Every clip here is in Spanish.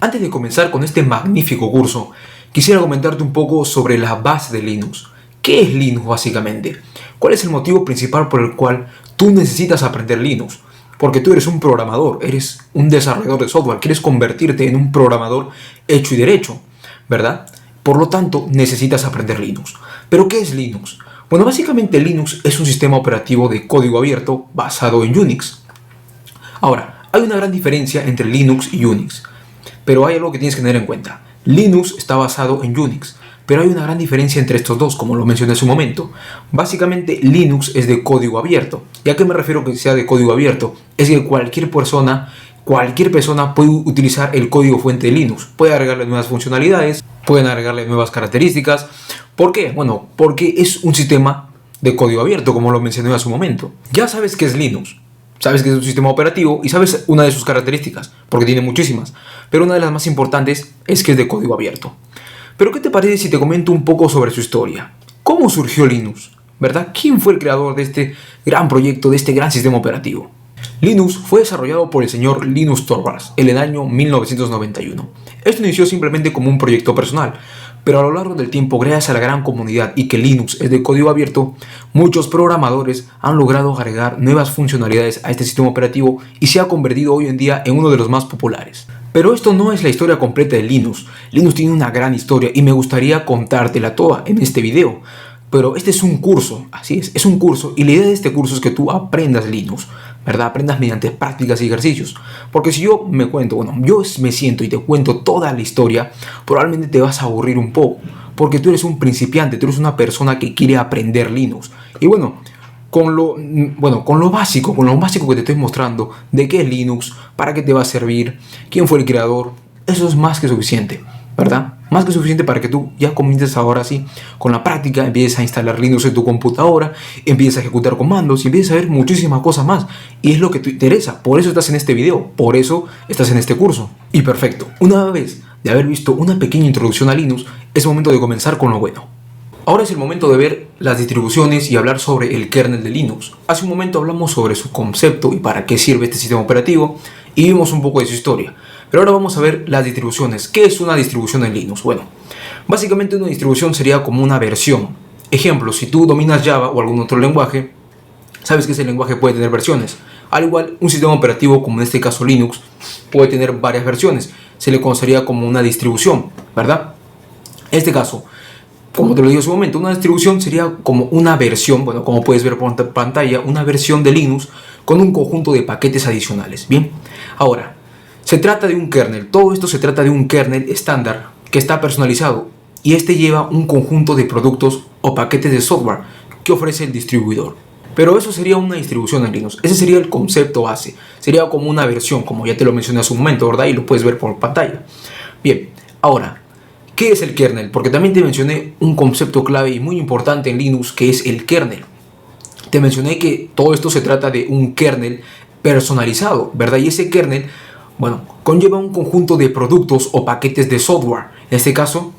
Antes de comenzar con este magnífico curso, quisiera comentarte un poco sobre la base de Linux. ¿Qué es Linux básicamente? ¿Cuál es el motivo principal por el cual tú necesitas aprender Linux? Porque tú eres un programador, eres un desarrollador de software, quieres convertirte en un programador hecho y derecho, ¿verdad? Por lo tanto, necesitas aprender Linux. ¿Pero qué es Linux? Bueno, básicamente Linux es un sistema operativo de código abierto basado en Unix. Ahora, hay una gran diferencia entre Linux y Unix, pero hay algo que tienes que tener en cuenta. Linux está basado en Unix, pero hay una gran diferencia entre estos dos, como lo mencioné hace un momento. Básicamente Linux es de código abierto. ¿Y a qué me refiero que sea de código abierto? Es que cualquier persona puede utilizar el código fuente de Linux. Puede agregarle nuevas funcionalidades, pueden agregarle nuevas características. ¿Por qué? Bueno, porque es un sistema de código abierto, como lo mencioné hace un momento. Ya sabes qué es Linux. Sabes que es un sistema operativo y sabes una de sus características, porque tiene muchísimas, pero una de las más importantes es que es de código abierto. Pero ¿qué te parece si te comento un poco sobre su historia? ¿Cómo surgió Linux? ¿Verdad? ¿Quién fue el creador de este gran proyecto, de este gran sistema operativo? Linux fue desarrollado por el señor Linus Torvalds en el año 1991. Esto inició simplemente como un proyecto personal, pero a lo largo del tiempo, gracias a la gran comunidad y que Linux es de código abierto, muchos programadores han logrado agregar nuevas funcionalidades a este sistema operativo y se ha convertido hoy en día en uno de los más populares. Pero esto no es la historia completa de Linux. Linux tiene una gran historia y me gustaría contártela toda en este video. Pero este es un curso, así es un curso, y la idea de este curso es que tú aprendas Linux, ¿verdad? Aprendas mediante prácticas y ejercicios. Porque si yo me siento y te cuento toda la historia, probablemente te vas a aburrir un poco. Porque tú eres un principiante, tú eres una persona que quiere aprender Linux. Y con lo básico que te estoy mostrando de qué es Linux, para qué te va a servir, quién fue el creador, eso es más que suficiente, ¿verdad? Más que suficiente para que tú ya comiences ahora sí con la práctica, empieces a instalar Linux en tu computadora, empieces a ejecutar comandos y empieces a ver muchísimas cosas más. Y es lo que te interesa, por eso estás en este video, por eso estás en este curso. Y perfecto, una vez de haber visto una pequeña introducción a Linux, es momento de comenzar con lo bueno. Ahora es el momento de ver las distribuciones y hablar sobre el kernel de Linux. Hace un momento hablamos sobre su concepto y para qué sirve este sistema operativo y vimos un poco de su historia. Pero ahora vamos a ver las distribuciones. ¿Qué es una distribución en Linux? Bueno, básicamente una distribución sería como una versión. Ejemplo, si tú dominas Java o algún otro lenguaje, sabes que ese lenguaje puede tener versiones. Al igual, un sistema operativo, como en este caso Linux, puede tener varias versiones. Se le conocería como una distribución, ¿verdad? En este caso, como te lo dije hace un momento, una distribución sería como una versión, como puedes ver por pantalla, una versión de Linux con un conjunto de paquetes adicionales. Bien, ahora, se trata de un kernel. Todo esto se trata de un kernel estándar que está personalizado y este lleva un conjunto de productos o paquetes de software que ofrece el distribuidor. Pero eso sería una distribución en Linux. Ese sería el concepto base. Sería como una versión, como ya te lo mencioné hace un momento, ¿verdad? Y lo puedes ver por pantalla. Bien, ahora, ¿qué es el kernel? Porque también te mencioné un concepto clave y muy importante en Linux que es el kernel. Te mencioné que todo esto se trata de un kernel personalizado, ¿verdad? Y ese kernel, conlleva un conjunto de productos o paquetes de software, en este caso,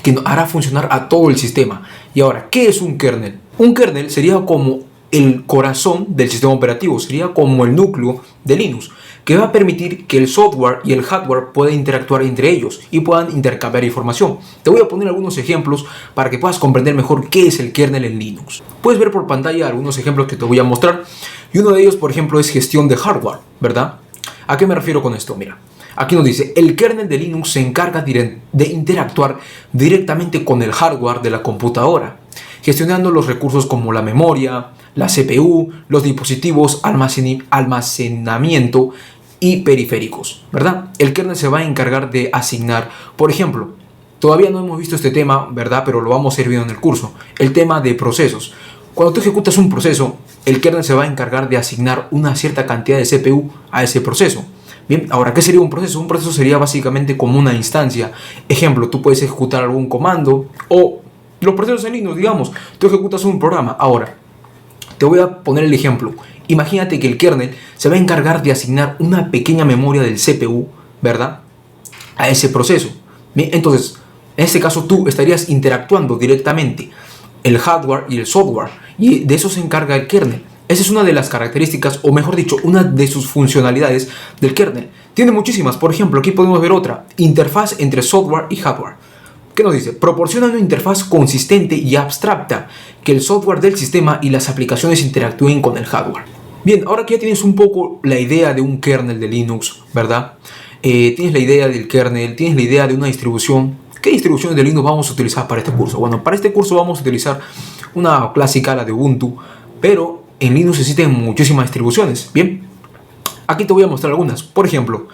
que hará funcionar a todo el sistema. Y ahora, ¿qué es un kernel? Un kernel sería como el corazón del sistema operativo, sería como el núcleo de Linux, que va a permitir que el software y el hardware puedan interactuar entre ellos y puedan intercambiar información. Te voy a poner algunos ejemplos para que puedas comprender mejor qué es el kernel en Linux. Puedes ver por pantalla algunos ejemplos que te voy a mostrar y uno de ellos, por ejemplo, es gestión de hardware, ¿verdad? ¿A qué me refiero con esto? Mira, aquí nos dice, el kernel de Linux se encarga de interactuar directamente con el hardware de la computadora, gestionando los recursos como la memoria, la CPU, los dispositivos, almacenamiento y periféricos, ¿verdad? El kernel se va a encargar de asignar, por ejemplo, todavía no hemos visto este tema, ¿verdad? Pero lo vamos a ir viendo en el curso, el tema de procesos. Cuando tú ejecutas un proceso, el kernel se va a encargar de asignar una cierta cantidad de CPU a ese proceso. Bien, ahora, ¿qué sería un proceso? Un proceso sería básicamente como una instancia. Ejemplo, tú puedes ejecutar algún comando o los procesos en Linux, digamos, tú ejecutas un programa. Ahora, te voy a poner el ejemplo. Imagínate que el kernel se va a encargar de asignar una pequeña memoria del CPU, ¿verdad?, a ese proceso. Bien, entonces, en este caso tú estarías interactuando directamente el hardware y el software, y de eso se encarga el kernel. Esa es una de las características, o mejor dicho, una de sus funcionalidades del kernel. Tiene muchísimas. Por ejemplo, aquí podemos ver otra: interfaz entre software y hardware. ¿Qué nos dice? Proporciona una interfaz consistente y abstracta que el software del sistema y las aplicaciones interactúen con el hardware. Bien, ahora que ya tienes un poco la idea de un kernel de Linux, ¿verdad? Tienes la idea del kernel, tienes la idea de una distribución. ¿Qué distribuciones de Linux vamos a utilizar para este curso? Bueno, para este curso vamos a utilizar una clásica, la de Ubuntu, pero en Linux existen muchísimas distribuciones. Bien, aquí te voy a mostrar algunas. Por ejemplo,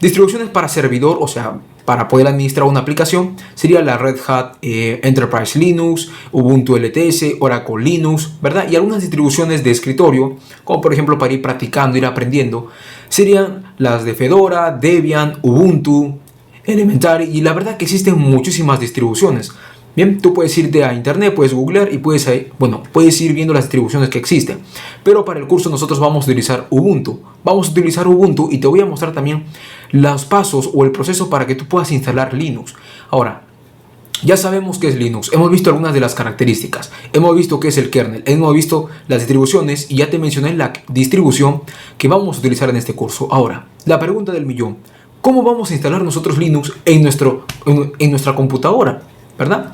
distribuciones para servidor, o sea, para poder administrar una aplicación, sería la Red Hat Enterprise Linux, Ubuntu LTS, Oracle Linux, ¿verdad? Y algunas distribuciones de escritorio, como por ejemplo para ir practicando, ir aprendiendo, serían las de Fedora, Debian, Ubuntu, Elementary, y la verdad que existen muchísimas distribuciones. Bien, tú puedes irte a internet, puedes googlear y puedes ir viendo las distribuciones que existen. Pero para el curso nosotros vamos a utilizar Ubuntu. Vamos a utilizar Ubuntu y te voy a mostrar también los pasos o el proceso para que tú puedas instalar Linux. Ahora, ya sabemos qué es Linux, hemos visto algunas de las características, hemos visto qué es el kernel, hemos visto las distribuciones y ya te mencioné la distribución que vamos a utilizar en este curso. Ahora, la pregunta del millón: ¿cómo vamos a instalar nosotros Linux en nuestra computadora? ¿Verdad?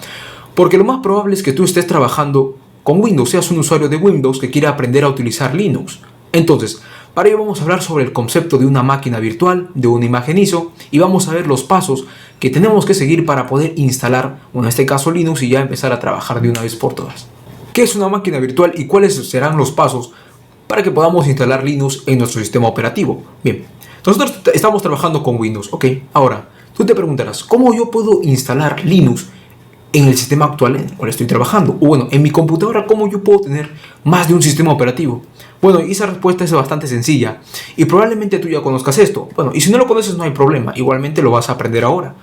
Porque lo más probable es que tú estés trabajando con Windows, seas un usuario de Windows que quiera aprender a utilizar Linux. Entonces, para ello vamos a hablar sobre el concepto de una máquina virtual, de una imagen ISO, y vamos a ver los pasos que tenemos que seguir para poder instalar, en este caso Linux, y ya empezar a trabajar de una vez por todas. ¿Qué es una máquina virtual y cuáles serán los pasos para que podamos instalar Linux en nuestro sistema operativo? Bien, nosotros estamos trabajando con Windows, ¿ok? Ahora, tú te preguntarás, ¿cómo yo puedo instalar Linux en el sistema actual en el cual estoy trabajando? O bueno, en mi computadora, ¿cómo yo puedo tener más de un sistema operativo? Bueno, esa respuesta es bastante sencilla y probablemente tú ya conozcas esto. Bueno, y si no lo conoces no hay problema, igualmente lo vas a aprender ahora.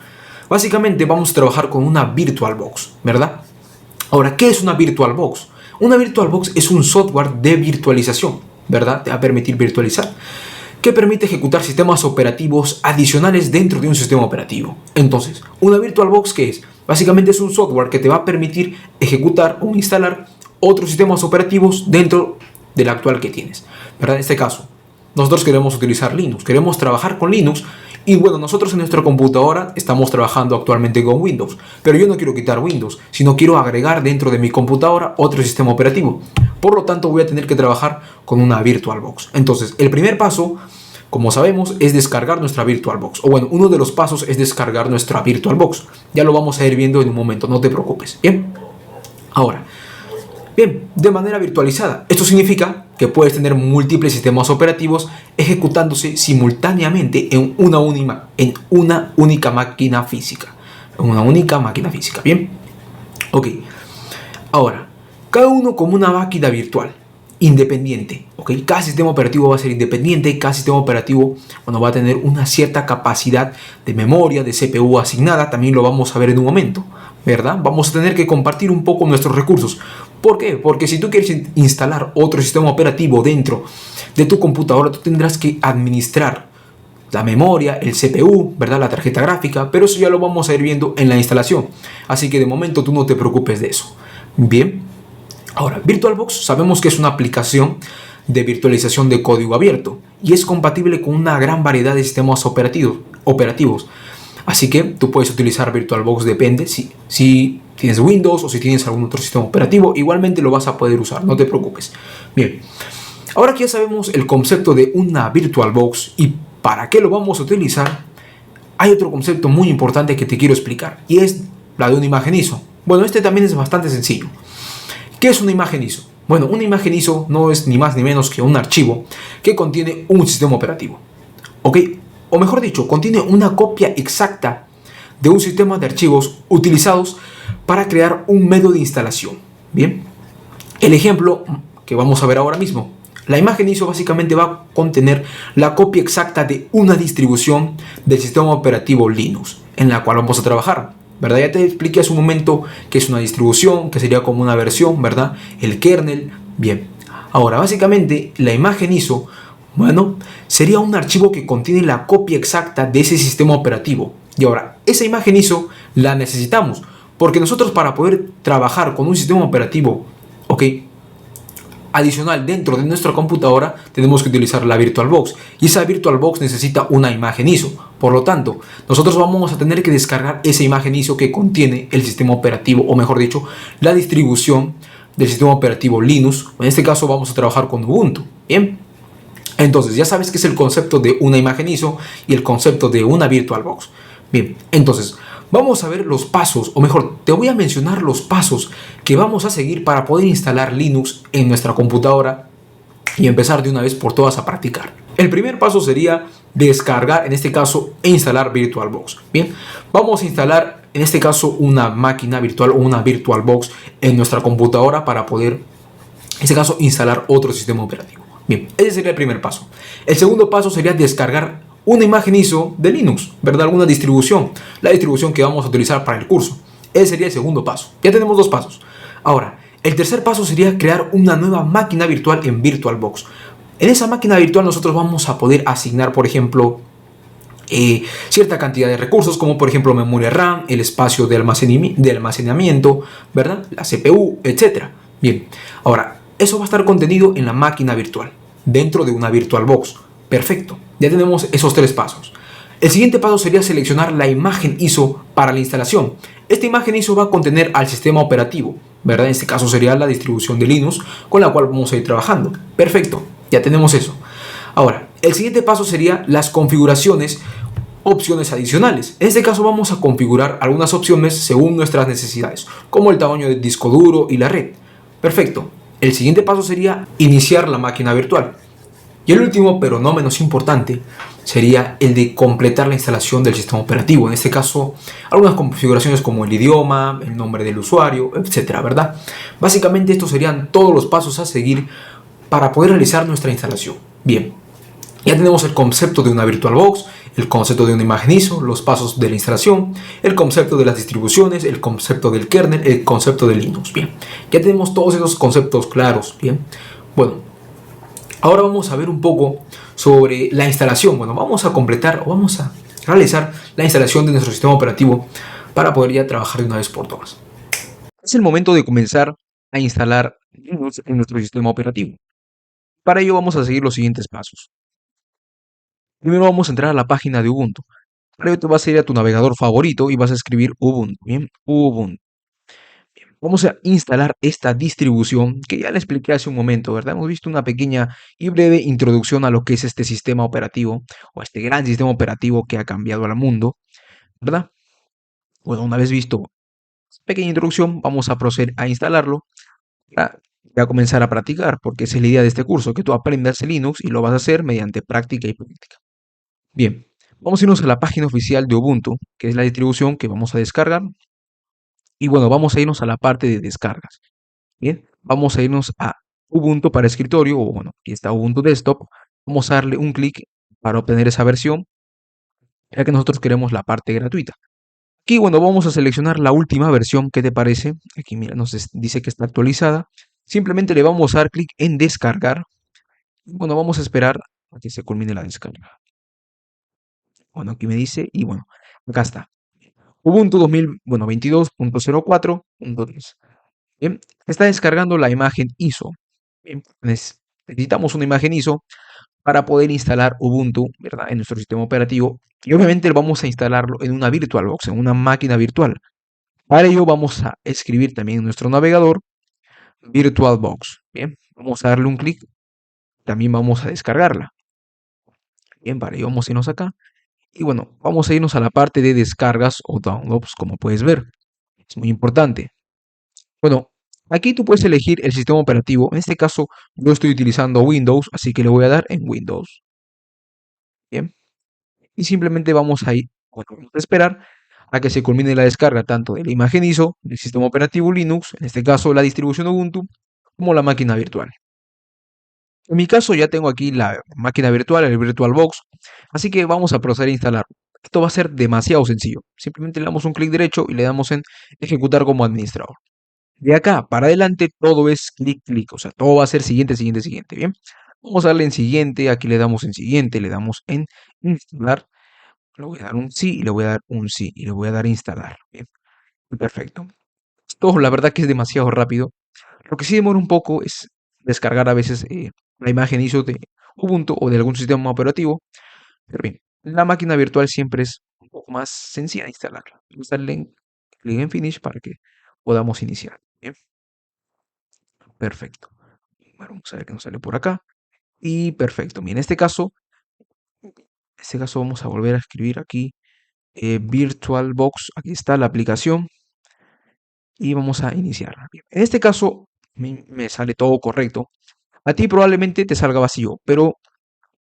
Básicamente vamos a trabajar con una VirtualBox, ¿verdad? Ahora, ¿qué es una VirtualBox? Una VirtualBox es un software de virtualización, ¿verdad? Te va a permitir virtualizar, que permite ejecutar sistemas operativos adicionales dentro de un sistema operativo. Entonces, ¿una VirtualBox qué es? Básicamente es un software que te va a permitir ejecutar o instalar otros sistemas operativos dentro del actual que tienes, ¿verdad? En este caso, nosotros queremos utilizar Linux, queremos trabajar con Linux y bueno, nosotros en nuestra computadora estamos trabajando actualmente con Windows, pero yo no quiero quitar Windows, sino quiero agregar dentro de mi computadora otro sistema operativo. Por lo tanto, voy a tener que trabajar con una VirtualBox. Entonces, el primer paso, como sabemos, es descargar nuestra VirtualBox. O bueno, uno de los pasos es descargar nuestra VirtualBox. Ya lo vamos a ir viendo en un momento, no te preocupes. Bien, ahora, bien, de manera virtualizada. Esto significa que puedes tener múltiples sistemas operativos ejecutándose simultáneamente en una única máquina física. En una única máquina física. Bien, ok. Ahora, cada uno como una máquina virtual independiente, ¿ok? Cada sistema operativo va a ser independiente, cada sistema operativo, bueno, va a tener una cierta capacidad de memoria, de CPU asignada, también lo vamos a ver en un momento, ¿verdad? Vamos a tener que compartir un poco nuestros recursos. ¿Por qué? Porque si tú quieres instalar otro sistema operativo dentro de tu computadora, tú tendrás que administrar la memoria, el CPU, ¿verdad? La tarjeta gráfica, pero eso ya lo vamos a ir viendo en la instalación. Así que de momento tú no te preocupes de eso. Bien. Ahora, VirtualBox sabemos que es una aplicación de virtualización de código abierto y es compatible con una gran variedad de sistemas operativos. Así que tú puedes utilizar VirtualBox, depende si tienes Windows o si tienes algún otro sistema operativo, igualmente lo vas a poder usar, no te preocupes. Bien, ahora que ya sabemos el concepto de una VirtualBox y para qué lo vamos a utilizar, hay otro concepto muy importante que te quiero explicar y es la de una imagen ISO. Bueno, este también es bastante sencillo. ¿Qué es una imagen ISO? Bueno, una imagen ISO no es ni más ni menos que un archivo que contiene un sistema operativo. ¿Ok? O mejor dicho, contiene una copia exacta de un sistema de archivos utilizados para crear un método de instalación. Bien, el ejemplo que vamos a ver ahora mismo. La imagen ISO básicamente va a contener la copia exacta de una distribución del sistema operativo Linux en la cual vamos a trabajar. ¿Verdad? Ya te expliqué hace un momento que es una distribución, que sería como una versión, ¿verdad? El kernel. Bien. Ahora, básicamente, la imagen ISO, bueno, sería un archivo que contiene la copia exacta de ese sistema operativo. Y ahora, esa imagen ISO la necesitamos, porque nosotros para poder trabajar con un sistema operativo, ¿ok? Adicional, dentro de nuestra computadora tenemos que utilizar la VirtualBox y esa VirtualBox necesita una imagen ISO. Por lo tanto, nosotros vamos a tener que descargar esa imagen ISO que contiene el sistema operativo, o mejor dicho, la distribución del sistema operativo Linux. En este caso vamos a trabajar con Ubuntu. Bien, entonces ya sabes qué es el concepto de una imagen ISO y el concepto de una VirtualBox. Bien, entonces vamos a ver los pasos, o mejor, te voy a mencionar los pasos que vamos a seguir para poder instalar Linux en nuestra computadora y empezar de una vez por todas a practicar. El primer paso sería descargar, en este caso, e instalar VirtualBox. Bien, vamos a instalar, en este caso, una máquina virtual o una VirtualBox en nuestra computadora para poder, en este caso, instalar otro sistema operativo. Bien, ese sería el primer paso. El segundo paso sería descargar una imagen ISO de Linux, ¿verdad? Alguna distribución, la distribución que vamos a utilizar para el curso. Ese sería el segundo paso. Ya tenemos dos pasos. Ahora, el tercer paso sería crear una nueva máquina virtual en VirtualBox. En esa máquina virtual nosotros vamos a poder asignar, por ejemplo, cierta cantidad de recursos, como por ejemplo memoria RAM, el espacio de almacenamiento, ¿verdad? La CPU, etc. Bien, ahora, eso va a estar contenido en la máquina virtual, dentro de una VirtualBox. Perfecto, ya tenemos esos tres pasos. El siguiente paso sería seleccionar la imagen ISO para la instalación. Esta imagen ISO va a contener al sistema operativo, ¿verdad? En este caso sería la distribución de Linux con la cual vamos a ir trabajando. Perfecto, ya tenemos eso. Ahora, el siguiente paso sería las configuraciones, opciones adicionales. En este caso vamos a configurar algunas opciones según nuestras necesidades, como el tamaño del disco duro y la red. Perfecto. El siguiente paso sería iniciar la máquina virtual. Y el último, pero no menos importante, sería el de completar la instalación del sistema operativo. En este caso, algunas configuraciones como el idioma, el nombre del usuario, etcétera, ¿verdad? Básicamente estos serían todos los pasos a seguir para poder realizar nuestra instalación. Bien, ya tenemos el concepto de una VirtualBox, el concepto de una imagen ISO, los pasos de la instalación, el concepto de las distribuciones, el concepto del kernel, el concepto de Linux. Bien, ya tenemos todos esos conceptos claros. Bien, bueno, ahora vamos a ver un poco sobre la instalación. Bueno, vamos a completar o vamos a realizar la instalación de nuestro sistema operativo para poder ya trabajar de una vez por todas. Es el momento de comenzar a instalar Linux en nuestro sistema operativo. Para ello vamos a seguir los siguientes pasos. Primero vamos a entrar a la página de Ubuntu. Para ello te vas a ir a tu navegador favorito y vas a escribir Ubuntu. Bien, Ubuntu. Bien, vamos a instalar esta distribución que ya le expliqué hace un momento, ¿verdad? Hemos visto una pequeña y breve introducción a lo que es este sistema operativo o este gran sistema operativo que ha cambiado al mundo, ¿verdad? Bueno, una vez visto esta pequeña introducción, vamos a proceder a instalarlo para ya comenzar a practicar, porque esa es la idea de este curso, que tú aprendas Linux y lo vas a hacer mediante práctica y práctica. Bien, vamos a irnos a la página oficial de Ubuntu, que es la distribución que vamos a descargar. Y bueno, vamos a irnos a la parte de descargas. Bien, vamos a irnos a Ubuntu para escritorio, o bueno, aquí está Ubuntu Desktop. Vamos a darle un clic para obtener esa versión, ya que nosotros queremos la parte gratuita. Aquí, bueno, vamos a seleccionar la última versión, ¿qué te parece? Aquí, mira, dice que está actualizada. Simplemente le vamos a dar clic en descargar. Bueno, vamos a esperar a que se culmine la descarga. Bueno, aquí me dice, y bueno, acá está. Ubuntu 2022.04.3. Bien, está descargando la imagen ISO. Bien, necesitamos una imagen ISO para poder instalar Ubuntu, ¿verdad? En nuestro sistema operativo. Y obviamente vamos a instalarlo en una VirtualBox, en una máquina virtual. Para ello vamos a escribir también en nuestro navegador VirtualBox. Bien, vamos a darle un clic. También vamos a descargarla. Bien, para ello vamos a irnos acá. Y bueno, vamos a irnos a la parte de descargas o downloads, como puedes ver. Es muy importante. Bueno, aquí tú puedes elegir el sistema operativo. En este caso, yo estoy utilizando Windows, así que le voy a dar en Windows. Bien. Y simplemente vamos a ir, bueno, vamos a esperar a que se culmine la descarga tanto de la imagen ISO del sistema operativo Linux, en este caso la distribución Ubuntu, como la máquina virtual. En mi caso ya tengo aquí la máquina virtual, el VirtualBox, así que vamos a proceder a instalar. Esto va a ser demasiado sencillo. Simplemente le damos un clic derecho y le damos en ejecutar como administrador. De acá para adelante todo es clic, clic, o sea, todo va a ser siguiente, siguiente, siguiente, ¿bien? Vamos a darle en siguiente, aquí le damos en siguiente, le damos en instalar, le voy a dar un sí y le voy a dar un sí y le voy a dar instalar, ¿bien? Perfecto. Esto la verdad que es demasiado rápido. Lo que sí demora un poco es descargar a veces la imagen ISO de Ubuntu o de algún sistema operativo. Pero bien, la máquina virtual siempre es un poco más sencilla de instalarla. Vamos a darle clic en Finish para que podamos iniciar. Bien, perfecto. Bueno, vamos a ver qué nos sale por acá. Y perfecto. Bien, en este caso vamos a volver a escribir aquí VirtualBox. Aquí está la aplicación y vamos a iniciar. Bien, en este caso me sale todo correcto. A ti probablemente te salga vacío, pero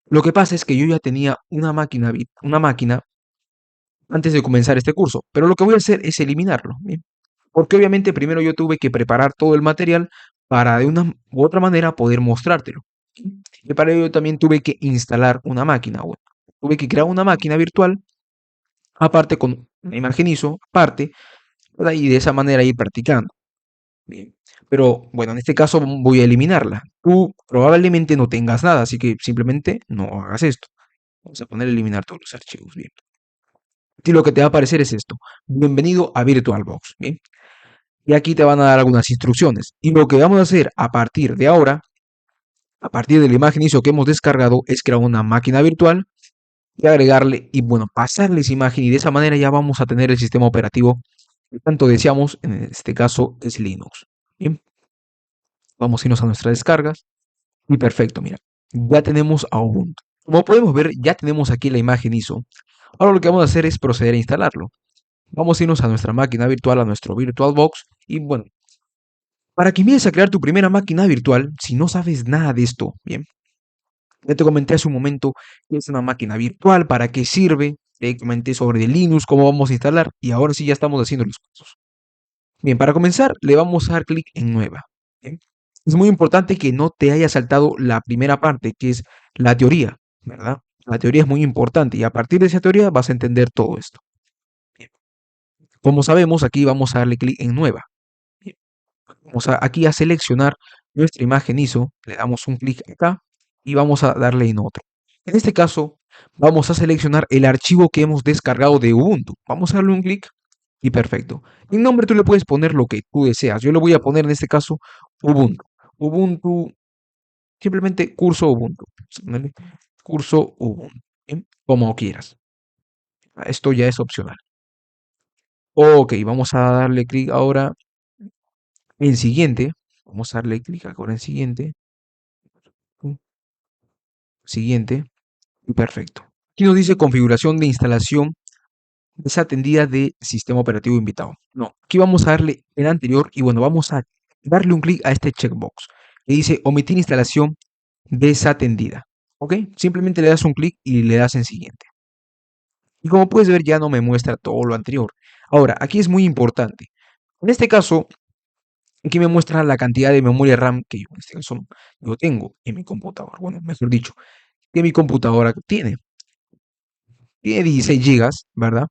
lo que pasa es que yo ya tenía una máquina antes de comenzar este curso, pero lo que voy a hacer es eliminarlo, ¿bien? Porque obviamente primero yo tuve que preparar todo el material para de una u otra manera poder mostrártelo. Y para ello también tuve que instalar una máquina, tuve que crear una máquina virtual aparte con una imagen ISO aparte, ¿verdad? Y de esa manera ir practicando. Bien. Pero bueno, en este caso voy a eliminarla. Tú probablemente no tengas nada, así que simplemente no hagas esto. Vamos a poner eliminar todos los archivos. Bien. Y lo que te va a aparecer es esto. Bienvenido a VirtualBox. Bien. Y aquí te van a dar algunas instrucciones. Y lo que vamos a hacer a partir de ahora, a partir de la imagen ISO que hemos descargado, es crear una máquina virtual y agregarle y bueno, pasarle esa imagen y de esa manera ya vamos a tener el sistema operativo que tanto deseamos, en este caso es Linux. Bien, vamos a irnos a nuestras descargas y perfecto, mira, ya tenemos a Ubuntu. Como podemos ver, ya tenemos aquí la imagen ISO. Ahora lo que vamos a hacer es proceder a instalarlo. Vamos a irnos a nuestra máquina virtual, a nuestro VirtualBox y bueno, para que empieces a crear tu primera máquina virtual, si no sabes nada de esto, bien, ya te comenté hace un momento qué es una máquina virtual, para qué sirve, te comenté sobre el Linux, cómo vamos a instalar y ahora sí ya estamos haciendo los pasos. Bien, para comenzar le vamos a dar clic en nueva. Bien. Es muy importante que no te haya saltado la primera parte, que es la teoría, ¿verdad? La teoría es muy importante y a partir de esa teoría vas a entender todo esto. Bien. Como sabemos, aquí vamos a darle clic en nueva. Bien. Vamos aquí a seleccionar nuestra imagen ISO, le damos un clic acá y vamos a darle en otro. En este caso, vamos a seleccionar el archivo que hemos descargado de Ubuntu. Vamos a darle un clic y perfecto. En nombre tú le puedes poner lo que tú deseas. Yo le voy a poner en este caso Ubuntu. Ubuntu, simplemente curso Ubuntu. Curso Ubuntu. ¿Bien? Como quieras. Esto ya es opcional. Ok, vamos a darle clic ahora en siguiente. Vamos a darle clic ahora en siguiente. Siguiente. Y perfecto. Aquí nos dice configuración de instalación desatendida de sistema operativo invitado. No, aquí vamos a darle el anterior y bueno, vamos a darle un clic a este checkbox que dice omitir instalación desatendida. ¿Ok? Simplemente le das un clic y le das en siguiente. Y como puedes ver ya no me muestra todo lo anterior. Ahora, aquí es muy importante. En este caso, aquí me muestra la cantidad de memoria RAM que yo, en este caso, yo tengo en mi computador. Bueno, mejor dicho, que mi computadora tiene. Tiene 16 gigas, ¿verdad?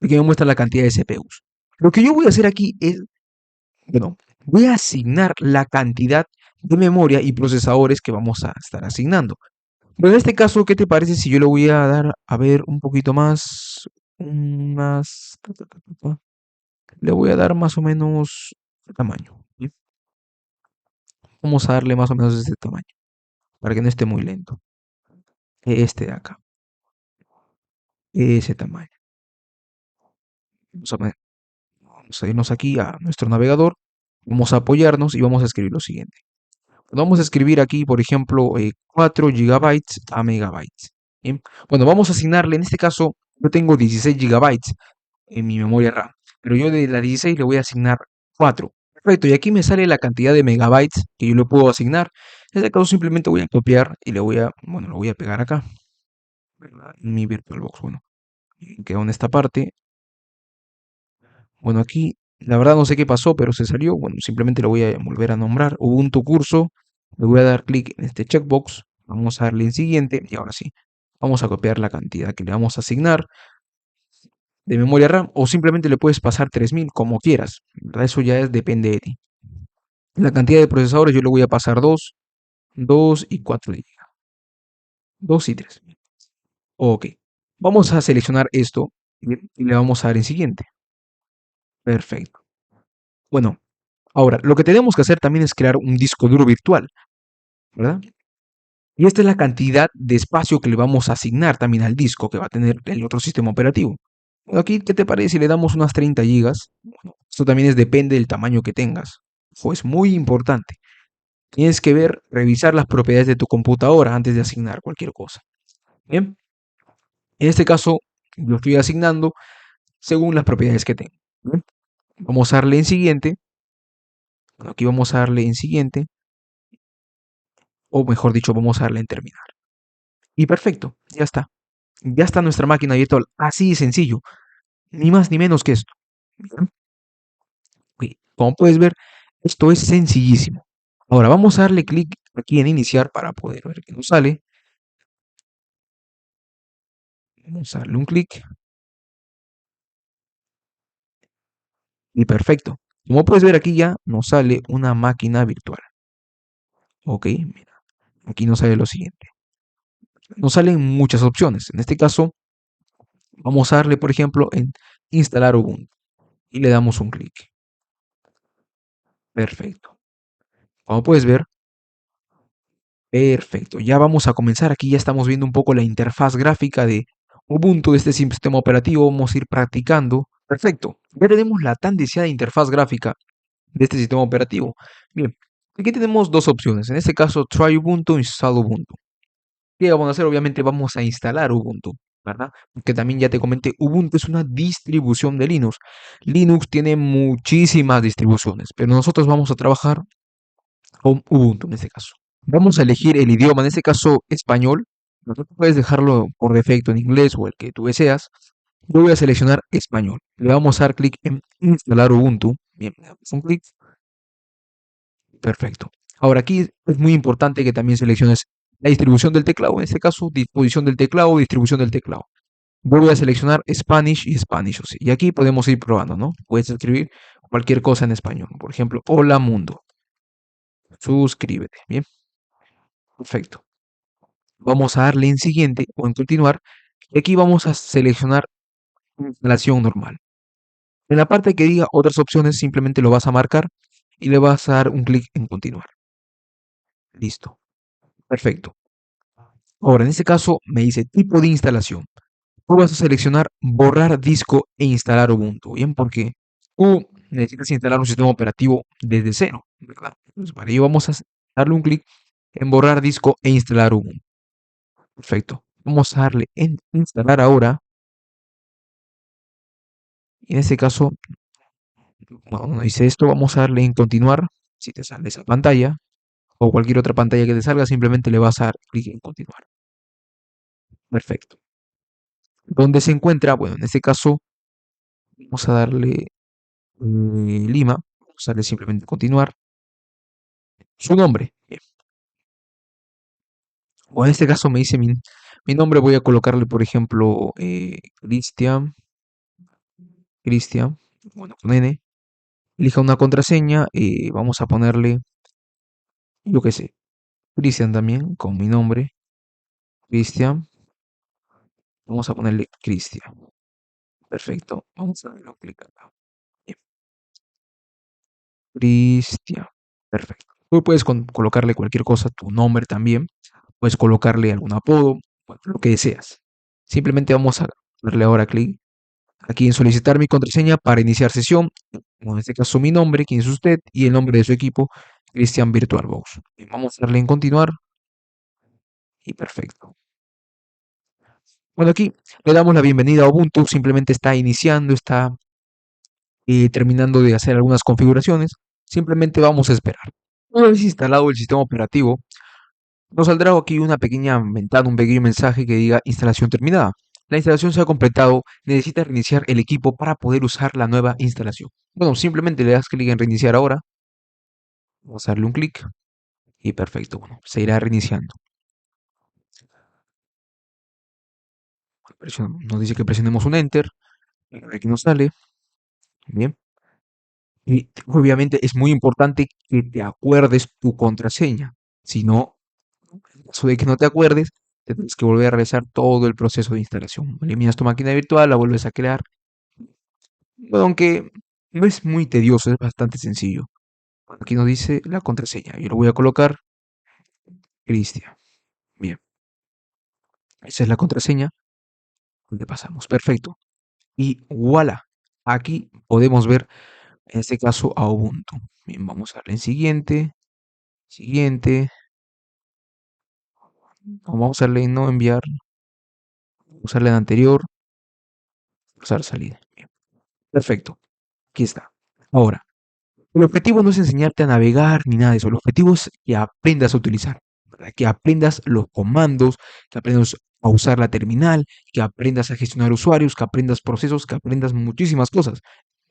Y que me muestra la cantidad de CPUs. Lo que yo voy a hacer aquí es, bueno, voy a asignar la cantidad de memoria y procesadores que vamos a estar asignando. Pero en este caso, ¿qué te parece si yo le voy a dar, a ver, un poquito más, unas, le voy a dar más o menos este tamaño, ¿sí? Vamos a darle más o menos este tamaño, para que no esté muy lento. Este de acá, ese tamaño. Vamos a irnos aquí a nuestro navegador, vamos a apoyarnos y vamos a escribir lo siguiente. Vamos a escribir aquí, por ejemplo, 4 gigabytes a megabytes. ¿Bien? Bueno, vamos a asignarle, en este caso, yo tengo 16 gigabytes en mi memoria RAM, pero yo de la 16 le voy a asignar 4. Perfecto, y aquí me sale la cantidad de megabytes que yo le puedo asignar. En este caso simplemente voy a copiar y le voy a, bueno, lo voy a pegar acá, ¿verdad? En mi VirtualBox. Bueno, quedó en esta parte. Bueno, aquí la verdad no sé qué pasó, pero se salió. Bueno, simplemente lo voy a volver a nombrar. Ubuntu curso. Le voy a dar clic en este checkbox. Vamos a darle en siguiente. Y ahora sí, vamos a copiar la cantidad que le vamos a asignar de memoria RAM. O simplemente le puedes pasar 3000 como quieras, ¿verdad? Eso ya depende de ti. La cantidad de procesadores yo le voy a pasar 2 y 4 de 2 y 3. Ok. Vamos a seleccionar esto y le vamos a dar en siguiente. Perfecto. Bueno, Ahora, lo que tenemos que hacer también es crear un disco duro virtual, ¿verdad? Y esta es la cantidad de espacio que le vamos a asignar también al disco que va a tener el otro sistema operativo. Bueno, aquí, ¿qué te parece si le damos unas 30 gigas? Bueno, esto también depende del tamaño que tengas. Ojo, es muy importante. Tienes que revisar las propiedades de tu computadora antes de asignar cualquier cosa. Bien, en este caso, lo estoy asignando según las propiedades que tengo. Bien, vamos a darle en siguiente. Bueno, aquí vamos a darle en siguiente, o mejor dicho, vamos a darle en terminar. Y perfecto, ya está. Ya está nuestra máquina virtual. Así de sencillo. Ni más ni menos que esto. Bien, ok, como puedes ver, esto es sencillísimo. Ahora vamos a darle clic aquí en iniciar para poder ver qué nos sale. Vamos a darle un clic y perfecto. Como puedes ver aquí ya nos sale una máquina virtual. Ok, mira, aquí nos sale lo siguiente. Nos salen muchas opciones. En este caso, vamos a darle, por ejemplo, en instalar Ubuntu y le damos un clic. Perfecto. Como puedes ver, perfecto. Ya vamos a comenzar. Aquí ya estamos viendo un poco la interfaz gráfica de Ubuntu, de este sistema operativo. Vamos a ir practicando. Perfecto. Ya tenemos la tan deseada interfaz gráfica de este sistema operativo. Bien, aquí tenemos dos opciones. En este caso, Try Ubuntu, Install Ubuntu. ¿Qué vamos a hacer? Obviamente vamos a instalar Ubuntu, ¿verdad? Porque también ya te comenté, Ubuntu es una distribución de Linux. Linux tiene muchísimas distribuciones, pero nosotros vamos a trabajar con Ubuntu en este caso. Vamos a elegir el idioma, en este caso español. Nosotros puedes dejarlo por defecto en inglés o el que tú deseas. Yo voy a seleccionar español. Le vamos a dar clic en instalar Ubuntu. Bien, le damos un clic. Perfecto. Ahora aquí es muy importante que también selecciones la distribución del teclado. En este caso, disposición del teclado, distribución del teclado. Voy a seleccionar Spanish y Spanish. O sea, y aquí podemos ir probando, ¿no? Puedes escribir cualquier cosa en español. Por ejemplo, hola mundo. Suscríbete. Bien, perfecto. Vamos a darle en siguiente o en continuar. Y aquí vamos a seleccionar instalación normal. En la parte que diga otras opciones, simplemente lo vas a marcar y le vas a dar un clic en continuar. Listo. Perfecto. Ahora, en este caso me dice tipo de instalación. Tú vas a seleccionar borrar disco e instalar Ubuntu, ¿bien? Porque tú necesitas instalar un sistema operativo desde cero, ¿verdad? Entonces, para ello vamos a darle un clic en borrar disco e instalar Ubuntu. Perfecto. Vamos a darle en instalar ahora. Y en este caso, cuando dice esto, vamos a darle en continuar. Si te sale esa pantalla o cualquier otra pantalla que te salga, simplemente le vas a dar clic en continuar. Perfecto. ¿Dónde se encuentra? Bueno, en este caso, vamos a darle Lima. Vamos a darle simplemente continuar. Su nombre. Bien. O en este caso me dice mi nombre, voy a colocarle, por ejemplo, Cristian, Cristian, bueno, con N. Elija una contraseña, vamos a ponerle, yo qué sé, Cristian también, con mi nombre, Cristian, vamos a ponerle Cristian. Perfecto, vamos a darle un clic acá. Bien, Cristian, perfecto. Tú puedes colocarle cualquier cosa, tu nombre también, puedes colocarle algún apodo, bueno, lo que deseas. Simplemente vamos a darle ahora clic aquí en solicitar mi contraseña para iniciar sesión. En este caso mi nombre, quién es usted y el nombre de su equipo, Cristian VirtualBox. Vamos a darle en continuar y perfecto. Bueno, aquí le damos la bienvenida a Ubuntu, simplemente está iniciando, está terminando de hacer algunas configuraciones. Simplemente vamos a esperar. Una vez instalado el sistema operativo, nos saldrá aquí una pequeña ventana, un pequeño mensaje que diga instalación terminada. La instalación se ha completado, necesitas reiniciar el equipo para poder usar la nueva instalación. Bueno, simplemente le das clic en reiniciar ahora. Vamos a darle un clic y perfecto, bueno, se irá reiniciando. Nos dice que presionemos un Enter, aquí nos sale, bien. Y obviamente es muy importante que te acuerdes tu contraseña. Si no, en caso de que no te acuerdes, tendrás que volver a realizar todo el proceso de instalación. Eliminas tu máquina virtual, la vuelves a crear. Bueno, aunque no es muy tedioso, es bastante sencillo. Aquí nos dice la contraseña. Yo lo voy a colocar Cristian. Bien, esa es la contraseña. Le pasamos. Perfecto. Y voilà. Aquí podemos ver, en este caso, a Ubuntu. Bien, vamos a darle en siguiente. Siguiente. Vamos a darle en no enviar. Vamos a darle en anterior. Usar salida. Bien. Perfecto. Aquí está. Ahora, el objetivo no es enseñarte a navegar ni nada de eso. El objetivo es que aprendas a utilizar, ¿verdad? Que aprendas los comandos, que aprendas a usar la terminal, que aprendas a gestionar usuarios, que aprendas procesos, que aprendas muchísimas cosas.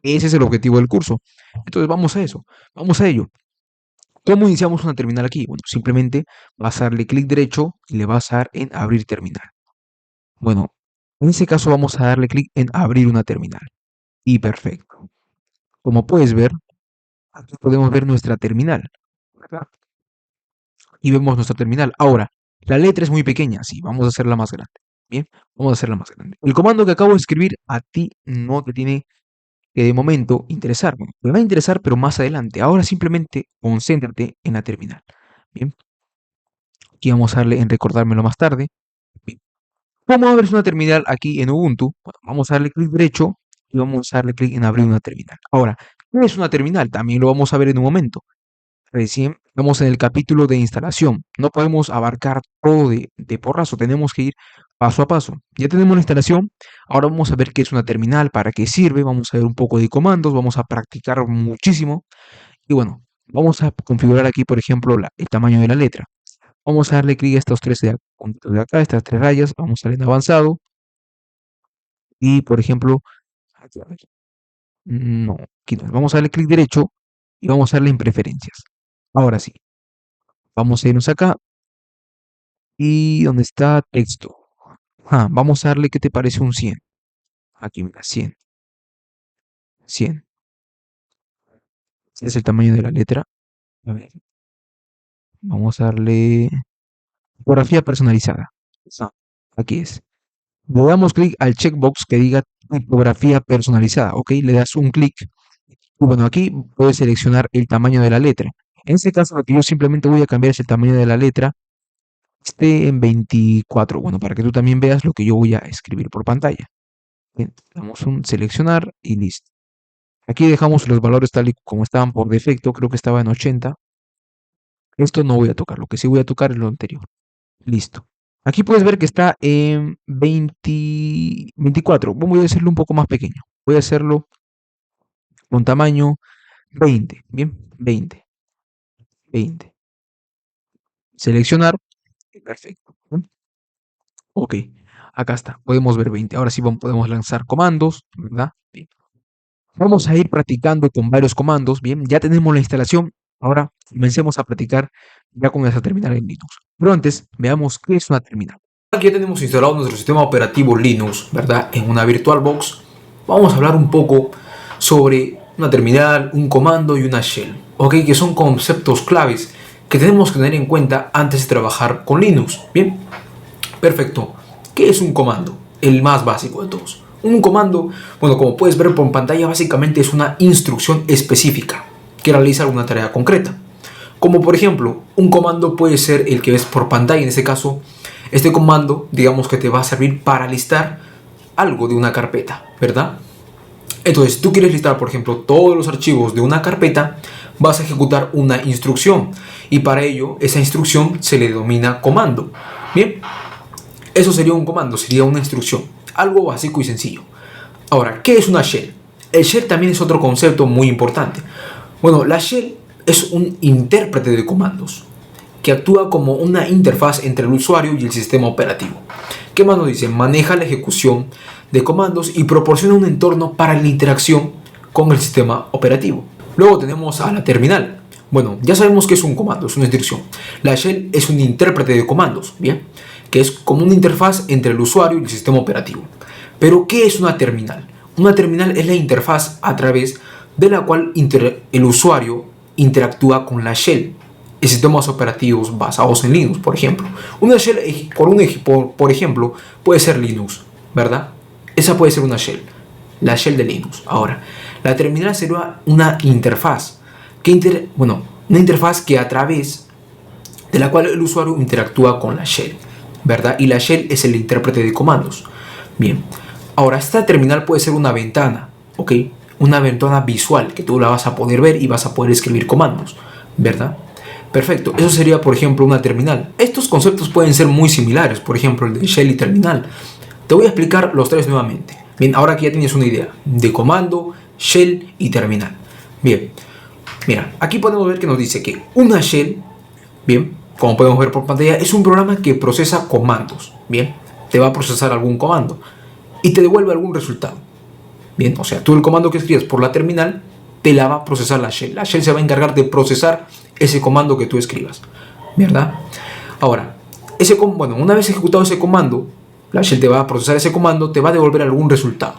Ese es el objetivo del curso. Entonces vamos a eso, vamos a ello. ¿Cómo iniciamos una terminal aquí? Bueno, simplemente vas a darle clic derecho y le vas a dar en abrir terminal. Bueno, en ese caso vamos a darle clic en abrir una terminal. Y perfecto. Como puedes ver, aquí podemos ver nuestra terminal, ¿verdad? Y vemos nuestra terminal. Ahora, la letra es muy pequeña, sí, vamos a hacerla más grande. Bien, vamos a hacerla más grande. El comando que acabo de escribir a ti no te tiene que de momento interesar. Bueno, te va a interesar, pero más adelante. Ahora simplemente concéntrate en la terminal. Bien, aquí vamos a darle en recordármelo más tarde. Bien. ¿Cómo abres una terminal aquí en Ubuntu? Bueno, vamos a darle clic derecho y vamos a darle clic en abrir una terminal. Ahora, ¿qué es una terminal? También lo vamos a ver en un momento. Recién vamos en el capítulo de instalación. No podemos abarcar todo de porrazo, tenemos que ir paso a paso. Ya tenemos la instalación, ahora vamos a ver qué es una terminal, para qué sirve, vamos a ver un poco de comandos, vamos a practicar muchísimo. Y bueno, vamos a configurar aquí, por ejemplo, el tamaño de la letra. Vamos a darle clic a estos tres puntitos de acá, estas tres rayas, vamos a darle en avanzado. Y por ejemplo, aquí, a ver, no, aquí no, vamos a darle clic derecho y vamos a darle en preferencias. Ahora sí, vamos a irnos acá y donde está texto. Vamos a darle, ¿qué te parece un 100? Aquí, mira, 100. 100. Ese es el tamaño de la letra. A ver, vamos a darle tipografía personalizada. Ah, Aquí es. Le damos clic al checkbox que diga tipografía personalizada. Ok, le das un clic. Y bueno, aquí puedes seleccionar el tamaño de la letra. En este caso, lo que yo simplemente voy a cambiar es el tamaño de la letra. Esté en 24. Bueno, para que tú también veas lo que yo voy a escribir por pantalla. Bien, damos un seleccionar y listo. Aquí dejamos los valores tal y como estaban por defecto, creo que estaba en 80. Esto no voy a tocar, lo que sí voy a tocar es lo anterior. Listo. Aquí puedes ver que está en 24. Voy a hacerlo un poco más pequeño. Voy a hacerlo con tamaño 20. Bien, 20. 20. Seleccionar. Perfecto. Ok, acá está. Podemos ver 20. Ahora sí podemos lanzar comandos, ¿verdad? Bien. Vamos a ir practicando con varios comandos. Bien, ya tenemos la instalación. Ahora comencemos a practicar ya con esa terminal en Linux. Pero antes, veamos qué es una terminal. Aquí ya tenemos instalado nuestro sistema operativo Linux, ¿verdad? En una VirtualBox. Vamos a hablar un poco sobre una terminal, un comando y una shell, ¿ok? Que son conceptos claves que tenemos que tener en cuenta antes de trabajar con Linux. Bien, perfecto. ¿Qué es un comando? El más básico de todos. Un comando, bueno, como puedes ver por pantalla, básicamente es una instrucción específica que realiza alguna tarea concreta. Como por ejemplo, un comando puede ser el que ves por pantalla. En este caso, este comando, digamos que te va a servir para listar algo de una carpeta, ¿verdad? Entonces, si tú quieres listar, por ejemplo, todos los archivos de una carpeta, vas a ejecutar una instrucción. Y para ello, esa instrucción se le denomina comando. Bien, eso sería un comando, sería una instrucción. Algo básico y sencillo. Ahora, ¿qué es una shell? El shell también es otro concepto muy importante. Bueno, la shell es un intérprete de comandos que actúa como una interfaz entre el usuario y el sistema operativo. ¿Qué más nos dice? Maneja la ejecución de comandos y proporciona un entorno para la interacción con el sistema operativo. Luego tenemos a la terminal. Bueno, ya sabemos que es un comando, es una instrucción. La shell es un intérprete de comandos, ¿bien? Que es como una interfaz entre el usuario y el sistema operativo. Pero, ¿qué es una terminal? Una terminal es la interfaz a través de la cual el usuario interactúa con la shell y sistemas operativos basados en Linux, por ejemplo. Una shell, por ejemplo, puede ser Linux, ¿verdad? Esa puede ser una shell, la shell de Linux. Ahora, la terminal sería una interfaz una interfaz que a través de la cual el usuario interactúa con la shell, ¿verdad? Y la shell es el intérprete de comandos. Bien, ahora esta terminal puede ser una ventana, ¿ok? Una ventana visual que tú la vas a poder ver y vas a poder escribir comandos, ¿verdad? Perfecto, eso sería por ejemplo una terminal. Estos conceptos pueden ser muy similares, por ejemplo el de shell y terminal. Te voy a explicar los tres nuevamente. Bien, ahora que ya tienes una idea de comando, shell y terminal. Bien, mira, aquí podemos ver que nos dice que una shell, bien, como podemos ver por pantalla, es un programa que procesa comandos. Bien, te va a procesar algún comando y te devuelve algún resultado. Bien, o sea, tú el comando que escribes por la terminal te la va a procesar la shell. La shell se va a encargar de procesar ese comando que tú escribas, ¿verdad? Ahora, una vez ejecutado ese comando, la shell te va a procesar ese comando, te va a devolver algún resultado.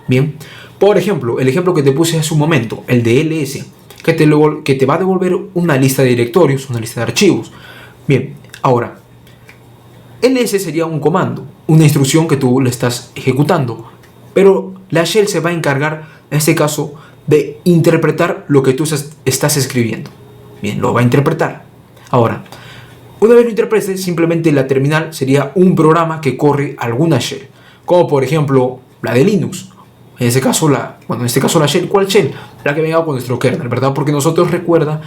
Bien, por ejemplo, el ejemplo que te puse hace un momento, el de ls, que te va a devolver una lista de directorios, una lista de archivos. Bien, ahora, ls sería un comando, una instrucción que tú le estás ejecutando, pero la shell se va a encargar, en este caso, de interpretar lo que tú estás escribiendo. Bien, lo va a interpretar. Ahora, una vez lo interprete, simplemente la terminal sería un programa que corre alguna shell, como por ejemplo la de Linux. En este caso la shell, ¿cuál shell? La que venga con nuestro kernel, ¿verdad? Porque nosotros recuerda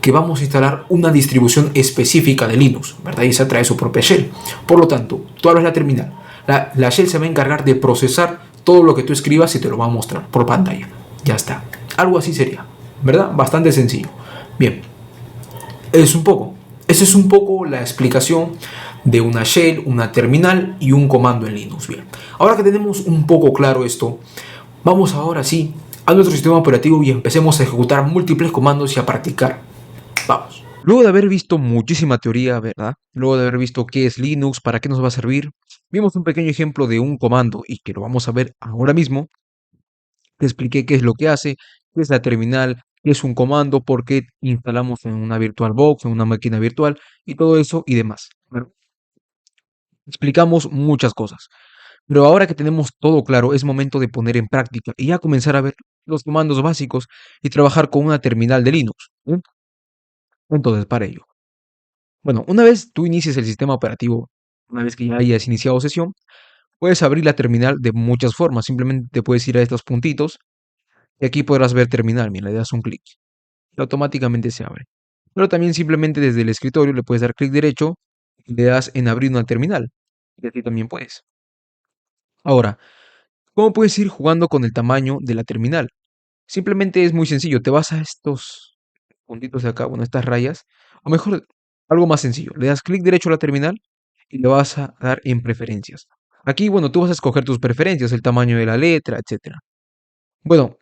que vamos a instalar una distribución específica de Linux, ¿verdad? Y esa trae su propia shell. Por lo tanto, tú abres la terminal. La shell se va a encargar de procesar todo lo que tú escribas y te lo va a mostrar por pantalla. Ya está. Algo así sería, ¿verdad? Bastante sencillo. Bien. Esa es un poco la explicación de una shell, una terminal y un comando en Linux. Bien, ahora que tenemos un poco claro esto, vamos ahora sí a nuestro sistema operativo y empecemos a ejecutar múltiples comandos y a practicar. Vamos. Luego de haber visto muchísima teoría, ¿verdad? Luego de haber visto qué es Linux, para qué nos va a servir, vimos un pequeño ejemplo de un comando y que lo vamos a ver ahora mismo. Te expliqué qué es lo que hace, qué es la terminal, qué es un comando, por qué instalamos en una VirtualBox, en una máquina virtual y todo eso y demás. Bueno, explicamos muchas cosas. Pero ahora que tenemos todo claro, es momento de poner en práctica y ya comenzar a ver los comandos básicos y trabajar con una terminal de Linux. ¿Sí? Entonces, para ello. Bueno, una vez tú inicies el sistema operativo, una vez que ya hayas iniciado sesión, puedes abrir la terminal de muchas formas. Simplemente te puedes ir a estos puntitos y aquí podrás ver terminal. Mira, le das un clic y automáticamente se abre. Pero también simplemente desde el escritorio le puedes dar clic derecho y le das en abrir una terminal. Y así también puedes. Ahora, ¿cómo puedes ir jugando con el tamaño de la terminal? Simplemente es muy sencillo. Te vas a estos puntitos de acá, bueno, estas rayas. O mejor, algo más sencillo. Le das clic derecho a la terminal y le vas a dar en preferencias. Aquí, bueno, tú vas a escoger tus preferencias, el tamaño de la letra, etcétera. Bueno,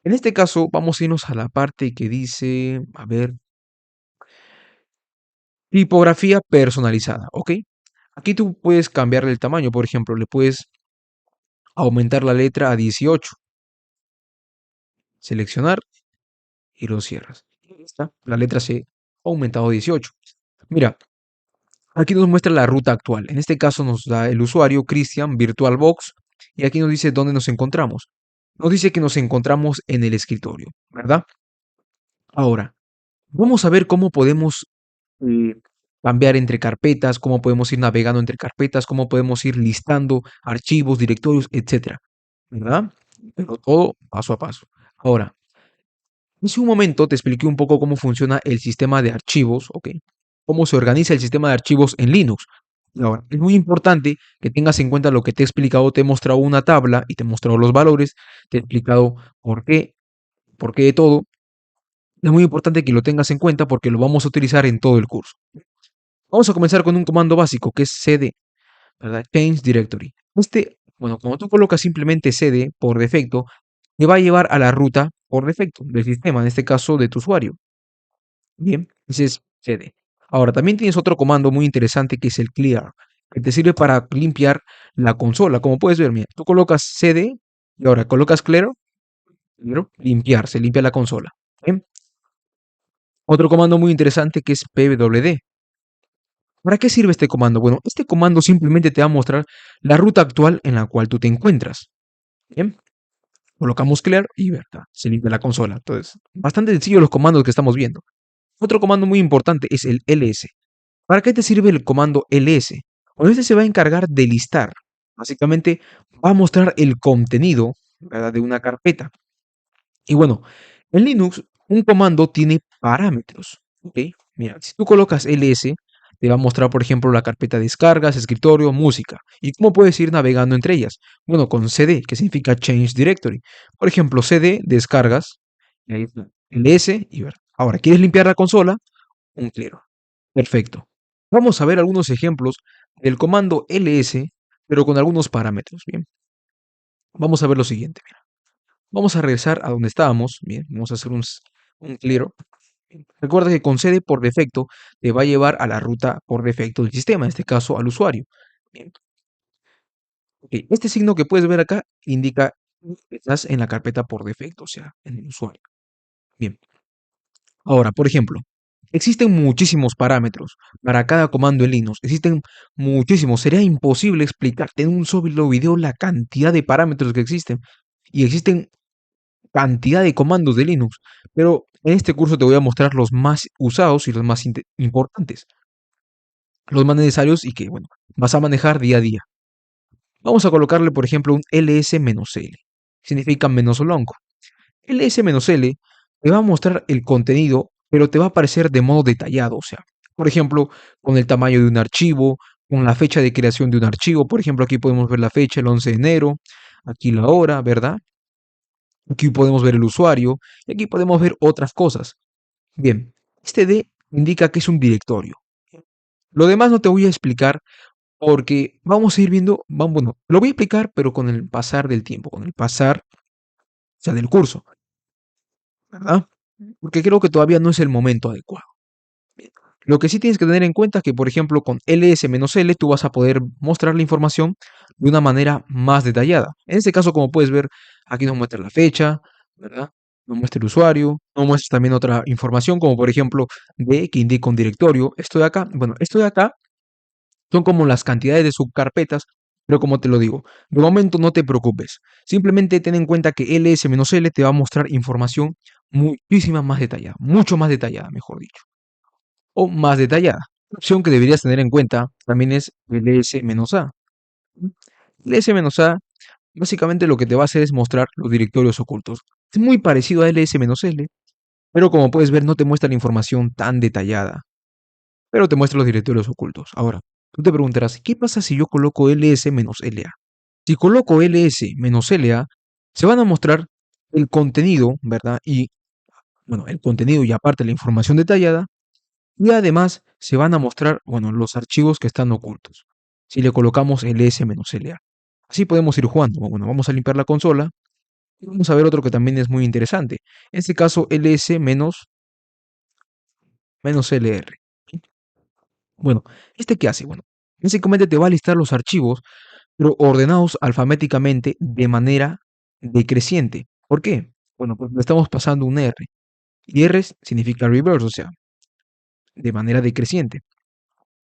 en este caso vamos a irnos a la parte que dice, a ver, tipografía personalizada, ¿ok? Aquí tú puedes cambiarle el tamaño, por ejemplo, le puedes aumentar la letra a 18, seleccionar y lo cierras. Ahí está, la letra se ha aumentado a 18. Mira, aquí nos muestra la ruta actual. En este caso nos da el usuario Cristian VirtualBox y aquí nos dice dónde nos encontramos. Nos dice que nos encontramos en el escritorio, ¿verdad? Ahora, vamos a ver cómo podemos eh, cambiar entre carpetas, cómo podemos ir navegando entre carpetas, cómo podemos ir listando archivos, directorios, etcétera, ¿verdad? Pero todo paso a paso. Ahora, hace un momento te expliqué un poco cómo funciona el sistema de archivos, ¿ok? Cómo se organiza el sistema de archivos en Linux. Ahora, es muy importante que tengas en cuenta lo que te he explicado. Te he mostrado una tabla y te he mostrado los valores. Te he explicado por qué de todo. Es muy importante que lo tengas en cuenta porque lo vamos a utilizar en todo el curso. Vamos a comenzar con un comando básico que es cd, ¿verdad? Change Directory. Bueno, como tú colocas simplemente cd por defecto, te va a llevar a la ruta por defecto del sistema, en este caso de tu usuario. Bien, ese es cd. Ahora, también tienes otro comando muy interesante que es el clear, que te sirve para limpiar la consola. Como puedes ver, mira, tú colocas cd y ahora colocas clear, limpiar, se limpia la consola. Bien. Otro comando muy interesante que es pwd. ¿Para qué sirve este comando? Bueno, este comando simplemente te va a mostrar la ruta actual en la cual tú te encuentras. Bien. Colocamos clear y ¿verdad? Se limpia la consola. Entonces, bastante sencillo los comandos que estamos viendo. Otro comando muy importante es el ls. ¿Para qué te sirve el comando ls? Bueno, este se va a encargar de listar. Básicamente va a mostrar el contenido, ¿verdad?, de una carpeta. Y bueno, en Linux un comando tiene parámetros. ¿Ok? Mira, si tú colocas ls, te va a mostrar, por ejemplo, la carpeta descargas, escritorio, música. ¿Y cómo puedes ir navegando entre ellas? Bueno, con cd, que significa Change Directory. Por ejemplo, cd, descargas, y ahí está, ls, y ver. Ahora, ¿quieres limpiar la consola? Un clear. Perfecto. Vamos a ver algunos ejemplos del comando ls, pero con algunos parámetros. Bien, vamos a ver lo siguiente. Mira. Vamos a regresar a donde estábamos. Bien, vamos a hacer un clear. Bien. Recuerda que con cd por defecto te va a llevar a la ruta por defecto del sistema, en este caso al usuario. Bien. Ok, este signo que puedes ver acá indica que estás en la carpeta por defecto, o sea, en el usuario. Bien. Ahora, por ejemplo, existen muchísimos parámetros para cada comando en Linux. Existen muchísimos. Sería imposible explicarte en un solo video la cantidad de parámetros que existen. Y existen cantidad de comandos de Linux. Pero en este curso te voy a mostrar los más usados y los más importantes. Los más necesarios y que, bueno, vas a manejar día a día. Vamos a colocarle, por ejemplo, un ls-l. Significa menos long. ls-l te va a mostrar el contenido, pero te va a aparecer de modo detallado, o sea, por ejemplo, con el tamaño de un archivo, con la fecha de creación de un archivo, por ejemplo, aquí podemos ver la fecha, el 11 de enero, aquí la hora, ¿verdad? Aquí podemos ver el usuario, y aquí podemos ver otras cosas. Bien, este D indica que es un directorio. Lo demás no te voy a explicar porque vamos a ir viendo, bueno, lo voy a explicar, pero con el pasar del tiempo, con el pasar, o sea, del curso, ¿verdad? Porque creo que todavía no es el momento adecuado. Lo que sí tienes que tener en cuenta es que, por ejemplo, con ls-l tú vas a poder mostrar la información de una manera más detallada. En este caso, como puedes ver, aquí nos muestra la fecha, ¿verdad? Nos muestra el usuario, nos muestra también otra información, como por ejemplo, de que indica un directorio. Esto de acá, bueno, esto de acá son como las cantidades de subcarpetas, pero como te lo digo, de momento no te preocupes. Simplemente ten en cuenta que ls-l te va a mostrar información muchísima más detallada, mucho más detallada, mejor dicho, o más detallada. La opción que deberías tener en cuenta también es ls-a. ls-a básicamente lo que te va a hacer es mostrar los directorios ocultos. Es muy parecido a ls-l, pero como puedes ver no te muestra la información tan detallada, pero te muestra los directorios ocultos. Ahora, tú te preguntarás, ¿qué pasa si yo coloco ls-la? Si coloco ls-la, se van a mostrar el contenido, ¿verdad? Y, bueno, el contenido y aparte la información detallada. Y además se van a mostrar, bueno, los archivos que están ocultos. Si le colocamos ls-la. Así podemos ir jugando. Bueno, vamos a limpiar la consola. Y vamos a ver otro que también es muy interesante. En este caso, ls-lr. Bueno, ¿este qué hace? Bueno, básicamente te va a listar los archivos, pero ordenados alfabéticamente de manera decreciente. ¿Por qué? Bueno, pues le estamos pasando un R. Y R significa reverse, o sea, de manera decreciente.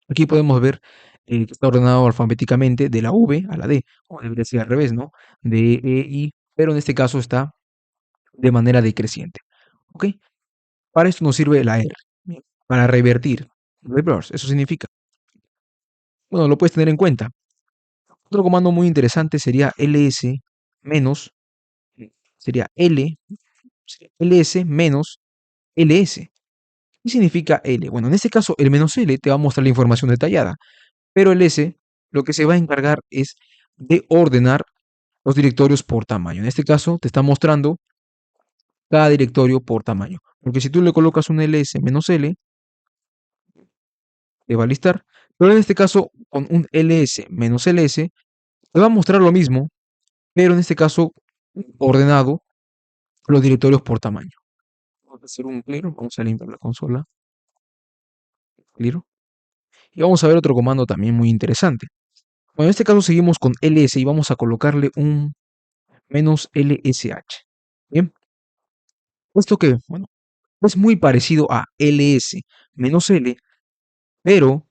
Aquí podemos ver que está ordenado alfabéticamente de la V a la D, o debería ser al revés, ¿no? De E, I, pero en este caso está de manera decreciente. ¿Ok? Para esto nos sirve la R, bien, para revertir, reverse, eso significa. Bueno, lo puedes tener en cuenta. Otro comando muy interesante sería ls menos, sería ls menos ls. ¿Qué significa L? Bueno, en este caso el menos L te va a mostrar la información detallada, pero el S lo que se va a encargar es de ordenar los directorios por tamaño. En este caso te está mostrando cada directorio por tamaño. Porque si tú le colocas un ls menos L, te va a listar. Pero en este caso, con un ls menos ls, te va a mostrar lo mismo, pero en este caso ordenado los directorios por tamaño. Vamos a hacer un clear, vamos a limpiar la consola. Clear. Y vamos a ver otro comando también muy interesante. Bueno, en este caso seguimos con ls y vamos a colocarle un menos lsh. Bien, puesto que, bueno, es muy parecido a ls menos l, pero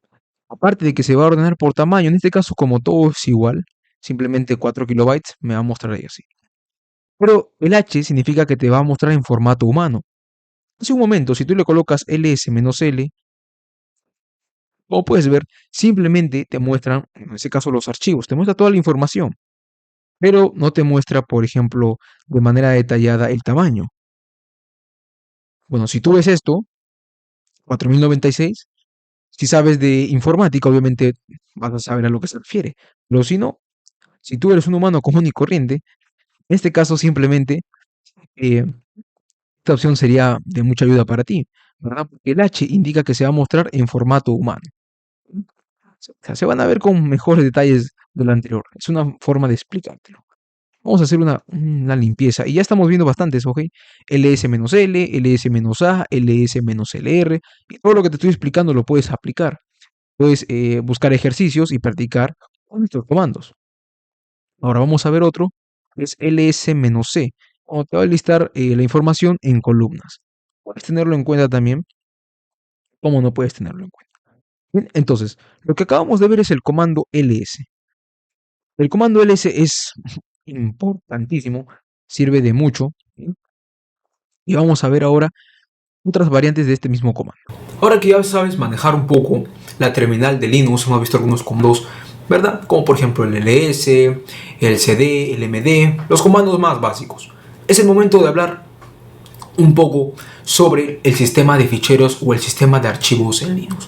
aparte de que se va a ordenar por tamaño, en este caso como todo es igual, simplemente 4 kilobytes, me va a mostrar ahí así. Pero el H significa que te va a mostrar en formato humano. Hace un momento, si tú le colocas ls-l, como puedes ver, simplemente te muestran, en ese caso, los archivos, te muestra toda la información, pero no te muestra, por ejemplo, de manera detallada el tamaño. Bueno, si tú ves esto, 4096, si sabes de informática, obviamente vas a saber a lo que se refiere. Pero si no, si tú eres un humano común y corriente, en este caso simplemente eh, esta opción sería de mucha ayuda para ti, ¿verdad? Porque el H indica que se va a mostrar en formato humano. O sea, se van a ver con mejores detalles de lo anterior. Es una forma de explicártelo. Vamos a hacer una limpieza. Y ya estamos viendo bastantes, ¿ok? ls-l, ls-a, ls-lr. Y todo lo que te estoy explicando lo puedes aplicar. Puedes buscar ejercicios y practicar con estos comandos. Ahora vamos a ver otro, que es ls-c. Como te va a listar la información en columnas. Puedes tenerlo en cuenta también, como no puedes tenerlo en cuenta. Bien, entonces, lo que acabamos de ver es el comando ls. El comando ls es importantísimo, sirve de mucho. ¿Sí? Y vamos a ver ahora otras variantes de este mismo comando. Ahora que ya sabes manejar un poco la terminal de Linux, hemos visto algunos comandos, ¿verdad? Como por ejemplo el ls, el cd, el md, los comandos más básicos. Es el momento de hablar un poco sobre el sistema de ficheros o el sistema de archivos en Linux.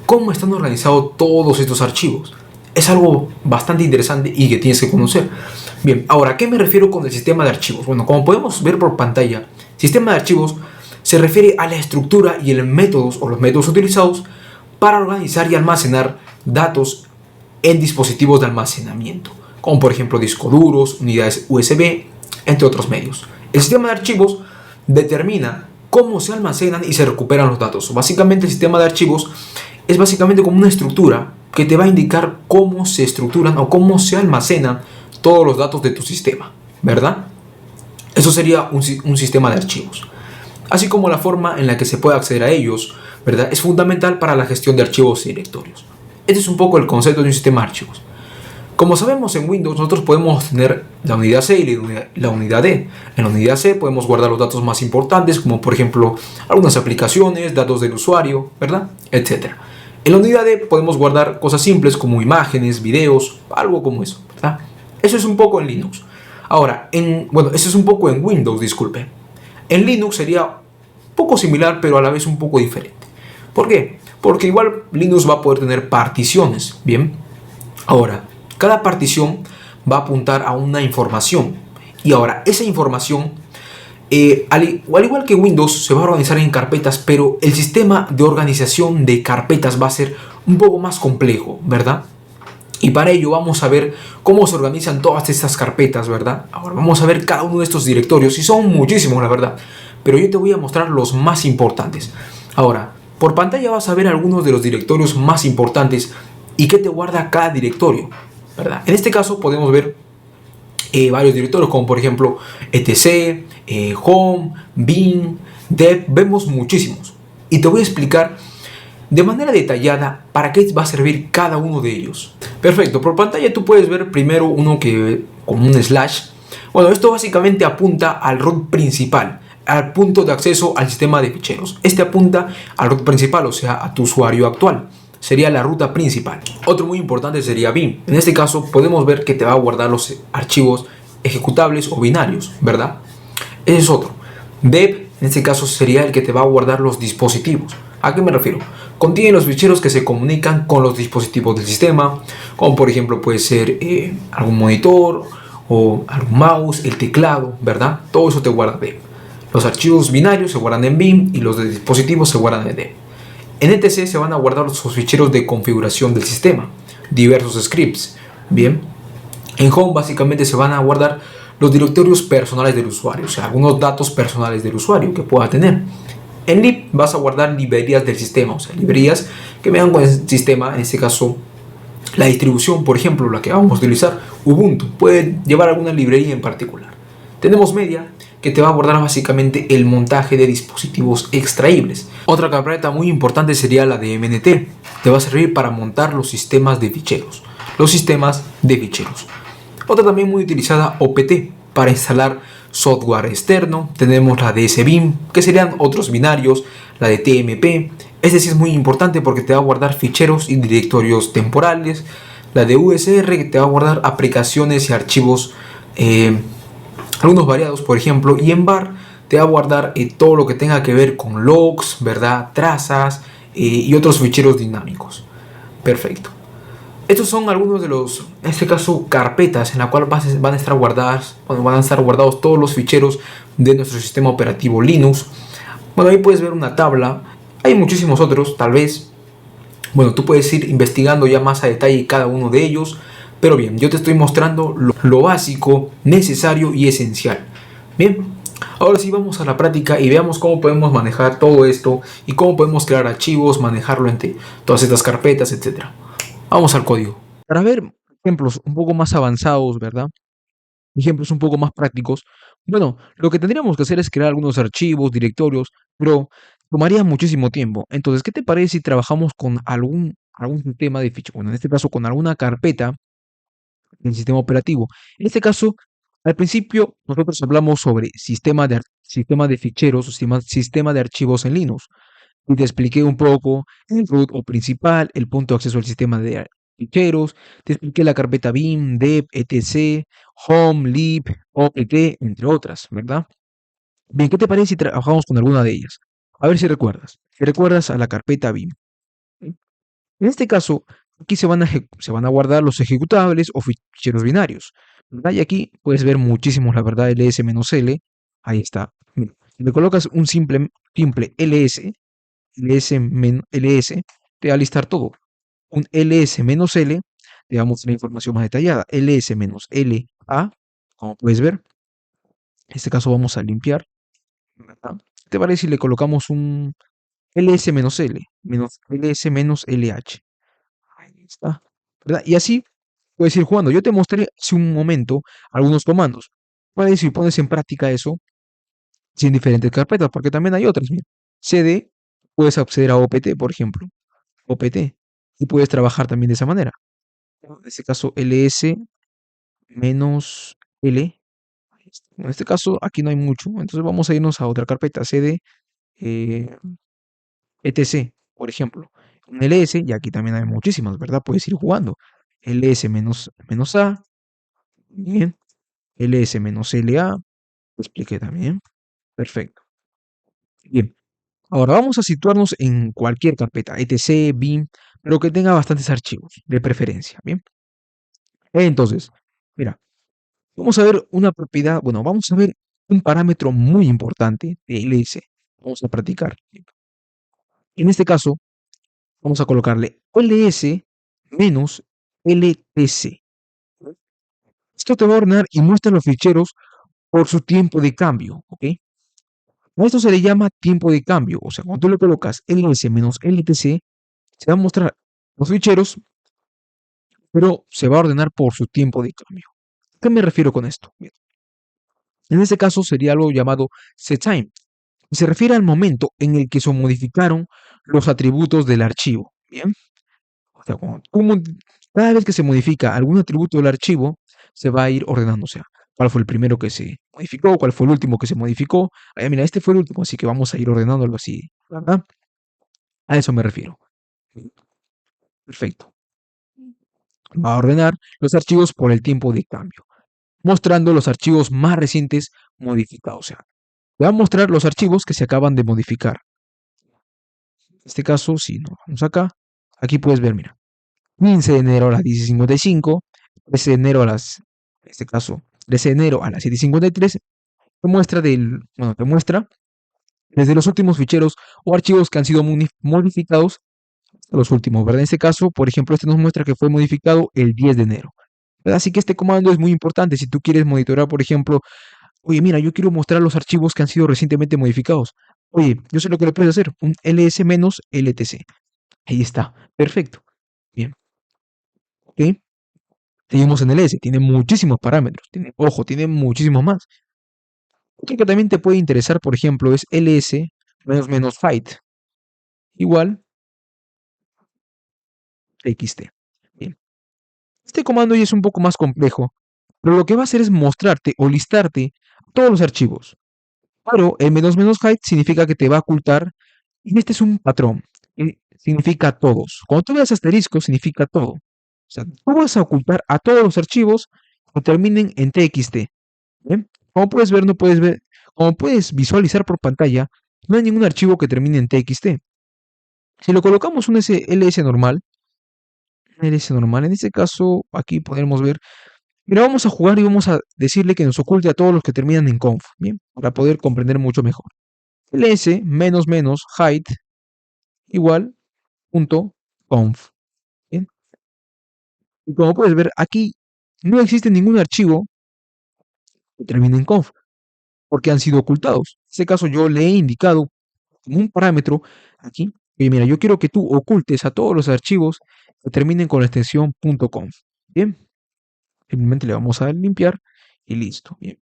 ¿Cómo están organizados todos estos archivos? Es algo bastante interesante y que tienes que conocer. Bien, ahora, ¿a qué me refiero con el sistema de archivos? Bueno, como podemos ver por pantalla, sistema de archivos se refiere a la estructura y los métodos utilizados para organizar y almacenar datos en dispositivos de almacenamiento, como por ejemplo discos duros, unidades USB, entre otros medios. El sistema de archivos determina cómo se almacenan y se recuperan los datos. Básicamente el sistema de archivos es básicamente como una estructura que te va a indicar cómo se estructuran o cómo se almacenan todos los datos de tu sistema, ¿verdad? Eso sería un sistema de archivos. Así como la forma en la que se puede acceder a ellos, ¿verdad? Es fundamental para la gestión de archivos y directorios. Este es un poco el concepto de un sistema de archivos. Como sabemos, en Windows nosotros podemos tener la unidad C y la unidad D. En la unidad C podemos guardar los datos más importantes, como por ejemplo algunas aplicaciones, datos del usuario, ¿verdad? Etcétera. En la unidad D podemos guardar cosas simples como imágenes, videos, algo como eso, ¿verdad? Eso es un poco en Linux. Ahora, eso es un poco en Windows, disculpe. En Linux sería un poco similar, pero a la vez un poco diferente. ¿Por qué? Porque igual Linux va a poder tener particiones, ¿bien? Ahora, cada partición va a apuntar a una información. Y ahora, esa información, al igual que Windows, se va a organizar en carpetas, pero el sistema de organización de carpetas va a ser un poco más complejo, ¿verdad? Y para ello vamos a ver cómo se organizan todas estas carpetas, ¿verdad? Ahora vamos a ver cada uno de estos directorios, y son muchísimos, la verdad. Pero yo te voy a mostrar los más importantes. Ahora, por pantalla vas a ver algunos de los directorios más importantes y qué te guarda cada directorio, ¿verdad? En este caso podemos ver varios directorios, como por ejemplo etc, home, bin, dev, vemos muchísimos. Y te voy a explicar de manera detallada para qué va a servir cada uno de ellos. Perfecto, por pantalla tú puedes ver primero uno que con un slash. Bueno, esto básicamente apunta al root principal, al punto de acceso al sistema de ficheros. Este apunta al root principal, o sea, a tu usuario actual. Sería la ruta principal. Otro muy importante sería bin. En este caso podemos ver que te va a guardar los archivos ejecutables o binarios, ¿verdad? Ese es otro. Dev, en este caso, sería el que te va a guardar los dispositivos. ¿A qué me refiero? Contiene los ficheros que se comunican con los dispositivos del sistema, como por ejemplo puede ser algún monitor o algún mouse, el teclado, ¿verdad? Todo eso te guarda dev. Los archivos binarios se guardan en bin y los de dispositivos se guardan en dev. En etc se van a guardar los ficheros de configuración del sistema, diversos scripts, ¿bien? En home básicamente se van a guardar los directorios personales del usuario, o sea, algunos datos personales del usuario que pueda tener. En lib vas a guardar librerías del sistema, o sea, librerías que vengan con el sistema, en este caso la distribución, por ejemplo, la que vamos a utilizar, Ubuntu, puede llevar alguna librería en particular. Tenemos media, que te va a guardar básicamente el montaje de dispositivos extraíbles. Otra carpeta muy importante sería la de MNT, te va a servir para montar los sistemas de ficheros. Otra también muy utilizada, OPT, para instalar software externo, tenemos la de SBIM, que serían otros binarios, la de TMP. Este sí es muy importante porque te va a guardar ficheros y directorios temporales. La de USR, que te va a guardar aplicaciones y archivos, algunos variados, por ejemplo. Y en bar te va a guardar todo lo que tenga que ver con logs, ¿verdad? Trazas y otros ficheros dinámicos. Perfecto. Estos son algunos de los, en este caso, carpetas en la cual van a estar guardadas, van a estar guardados todos los ficheros de nuestro sistema operativo Linux. Bueno, ahí puedes ver una tabla. Hay muchísimos otros, tal vez. Bueno, tú puedes ir investigando ya más a detalle cada uno de ellos. Pero bien, yo te estoy mostrando lo básico, necesario y esencial. Bien, ahora sí vamos a la práctica y veamos cómo podemos manejar todo esto y cómo podemos crear archivos, manejarlo entre todas estas carpetas, etcétera. Vamos al código. Para ver ejemplos un poco más avanzados, ¿verdad? Ejemplos un poco más prácticos. Bueno, lo que tendríamos que hacer es crear algunos archivos, directorios, pero tomaría muchísimo tiempo. Entonces, ¿qué te parece si trabajamos con algún sistema de fichero? Bueno, en este caso con alguna carpeta del sistema operativo. En este caso, al principio nosotros hablamos sobre sistema de ficheros, sistema de archivos en Linux. Y te expliqué un poco el root o principal, el punto de acceso al sistema de ficheros, te expliqué la carpeta bin, deb, etc, home, lib, opt, entre otras, ¿verdad? Bien, ¿qué te parece si trabajamos con alguna de ellas? A ver si recuerdas. Si recuerdas a la carpeta bin. En este caso, aquí se van a guardar los ejecutables o ficheros binarios, ¿verdad? Y aquí puedes ver muchísimos, la verdad, ls-l, ahí está. Mira, si le colocas un simple ls, ls, te va a listar todo. Un ls-l, te damos la información más detallada. ls-la, como puedes ver, en este caso vamos a limpiar, ¿verdad? ¿Qué te parece si le colocamos un ls-l, ls-lh? Ahí está, ¿verdad? Y así puedes ir jugando. Yo te mostré hace un momento algunos comandos. Puedes si pones en práctica eso sin diferentes carpetas, porque también hay otras. Mira. cd, puedes acceder a opt, por ejemplo. opt. Y puedes trabajar también de esa manera. En este caso, ls menos l. En este caso, aquí no hay mucho. Entonces vamos a irnos a otra carpeta, cd, eh, etc, por ejemplo. Un ls, y aquí también hay muchísimas, ¿verdad? Puedes ir jugando. ls menos a, bien. ls menos la, lo expliqué también. Perfecto. Bien. Ahora vamos a situarnos en cualquier carpeta, etc, bin, pero que tenga bastantes archivos, de preferencia. Bien. Entonces, mira, vamos a ver una propiedad, bueno, vamos a ver un parámetro muy importante de ls. Vamos a practicar. En este caso, vamos a colocarle ls menos ltc. Esto te va a ordenar y muestra los ficheros por su tiempo de cambio, ¿ok? A esto se le llama tiempo de cambio, o sea, cuando tú le colocas ls menos ltc, se va a mostrar los ficheros, pero se va a ordenar por su tiempo de cambio. ¿A qué me refiero con esto? Bien. En este caso sería algo llamado setTime. Se refiere al momento en el que se modificaron los atributos del archivo. Bien. O sea, cada vez que se modifica algún atributo del archivo, se va a ir ordenando. O sea, cuál fue el primero que se modificó, cuál fue el último que se modificó. Mira, este fue el último, así que vamos a ir ordenándolo así. ¿Verdad? A eso me refiero. Perfecto. Va a ordenar los archivos por el tiempo de cambio, mostrando los archivos más recientes modificados. O sea, te va a mostrar los archivos que se acaban de modificar. En este caso, si nos vamos acá, aquí puedes ver, mira, 15 de enero a las 10:55, 13 de enero a las, en este caso, 13 de enero a las 7:53, te muestra desde los últimos ficheros o archivos que han sido modificados a los últimos, ¿verdad? En este caso, por ejemplo, este nos muestra que fue modificado el 10 de enero. ¿Verdad? Así que este comando es muy importante si tú quieres monitorear, por ejemplo, oye, mira, yo quiero mostrar los archivos que han sido recientemente modificados. Oye, yo sé lo que le puedes hacer, un ls-ltc. Ahí está, perfecto. Bien, ¿ok? Seguimos en el S, tiene muchísimos parámetros, tiene muchísimos más. Otro que también te puede interesar, por ejemplo, es ls menos fight, igual txt. Bien. Este comando ya es un poco más complejo, Pero lo que va a hacer es mostrarte o listarte todos los archivos. Pero el menos menos height significa que te va a ocultar, y este es un patrón, que significa todos. Cuando tú veas asterisco, significa todo. O sea, tú vas a ocultar a todos los archivos que terminen en TXT. ¿Bien? Como puedes ver, no puedes ver, como puedes visualizar por pantalla, no hay ningún archivo que termine en TXT. Si lo colocamos un LS normal, en este caso, aquí podemos ver. Mira, vamos a jugar y vamos a decirle que nos oculte a todos los que terminan en conf, ¿bien? Para poder comprender mucho mejor. ls menos menos height igual punto conf, ¿bien? Y como puedes ver, aquí no existe ningún archivo que termine en conf, porque han sido ocultados. En este caso yo le he indicado como un parámetro aquí, y mira, yo quiero que tú ocultes a todos los archivos que terminen con la extensión .conf, ¿bien? Simplemente le vamos a limpiar y listo, ¿bien?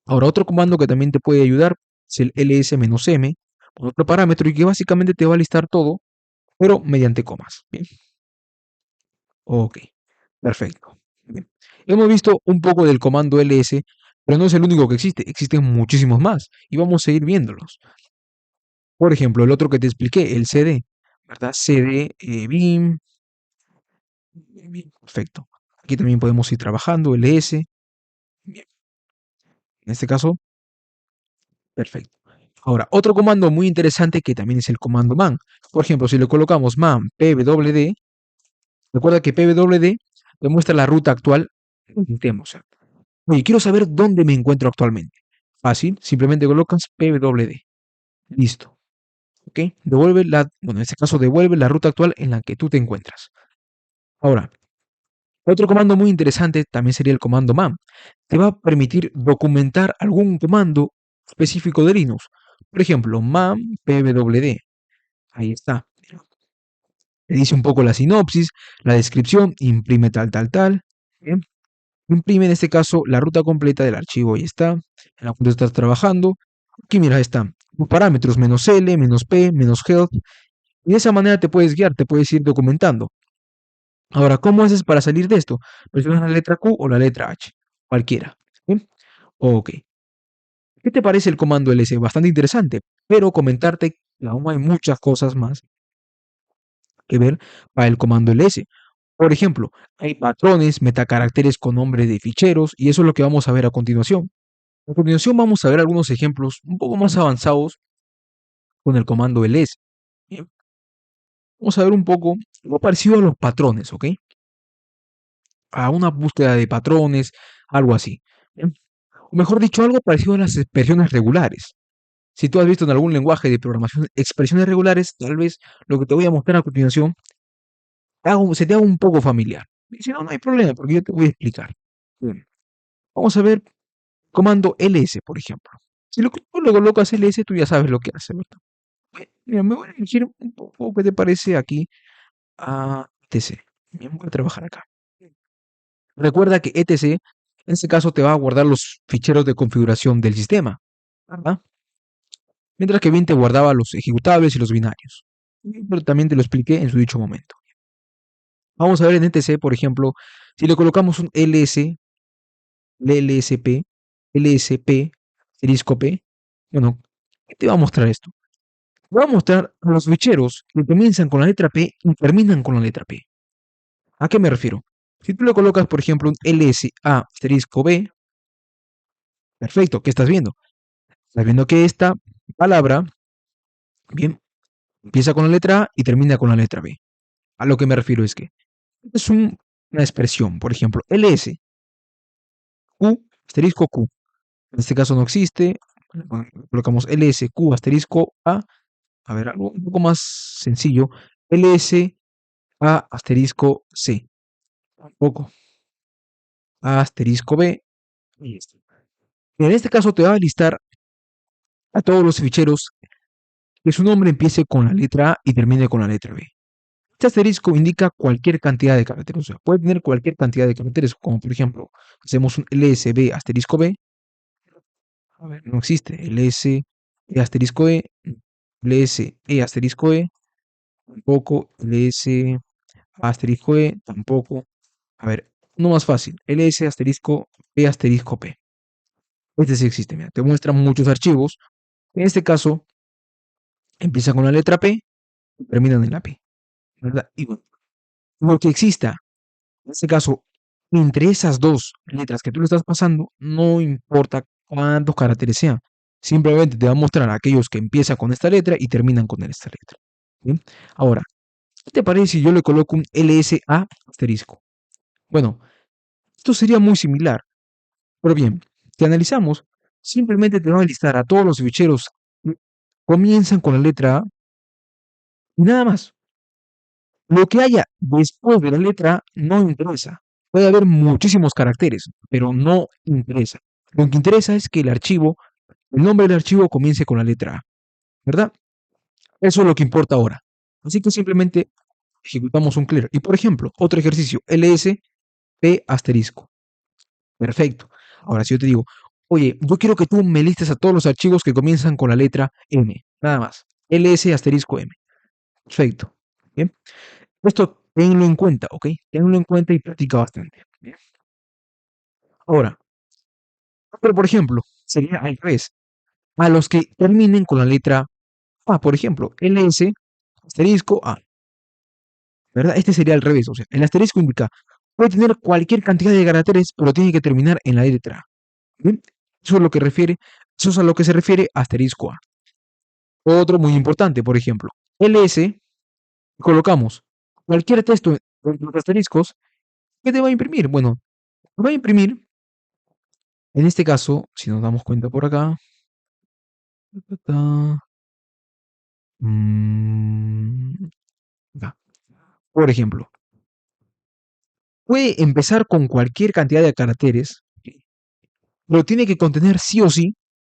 Ahora, otro comando que también te puede ayudar es el ls-m, con otro parámetro y que básicamente te va a listar todo, pero mediante comas. Bien, ok, perfecto. Bien. Hemos visto un poco del comando ls, pero no es el único que existe, existen muchísimos más y vamos a seguir viéndolos. Por ejemplo, el otro que te expliqué, el cd, ¿verdad? cd bin, bien, perfecto. Aquí también podemos ir trabajando, ls, bien, en este caso, perfecto. Ahora, otro comando muy interesante que también es el comando man. Por ejemplo, si le colocamos man pwd, recuerda que pwd demuestra la ruta actual del sistema. O sea, oye, quiero saber dónde me encuentro actualmente. Fácil, simplemente colocas pwd. Listo. ¿Ok? Devuelve bueno, en este caso devuelve la ruta actual en la que tú te encuentras. Ahora, otro comando muy interesante también sería el comando man. Te va a permitir documentar algún comando específico de Linux. Por ejemplo, man pwd. Ahí está. Le dice un poco la sinopsis, la descripción, imprime tal, tal, tal. Bien. Imprime en este caso la ruta completa del archivo. Ahí está. En la cual estás trabajando. Aquí mira, ahí está. Los parámetros menos L, menos P, menos health. Y de esa manera te puedes guiar, te puedes ir documentando. Ahora, ¿cómo haces para salir de esto? Presionas la letra Q o la letra H. Cualquiera. ¿Bien? Ok. ¿Qué te parece el comando ls? Bastante interesante, pero comentarte que aún hay muchas cosas más que ver para el comando ls. Por ejemplo, hay patrones, metacaracteres con nombre de ficheros, y eso es lo que vamos a ver a continuación. A continuación vamos a ver algunos ejemplos un poco más avanzados con el comando ls. Bien, vamos a ver un poco algo parecido a los patrones, ¿ok? A una búsqueda de patrones, algo así. Bien. O mejor dicho, algo parecido a las expresiones regulares. Si tú has visto en algún lenguaje de programación expresiones regulares, tal vez lo que te voy a mostrar a continuación se te haga un poco familiar. Y si no, no hay problema, porque yo te voy a explicar. Bien. Vamos a ver comando ls, por ejemplo. Si tú le colocas ls, tú ya sabes lo que hace, ¿verdad? Mira, me voy a elegir un poco, ¿qué te parece aquí? A etc. Bien, voy a trabajar acá. Recuerda que etc, en este caso, te va a guardar los ficheros de configuración del sistema, ¿verdad? Mientras que bien te guardaba los ejecutables y los binarios. Pero también te lo expliqué en su dicho momento. Vamos a ver en etc, por ejemplo, si le colocamos un ls, lsp, lsp, asterisco p, bueno, ¿qué te va a mostrar esto? Te va a mostrar los ficheros que comienzan con la letra P y terminan con la letra P. ¿A qué me refiero? Si tú le colocas, por ejemplo, un lsa asterisco b, perfecto, ¿qué estás viendo? Estás viendo que esta palabra, bien, empieza con la letra A y termina con la letra B. A lo que me refiero es que es una expresión, por ejemplo, ls, q, asterisco q. En este caso no existe. Colocamos ls, q, asterisco a. A ver, algo un poco más sencillo. ls, a, asterisco c. Tampoco. A, asterisco b. Y esto. En este caso te va a listar a todos los ficheros que su nombre empiece con la letra A y termine con la letra B. Este asterisco indica cualquier cantidad de caracteres, o sea, puede tener cualquier cantidad de caracteres, como por ejemplo, hacemos un lsb asterisco b, a ver, no existe, ls asterisco e, ls asterisco e, tampoco, ls asterisco e, tampoco, a ver, Uno más fácil, ls asterisco p asterisco p. Este sí existe, mira, te muestra muchos archivos. En este caso, empieza con la letra P y terminan en la P, ¿verdad? Y bueno, lo que exista, en este caso, entre esas dos letras que tú le estás pasando, no importa cuántos caracteres sean. Simplemente te va a mostrar aquellos que empiezan con esta letra y terminan con esta letra. ¿Bien? Ahora, ¿qué te parece si yo le coloco un LSA asterisco? Bueno, esto sería muy similar, pero bien, si analizamos, simplemente te va a listar a todos los ficheros que comienzan con la letra A y nada más. Lo que haya después de la letra A no interesa. Puede haber muchísimos caracteres, pero no interesa. Lo que interesa es que el nombre del archivo comience con la letra A, ¿verdad? Eso es lo que importa ahora. Así que simplemente ejecutamos un clear. Y por ejemplo, otro ejercicio, ls p asterisco. Perfecto. Ahora, si yo te digo, oye, yo quiero que tú me listes a todos los archivos que comienzan con la letra M, nada más. ls asterisco M. Perfecto. Bien. Esto tenlo en cuenta, ¿ok? Tenlo en cuenta y practica bastante. Bien. Ahora, pero por ejemplo, sería al revés. A los que terminen con la letra A, por ejemplo, ls asterisco A, ¿verdad? Este sería al revés. O sea, el asterisco indica, puede tener cualquier cantidad de caracteres, pero tiene que terminar en la letra A. ¿Bien? Eso es lo que refiere, eso es a lo que se refiere asterisco A. Otro muy importante, por ejemplo, ls, colocamos cualquier texto entre los asteriscos, ¿qué te va a imprimir? Bueno, va a imprimir, en este caso, si nos damos cuenta por acá, mm, acá, por ejemplo, puede empezar con cualquier cantidad de caracteres, pero tiene que contener sí o sí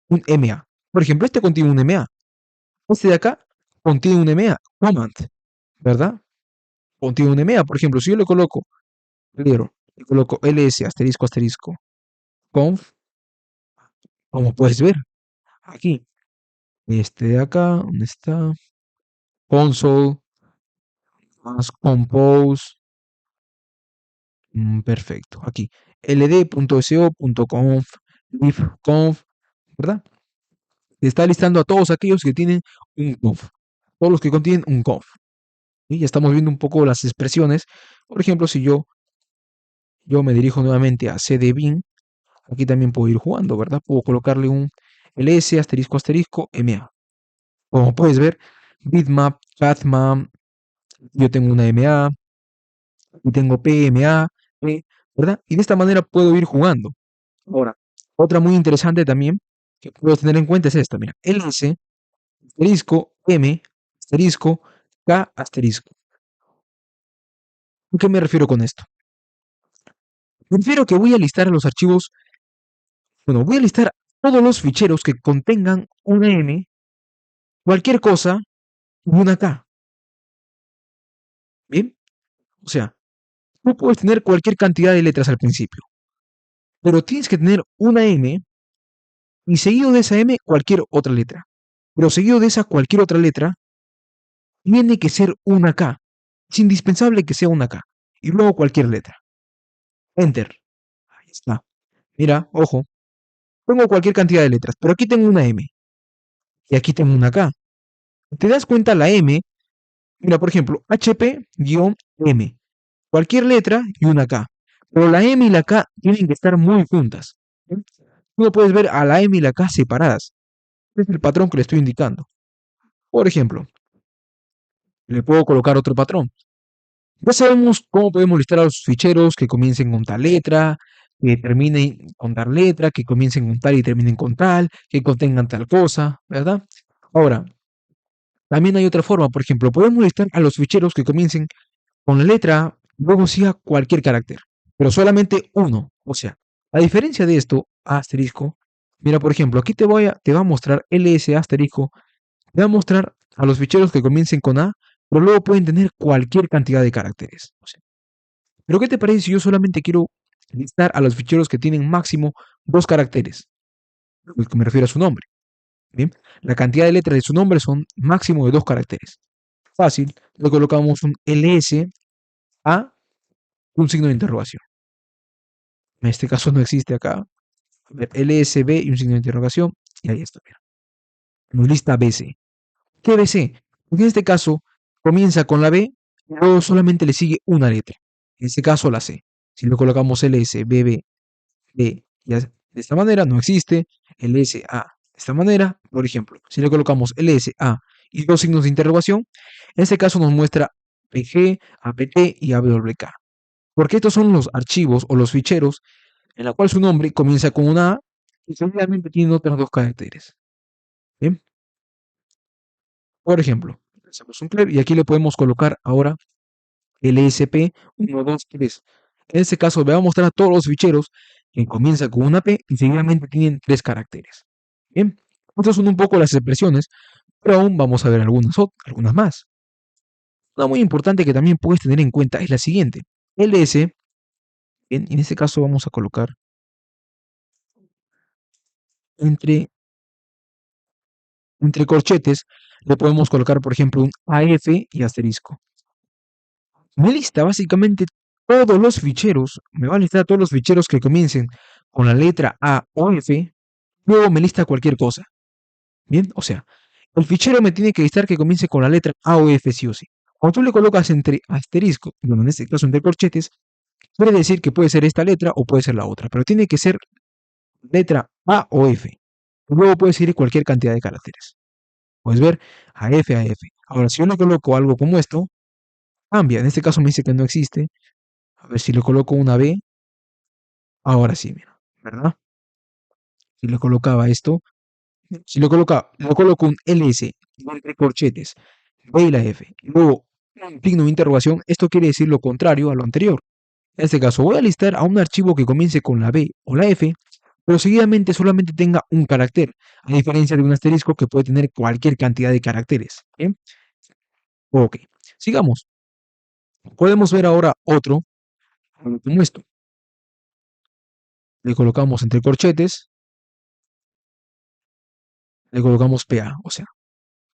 un MA. Por ejemplo, este contiene un MA. Este de acá contiene un MA, command, ¿verdad? Contiene un MA. Por ejemplo, si yo le coloco, le coloco ls asterisco asterisco conf, como puedes ver aquí, este de acá, ¿dónde está? Console, más compose, perfecto, aquí, ld.so.conf, ifconf, ¿verdad? Está listando a todos aquellos que tienen un conf, todos los que contienen un conf. Y ya estamos viendo un poco las expresiones. Por ejemplo, si yo me dirijo nuevamente a cdbin, aquí también puedo ir jugando, ¿verdad? Puedo colocarle un ls asterisco asterisco ma. Como puedes ver, bitmap, pathmap, yo tengo una ma, y tengo pma, ¿verdad? Y de esta manera puedo ir jugando. Ahora, otra muy interesante también que puedes tener en cuenta es esta, mira, ls asterisco m asterisco k asterisco. ¿A qué me refiero con esto? Me refiero que voy a listar los archivos, bueno, voy a listar todos los ficheros que contengan una M, cualquier cosa y una K. ¿Bien? O sea, tú puedes tener cualquier cantidad de letras al principio, pero tienes que tener una M y seguido de esa M cualquier otra letra. Pero seguido de esa cualquier otra letra, tiene que ser una K. Es indispensable que sea una K. Y luego cualquier letra. Enter. Ahí está. Mira, ojo. Tengo cualquier cantidad de letras, pero aquí tengo una M y aquí tengo una K. ¿Te das cuenta la M? Mira, por ejemplo, HP-M. Cualquier letra y una K. Pero la M y la K tienen que estar muy juntas. ¿Sí? Tú no puedes ver a la M y la K separadas. Este es el patrón que le estoy indicando. Por ejemplo, le puedo colocar otro patrón. Ya sabemos cómo podemos listar a los ficheros que comiencen con tal letra, que terminen con tal letra, que comiencen con tal y terminen con tal, que contengan tal cosa, ¿verdad? Ahora, también hay otra forma. Por ejemplo, podemos listar a los ficheros que comiencen con la letra A, luego siga cualquier carácter, pero solamente uno. O sea, a diferencia de esto, asterisco, mira, por ejemplo, aquí te va a mostrar ls asterisco, te va a mostrar a los ficheros que comiencen con A, pero luego pueden tener cualquier cantidad de caracteres. O sea, pero ¿qué te parece si yo solamente quiero listar a los ficheros que tienen máximo dos caracteres? Lo que me refiero a su nombre. ¿Bien? La cantidad de letras de su nombre son máximo de dos caracteres. Fácil, le colocamos un ls a un signo de interrogación. En este caso no existe acá. A ver, LSB y un signo de interrogación. Y ahí está, mira. Nos lista BC. ¿Qué BC? Porque en este caso comienza con la B y luego solamente le sigue una letra. En este caso la C. Si lo colocamos LS, BB, B, y de esta manera no existe. LSA de esta manera, por ejemplo, si le colocamos LSA y dos signos de interrogación, en este caso nos muestra PG, APT y AWK. Porque estos son los archivos o los ficheros en la cual su nombre comienza con una A y seguidamente tiene otros dos caracteres. ¿Bien? Por ejemplo, hacemos un clear y aquí le podemos colocar ahora LSP 123. En este caso, voy a mostrar todos los ficheros que comienzan con una P y seguidamente tienen tres caracteres. Bien, estas son un poco las expresiones, pero aún vamos a ver algunas más. Una muy importante que también puedes tener en cuenta es la siguiente. LS, bien, en este caso vamos a colocar entre, entre corchetes, le podemos colocar, por ejemplo, un AF y asterisco. Me lista básicamente todos los ficheros, me va a listar todos los ficheros que comiencen con la letra A o F, luego me lista cualquier cosa. Bien, o sea, el fichero me tiene que listar que comience con la letra A o F sí o sí. Cuando tú le colocas entre asterisco, bueno, en este caso entre corchetes, quiere decir que puede ser esta letra o puede ser la otra, pero tiene que ser letra A o F. Luego puede ser cualquier cantidad de caracteres. Puedes ver a F a F. Ahora, si yo le coloco algo como esto, cambia. En este caso me dice que no existe. A ver si le coloco una B. Ahora sí, mira, ¿verdad? Si le colocaba esto, si le coloco un LS entre corchetes, B y la F, y luego un signo de interrogación, esto quiere decir lo contrario a lo anterior. En este caso, voy a listar a un archivo que comience con la B o la F, pero seguidamente solamente tenga un carácter, a diferencia de un asterisco que puede tener cualquier cantidad de caracteres. ¿Bien? Ok, sigamos. Podemos ver ahora otro, como esto. Le colocamos entre corchetes, le colocamos PA, o sea,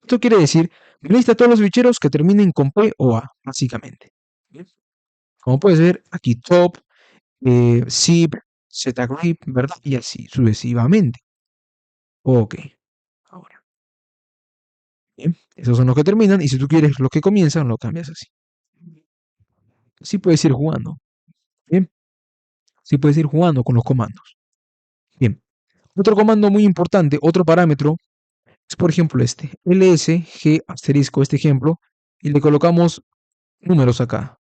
esto quiere decir, me lista todos los ficheros que terminen con P o A, básicamente. ¿Bien? Como puedes ver, aquí top, zip, zgrip, ¿verdad? Y así sucesivamente. Ok, ahora. Bien, esos son los que terminan y si tú quieres los que comienzan, lo cambias así. Así puedes ir jugando. Bien, así puedes ir jugando con los comandos. Bien, otro comando muy importante, otro parámetro, es por ejemplo este, lsg asterisco, este ejemplo, y le colocamos números acá.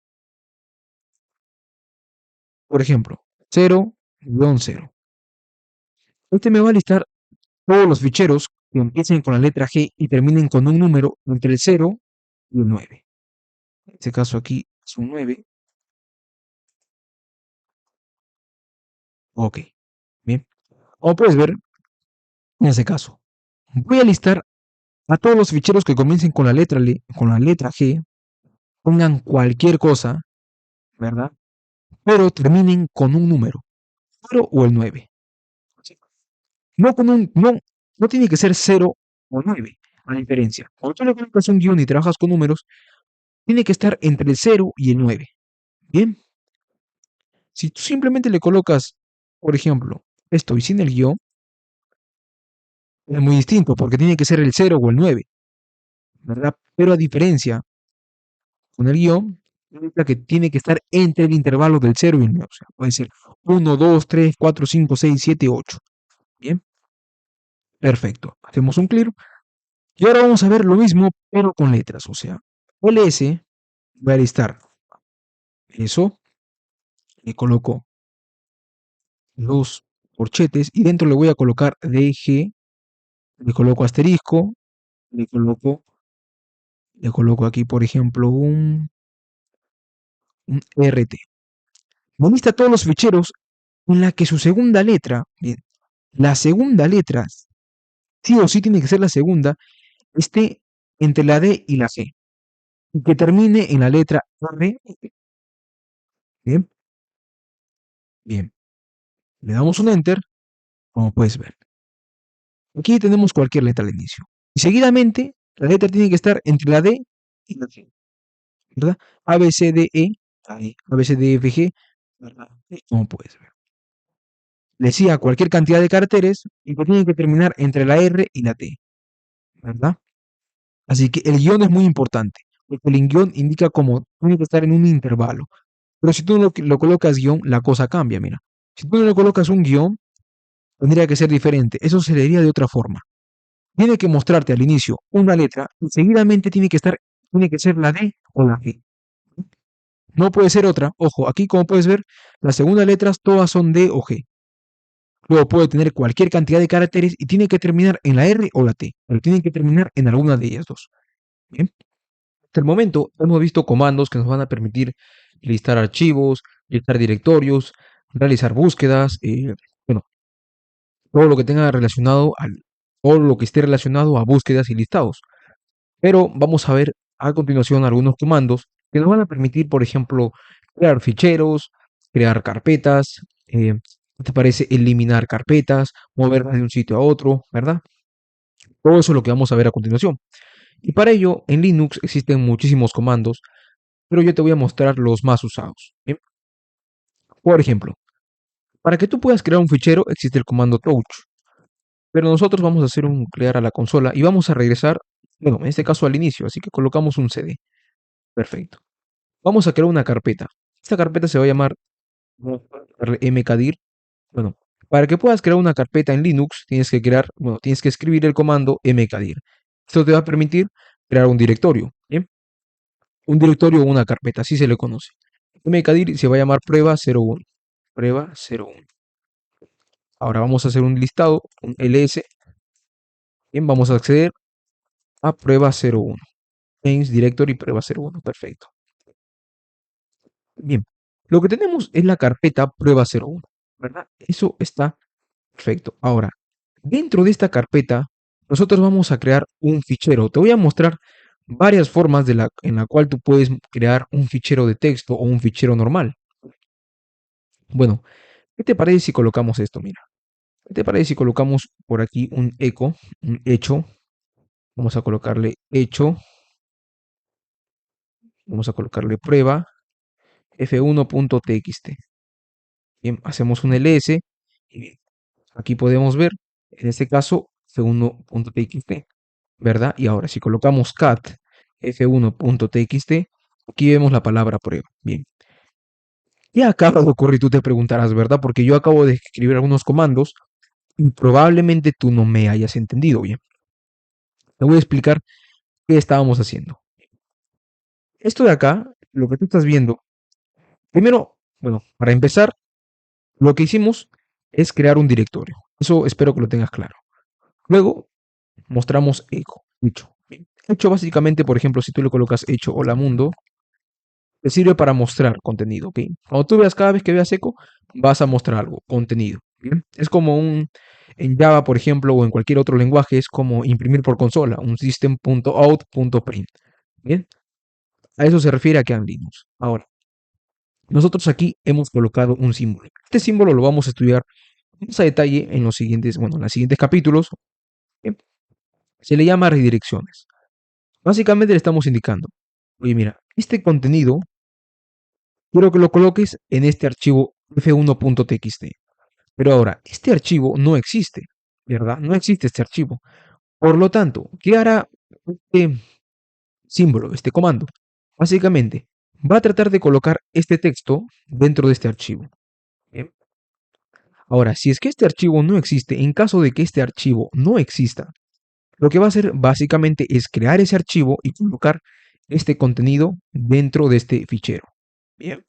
Por ejemplo, 0-0. Este me va a listar todos los ficheros que empiecen con la letra G y terminen con un número entre el 0 y el 9. En este caso aquí es un 9. Ok, bien. Como puedes ver, en ese caso, voy a listar a todos los ficheros que comiencen con la letra G, pongan cualquier cosa, ¿verdad? Pero terminen con un número, 0 o el 9. No tiene que ser 0 o 9, a diferencia. Cuando tú le colocas un guión y trabajas con números, tiene que estar entre el 0 y el 9. Bien, si tú simplemente le colocas, por ejemplo, esto y sin el guión, es muy distinto porque tiene que ser el 0 o el 9, ¿verdad? Pero a diferencia con el guión, significa que tiene que estar entre el intervalo del 0 y el 9. O sea, puede ser 1, 2, 3, 4, 5, 6, 7, 8. Bien, perfecto. Hacemos un clear. Y ahora vamos a ver lo mismo, pero con letras. O sea, ls, voy a listar eso, le coloco los corchetes y dentro le voy a colocar dg, le coloco asterisco, le coloco, le coloco aquí, por ejemplo, un rt. Me lista todos los ficheros en la que su segunda letra, bien, la segunda letra, sí o sí tiene que ser la segunda, esté entre la D y la G, y que termine en la letra R. Bien, bien. Le damos un enter, como puedes ver. Aquí tenemos cualquier letra al inicio. Y seguidamente, la letra tiene que estar entre la D y la G, ¿verdad? A, B, C, D, E, ahí, A, B, C, D, F, G, ¿verdad? Como puedes ver. le siga cualquier cantidad de caracteres y que tiene que terminar entre la R y la T, ¿verdad? Así que el guión es muy importante, porque el guión indica cómo tiene que estar en un intervalo. Pero si tú no lo colocas guión, la cosa cambia, mira. Si tú no le colocas un guión, tendría que ser diferente. Eso se leería de otra forma. Tiene que mostrarte al inicio una letra y seguidamente tiene que ser la D o la G. No puede ser otra. Ojo, aquí como puedes ver, las segundas letras todas son D o G. Luego puede tener cualquier cantidad de caracteres y tiene que terminar en la R o la T, pero tiene que terminar en alguna de ellas dos. Bien. Hasta el momento hemos visto comandos que nos van a permitir listar archivos, listar directorios, realizar búsquedas, bueno, todo lo que tenga relacionado todo lo que esté relacionado a búsquedas y listados. Pero vamos a ver a continuación algunos comandos que nos van a permitir, por ejemplo, crear ficheros, crear carpetas, ¿qué te parece? Eliminar carpetas, moverlas de un sitio a otro, ¿verdad? Todo eso es lo que vamos a ver a continuación. Y para ello, en Linux existen muchísimos comandos, pero yo te voy a mostrar los más usados. ¿Bien? Por ejemplo, para que tú puedas crear un fichero existe el comando touch, pero nosotros vamos a hacer un crear a la consola y vamos a regresar, bueno, en este caso al inicio, así que colocamos un CD. Perfecto. Vamos a crear una carpeta. Esta carpeta se va a llamar mkdir. Bueno, para que puedas crear una carpeta en Linux, tienes que escribir el comando mkdir. Esto te va a permitir crear un directorio, ¿bien? Un directorio o una carpeta, así se le conoce. Mkdir se va a llamar prueba 01. Prueba 01. Ahora vamos a hacer un listado, un ls. Bien, vamos a acceder a prueba 01. Change directory prueba 01. Perfecto. Bien, lo que tenemos es la carpeta prueba 01, ¿verdad? Eso está perfecto. Ahora, dentro de esta carpeta, nosotros vamos a crear un fichero. Te voy a mostrar varias formas en la cual tú puedes crear un fichero de texto o un fichero normal. Bueno, ¿qué te parece si colocamos esto? Mira, ¿qué te parece si colocamos por aquí un eco, un hecho? Vamos a colocarle hecho, vamos a colocarle prueba f1.txt. Bien, hacemos un ls y aquí podemos ver, en este caso, f1.txt, ¿verdad? Y ahora, si colocamos cat f1.txt, aquí vemos la palabra prueba. Bien, ¿qué acaba de ocurrir? Tú te preguntarás, ¿verdad? Porque yo acabo de escribir algunos comandos y probablemente tú no me hayas entendido bien. Te voy a explicar qué estábamos haciendo. Esto de acá, lo que tú estás viendo, primero, bueno, para empezar, lo que hicimos es crear un directorio. Eso espero que lo tengas claro. Luego, mostramos eco, hecho. Bien. Hecho básicamente, por ejemplo, si tú le colocas hecho hola mundo, te sirve para mostrar contenido, ¿ok? Cuando tú veas cada vez que veas eco, vas a mostrar algo, contenido, ¿bien? Es como en Java, por ejemplo, o en cualquier otro lenguaje, es como imprimir por consola, un system.out.print, ¿bien? A eso se refiere acá en Linux. Ahora, nosotros aquí hemos colocado un símbolo. Este símbolo lo vamos a estudiar más a detalle en los siguientes, bueno, en los siguientes capítulos. ¿Bien? Se le llama redirecciones. Básicamente le estamos indicando, oye, mira, este contenido quiero que lo coloques en este archivo f1.txt. Pero ahora, este archivo no existe, ¿verdad? No existe este archivo. Por lo tanto, ¿qué hará este símbolo, este comando? Básicamente, va a tratar de colocar este texto dentro de este archivo. Bien. Ahora, si es que este archivo no existe, en caso de que este archivo no exista, lo que va a hacer básicamente es crear ese archivo y colocar este contenido dentro de este fichero. Bien.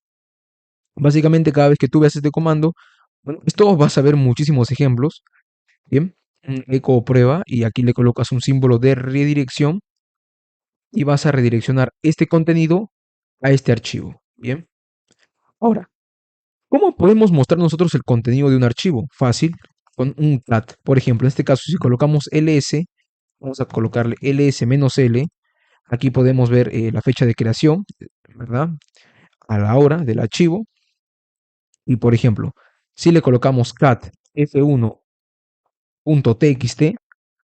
Básicamente, cada vez que tú veas este comando, bueno, esto vas a ver muchísimos ejemplos. Bien, un eco prueba y aquí le colocas un símbolo de redirección y vas a redireccionar este contenido a este archivo. Bien, ahora, ¿cómo podemos mostrar nosotros el contenido de un archivo? Fácil, con un cat. Por ejemplo, en este caso, si colocamos ls, vamos a colocarle ls-l. Aquí podemos ver la fecha de creación, ¿verdad? A la hora del archivo. Y por ejemplo, si le colocamos cat f1.txt,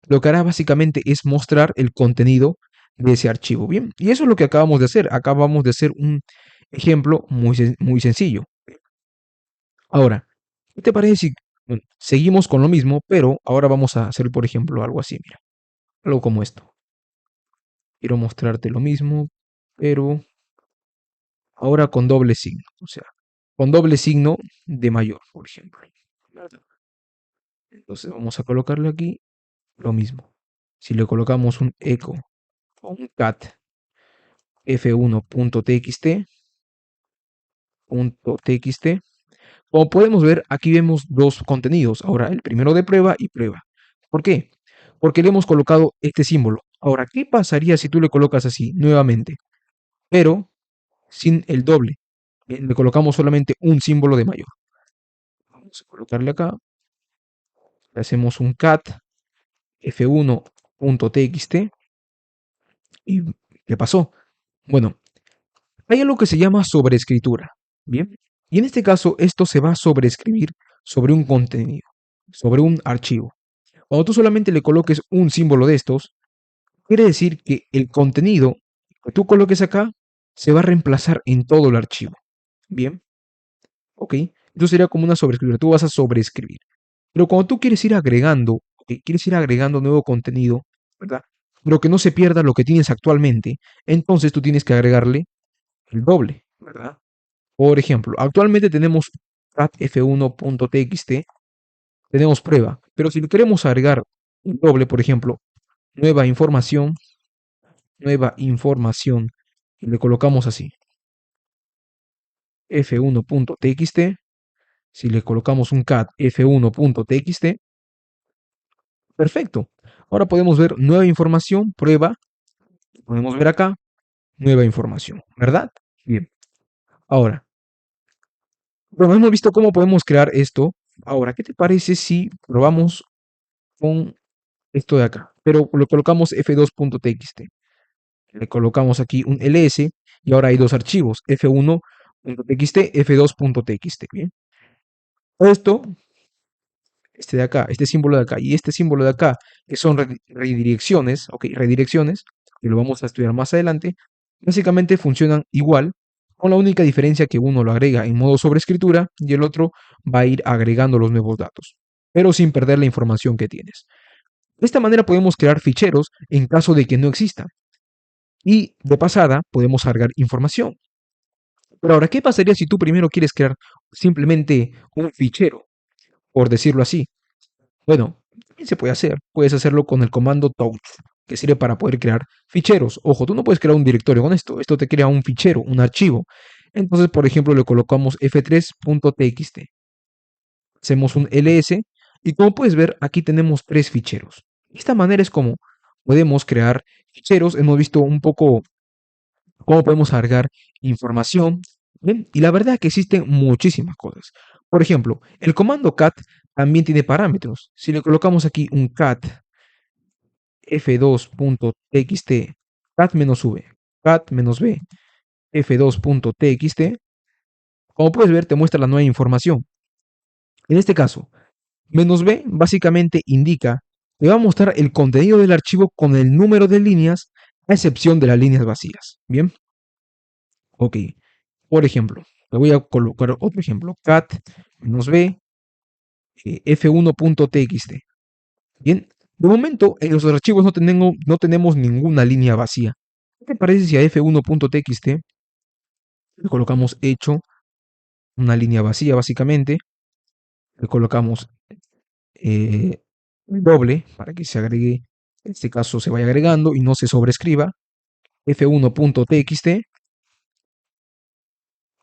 lo que hará básicamente es mostrar el contenido de ese archivo. Bien, y eso es lo que acabamos de hacer. Acabamos de hacer un ejemplo muy sencillo. Ahora, ¿qué te parece si Bueno, seguimos con lo mismo, pero ahora vamos a hacer, por ejemplo, algo así, mira, algo como esto. Quiero mostrarte lo mismo, pero ahora con doble signo, o sea, con doble signo de mayor, por ejemplo. Entonces vamos a colocarle aquí lo mismo. Si le colocamos un echo o un cat f1.txt, como podemos ver, aquí vemos dos contenidos. Ahora, el primero de prueba y prueba. ¿Por qué? Porque le hemos colocado este símbolo. Ahora, ¿qué pasaría si tú le colocas así nuevamente, pero sin el doble? Le colocamos solamente un símbolo de mayor. Vamos a colocarle acá. Le hacemos un cat f1.txt. ¿Y qué pasó? Bueno, hay algo que se llama sobreescritura. Bien. Y en este caso, esto se va a sobreescribir sobre un contenido, sobre un archivo. Cuando tú solamente le coloques un símbolo de estos, quiere decir que el contenido que tú coloques acá se va a reemplazar en todo el archivo. Bien, ok. Entonces sería como una sobreescritura. Tú vas a sobreescribir. Pero cuando tú quieres ir agregando, ok, quieres ir agregando nuevo contenido, ¿verdad? Pero que no se pierda lo que tienes actualmente, entonces tú tienes que agregarle el doble, ¿verdad? Por ejemplo, actualmente tenemos cat f1.txt, tenemos prueba, pero si le queremos agregar un doble, por ejemplo, nueva información, y le colocamos así, f1.txt, si le colocamos un cat f1.txt, perfecto. Ahora podemos ver nueva información, prueba, podemos ver acá, nueva información, ¿verdad? Bien. Ahora, bueno, hemos visto cómo podemos crear esto. Ahora, ¿qué te parece si probamos con esto de acá? Pero lo colocamos f2.txt. Le colocamos aquí un ls y ahora hay dos archivos, f1.txt, f2.txt. Bien. Esto, este de acá, este símbolo de acá y este símbolo de acá, que son redirecciones, ok, redirecciones, que lo vamos a estudiar más adelante, básicamente funcionan igual, con la única diferencia que uno lo agrega en modo sobreescritura y el otro va a ir agregando los nuevos datos, pero sin perder la información que tienes. De esta manera podemos crear ficheros en caso de que no existan. Y de pasada podemos agregar información. Pero ahora, ¿qué pasaría si tú primero quieres crear simplemente un fichero, por decirlo así? Bueno, también se puede hacer. Puedes hacerlo con el comando touch, que sirve para poder crear ficheros. Ojo, tú no puedes crear un directorio con esto. Esto te crea un fichero, un archivo. Entonces, por ejemplo, le colocamos f3.txt. Hacemos un ls y como puedes ver, aquí tenemos tres ficheros. De esta manera es como podemos crear ficheros. Hemos visto un poco cómo podemos agregar información. ¿Bien? Y la verdad es que existen muchísimas cosas. Por ejemplo, el comando cat también tiene parámetros. Si le colocamos aquí un cat f2.txt, cat-v, cat-b, f2.txt, como puedes ver, te muestra la nueva información. En este caso, "-b" básicamente indica que va a mostrar el contenido del archivo con el número de líneas, a excepción de las líneas vacías. Bien, ok. Por ejemplo, le voy a colocar otro ejemplo, cat-b, f1.txt. Bien, de momento en los archivos no tenemos ninguna línea vacía. ¿Qué te parece si a f1.txt le colocamos hecho una línea vacía básicamente? Le colocamos doble para que se agregue, en este caso se vaya agregando y no se sobrescriba. f1.txt,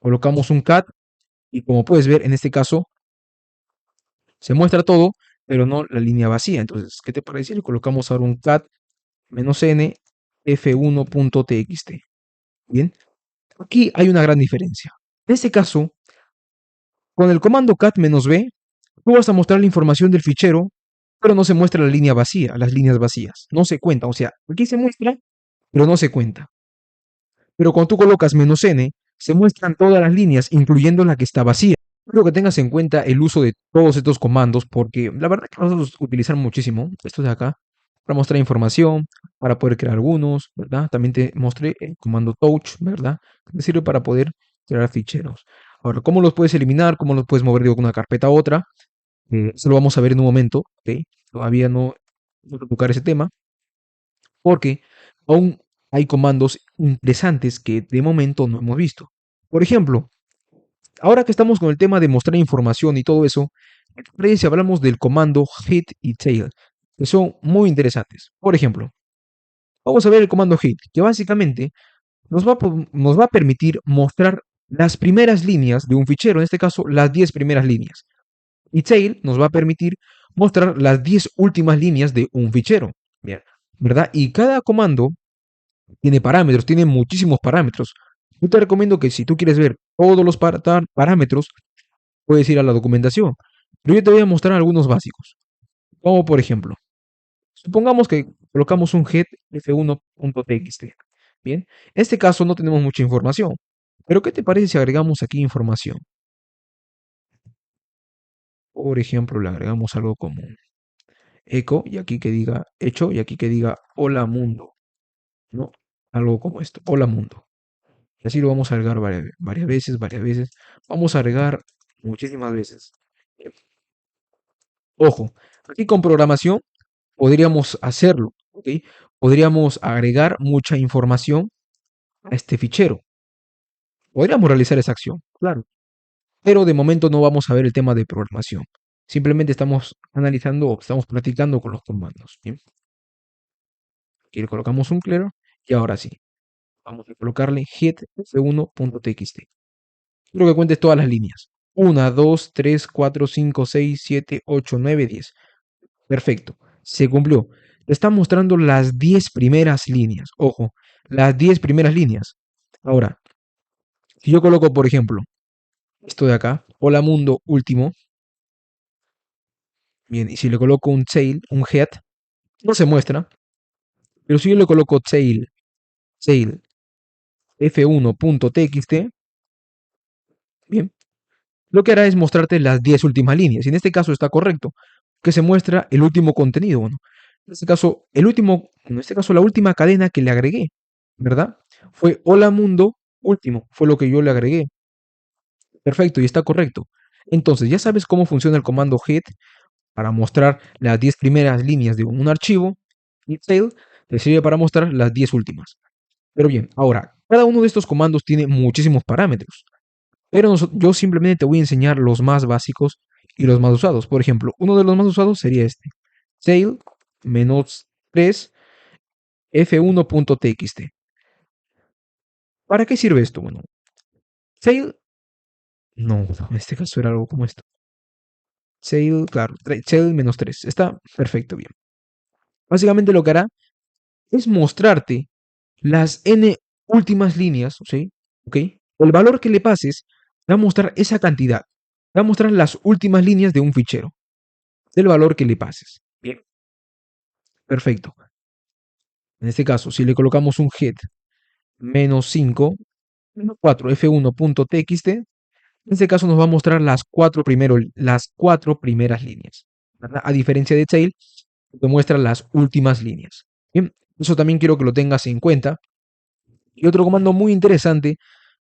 colocamos un cat y como puedes ver en este caso se muestra todo, pero no la línea vacía. Entonces, ¿qué te parece si le colocamos ahora un cat-n f1.txt? Bien, aquí hay una gran diferencia. En este caso, con el comando cat-b, tú vas a mostrar la información del fichero, pero no se muestra la línea vacía, las líneas vacías. No se cuenta, o sea, aquí se muestra, pero no se cuenta. Pero cuando tú colocas "-n", se muestran todas las líneas, incluyendo la que está vacía. Quiero que tengas en cuenta el uso de todos estos comandos, porque la verdad que nosotros utilizamos muchísimo estos de acá para mostrar información, para poder crear algunos, ¿verdad? También te mostré el comando touch, ¿verdad? Que sirve para poder crear ficheros. Ahora, ¿cómo los puedes eliminar? ¿Cómo los puedes mover de una carpeta a otra? Eso lo vamos a ver en un momento, ¿ok? Todavía no voy a tocar ese tema, porque aún hay comandos interesantes que de momento no hemos visto. Por ejemplo, ahora que estamos con el tema de mostrar información y todo eso, ¿qué te parece si hablamos del comando hit y tail? Que son muy interesantes. Por ejemplo, vamos a ver el comando hit, que básicamente nos va a permitir mostrar las primeras líneas de un fichero, en este caso las 10 primeras líneas. Y tail nos va a permitir mostrar las 10 últimas líneas de un fichero. Bien, ¿verdad? Y cada comando tiene parámetros, tiene muchísimos parámetros. Yo te recomiendo que si tú quieres ver todos los parámetros, puedes ir a la documentación. Pero yo te voy a mostrar algunos básicos. Como por ejemplo, supongamos que colocamos un head f1.txt. Bien, en este caso no tenemos mucha información. Pero ¿qué te parece si agregamos aquí información? Por ejemplo, le agregamos algo como eco y aquí que diga hecho y aquí que diga hola mundo, ¿no? Algo como esto, hola mundo. Y así lo vamos a agregar varias veces, varias veces. Vamos a agregar muchísimas veces. Ojo, aquí con programación podríamos hacerlo, ¿ok? Podríamos agregar mucha información a este fichero. Podríamos realizar esa acción, claro. Pero de momento no vamos a ver el tema de programación. Simplemente estamos analizando o estamos practicando con los comandos. ¿Bien? Aquí le colocamos un clear y ahora sí. Vamos a colocarle hit f1.txt. Quiero que cuentes todas las líneas. 1, 2, 3, 4, 5, 6, 7, 8, 9, 10. Perfecto. Se cumplió. Te está mostrando las 10 primeras líneas. Ojo, las 10 primeras líneas. Ahora, si yo coloco, por ejemplo, esto de acá, hola mundo último, bien, y si le coloco un tail, un head, no se muestra, pero si yo le coloco tail f1.txt, bien, lo que hará es mostrarte las 10 últimas líneas. Y en este caso está correcto, que se muestra el último contenido. Bueno, en este caso, la última cadena que le agregué, ¿verdad? Fue hola mundo último, fue lo que yo le agregué. Perfecto, y está correcto. Entonces, ya sabes cómo funciona el comando hit para mostrar las 10 primeras líneas de un archivo, y tail te sirve para mostrar las 10 últimas. Pero bien, ahora, cada uno de estos comandos tiene muchísimos parámetros. Pero yo simplemente te voy a enseñar los más básicos y los más usados. Por ejemplo, uno de los más usados sería este. Tail -3 f1.txt. ¿Para qué sirve esto? Bueno, tail, no, en este caso era algo como esto. Tail, claro, tail -3. Está perfecto, bien. Básicamente lo que hará es mostrarte las n últimas líneas, ¿sí? ¿Ok? El valor que le pases va a mostrar esa cantidad. Va a mostrar las últimas líneas de un fichero, del valor que le pases. Bien, perfecto. En este caso, si le colocamos un head -5, -4 f1.txt, en este caso nos va a mostrar las cuatro primeras líneas, ¿verdad? A diferencia de tail, que muestra las últimas líneas. Bien, eso también quiero que lo tengas en cuenta. Y otro comando muy interesante,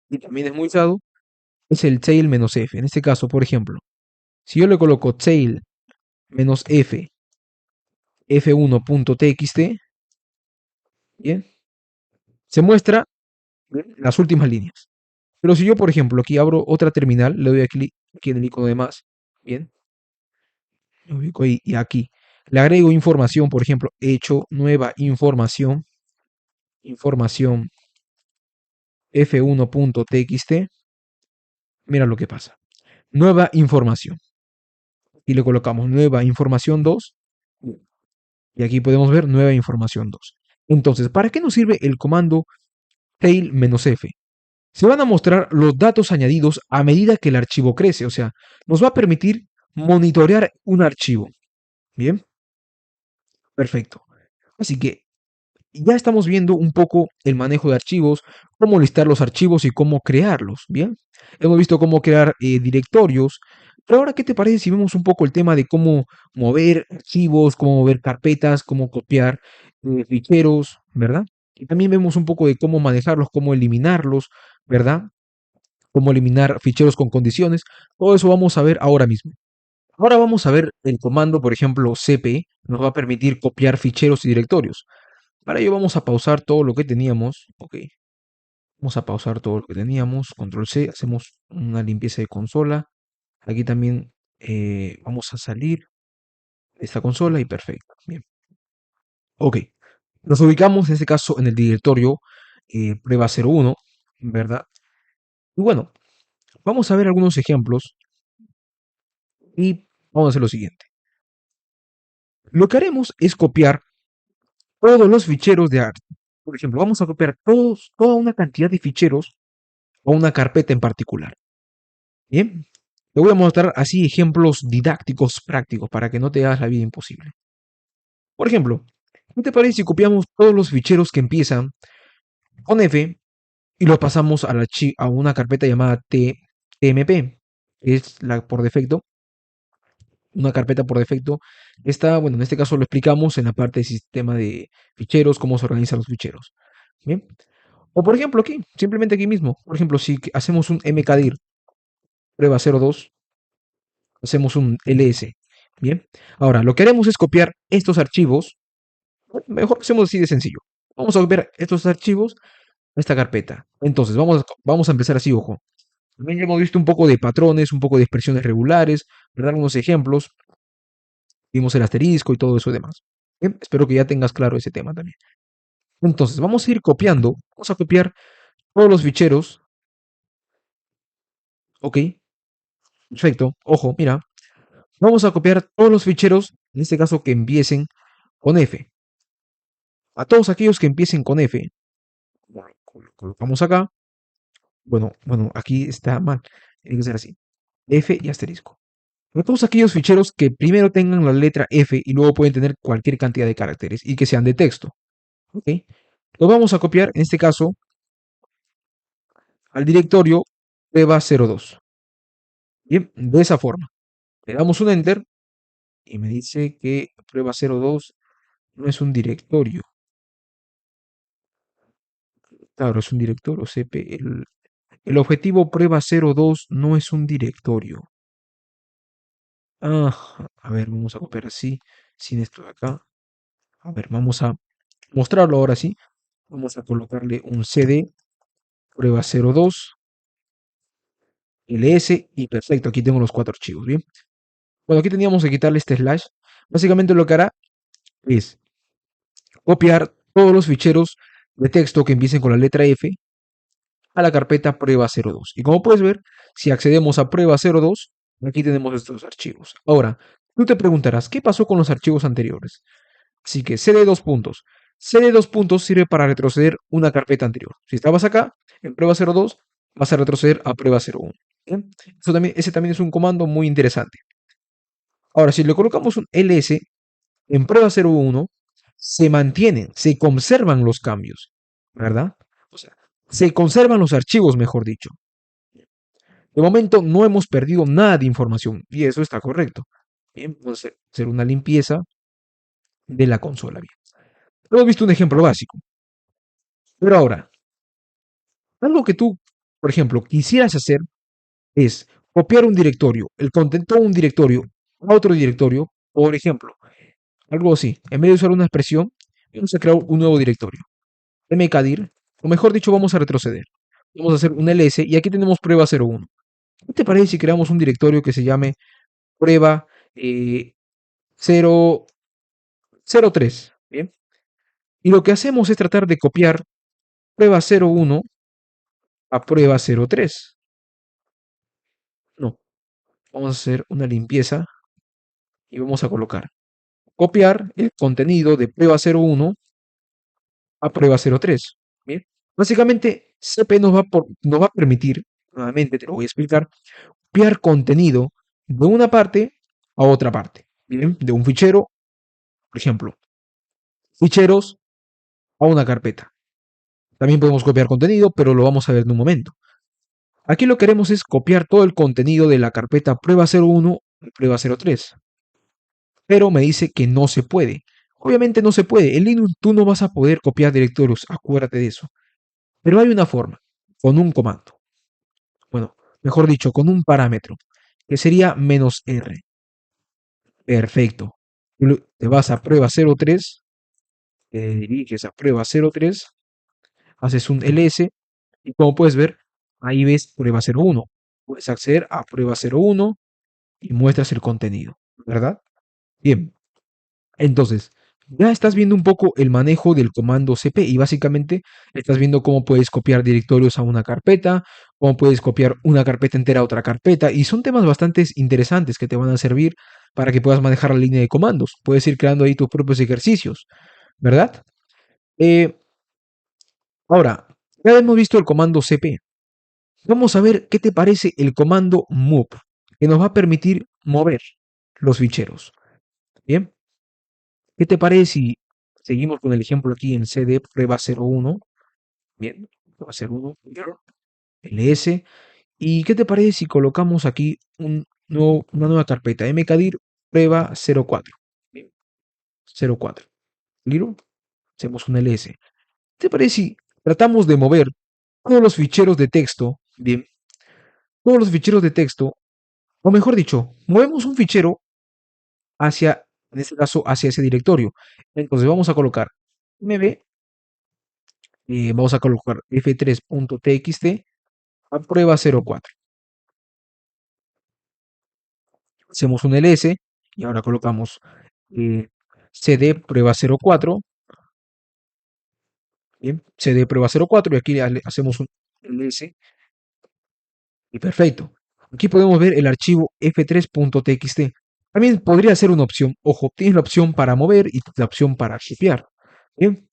y también es muy usado, es el tail-f. En este caso, por ejemplo, si yo le coloco tail-f f1.txt, bien, se muestra las últimas líneas. Pero si yo, por ejemplo, aquí abro otra terminal, le doy clic aquí en el icono de más, bien, me ubico ahí y aquí le agrego información, por ejemplo, hecho nueva información f1.txt, mira lo que pasa. Nueva información. Y le colocamos nueva información 2 y aquí podemos ver nueva información 2. Entonces, ¿para qué nos sirve el comando tail-f? Se van a mostrar los datos añadidos a medida que el archivo crece, o sea, nos va a permitir monitorear un archivo. Bien, perfecto. Así que ya estamos viendo un poco el manejo de archivos, cómo listar los archivos y cómo crearlos. Bien, hemos visto cómo crear directorios. Pero ahora, ¿qué te parece si vemos un poco el tema de cómo mover archivos, cómo mover carpetas, cómo copiar ficheros, ¿verdad? Y también vemos un poco de cómo manejarlos, cómo eliminarlos, ¿verdad? Cómo eliminar ficheros con condiciones. Todo eso vamos a ver ahora mismo. Ahora vamos a ver el comando, por ejemplo, cp, nos va a permitir copiar ficheros y directorios. Para ello vamos a pausar todo lo que teníamos, ok, vamos a pausar todo lo que teníamos, control C, hacemos una limpieza de consola. Aquí también vamos a salir de esta consola y perfecto, bien. Ok, nos ubicamos en este caso en el directorio prueba 01, ¿verdad? Y bueno, vamos a ver algunos ejemplos y vamos a hacer lo siguiente. Lo que haremos es copiar todos los ficheros de arte. Por ejemplo, vamos a copiar toda una cantidad de ficheros o una carpeta en particular. Bien, te voy a mostrar así ejemplos didácticos prácticos para que no te hagas la vida imposible. Por ejemplo, ¿qué te parece si copiamos todos los ficheros que empiezan con F y los pasamos a una carpeta llamada TMP, que es la por defecto, una carpeta por defecto? Esta, bueno, en este caso lo explicamos en la parte de sistema de ficheros, cómo se organizan los ficheros. Bien. O por ejemplo aquí, simplemente aquí mismo. Por ejemplo, si hacemos un mkdir prueba 02, hacemos un ls. Bien. Ahora, lo que haremos es copiar estos archivos. Mejor hacemos así de sencillo. Vamos a copiar estos archivos a esta carpeta. Entonces, vamos a empezar así, ojo. También ya hemos visto un poco de patrones, un poco de expresiones regulares, ¿verdad? Algunos ejemplos. Vimos el asterisco y todo eso y demás. Bien, espero que ya tengas claro ese tema también. Entonces, vamos a ir copiando. Vamos a copiar todos los ficheros. Ok, perfecto. Ojo, mira. Vamos a copiar todos los ficheros, en este caso que empiecen con F. A todos aquellos que empiecen con F, colocamos acá. Bueno, aquí está mal. Tiene que ser así. F y asterisco. A todos aquellos ficheros que primero tengan la letra F y luego pueden tener cualquier cantidad de caracteres y que sean de texto. ¿Ok? Lo vamos a copiar, en este caso, al directorio prueba02. Bien, de esa forma. Le damos un enter y me dice que prueba02 no es un directorio. Claro, es un directorio CP. El objetivo prueba02 no es un directorio. Ah, a ver, vamos a copiar así, sin esto de acá. A ver, vamos a mostrarlo ahora sí. Vamos a colocarle un CD prueba02 ls y perfecto, aquí tengo los cuatro archivos, ¿bien? Bueno, aquí teníamos que quitarle este slash. Básicamente lo que hará es copiar todos los ficheros de texto que empiecen con la letra F a la carpeta prueba02. Y como puedes ver, si accedemos a prueba02, aquí tenemos estos archivos. Ahora, tú te preguntarás, ¿qué pasó con los archivos anteriores? Así que cd dos puntos. Cd dos puntos sirve para retroceder una carpeta anterior. Si estabas acá, en prueba02, vas a retroceder a prueba01. ¿Bien? Ese también es un comando muy interesante. Ahora, si le colocamos un ls en prueba01, se mantienen, se conservan los cambios, ¿verdad? O sea, se conservan los archivos, mejor dicho. De momento no hemos perdido nada de información y eso está correcto. Bien, vamos a hacer una limpieza de la consola. Bien, hemos visto un ejemplo básico. Pero ahora, algo que tú, por ejemplo, quisieras hacer es copiar un directorio, el contenido de un directorio a otro directorio, por ejemplo, algo así. En vez de usar una expresión, vamos a crear un nuevo directorio. mkdir, o mejor dicho, vamos a retroceder. Vamos a hacer un ls y aquí tenemos prueba01. ¿Qué te parece si creamos un directorio que se llame prueba 0, 03? Bien. Y lo que hacemos es tratar de copiar prueba 01 a prueba 03. No, vamos a hacer una limpieza y vamos a colocar copiar el contenido de prueba 01 a prueba 03. Bien. Básicamente, CP nos va a permitir, nuevamente te lo voy a explicar, copiar contenido de una parte a otra parte. Bien, de un fichero, por ejemplo, ficheros a una carpeta. También podemos copiar contenido, pero lo vamos a ver en un momento. Aquí lo que queremos es copiar todo el contenido de la carpeta prueba01 y prueba03. Pero me dice que no se puede. Obviamente no se puede. En Linux tú no vas a poder copiar directorios, acuérdate de eso. Pero hay una forma, con un comando. Bueno, mejor dicho, con un parámetro, que sería "-r". Perfecto. Te vas a prueba 03, te diriges a prueba 03, haces un ls y como puedes ver, ahí ves prueba 01. Puedes acceder a prueba 01 y muestras el contenido, ¿verdad? Bien, entonces, ya estás viendo un poco el manejo del comando cp y básicamente estás viendo cómo puedes copiar directorios a una carpeta, cómo puedes copiar una carpeta entera a otra carpeta y son temas bastante interesantes que te van a servir para que puedas manejar la línea de comandos. Puedes ir creando ahí tus propios ejercicios, ¿verdad? Eh, Ahora, ya hemos visto el comando cp. Vamos a ver qué te parece el comando move, que nos va a permitir mover los ficheros. Bien, ¿qué te parece si seguimos con el ejemplo aquí en cd prueba 01? Bien, prueba 01, ls. ¿Y qué te parece si colocamos aquí una nueva carpeta, mkdir prueba 04? Bien, 04. ¿Listo? Hacemos un ls. ¿Qué te parece si tratamos de mover todos los ficheros de texto? Bien, todos los ficheros de texto, o mejor dicho, movemos un fichero hacia, en este caso, hacia ese directorio. Entonces vamos a colocar mb, vamos a colocar f3.txt a prueba 04. Hacemos un ls y ahora colocamos eh, cd prueba 04, bien, cd prueba 04 y aquí hacemos un ls y perfecto. Aquí podemos ver el archivo f3.txt. También podría ser una opción. Ojo, tienes la opción para mover y la opción para copiar. Bien,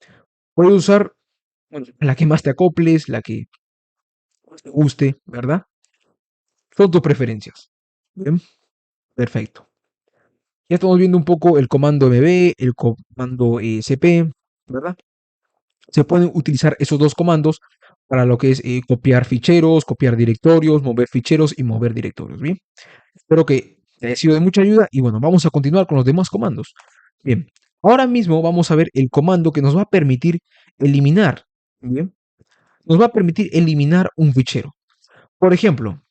puedes usar, bueno, la que más te acoples, la que más te guste, ¿verdad? Son tus preferencias. Bien, perfecto. Ya estamos viendo un poco el comando mb, el comando cp, ¿verdad? Se pueden utilizar esos dos comandos para lo que es copiar ficheros, copiar directorios, mover ficheros y mover directorios. Bien, espero que te haya sido de mucha ayuda y bueno, vamos a continuar con los demás comandos. Bien, ahora mismo vamos a ver el comando que nos va a permitir eliminar. Bien, nos va a permitir eliminar un fichero. Por ejemplo,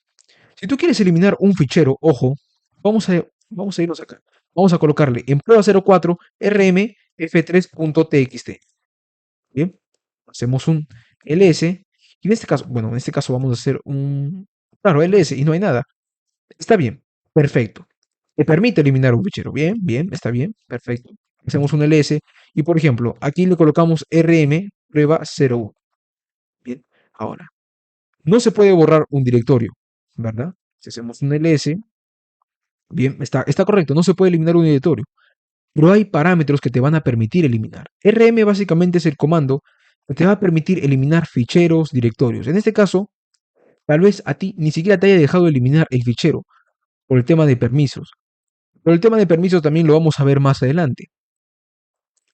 si tú quieres eliminar un fichero, ojo, vamos a irnos acá. Vamos a colocarle en prueba 04 rm f3.txt. Bien, hacemos un ls y en este caso, bueno, en este caso vamos a hacer un, claro, ls y no hay nada. Está bien, perfecto. Te permite eliminar un fichero. Bien, bien, está bien, perfecto. Hacemos un ls y por ejemplo, aquí le colocamos rm prueba 01. Bien, ahora, no se puede borrar un directorio, ¿verdad? Si hacemos un ls, bien, está correcto, no se puede eliminar un directorio, pero hay parámetros que te van a permitir eliminar. rm básicamente es el comando que te va a permitir eliminar ficheros, directorios. En este caso, tal vez a ti ni siquiera te haya dejado eliminar el fichero por el tema de permisos. Pero el tema de permisos también lo vamos a ver más adelante.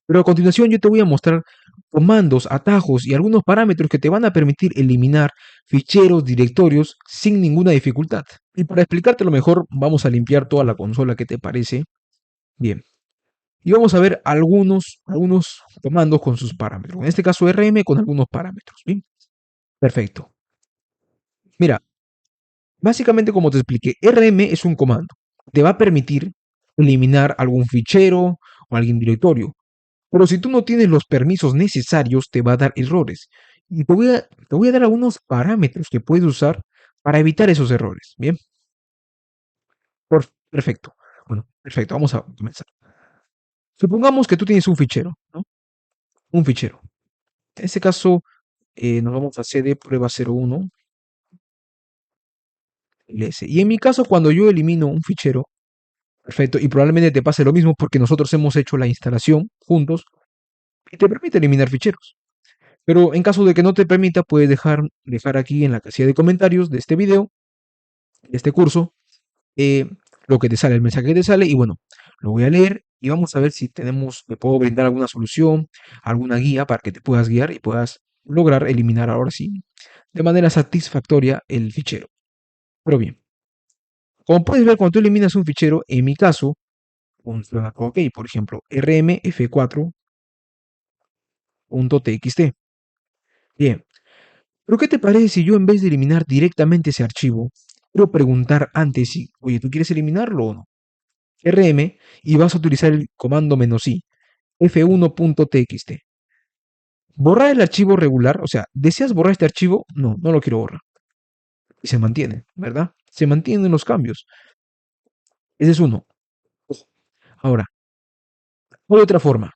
Pero a continuación yo te voy a mostrar comandos, atajos y algunos parámetros que te van a permitir eliminar ficheros, directorios sin ninguna dificultad. Y para explicártelo mejor, vamos a limpiar toda la consola, ¿qué te parece? Bien. Y vamos a ver algunos comandos con sus parámetros. En este caso RM con algunos parámetros. Bien. Perfecto. Mira, básicamente como te expliqué, RM es un comando. Te va a permitir eliminar algún fichero o algún directorio. Pero si tú no tienes los permisos necesarios, te va a dar errores. Y te voy a dar algunos parámetros que puedes usar para evitar esos errores. Bien, perfecto. Bueno, perfecto, vamos a comenzar. Supongamos que tú tienes un fichero, ¿no? Un fichero. En este caso, nos vamos a cd prueba 01 ls. Y en mi caso, cuando yo elimino un fichero, perfecto, y probablemente te pase lo mismo porque nosotros hemos hecho la instalación juntos y te permite eliminar ficheros. Pero en caso de que no te permita, puedes dejar aquí en la casilla de comentarios de este video, de este curso, eh, lo que te sale, el mensaje que te sale, y bueno, lo voy a leer y vamos a ver si me puedo brindar alguna solución, alguna guía para que te puedas guiar y puedas lograr eliminar ahora sí de manera satisfactoria el fichero. Pero bien, como puedes ver, cuando tú eliminas un fichero, en mi caso, funciona ok, por ejemplo, rmf4.txt. Bien, pero ¿qué te parece si yo en vez de eliminar directamente ese archivo, quiero preguntar antes si, oye, ¿tú quieres eliminarlo o no? rm y vas a utilizar el comando "-i", f1.txt. Borrar el archivo regular, o sea, ¿deseas borrar este archivo? No, no lo quiero borrar. Y se mantiene, ¿verdad? Se mantienen los cambios. Ese es uno. Ahora, hay otra forma.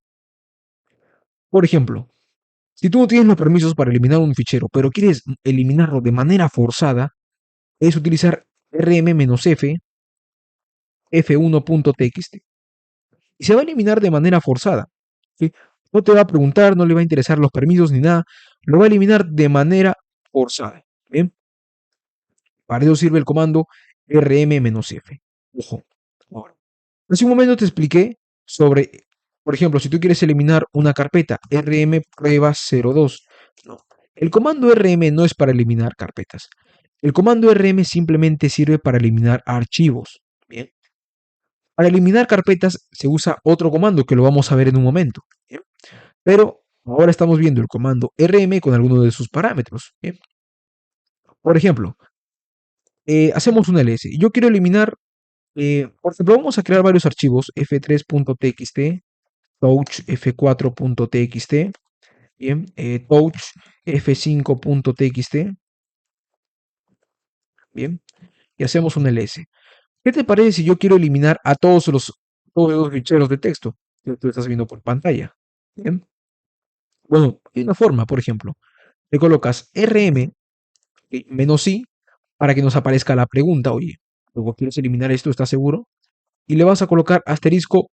Por ejemplo, si tú no tienes los permisos para eliminar un fichero, pero quieres eliminarlo de manera forzada, es utilizar rm-f f1.txt. Y se va a eliminar de manera forzada. ¿Sí? No te va a preguntar, no le va a interesar los permisos ni nada. Lo va a eliminar de manera forzada. ¿Bien? Para eso sirve el comando rm-f. Ojo. Ahora, hace un momento te expliqué sobre, por ejemplo, si tú quieres eliminar una carpeta rm prueba 02. No. El comando rm no es para eliminar carpetas. El comando rm simplemente sirve para eliminar archivos. Bien. Para eliminar carpetas se usa otro comando que lo vamos a ver en un momento. ¿Bien? Pero ahora estamos viendo el comando rm con algunos de sus parámetros. ¿Bien? Por ejemplo, hacemos un ls. Yo quiero eliminar, por ejemplo, vamos a crear varios archivos f3.txt, touch f4.txt, bien, touch f5.txt, bien, y hacemos un ls. ¿Qué te parece si yo quiero eliminar a todos los ficheros de texto que tú estás viendo por pantalla? Bien. Bueno, hay una forma, por ejemplo, le colocas rm -i para que nos aparezca la pregunta, oye, luego quieres eliminar esto, ¿estás seguro? Y le vas a colocar asterisco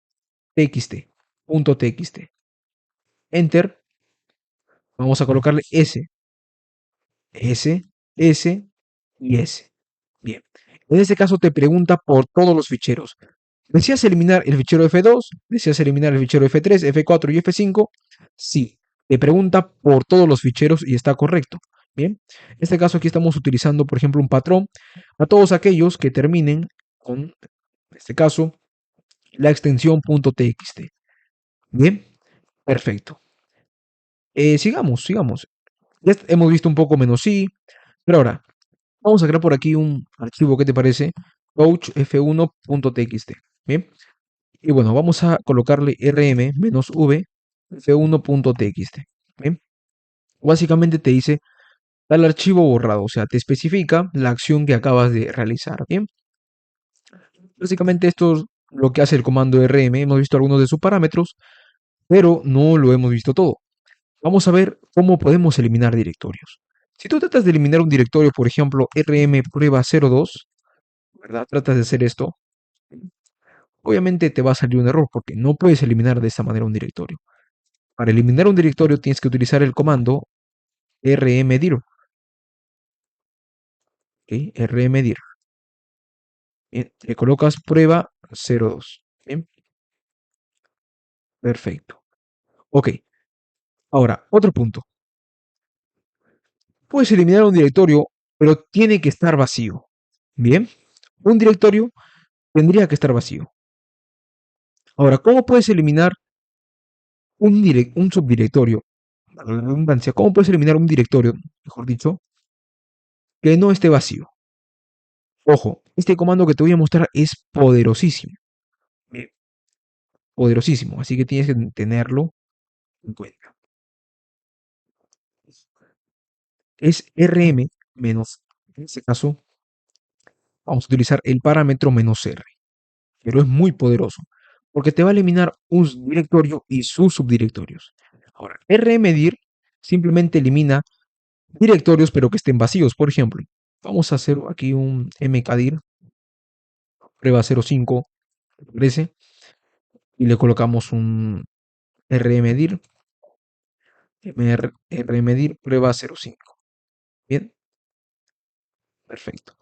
txt, punto txt, enter, vamos a colocarle s, s, s y s. Bien, en este caso te pregunta por todos los ficheros. ¿Deseas eliminar el fichero F2? ¿Deseas eliminar el fichero F3, F4 y F5? Sí. Te pregunta por todos los ficheros y está correcto. Bien. En este caso aquí estamos utilizando, por ejemplo, un patrón a todos aquellos que terminen con, en este caso, la extensión .txt. Bien. Perfecto. Sigamos. Ya hemos visto un poco "-i", pero ahora vamos a crear por aquí un archivo, ¿qué te parece? Touch f1.txt. Bien. Y bueno, vamos a colocarle rm-v f1.txt. ¿Bien? Básicamente te dice tal archivo borrado, o sea, te especifica la acción que acabas de realizar. Bien, básicamente esto es lo que hace el comando rm. Hemos visto algunos de sus parámetros, pero no lo hemos visto todo. Vamos a ver cómo podemos eliminar directorios. Si tú tratas de eliminar un directorio, por ejemplo, rm prueba 02, ¿verdad? Tratas de hacer esto, obviamente te va a salir un error porque no puedes eliminar de esta manera un directorio. Para eliminar un directorio tienes que utilizar el comando rmdir. ¿Ok? Rmdir. Bien, le colocas prueba 02. Bien, perfecto. Ok, ahora, otro punto. Puedes eliminar un directorio, pero tiene que estar vacío. Bien, un directorio tendría que estar vacío. Ahora, ¿cómo puedes eliminar un subdirectorio? La redundancia, ¿cómo puedes eliminar un directorio, mejor dicho, que no esté vacío? Ojo, este comando que te voy a mostrar es poderosísimo. Bien, poderosísimo, así que tienes que tenerlo en cuenta. Es rm menos, en este caso, vamos a utilizar el parámetro "-r", pero es muy poderoso, porque te va a eliminar un directorio y sus subdirectorios. Ahora, rmdir simplemente elimina directorios, pero que estén vacíos. Por ejemplo, vamos a hacer aquí un mkdir, prueba 05, parece, y le colocamos un rmdir, rmdir prueba 05. Bien, perfecto.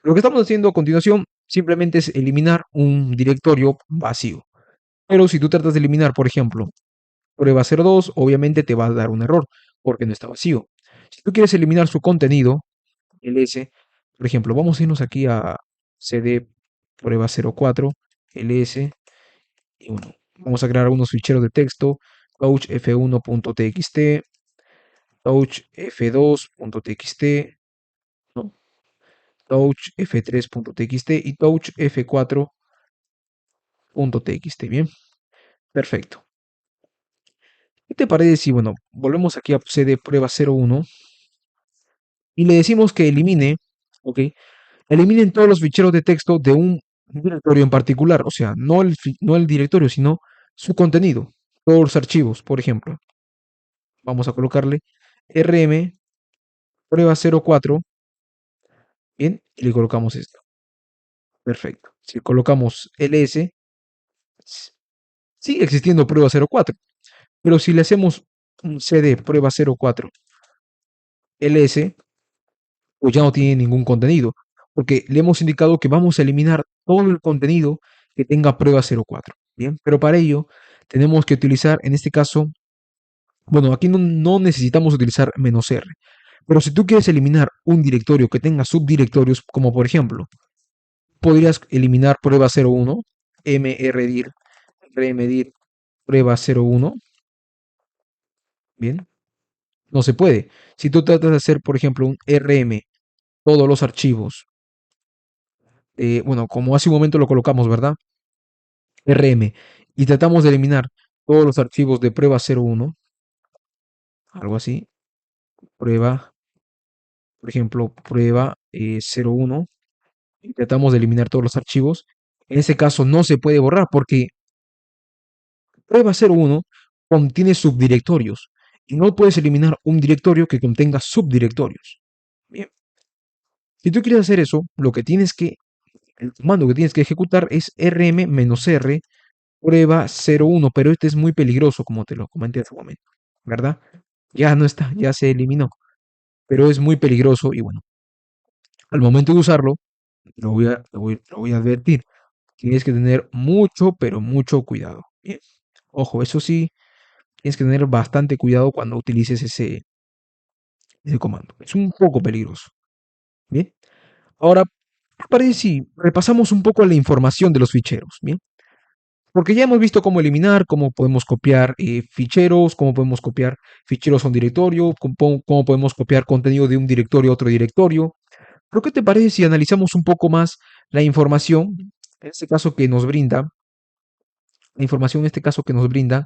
Lo que estamos haciendo a continuación simplemente es eliminar un directorio vacío. Pero si tú tratas de eliminar, por ejemplo, prueba 02, obviamente te va a dar un error porque no está vacío. Si tú quieres eliminar su contenido, ls, por ejemplo, vamos a irnos aquí a cd prueba 04, ls, y bueno, vamos a crear algunos ficheros de texto, touch f1.txt, touch f2.txt, ¿no? Touch f3.txt y touch f4. .txt, bien, perfecto. ¿Qué te parece si, bueno, volvemos aquí a cd prueba 01 y le decimos que elimine, ok, eliminen todos los ficheros de texto de un directorio en particular, o sea, no el directorio, sino su contenido, todos los archivos, por ejemplo. Vamos a colocarle rm prueba 04, bien, y le colocamos esto. Perfecto. Si colocamos ls, sigue existiendo prueba 04, pero si le hacemos un cd prueba 04 ls, pues ya no tiene ningún contenido, porque le hemos indicado que vamos a eliminar todo el contenido que tenga prueba 04. Bien, pero para ello tenemos que utilizar, en este caso, bueno, aquí no necesitamos utilizar "-r", pero si tú quieres eliminar un directorio que tenga subdirectorios, como por ejemplo, podrías eliminar prueba 01, mrdir, rmdir, prueba 01, bien, no se puede. Si tú tratas de hacer, por ejemplo, un rm, todos los archivos, bueno, como hace un momento lo colocamos, ¿verdad? RM, y tratamos de eliminar todos los archivos de prueba 01, algo así, prueba, por ejemplo, prueba 01, y tratamos de eliminar todos los archivos. En ese caso no se puede borrar porque prueba 01 contiene subdirectorios y no puedes eliminar un directorio que contenga subdirectorios. Bien, si tú quieres hacer eso, el comando que tienes que ejecutar es rm-r prueba 01, pero este es muy peligroso, como te lo comenté hace un momento, ¿verdad? Ya no está, ya se eliminó, pero es muy peligroso y bueno, al momento de usarlo, lo voy a advertir, tienes que tener mucho, pero mucho cuidado. Bien, ojo, eso sí, tienes que tener bastante cuidado cuando utilices ese comando. Es un poco peligroso. Bien, ahora, ¿qué parece si repasamos un poco la información de los ficheros? Bien, porque ya hemos visto cómo eliminar, cómo podemos copiar ficheros, cómo podemos copiar ficheros a un directorio, cómo podemos copiar contenido de un directorio a otro directorio. Pero ¿qué te parece si analizamos un poco más la información, en este caso que nos brinda, la información en este caso que nos brinda,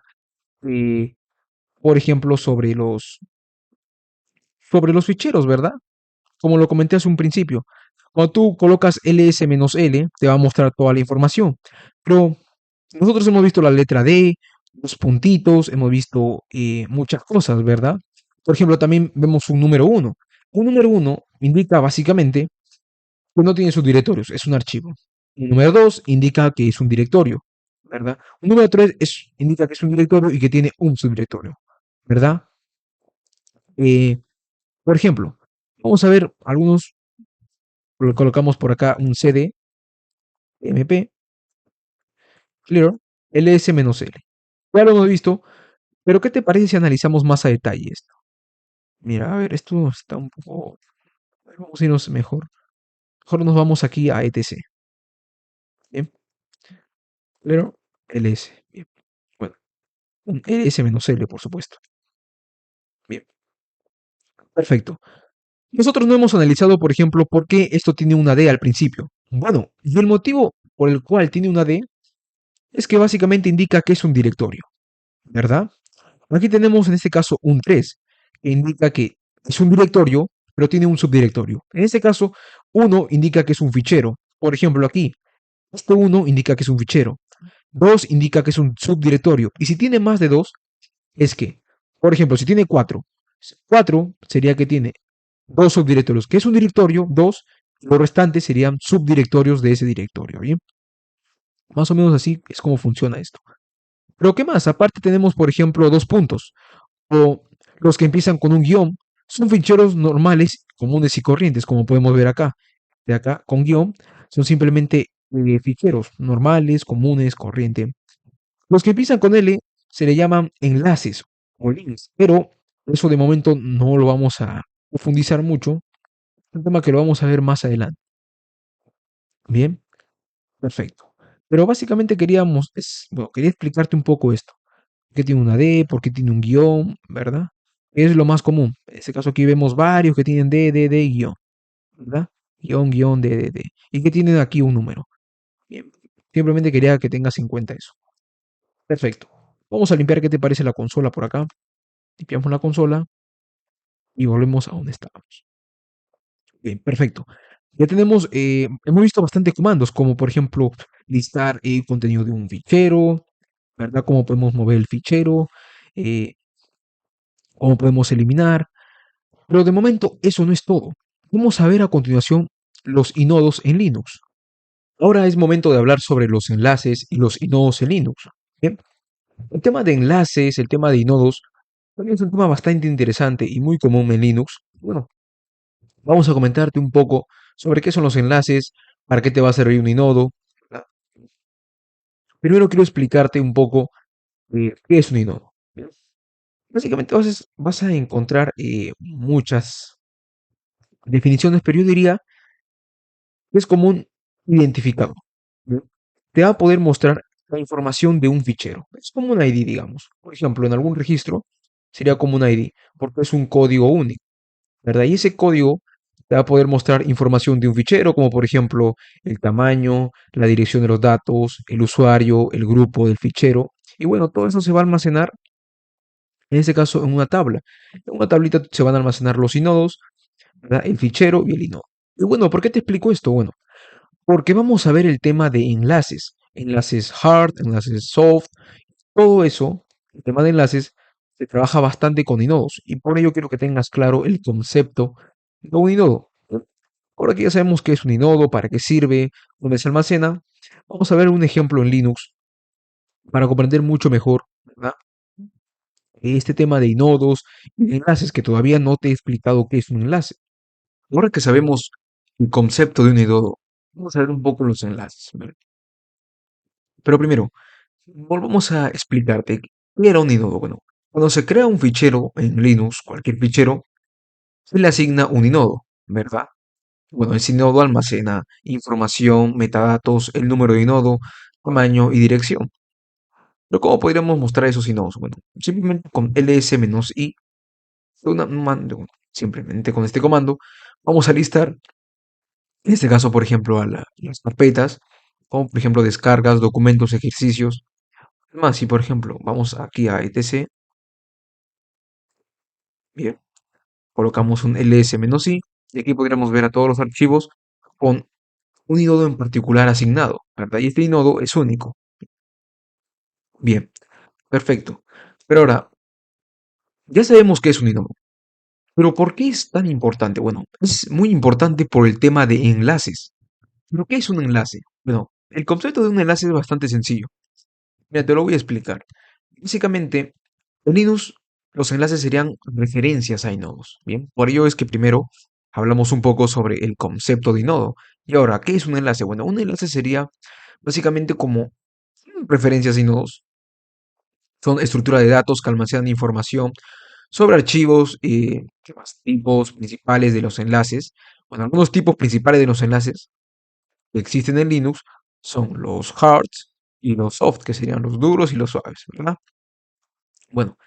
eh, por ejemplo, sobre los ficheros, ¿verdad? Como lo comenté hace un principio. Cuando tú colocas ls-l, te va a mostrar toda la información. Pero nosotros hemos visto la letra D, los puntitos, hemos visto muchas cosas, ¿verdad? Por ejemplo, también vemos un número uno. Un número uno indica básicamente que no tiene subdirectorios, es un archivo. Un número 2 indica que es un directorio, ¿verdad? Un número 3 indica que es un directorio y que tiene un subdirectorio, ¿verdad? Eh, por ejemplo, vamos a ver algunos, colocamos por acá un cd, mp, clear, ls-l. Ya lo hemos visto, pero ¿qué te parece si analizamos más a detalle esto? Mira, a ver, esto está un poco... Vamos a irnos mejor. Mejor nos vamos aquí a etc. Bien, clear, ls. Bien, bueno, un ls-l, por supuesto. Bien, perfecto. Nosotros no hemos analizado, por ejemplo, por qué esto tiene una D al principio. Bueno, y el motivo por el cual tiene una D es que básicamente indica que es un directorio, ¿verdad? Aquí tenemos en este caso un 3, que indica que es un directorio, pero tiene un subdirectorio. En este caso, 1 indica que es un fichero. Por ejemplo, aquí, este 1 indica que es un fichero. 2 indica que es un subdirectorio. Y si tiene más de 2, es que, por ejemplo, si tiene 4, 4 sería que tiene dos subdirectorios, que es un directorio, dos, los restantes serían subdirectorios de ese directorio, ¿bien? Más o menos así es como funciona esto. Pero ¿qué más? Aparte tenemos, por ejemplo, dos puntos, o los que empiezan con un guión, son ficheros normales, comunes y corrientes, como podemos ver acá. De acá, con guión, son simplemente ficheros normales, comunes, corriente. Los que empiezan con L se le llaman enlaces o links, pero eso de momento no lo vamos a profundizar mucho, un tema que lo vamos a ver más adelante. Bien, perfecto. Pero básicamente bueno, quería explicarte un poco esto. ¿Por qué tiene una D? ¿Por qué tiene un guión? ¿Verdad? Es lo más común. En este caso aquí vemos varios que tienen D, guión. ¿Verdad? Guión, D. Y que tienen aquí un número. Bien. Simplemente quería que tengas en cuenta eso. Perfecto. Vamos a limpiar qué te parece la consola por acá. Limpiamos la consola y volvemos a donde estábamos. Bien, perfecto. Ya tenemos, hemos visto bastantes comandos, como por ejemplo listar contenido de un fichero, ¿verdad? Cómo podemos mover el fichero, eh, cómo podemos eliminar. Pero de momento eso no es todo. Vamos a ver a continuación los inodos en Linux. Ahora es momento de hablar sobre los enlaces y los inodos en Linux. Bien, el tema de enlaces, el tema de inodos, también es un tema bastante interesante y muy común en Linux. Bueno, vamos a comentarte un poco sobre qué son los enlaces, para qué te va a servir un inodo. ¿Verdad? Primero quiero explicarte un poco qué es un inodo. Bien, básicamente vas a encontrar muchas definiciones, pero yo diría que es como un identificador. ¿Bien? Te va a poder mostrar la información de un fichero. Es como un ID, digamos. Por ejemplo, en algún registro sería como un ID, porque es un código único, ¿verdad? Y ese código te va a poder mostrar información de un fichero, como por ejemplo el tamaño, la dirección de los datos, el usuario, el grupo del fichero. Y bueno, todo eso se va a almacenar, en este caso, en una tabla. En una tablita se van a almacenar los inodos, ¿verdad? El fichero y el inodo. Y bueno, ¿por qué te explico esto? Bueno, porque vamos a ver el tema de enlaces. Enlaces hard, enlaces soft, todo eso, el tema de enlaces, se trabaja bastante con inodos. Y por ello quiero que tengas claro el concepto de un inodo. Ahora que ya sabemos qué es un inodo, para qué sirve, dónde se almacena, vamos a ver un ejemplo en Linux para comprender mucho mejor, ¿verdad? Este tema de inodos y de enlaces que todavía no te he explicado qué es un enlace. Ahora que sabemos el concepto de un inodo, vamos a ver un poco los enlaces, ¿verdad? Pero primero, volvamos a explicarte qué era un inodo. Bueno, cuando se crea un fichero en Linux, cualquier fichero, se le asigna un inodo, ¿verdad? Bueno, ese nodo almacena información, metadatos, el número de nodo, tamaño y dirección. Pero ¿cómo podríamos mostrar esos nodos? Bueno, simplemente con ls-i, simplemente con este comando, vamos a listar, en este caso, por ejemplo, las carpetas, como por ejemplo descargas, documentos, ejercicios. Es más, si por ejemplo vamos aquí a etc, bien, colocamos un ls-i, y aquí podríamos ver a todos los archivos con un nodo en particular asignado, ¿verdad? Y este nodo es único. Bien, perfecto. Pero ahora, ya sabemos qué es un nodo. Pero ¿por qué es tan importante? Bueno, es muy importante por el tema de enlaces. ¿Pero qué es un enlace? Bueno, el concepto de un enlace es bastante sencillo. Mira, te lo voy a explicar. Básicamente, en Linux, los enlaces serían referencias a nodos. Bien, por ello es que primero hablamos un poco sobre el concepto de nodo. Y ahora, ¿qué es un enlace? Bueno, un enlace sería básicamente como referencias a nodos. Son estructuras de datos que almacenan información sobre archivos y ¿qué más? Tipos principales de los enlaces. Bueno, algunos tipos principales de los enlaces que existen en Linux son los hards y los soft, que serían los duros y los suaves, ¿verdad? Bueno,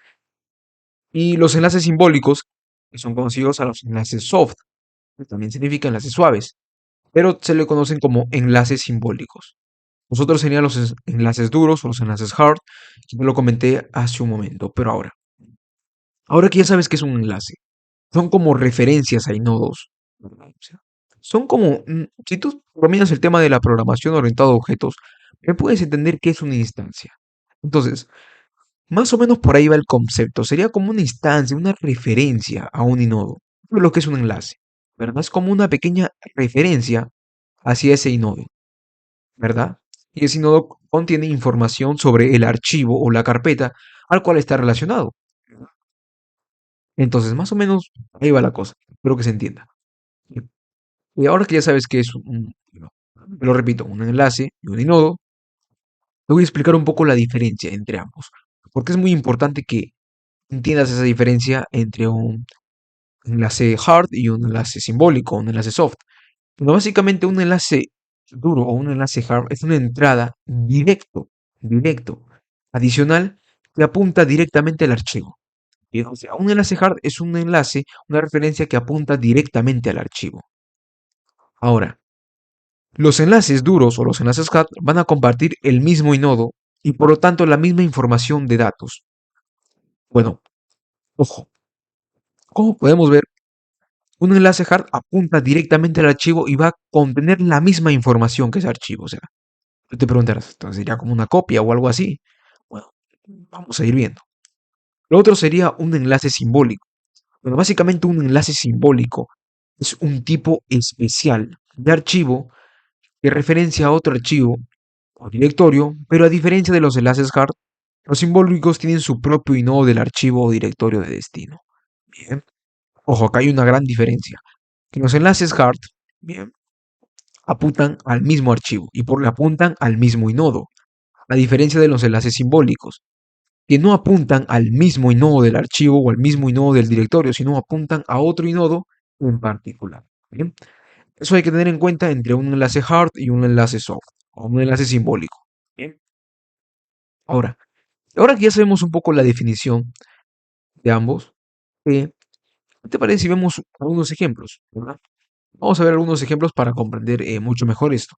y los enlaces simbólicos, que son conocidos a los enlaces soft, que también significan enlaces suaves, pero se le conocen como enlaces simbólicos. Nosotros serían los enlaces duros o los enlaces hard, que te lo comenté hace un momento, pero ahora que ya sabes que es un enlace, son como referencias a nodos, ¿verdad? O sea, son como, si tú dominas el tema de la programación orientada a objetos, me puedes entender qué es una instancia. Entonces, más o menos por ahí va el concepto. Sería como una instancia, una referencia a un nodo. Lo que es un enlace, ¿verdad? Es como una pequeña referencia hacia ese nodo, ¿verdad? Y ese nodo contiene información sobre el archivo o la carpeta al cual está relacionado. Entonces, más o menos ahí va la cosa. Espero que se entienda. Y ahora que ya sabes que es lo repito, un enlace y un nodo, te voy a explicar un poco la diferencia entre ambos. Porque es muy importante que entiendas esa diferencia entre un enlace hard y un enlace simbólico, un enlace soft. Bueno, básicamente un enlace duro o un enlace hard es una entrada directo, adicional, que apunta directamente al archivo. Bien, o sea, un enlace hard es un enlace, una referencia que apunta directamente al archivo. Ahora, Los enlaces duros o los enlaces hard van a compartir el mismo inodo y por lo tanto la misma información de datos. Bueno, ojo, como podemos ver, un enlace hard apunta directamente al archivo y va a contener la misma información que ese archivo. O sea, tú te preguntarás, entonces sería como una copia o algo así. Bueno, vamos a ir viendo. Lo otro sería un enlace simbólico. Bueno, básicamente un enlace simbólico es un tipo especial de archivo que referencia a otro archivo o directorio, pero a diferencia de los enlaces hard, los simbólicos tienen su propio inodo del archivo o directorio de destino. Bien, ojo, acá hay una gran diferencia. Que los enlaces hard, bien, apuntan al mismo archivo y por le apuntan al mismo inodo, a diferencia de los enlaces simbólicos, que no apuntan al mismo inodo del archivo o al mismo inodo del directorio, sino apuntan a otro inodo en particular. Bien, eso hay que tener en cuenta entre un enlace hard y un enlace soft, o un enlace simbólico. Bien, ahora, ahora que ya sabemos un poco la definición de ambos, ¿qué te parece si vemos algunos ejemplos? ¿Verdad? Vamos a ver algunos ejemplos para comprender mucho mejor esto.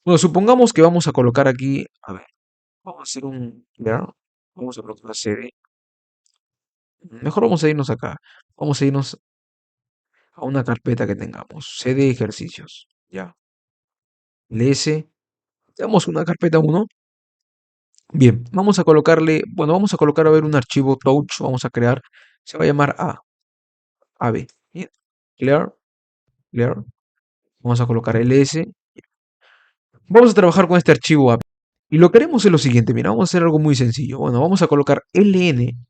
Bueno, supongamos que vamos a colocar aquí, a ver, vamos a hacer un, ya, vamos a colocar CD. Mejor vamos a irnos acá. Vamos a irnos a una carpeta que tengamos. CD ejercicios. Ya. LS. Tenemos una carpeta uno. Bien, vamos a colocarle, bueno, vamos a colocar a ver un archivo touch. Vamos a crear. Se va a llamar AB. Bien. Clear, clear. Vamos a colocar ls. Vamos a trabajar con este archivo AB. Y lo que haremos es lo siguiente. Mira, vamos a hacer algo muy sencillo. Bueno, vamos a colocar ln.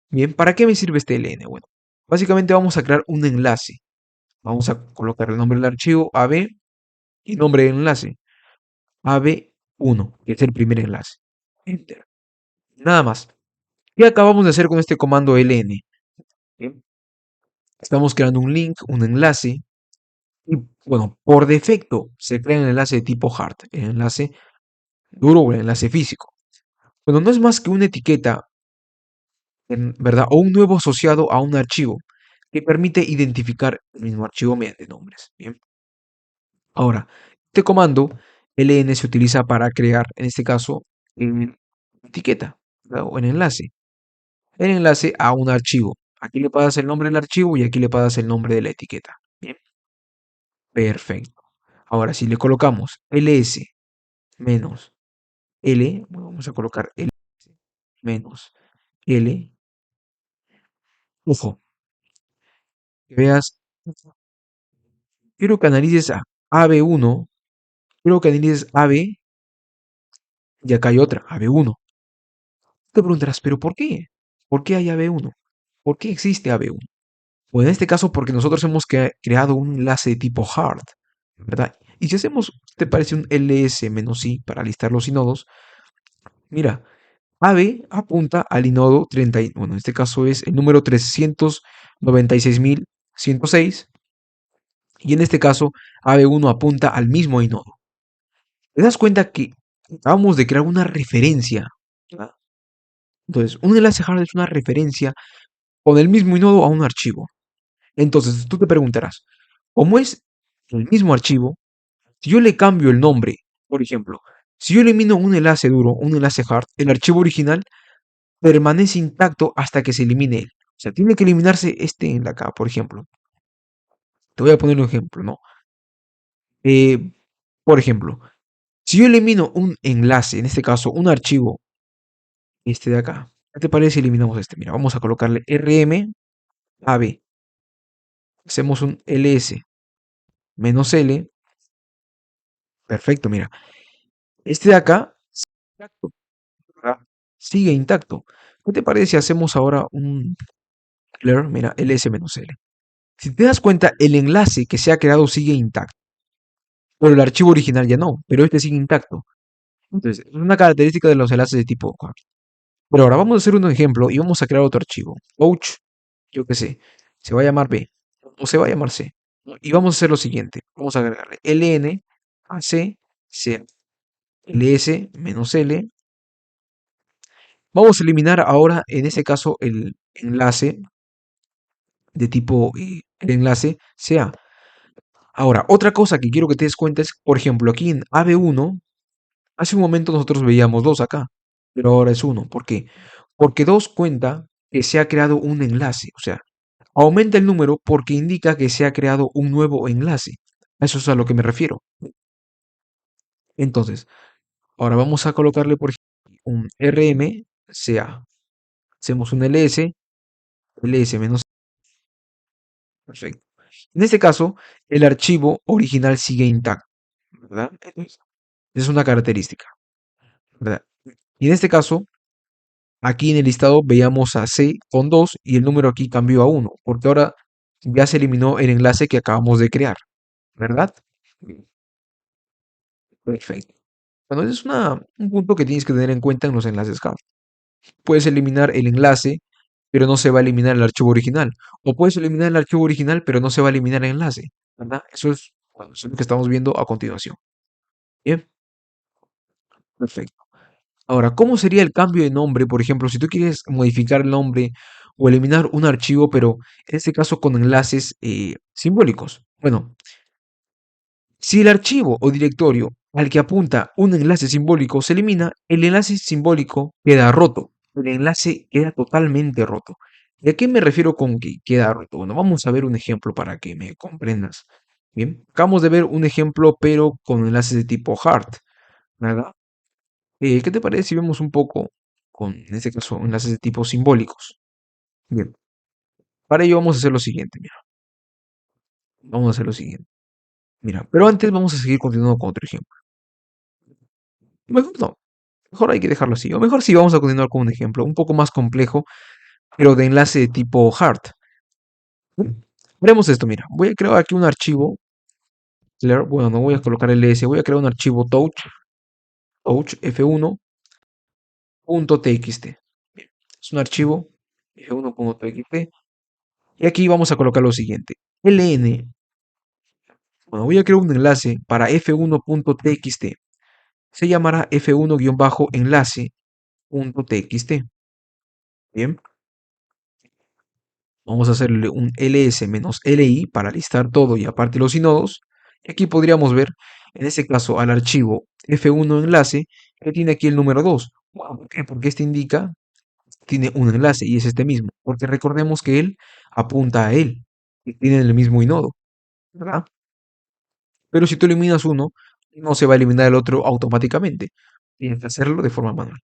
Bien, ¿para qué me sirve este ln? Bueno, básicamente vamos a crear un enlace. Vamos a colocar el nombre del archivo AB y nombre del enlace AB1, que es el primer enlace. Enter. Nada más. ¿Qué acabamos de hacer con este comando ln? Bien, estamos creando un link, un enlace. Y bueno, por defecto se crea el enlace de tipo hard, el enlace duro o el enlace físico. Bueno, no es más que una etiqueta, ¿verdad? O un nuevo asociado a un archivo que permite identificar el mismo archivo mediante nombres. Bien. Ahora, este comando ln se utiliza para crear, en este caso, etiqueta, ¿verdad? O el enlace a un archivo. Aquí le pasas el nombre del archivo y aquí le pasas el nombre de la etiqueta. Bien, perfecto. Ahora, si le colocamos ls menos l, bueno, vamos a colocar ls menos l, ojo, que veas, quiero que analices a AB1, quiero que analices AB, y acá hay otra, AB1. Te preguntarás, ¿pero por qué? ¿Por qué hay AB1? ¿Por qué existe AB1? Pues en este caso porque nosotros hemos creado un enlace de tipo hard, ¿verdad? Y si hacemos, ¿te parece un ls-i para listar los inodos? Mira, AB apunta al inodo 30, bueno, en este caso es el número 396.106, y en este caso AB1 apunta al mismo inodo. ¿Te das cuenta que acabamos de crear una referencia? ¿Verdad? Entonces, un enlace hard es una referencia con el mismo inodo a un archivo. Entonces, tú te preguntarás, ¿cómo es el mismo archivo? Si yo le cambio el nombre, por ejemplo, si yo elimino un enlace duro, un enlace hard, el archivo original permanece intacto hasta que se elimine él. O sea, tiene que eliminarse este en la acá, por ejemplo. Te voy a poner un ejemplo, ¿no? Eh, por ejemplo, si yo elimino un enlace, en este caso un archivo, este de acá, ¿qué te parece si eliminamos este? Mira, vamos a colocarle rm ab. Hacemos un ls menos l. Perfecto, mira. Este de acá sigue intacto. ¿Qué te parece si hacemos ahora un clear? Mira, ls-l. Si te das cuenta, el enlace que se ha creado sigue intacto, pero el archivo original ya no, pero este sigue intacto. Entonces, es una característica de los enlaces de tipo hard. Pero ahora vamos a hacer un ejemplo y vamos a crear otro archivo. Ouch, yo qué sé, se va a llamar B o se va a llamar C. ¿No? Y vamos a hacer lo siguiente. Vamos a agregarle ln a c, c ls menos l. Vamos a eliminar ahora, en este caso, el enlace de tipo, el enlace CA. Ahora, otra cosa que quiero que te des cuenta es, por ejemplo, aquí en AB1, hace un momento nosotros veíamos 2 acá, pero ahora es uno. ¿Por qué? Porque 2 cuenta que se ha creado un enlace, o sea, aumenta el número porque indica que se ha creado un nuevo enlace. A eso es a lo que me refiero. Entonces, ahora vamos a colocarle, por ejemplo, un RMCA. Hacemos un ls menos. Perfecto. En este caso, el archivo original sigue intacto, ¿verdad? Entonces, esa es una característica, ¿verdad? Y en este caso, aquí en el listado veíamos a C con 2 y el número aquí cambió a 1, porque ahora ya se eliminó el enlace que acabamos de crear, ¿verdad? Bien, perfecto. Bueno, ese es un punto que tienes que tener en cuenta en los enlaces Java. Puedes eliminar el enlace, pero no se va a eliminar el archivo original. O puedes eliminar el archivo original, pero no se va a eliminar el enlace, ¿verdad? Eso es, bueno, eso es lo que estamos viendo a continuación. Bien, perfecto. Ahora, ¿cómo sería el cambio de nombre? Por ejemplo, si tú quieres modificar el nombre o eliminar un archivo, pero en este caso con enlaces simbólicos. Bueno, si el archivo o directorio al que apunta un enlace simbólico se elimina, el enlace simbólico queda roto. El enlace queda totalmente roto. ¿Y a qué me refiero con que queda roto? Bueno, vamos a ver un ejemplo para que me comprendas. Bien, acabamos de ver un ejemplo, pero con enlaces de tipo hard, ¿verdad? ¿Qué te parece si vemos un poco con, en este caso, enlaces de tipo simbólicos? Bien, para ello vamos a hacer lo siguiente, mira. Vamos a hacer lo siguiente. Mira, pero antes vamos a seguir continuando con otro ejemplo. Mejor no, mejor hay que dejarlo así. O mejor sí, vamos a continuar con un ejemplo un poco más complejo, pero de enlace de tipo hard. Veremos esto, mira. Voy a crear aquí un archivo. Bueno, no voy a colocar ls, voy a crear un archivo touch f1.txt. Bien, es un archivo f1.txt. Y aquí vamos a colocar lo siguiente. ln, bueno, voy a crear un enlace para f1.txt. Se llamará f1-enlace.txt. Bien, vamos a hacerle un ls-li para listar todo y aparte los inodos. Y aquí podríamos ver, en este caso, al archivo f1 enlace que tiene aquí el número 2. ¿Por qué? Porque este indica, tiene un enlace y es este mismo. Porque recordemos que él apunta a él y tienen el mismo inodo, ¿verdad? Pero si tú eliminas uno, no se va a eliminar el otro automáticamente. Tienes que hacerlo de forma manual.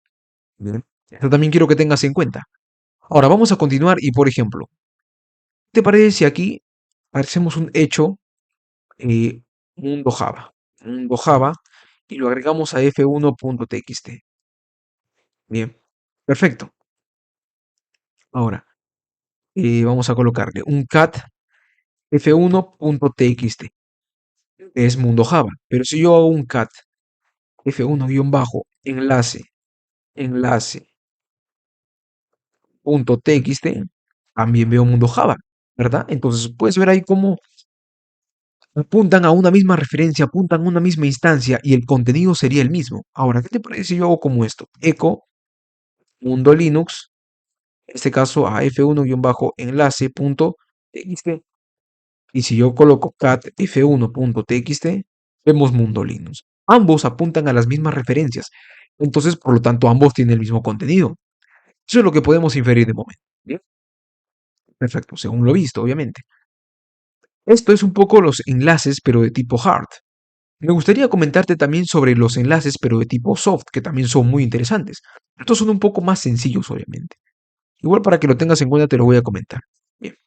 Bien. Esto también quiero que tengas en cuenta. Ahora vamos a continuar y, por ejemplo, ¿te parece si aquí hacemos un hecho eh, mundo Java? Mundo Java y lo agregamos a f1.txt. Bien, perfecto. Ahora vamos a colocarle un cat f1.txt. Es mundo Java. Pero si yo hago un cat f1-enlace enlace.txt, también veo mundo Java, ¿verdad? Entonces puedes ver ahí cómo apuntan a una misma referencia, apuntan a una misma instancia y el contenido sería el mismo. Ahora, ¿qué te parece si yo hago como esto? Echo mundo Linux, en este caso a f1-enlace.txt. Y si yo coloco cat f1.txt, vemos mundo Linux. Ambos apuntan a las mismas referencias. Entonces, por lo tanto, ambos tienen el mismo contenido. Eso es lo que podemos inferir de momento. Bien, perfecto, según lo visto, obviamente. Esto es un poco los enlaces, pero de tipo hard. Me gustaría comentarte también sobre los enlaces, pero de tipo soft, que también son muy interesantes. Estos son un poco más sencillos, obviamente. Igual para que lo tengas en cuenta te lo voy a comentar. Bien.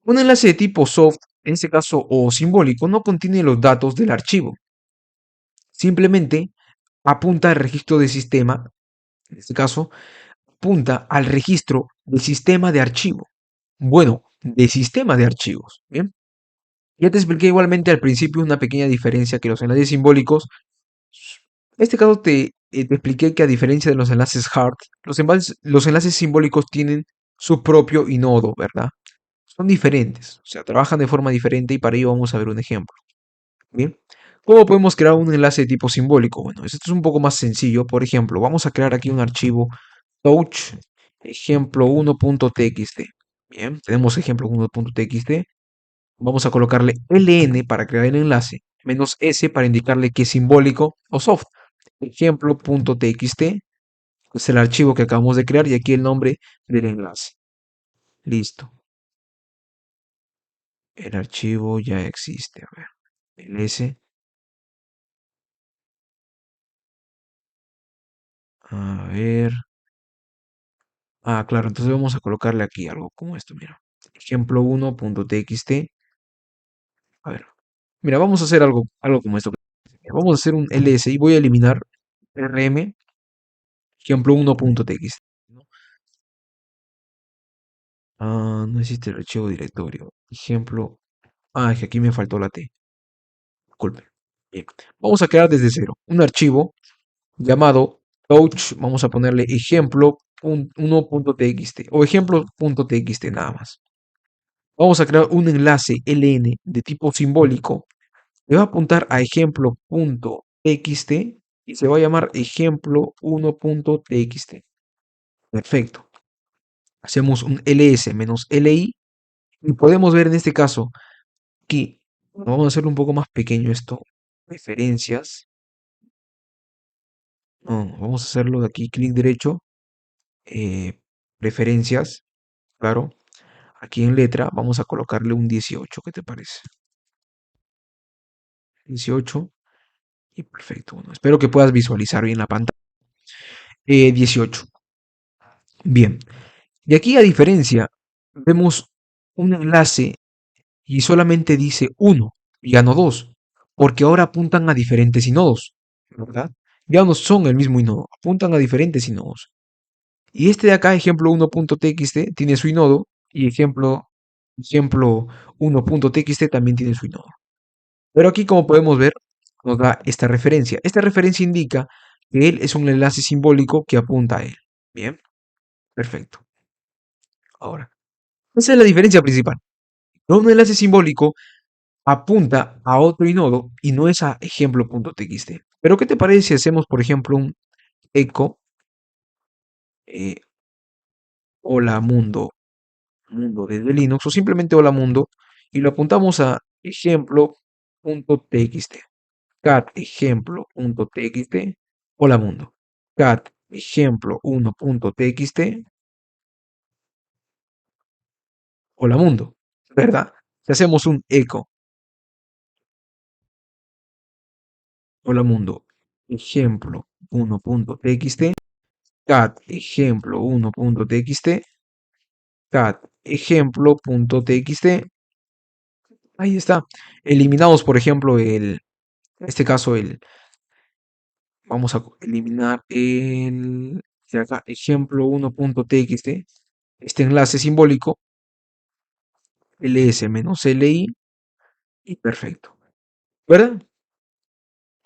Un enlace de tipo soft, en este caso o simbólico, no contiene los datos del archivo. Simplemente apunta al registro de sistema, en este caso, apunta al registro del sistema de archivo. Bueno, de sistema de archivos. Bien. Ya te expliqué igualmente al principio una pequeña diferencia que los enlaces simbólicos. En este caso te expliqué que a diferencia de los enlaces hard, los enlaces simbólicos tienen su propio inodo, ¿verdad? Son diferentes, o sea, trabajan de forma diferente y para ello vamos a ver un ejemplo. Bien, ¿cómo podemos crear un enlace de tipo simbólico? Bueno, esto es un poco más sencillo. Por ejemplo, vamos a crear aquí un archivo touch ejemplo1.txt. Bien, tenemos ejemplo1.txt. Vamos a colocarle ln para crear el enlace, menos s para indicarle que es simbólico o soft. Ejemplo.txt es el archivo que acabamos de crear y aquí el nombre del enlace. Listo. El archivo ya existe. A ver, ls. A ver. Ah, claro, entonces vamos a colocarle aquí algo como esto, mira. Ejemplo1.txt. A ver. Mira, vamos a hacer algo como esto. Vamos a hacer un ls y voy a eliminar rm ejemplo1.txt. ¿No? Ah, no existe el archivo directorio. Ejemplo. Ah, es que aquí me faltó la T. Disculpe. Bien. Vamos a crear desde cero un archivo llamado touch. Vamos a ponerle ejemplo1.txt o ejemplo.txt nada más. Vamos a crear un enlace ln de tipo simbólico. Le va a apuntar a ejemplo.txt y se va a llamar ejemplo1.txt. Perfecto. Hacemos un ls menos li y podemos ver en este caso que vamos a hacerlo un poco más pequeño esto. Referencias. No, vamos a hacerlo de aquí, clic derecho. Preferencias. Claro. Aquí en letra vamos a colocarle un 18. ¿Qué te parece? 18. Y perfecto. Bueno, espero que puedas visualizar bien la pantalla. 18. Bien. Y aquí a diferencia, vemos un enlace y solamente dice uno, ya no dos, porque ahora apuntan a diferentes inodos, ¿verdad? Ya no son el mismo inodo, apuntan a diferentes inodos. Y este de acá, ejemplo1.txt, tiene su inodo y ejemplo 1.txt también tiene su inodo. Pero aquí, como podemos ver, nos da esta referencia. Esta referencia indica que él es un enlace simbólico que apunta a él. Bien, perfecto. Ahora, esa es la diferencia principal. Un enlace simbólico apunta a otro inodo y no es a ejemplo.txt. Pero ¿qué te parece si hacemos, por ejemplo, un eco eh, hola mundo desde Linux o simplemente hola mundo y lo apuntamos a ejemplo.txt. Cat ejemplo.txt hola mundo. Cat ejemplo1.txt hola mundo. ¿Verdad? Si hacemos un eco hola mundo ejemplo1.txt cat ejemplo1.txt, cat ejemplo.txt, ahí está. Eliminamos, por ejemplo, en este caso, vamos a eliminar de acá, ejemplo1.txt, este enlace simbólico, ls-li, y perfecto. ¿Verdad?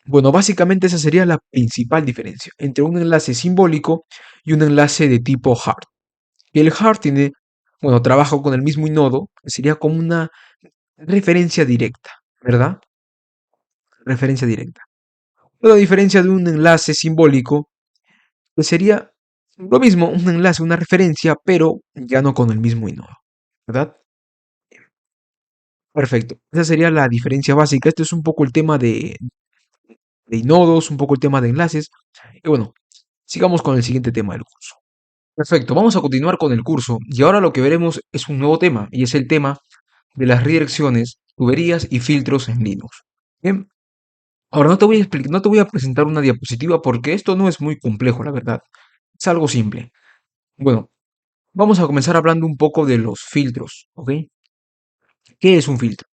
Bueno, básicamente esa sería la principal diferencia entre un enlace simbólico y un enlace de tipo hard. Y el hard tiene, bueno, trabaja con el mismo nodo, que sería como una referencia directa, ¿verdad? Referencia directa. La diferencia de un enlace simbólico, pues sería lo mismo, un enlace, una referencia, pero ya no con el mismo nodo, ¿verdad? Perfecto. Esa sería la diferencia básica. Este es un poco el tema de nodos, un poco el tema de enlaces. Y bueno, sigamos con el siguiente tema del curso. Perfecto, vamos a continuar con el curso y ahora lo que veremos es un nuevo tema y es el tema de las redirecciones, tuberías y filtros en Linux. Bien, ahora no te voy a explicar, no te voy a presentar una diapositiva porque esto no es muy complejo, la verdad. Es algo simple. Bueno, vamos a comenzar hablando un poco de los filtros, ¿ok? ¿Qué es un filtro?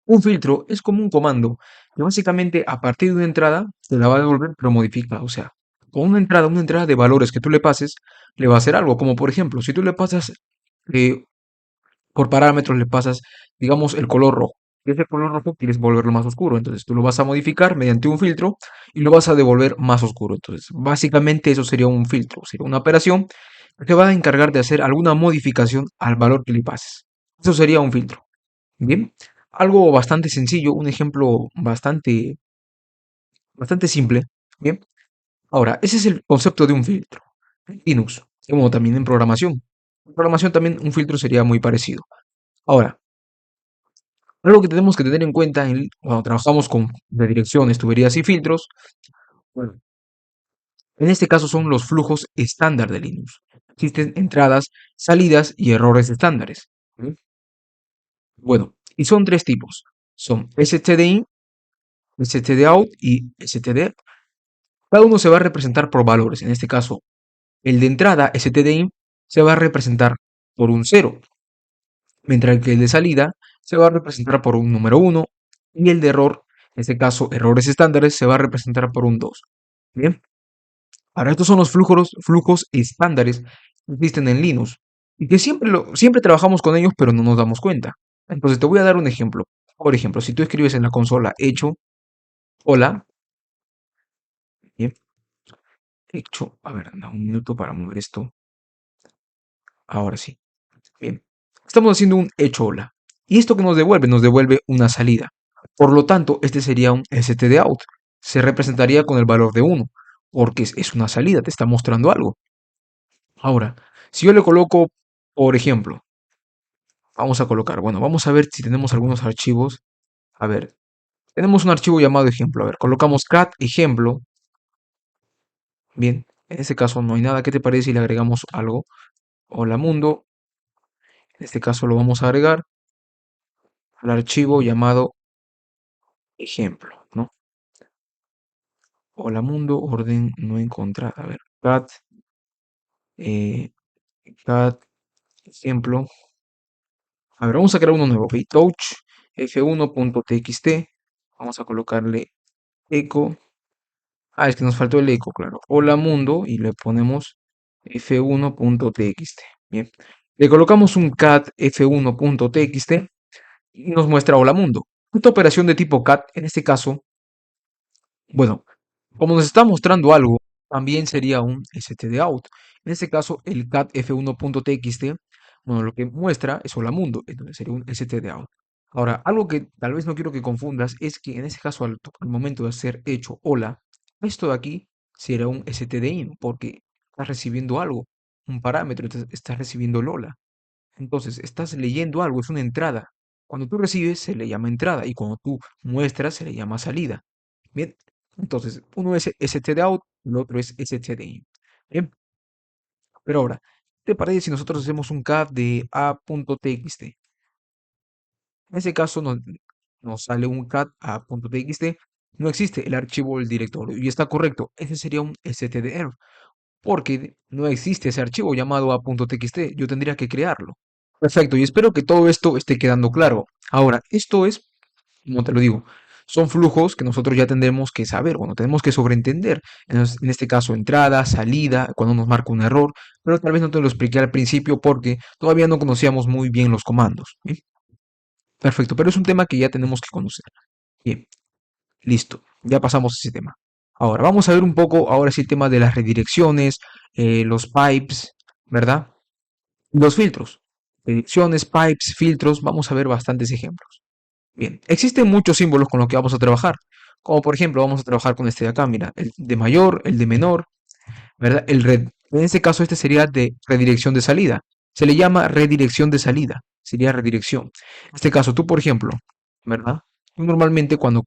Un filtro es como un comando que básicamente a partir de una entrada te la va a devolver pero modificada. O sea, con una entrada de valores que tú le pases, le va a hacer algo. Como por ejemplo, si tú le pasas eh, por parámetros, le pasas, digamos, el color rojo. Y ese color rojo quieres volverlo más oscuro. Entonces tú lo vas a modificar mediante un filtro y lo vas a devolver más oscuro. Entonces, básicamente eso sería un filtro, sería una operación que va a encargar de hacer alguna modificación al valor que le pases. Eso sería un filtro. Bien, algo bastante sencillo, un ejemplo bastante simple. Bien, ahora, ese es el concepto de un filtro. En Linux, como también en programación. En programación también un filtro sería muy parecido. Ahora, Algo que tenemos que tener en cuenta cuando trabajamos con redirecciones, tuberías y filtros, bueno, en este caso son los flujos estándar de Linux. Existen entradas, salidas y errores estándares. ¿Mm? Bueno, y son tres tipos. Son stdin, stdout y std. Cada uno se va a representar por valores. En este caso, el de entrada, stdin, se va a representar por un cero, mientras que el de salida se va a representar por un número uno y el de error, en este caso errores estándares, se va a representar por un 2. Bien, ahora estos son los flujos estándares que existen en Linux y que siempre trabajamos con ellos pero no nos damos cuenta. Entonces te voy a dar un ejemplo. Por ejemplo, si tú escribes en la consola hecho, hola, bien, hecho, a ver, da un minuto para mover esto. Ahora sí. Bien, estamos haciendo un hecho hola. ¿Y esto que nos devuelve? Nos devuelve una salida. Por lo tanto, este sería un stdout. Se representaría con el valor de uno, porque es una salida, te está mostrando algo. Ahora, si yo le coloco, por ejemplo, vamos a colocar, bueno, vamos a ver si tenemos algunos archivos. A ver, tenemos un archivo llamado ejemplo. A ver, colocamos cat ejemplo. Bien, en este caso no hay nada. ¿Qué te parece si le agregamos algo? Hola mundo. En este caso lo vamos a agregar al archivo llamado ejemplo, ¿no? Hola mundo, orden no encontrada. A ver, eh, cat, ejemplo. A ver, vamos a crear uno nuevo, ¿ok? Touch f1.txt. Vamos a colocarle eco. Ah, es que nos faltó el eco, claro. Hola mundo y le ponemos f1.txt. Bien. Le colocamos un cat f1.txt y nos muestra hola mundo. Esta operación de tipo cat, en este caso, bueno, como nos está mostrando algo, también sería un stdout. En este caso, el cat f1.txt, bueno, lo que muestra es hola mundo, entonces sería un stdout. Ahora, algo que tal vez no quiero que confundas es que en este caso, al momento de hacer hecho hola, esto de aquí será un stdin, porque estás recibiendo algo, un parámetro, estás recibiendo el hola. Entonces, estás leyendo algo, es una entrada. Cuando tú recibes, se le llama entrada, y cuando tú muestras, se le llama salida. Bien, entonces, uno es stdout, el otro es stdin. Bien, pero ahora, ¿qué te parece si nosotros hacemos un cat de a.txt? En ese caso nos sale un cat a.txt, no existe el archivo del directorio, y está correcto, ese sería un stder, porque no existe ese archivo llamado a.txt, yo tendría que crearlo. Perfecto, y espero que todo esto esté quedando claro. Ahora, esto es, como te lo digo, son flujos que nosotros ya tendremos que saber, bueno, tenemos que sobreentender. En este caso, entrada, salida, cuando nos marca un error, pero tal vez no te lo expliqué al principio porque todavía no conocíamos muy bien los comandos. ¿Bien? Perfecto, pero es un tema que ya tenemos que conocer. Bien, listo, ya pasamos a ese tema. Ahora, vamos a ver un poco, ahora sí, el tema de las redirecciones, los pipes, ¿verdad? Los filtros. Redirecciones, pipes, filtros, vamos a ver bastantes ejemplos. Bien, existen muchos símbolos con los que vamos a trabajar. Como por ejemplo, vamos a trabajar con este de acá, mira, el de mayor, el de menor, ¿verdad? En este caso, este sería de redirección de salida. Se le llama redirección de salida. Sería redirección. En este caso, tú, por ejemplo, ¿verdad? Tú normalmente cuando,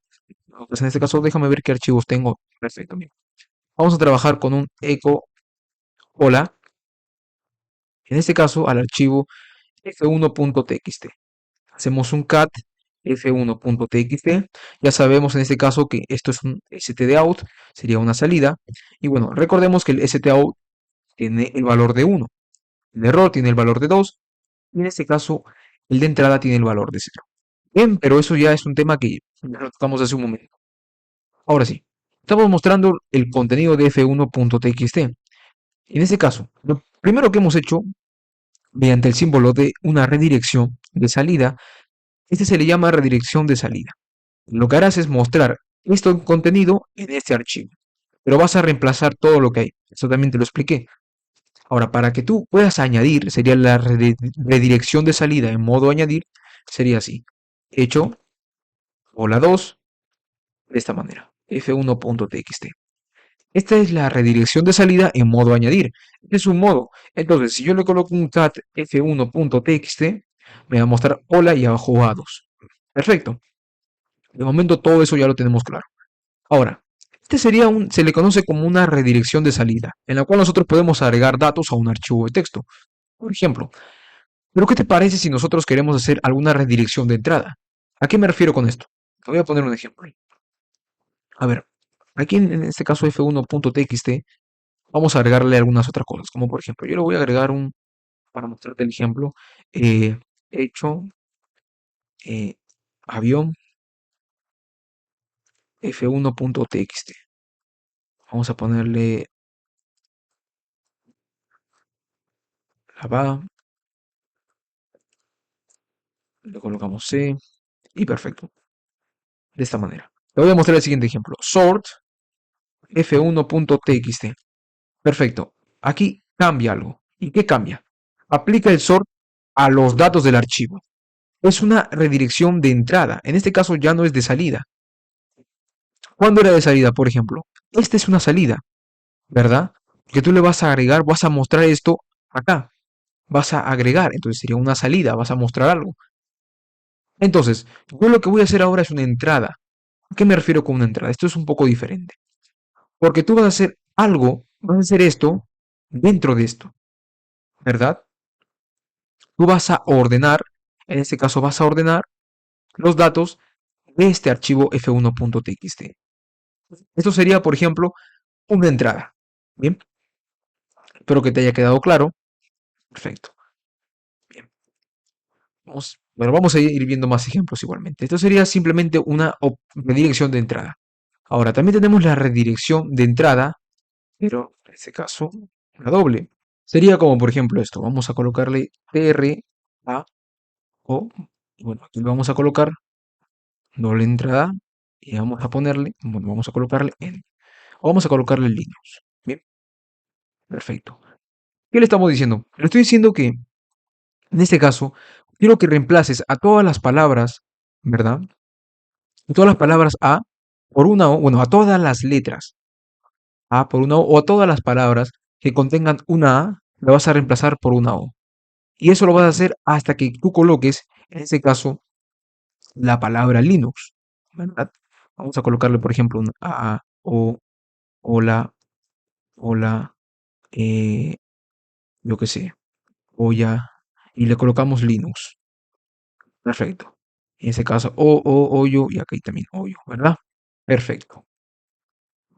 pues en este caso, déjame ver qué archivos tengo. Perfecto, mira. Vamos a trabajar con un eco hola. En este caso, al archivo f1.txt. Hacemos un cat f1.txt. Ya sabemos en este caso que esto es un stdout, sería una salida. Y bueno, recordemos que el stdout tiene el valor de 1, el error tiene el valor de 2, y en este caso el de entrada tiene el valor de 0. Bien, pero eso ya es un tema que ya lo tocamos hace un momento. Ahora sí, estamos mostrando el contenido de f1.txt. En este caso, lo primero que hemos hecho, mediante el símbolo de una redirección de salida, este se le llama redirección de salida. Lo que harás es mostrar esto en contenido en este archivo, pero vas a reemplazar todo lo que hay. Eso también te lo expliqué. Ahora, para que tú puedas añadir, sería la redirección de salida en modo añadir, sería así. Hecho, hola 2 de esta manera, f1.txt. Esta es la redirección de salida en modo añadir. Este es un modo. Entonces, si yo le coloco un cat f1.txt, me va a mostrar hola y abajo a 2. Perfecto. De momento todo eso ya lo tenemos claro. Ahora, se le conoce como una redirección de salida, en la cual nosotros podemos agregar datos a un archivo de texto. Por ejemplo, ¿pero qué te parece si nosotros queremos hacer alguna redirección de entrada? ¿A qué me refiero con esto? Te voy a poner un ejemplo. A ver, aquí en este caso f1.txt vamos a agregarle algunas otras cosas, como por ejemplo, yo le voy a agregar para mostrarte el ejemplo, eh, hecho eh, avión f1.txt. Vamos a ponerle la va, le colocamos C y perfecto. De esta manera. Te voy a mostrar el siguiente ejemplo. Sort f1.txt. Perfecto. Aquí cambia algo. ¿Y qué cambia? Aplica el sort a los datos del archivo. Es una redirección de entrada. En este caso ya no es de salida. ¿Cuándo era de salida, por ejemplo? Esta es una salida, ¿verdad? Que tú le vas a agregar, vas a mostrar esto acá. Vas a agregar, entonces sería una salida, vas a mostrar algo. Entonces, yo lo que voy a hacer ahora es una entrada. ¿A qué me refiero con una entrada? Esto es un poco diferente. Porque tú vas a hacer algo, vas a hacer esto dentro de esto, ¿verdad? Tú vas a ordenar, en este caso vas a ordenar los datos de este archivo f1.txt. Esto sería, por ejemplo, una entrada. Bien, espero que te haya quedado claro. Perfecto. Bien, vamos a ir viendo más ejemplos igualmente. Esto sería simplemente una redirección de entrada. Ahora, también tenemos la redirección de entrada, pero en este caso, una doble. Sería como, por ejemplo, esto. Vamos a colocarle tr a o, bueno, aquí le vamos a colocar doble entrada y vamos a ponerle, bueno, vamos a colocarle en, o vamos a colocarle Linux. Bien, perfecto. ¿Qué le estamos diciendo? Le estoy diciendo que en este caso quiero que reemplaces a todas las palabras, ¿verdad? A todas las palabras A por una O, bueno, a todas las letras A por una O, o a todas las palabras que contengan una A, la vas a reemplazar por una O. Y eso lo vas a hacer hasta que tú coloques, en este caso, la palabra Linux, ¿verdad? Vamos a colocarle, por ejemplo, un A, O, hola, hola, eh, yo qué sé, olla, y le colocamos Linux. Perfecto. En ese caso, hoyo, y aquí también hoyo, ¿verdad? Perfecto.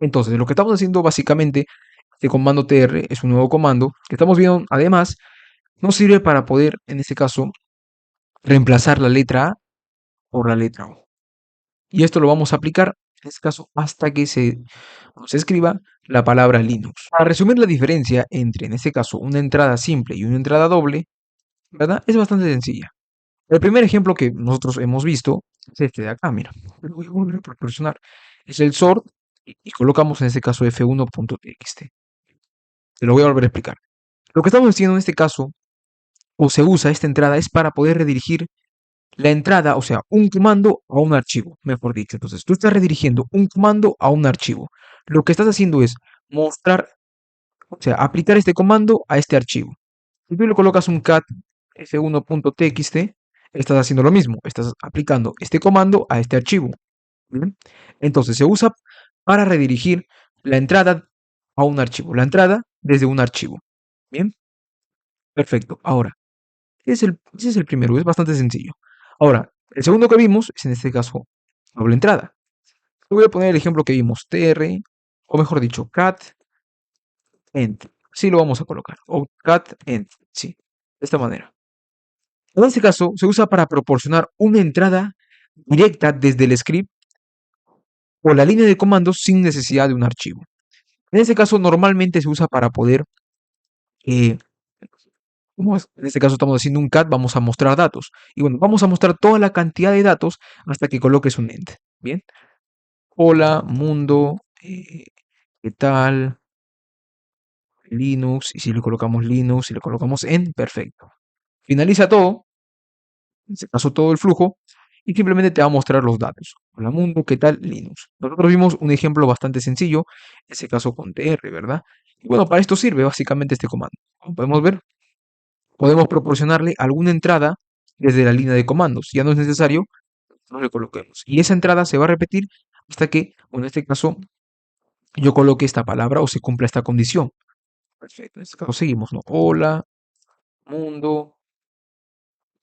Entonces, lo que estamos haciendo básicamente, este comando tr es un nuevo comando que estamos viendo, además, nos sirve para poder, en este caso, reemplazar la letra A por la letra O. Y esto lo vamos a aplicar, en este caso, hasta que se escriba la palabra Linux. Para resumir la diferencia entre, en este caso, una entrada simple y una entrada doble, ¿verdad? Es bastante sencilla. El primer ejemplo que nosotros hemos visto es este de acá, mira. Lo voy a volver a proporcionar. Es el sort y colocamos en este caso f1.txt. Te lo voy a volver a explicar. Lo que estamos haciendo en este caso, o se usa esta entrada, es para poder redirigir la entrada, o sea, un comando a un archivo, mejor dicho. Entonces, tú estás redirigiendo un comando a un archivo. Lo que estás haciendo es mostrar, o sea, aplicar este comando a este archivo. Si tú le colocas un cat f1.txt, estás haciendo lo mismo. Estás aplicando este comando a este archivo. ¿Bien? Entonces, se usa para redirigir la entrada a un archivo. La entrada desde un archivo. Bien, perfecto. Ahora, ese es el primero, es bastante sencillo. Ahora, el segundo que vimos es en este caso doble entrada. Voy a poner el ejemplo que vimos, tr, o mejor dicho, cat end. Sí lo vamos a colocar, o cat end, sí, de esta manera. En este caso, se usa para proporcionar una entrada directa desde el script o la línea de comandos sin necesidad de un archivo. En este caso, normalmente se usa para poder, eh, en este caso estamos haciendo un cat, vamos a mostrar datos. Y bueno, vamos a mostrar toda la cantidad de datos hasta que coloques un end. Bien. Hola, mundo, ¿qué tal? Linux, y si le colocamos Linux, si le colocamos en, perfecto. Finaliza todo, en este caso todo el flujo, y simplemente te va a mostrar los datos. Hola mundo, ¿qué tal? Linux. Nosotros vimos un ejemplo bastante sencillo, en ese caso con tr, ¿verdad? Y bueno, para esto sirve básicamente este comando. Como podemos ver, podemos proporcionarle alguna entrada desde la línea de comandos. Ya no es necesario no le coloquemos. Y esa entrada se va a repetir hasta que, o en este caso, yo coloque esta palabra o se cumpla esta condición. Perfecto, en este caso seguimos, ¿no? Hola, mundo,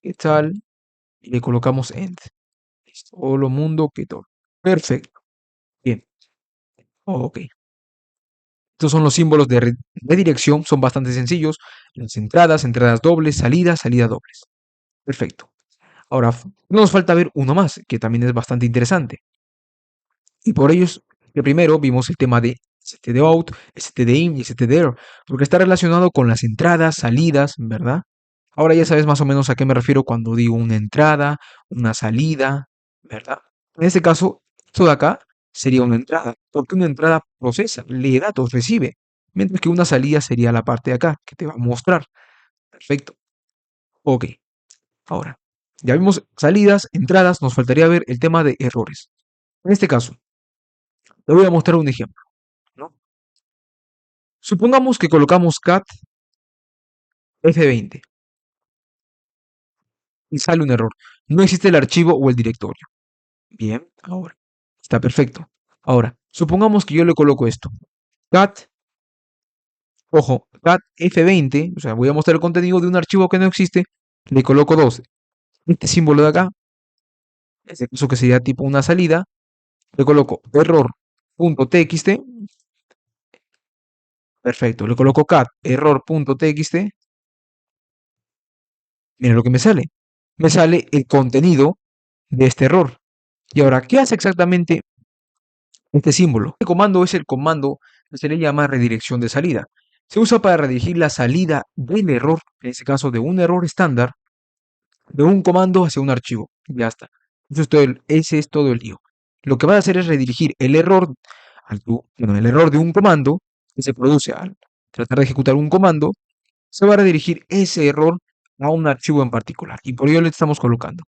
¿qué tal? Y le colocamos end. Listo. Hola, mundo, ¿qué tal? Perfecto. Bien. Ok. Estos son los símbolos de redirección, son bastante sencillos. Las entradas, entradas dobles, salidas, salidas dobles. Perfecto. Ahora, nos falta ver uno más, que también es bastante interesante. Y por ellos, que primero vimos el tema de stdout, stdin y stdir, porque está relacionado con las entradas, salidas, ¿verdad? Ahora ya sabes más o menos a qué me refiero cuando digo una entrada, una salida, ¿verdad? En este caso, esto de acá sería una entrada, porque una entrada procesa, lee datos, recibe, mientras que una salida sería la parte de acá, que te va a mostrar. Perfecto. Ok, ahora, ya vimos salidas, entradas, nos faltaría ver el tema de errores. En este caso, te voy a mostrar un ejemplo, ¿no? Supongamos que colocamos cat F20 y sale un error. No existe el archivo o el directorio. Bien, ahora, está perfecto. Ahora, supongamos que yo le coloco esto. Cat, ojo, cat F20, o sea, voy a mostrar el contenido de un archivo que no existe, le coloco 2. Este símbolo de acá, eso que sería tipo una salida, le coloco error.txt, perfecto, le coloco cat error.txt, mira lo que me sale. Me sale el contenido de este error. Y ahora, ¿qué hace exactamente este símbolo? Este comando es el comando que se le llama redirección de salida. Se usa para redirigir la salida del error, en este caso de un error estándar, de un comando hacia un archivo. Ya está. Ese es todo el lío. Lo que va a hacer es redirigir el error, el error de un comando que se produce al tratar de ejecutar un comando, se va a redirigir ese error a un archivo en particular. Y por ello le estamos colocando.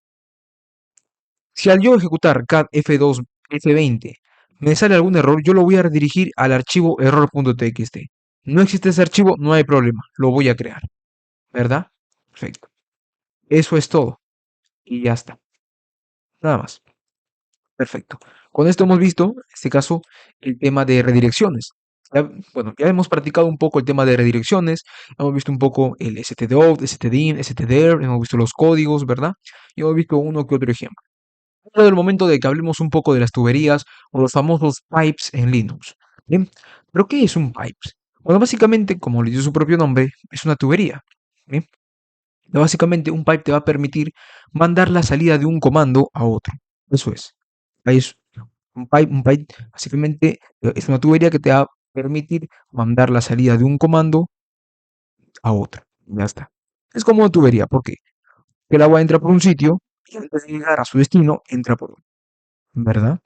Si al yo ejecutar cat F2, F20 me sale algún error, yo lo voy a redirigir al archivo error.txt. No existe ese archivo, no hay problema, lo voy a crear, ¿verdad? Perfecto. Eso es todo. Y ya está. Nada más. Perfecto. Con esto hemos visto, en este caso, el tema de redirecciones. Bueno, ya hemos practicado un poco el tema de redirecciones, hemos visto un poco el stdout, stdin, stdir, hemos visto los códigos, ¿verdad? Y hemos visto uno que otro ejemplo. Ahora es el momento de que hablemos un poco de las tuberías o los famosos pipes en Linux. ¿Bien? ¿Pero qué es un pipe? Bueno, básicamente, como le dice su propio nombre, es una tubería. ¿Bien? Básicamente, un pipe te va a permitir mandar la salida de un comando a otro. Eso es. Ahí es un pipe básicamente es una tubería que te va a permitir mandar la salida de un comando a otro. Ya está. Es como una tubería. ¿Por qué? Que el agua entra por un sitio y antes de llegar a su destino, entra por otro. ¿Verdad?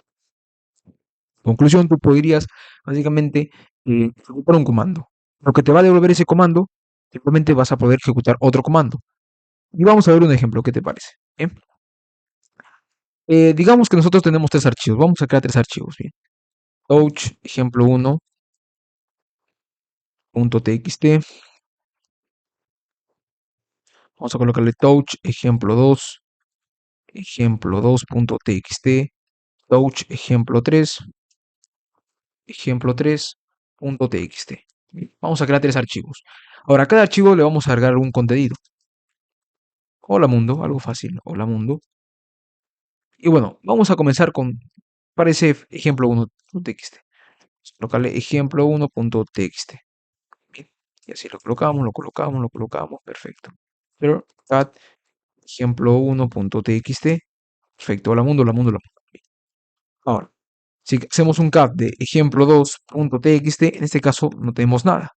Conclusión, tú podrías básicamente ejecutar un comando. Lo que te va a devolver ese comando, simplemente vas a poder ejecutar otro comando. Y vamos a ver un ejemplo, ¿qué te parece? Bien. Digamos que nosotros tenemos tres archivos. Vamos a crear tres archivos. Bien. Touch, ejemplo 1.txt. Vamos a colocarle touch, ejemplo 2, ejemplo 2.txt, touch, ejemplo 3.txt. Vamos a crear tres archivos. Ahora, a cada archivo le vamos a agregar un contenido. Hola mundo, algo fácil. Hola mundo. Y bueno, vamos a comenzar con, parece ejemplo 1.txt. Vamos a colocarle ejemplo 1.txt. Bien. Y así lo colocamos, lo colocamos, lo colocamos. Perfecto. Pero cat ejemplo 1.txt. Perfecto. Hola mundo, hola mundo, hola mundo. Bien. Ahora, si hacemos un cat de ejemplo 2.txt, en este caso no tenemos nada.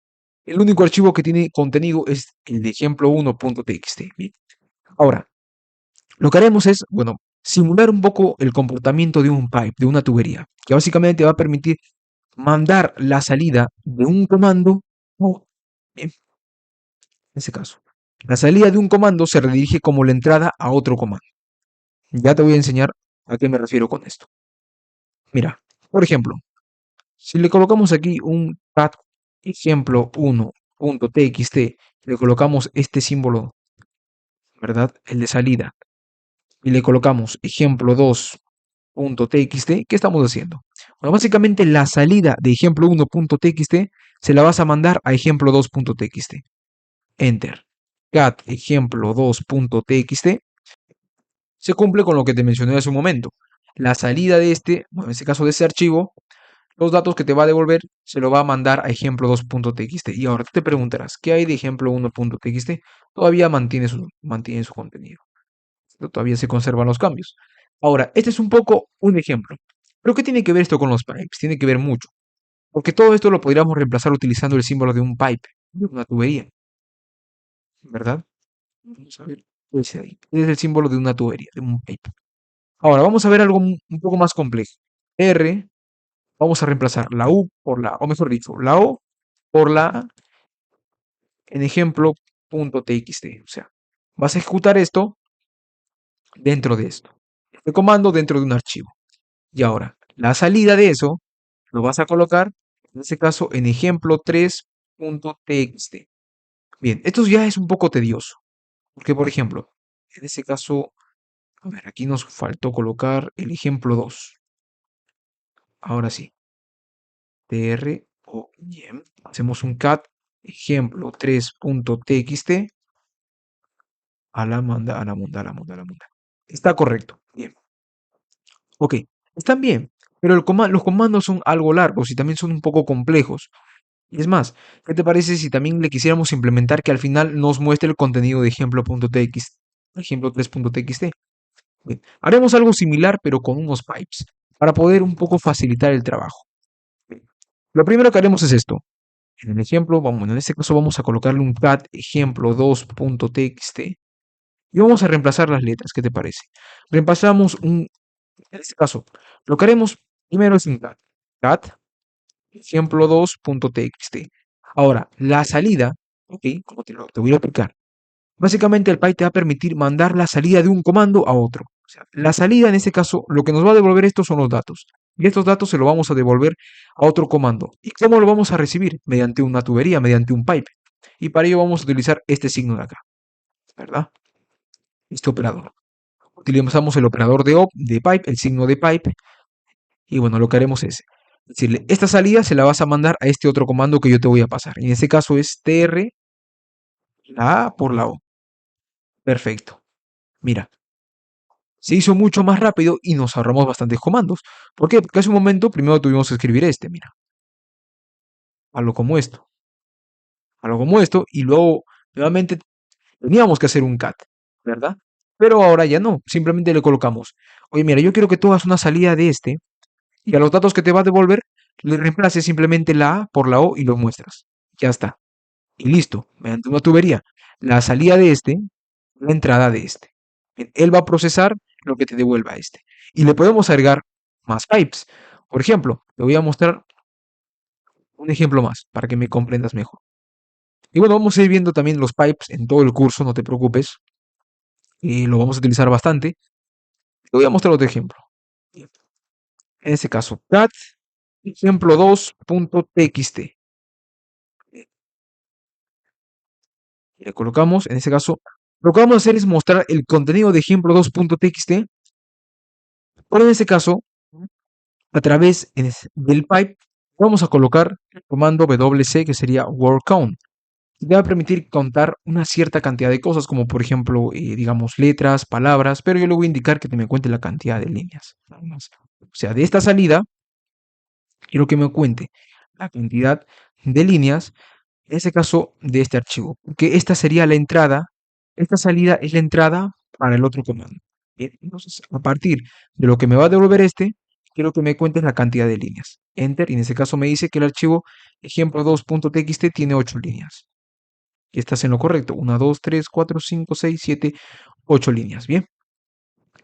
El único archivo que tiene contenido es el de ejemplo 1.txt. Bien. Ahora, lo que haremos es, bueno, simular un poco el comportamiento de un pipe, de una tubería, que básicamente va a permitir mandar la salida de un comando, o, en este caso, la salida de un comando se redirige como la entrada a otro comando. Ya te voy a enseñar a qué me refiero con esto. Mira, por ejemplo, si le colocamos aquí un cat ejemplo 1.txt, le colocamos este símbolo, ¿verdad? El de salida. y le colocamos ejemplo 2.txt, ¿qué estamos haciendo? Bueno, básicamente la salida de ejemplo 1.txt se la vas a mandar a ejemplo 2.txt. Enter. Cat ejemplo 2.txt se cumple con lo que te mencioné hace un momento. La salida de este, bueno, en este caso de ese archivo, los datos que te va a devolver se lo va a mandar a ejemplo 2.txt. Y ahora tú te preguntarás, ¿qué hay de ejemplo 1.txt? Todavía mantiene su contenido. Todavía se conservan los cambios. Ahora, este es un poco un ejemplo. ¿Pero qué tiene que ver esto con los pipes? Tiene que ver mucho. Porque todo esto lo podríamos reemplazar utilizando el símbolo de un pipe, de una tubería, ¿verdad? Vamos a ver. Ese ahí. Ese es el símbolo de una tubería, de un pipe. Ahora, vamos a ver algo un poco más complejo. R, vamos a reemplazar la U por la, o mejor dicho, la O por la A en ejemplo.txt. O sea, vas a ejecutar esto dentro de esto. Este comando dentro de un archivo. Y ahora, la salida de eso lo vas a colocar, en este caso, en ejemplo 3.txt. Bien, esto ya es un poco tedioso. Porque, por ejemplo, en este caso, a ver, aquí nos faltó colocar el ejemplo 2. Ahora sí, tr o gem. Hacemos un cat ejemplo 3.txt a la manda, a la munda, a la munda, a la munda. Está correcto. Bien. Ok, están bien. Pero los comandos son algo largos y también son un poco complejos. Y es más, ¿qué te parece si también le quisiéramos implementar que al final nos muestre el contenido de ejemplo.txt, ejemplo 3.txt? Bien, haremos algo similar pero con unos pipes para poder un poco facilitar el trabajo. Bien, lo primero que haremos es esto. En el ejemplo, en este caso vamos a colocarle un cat ejemplo 2.txt y vamos a reemplazar las letras. ¿Qué te parece? Reemplazamos en este caso, lo que haremos primero es un cat ejemplo 2.txt. Ahora, la salida, ok, como te voy a explicar. Básicamente el Py te va a permitir mandar la salida de un comando a otro. O sea, la salida en este caso, lo que nos va a devolver esto son los datos. Y estos datos se los vamos a devolver a otro comando. ¿Y cómo lo vamos a recibir? Mediante una tubería, mediante un pipe. Y para ello vamos a utilizar este signo de acá, ¿verdad? Este operador. Utilizamos el operador de pipe, el signo de pipe. Y bueno, lo que haremos es decirle, esta salida se la vas a mandar a este otro comando que yo te voy a pasar. Y en este caso es tr, la A por la O. Perfecto. Mira, se hizo mucho más rápido y nos ahorramos bastantes comandos. ¿Por qué? Porque hace un momento primero tuvimos que escribir este, mira. Algo como esto. Algo como esto. Y luego nuevamente teníamos que hacer un cat, ¿verdad? Pero ahora ya no. Simplemente le colocamos. Oye, mira, yo quiero que tú hagas una salida de este. Y a los datos que te va a devolver, le reemplaces simplemente la A por la O y lo muestras. Ya está. Y listo. Mediante una tubería. La salida de este, la entrada de este. Él va a procesar lo que te devuelva este. Y le podemos agregar más pipes. Por ejemplo, te voy a mostrar un ejemplo más para que me comprendas mejor. Y bueno, vamos a ir viendo también los pipes en todo el curso, no te preocupes. Y lo vamos a utilizar bastante. Te voy a mostrar otro ejemplo. En este caso, cat ejemplo 2.txt. Le colocamos, en este caso, lo que vamos a hacer es mostrar el contenido de ejemplo 2.txt. Pero en este caso, a través del pipe, vamos a colocar el comando wc que sería word count. Y te va a permitir contar una cierta cantidad de cosas, como por ejemplo, digamos, letras, palabras, pero yo le voy a indicar que te me cuente la cantidad de líneas. Nada más. O sea, de esta salida, quiero que me cuente la cantidad de líneas, en este caso, de este archivo. Que esta sería la entrada, esta salida es la entrada para el otro comando. Bien, entonces, a partir de lo que me va a devolver este, quiero que me cuentes la cantidad de líneas. Enter, y en este caso me dice que el archivo ejemplo2.txt tiene 8 líneas. Y estás en lo correcto. 1, 2, 3, 4, 5, 6, 7, 8 líneas. Bien.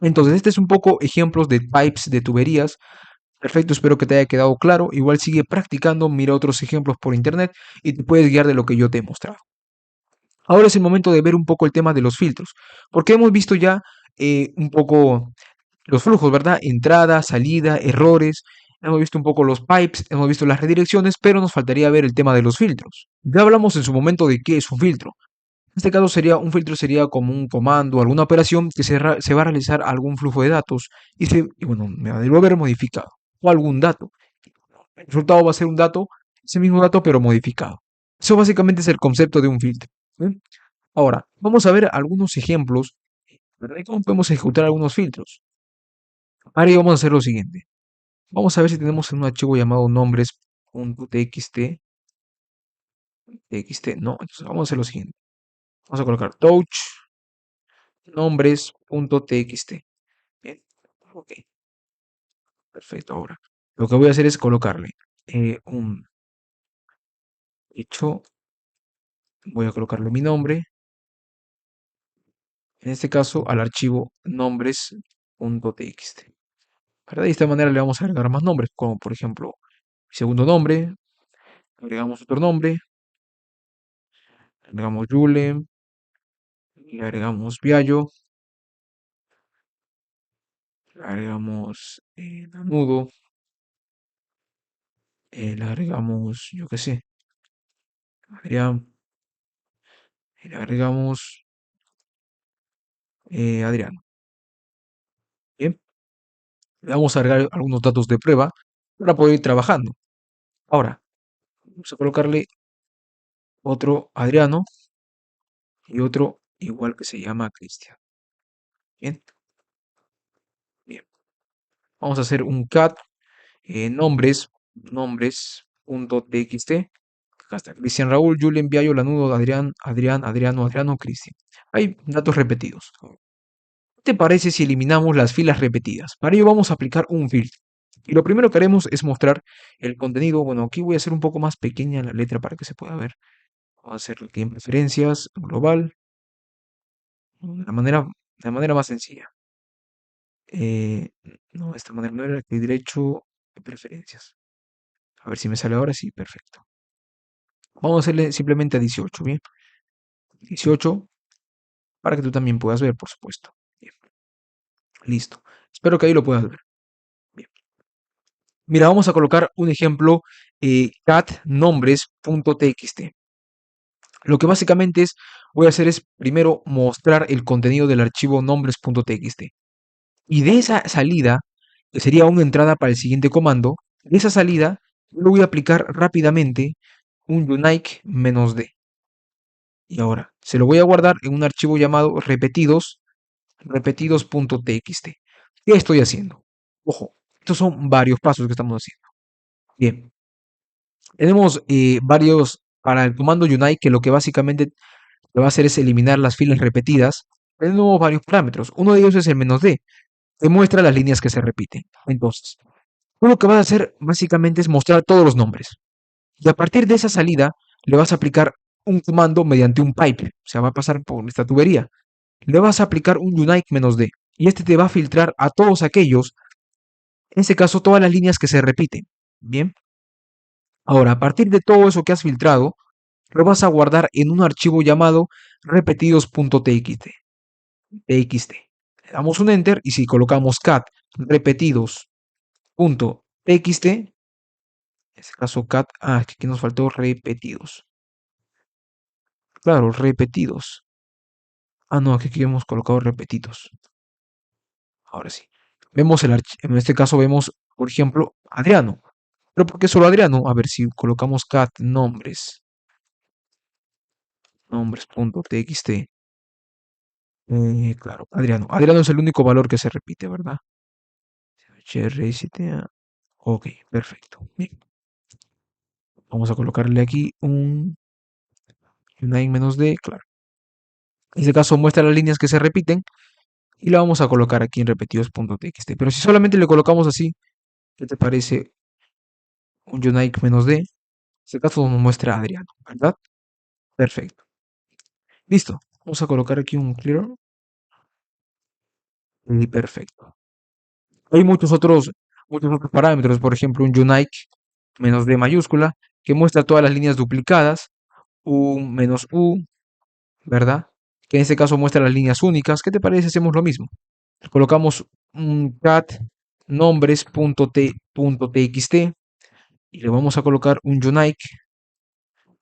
Entonces, este es un poco ejemplos de pipes de tuberías. Perfecto, espero que te haya quedado claro. Igual sigue practicando, mira otros ejemplos por internet y te puedes guiar de lo que yo te he mostrado. Ahora es el momento de ver un poco el tema de los filtros, porque hemos visto ya un poco los flujos, ¿verdad? Entrada, salida, errores. Hemos visto un poco los pipes, hemos visto las redirecciones, pero nos faltaría ver el tema de los filtros. Ya hablamos en su momento de qué es un filtro. este caso sería un filtro sería como un comando, alguna operación que se va a realizar algún flujo de datos y bueno, me va a devolver modificado o algún dato. El resultado va a ser un dato, ese mismo dato pero modificado. Eso básicamente es el concepto de un filtro. ¿Sí? Ahora, vamos a ver algunos ejemplos, ¿verdad? Y cómo podemos ejecutar algunos filtros. Ahora vamos a hacer lo siguiente. Vamos a ver si tenemos un archivo llamado nombres.txt. No, entonces vamos a hacer lo siguiente. Vamos a colocar touch nombres.txt. Bien, ok, perfecto. Ahora, lo que voy a hacer es colocarle un hecho, voy a colocarle mi nombre, en este caso al archivo nombres.txt. ¿Verdad? Y de esta manera le vamos a agregar más nombres, como por ejemplo, mi segundo nombre, agregamos otro nombre, agregamos Jule, le agregamos Viallo, le agregamos Danudo, le agregamos, yo qué sé, Adrián, y le agregamos Adriano. Bien, le vamos a agregar algunos datos de prueba para poder ir trabajando. Ahora, vamos a colocarle otro Adriano y otro igual que se llama Cristian. Bien, bien. Vamos a hacer un cat nombres.txt. Acá está Cristian Raúl, Julien Viallo, Lanudo, Adriano, Cristian. Hay datos repetidos. ¿Qué te parece si eliminamos las filas repetidas? Para ello vamos a aplicar un filtro. Y lo primero que haremos es mostrar el contenido. Bueno, aquí voy a hacer un poco más pequeña la letra para que se pueda ver. Vamos a hacer aquí en preferencias, global, de la manera más sencilla. Eh, no, de esta manera no era clic derecho, preferencias. A ver si me sale ahora, sí, perfecto. Vamos a hacerle simplemente a 18, ¿bien? 18, para que tú también puedas ver, por supuesto. Bien, listo. Espero que ahí lo puedas ver. Bien. Mira, vamos a colocar un ejemplo cat nombres.txt. Lo que básicamente voy a hacer es primero mostrar el contenido del archivo nombres.txt. Y de esa salida, que sería una entrada para el siguiente comando, de esa salida, yo le voy a aplicar rápidamente un unique "-d". Y ahora, se lo voy a guardar en un archivo llamado repetidos.txt. ¿Qué estoy haciendo? Ojo, estos son varios pasos que estamos haciendo. Bien, tenemos varios para el comando unite, que lo que básicamente lo va a hacer es eliminar las filas repetidas. Tenemos varios parámetros. Uno de ellos es el "-d", que muestra las líneas que se repiten. Entonces, tú lo que vas a hacer básicamente es mostrar todos los nombres. Y a partir de esa salida, le vas a aplicar un comando mediante un pipe. O sea, va a pasar por esta tubería. Le vas a aplicar un unique-d. Y este te va a filtrar a todos aquellos, en este caso, todas las líneas que se repiten. Bien. Ahora, a partir de todo eso que has filtrado, lo vas a guardar en un archivo llamado repetidos.txt. Le damos un enter y si colocamos cat repetidos.txt, en este caso cat, aquí nos faltó repetidos. Claro, repetidos. No, aquí hemos colocado repetidos. Ahora sí. Vemos en este caso vemos, por ejemplo, Adriano. ¿Pero por qué solo Adriano? A ver si colocamos cat nombres.txt. Claro, Adriano. Adriano es el único valor que se repite, ¿verdad? HRSTA. Ok, perfecto. Bien. Vamos a colocarle aquí un unique-d, claro. En este caso muestra las líneas que se repiten y la vamos a colocar aquí en repetidos.txt. Pero si solamente le colocamos así, ¿qué te parece un unique-d? En este caso nos muestra Adriano, ¿verdad? Perfecto. Listo. Vamos a colocar aquí un clear y perfecto. Hay muchos otros parámetros, por ejemplo, un unique-d mayúscula que muestra todas las líneas duplicadas, un-u, ¿verdad? Que en este caso muestra las líneas únicas. ¿Qué te parece si hacemos lo mismo? Colocamos un cat nombres.txt y le vamos a colocar un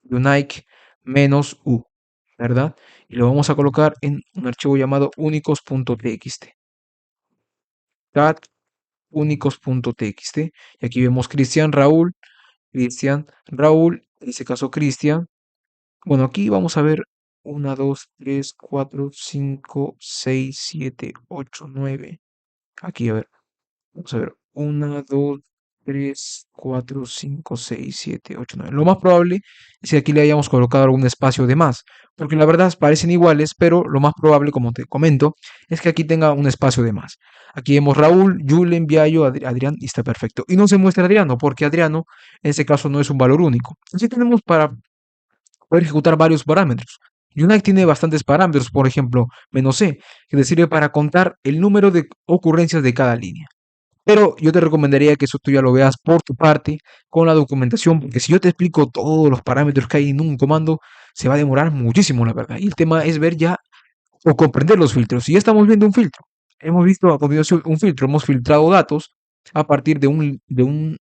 unique-u. ¿verdad? Y lo vamos a colocar en un archivo llamado únicos.txt. Cat únicos.txt. Y aquí vemos Cristian, Raúl, en este caso Cristian. Bueno, aquí vamos a ver 1, 2, 3, 4, 5, 6, 7, 8, 9. Aquí, a ver, vamos a ver. 1, 2, 3, 4, 5, 6, 7, 8, 9. Lo más probable es que aquí le hayamos colocado algún espacio de más, porque la verdad parecen iguales, pero lo más probable, como te comento, es que aquí tenga un espacio de más. Aquí vemos Raúl, Julen, Viallo, Adrián, y está perfecto. Y no se muestra Adriano, porque Adriano en este caso no es un valor único. Así tenemos para poder ejecutar varios parámetros. Unite tiene bastantes parámetros, por ejemplo, "-c", que te sirve para contar el número de ocurrencias de cada línea. Pero yo te recomendaría que eso tú ya lo veas por tu parte con la documentación, porque si yo te explico todos los parámetros que hay en un comando, se va a demorar muchísimo, la verdad. Y el tema es ver ya o comprender los filtros. Si ya estamos viendo un filtro, hemos visto a continuación un filtro, hemos filtrado datos a partir de una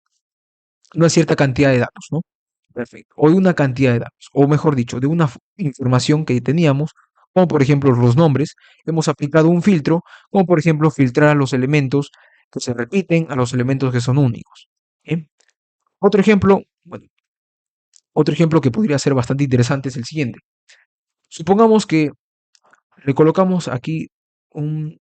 cierta cantidad de datos, ¿no? Perfecto. O de una cantidad de datos, o mejor dicho, de una información que teníamos, como por ejemplo los nombres, hemos aplicado un filtro, como por ejemplo filtrar a los elementos que se repiten, a los elementos que son únicos. ¿Bien? Otro ejemplo, bueno, otro ejemplo que podría ser bastante interesante es el siguiente. Supongamos que le colocamos aquí un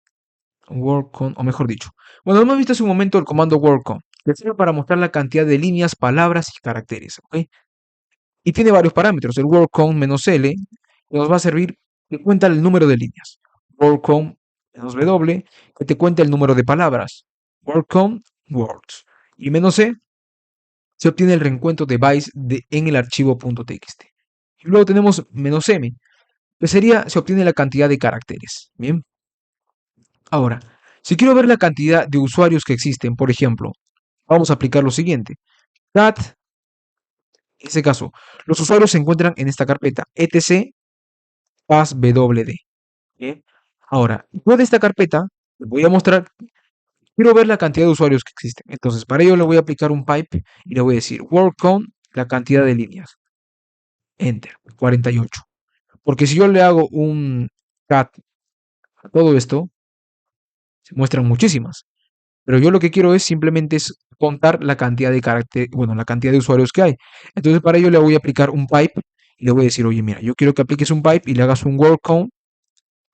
WordCon, o mejor dicho, bueno, hemos visto hace un momento el comando WordCon, que sirve para mostrar la cantidad de líneas, palabras y caracteres, ¿ok? Y tiene varios parámetros. El word count-l nos va a servir que cuenta el número de líneas. Word count-w que te cuenta el número de palabras. Word count words. Y "-c se obtiene el reencuentro de bytes en el archivo .txt. Y luego tenemos "-m, que sería, se obtiene la cantidad de caracteres. Bien. Ahora, si quiero ver la cantidad de usuarios que existen, por ejemplo, vamos a aplicar lo siguiente. Cat, en este caso, los usuarios se encuentran en esta carpeta, etc passwd. Bien. Ahora, yo de esta carpeta les voy a mostrar, quiero ver la cantidad de usuarios que existen. Entonces, para ello le voy a aplicar un pipe y le voy a decir word count, la cantidad de líneas. Enter, 48. Porque si yo le hago un cat a todo esto, se muestran muchísimas. Pero yo lo que quiero es simplemente es contar la cantidad de carácter, bueno, la cantidad de usuarios que hay. Entonces, para ello le voy a aplicar un pipe y le voy a decir, oye, mira, yo quiero que apliques un pipe y le hagas un word count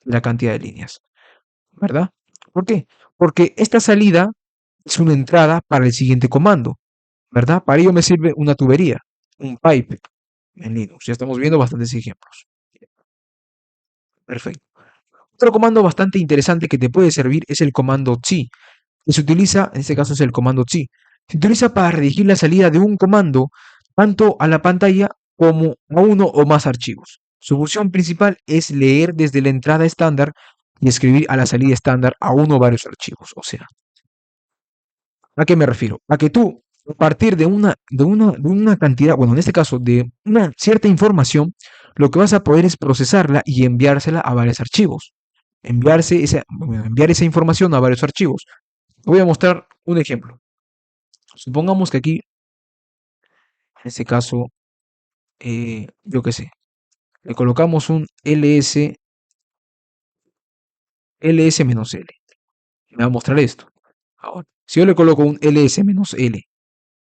de la cantidad de líneas. ¿Verdad? ¿Por qué? Porque esta salida es una entrada para el siguiente comando, ¿verdad? Para ello me sirve una tubería, un pipe en Linux. Ya estamos viendo bastantes ejemplos. Perfecto. Otro comando bastante interesante que te puede servir es el comando "chi", que se utiliza, en este caso es el comando "chi". Se utiliza para redirigir la salida de un comando tanto a la pantalla como a uno o más archivos. Su función principal es leer desde la entrada estándar y escribir a la salida estándar a uno o varios archivos. O sea, ¿a qué me refiero? A que tú, a partir de una cantidad, bueno, en este caso, de una cierta información, lo que vas a poder es procesarla y enviársela a varios archivos. Enviar esa información a varios archivos. Voy a mostrar un ejemplo. Supongamos que aquí, en este caso, yo qué sé, le colocamos un ls-l. Me va a mostrar esto. Ahora, si yo le coloco un ls-l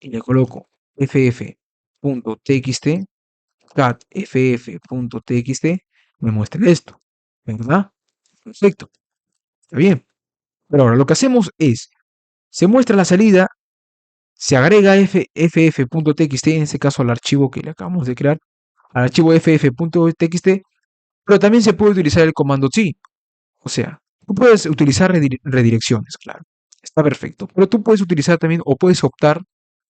y le coloco ff.txt, cat ff.txt, me muestra esto, ¿verdad? Perfecto, está bien. Pero ahora lo que hacemos es, se muestra la salida, se agrega ff.txt, en este caso al archivo que le acabamos de crear, al archivo ff.txt, pero también se puede utilizar el comando "sí". O sea, tú puedes utilizar redirecciones, claro, está perfecto, pero tú puedes utilizar también o puedes optar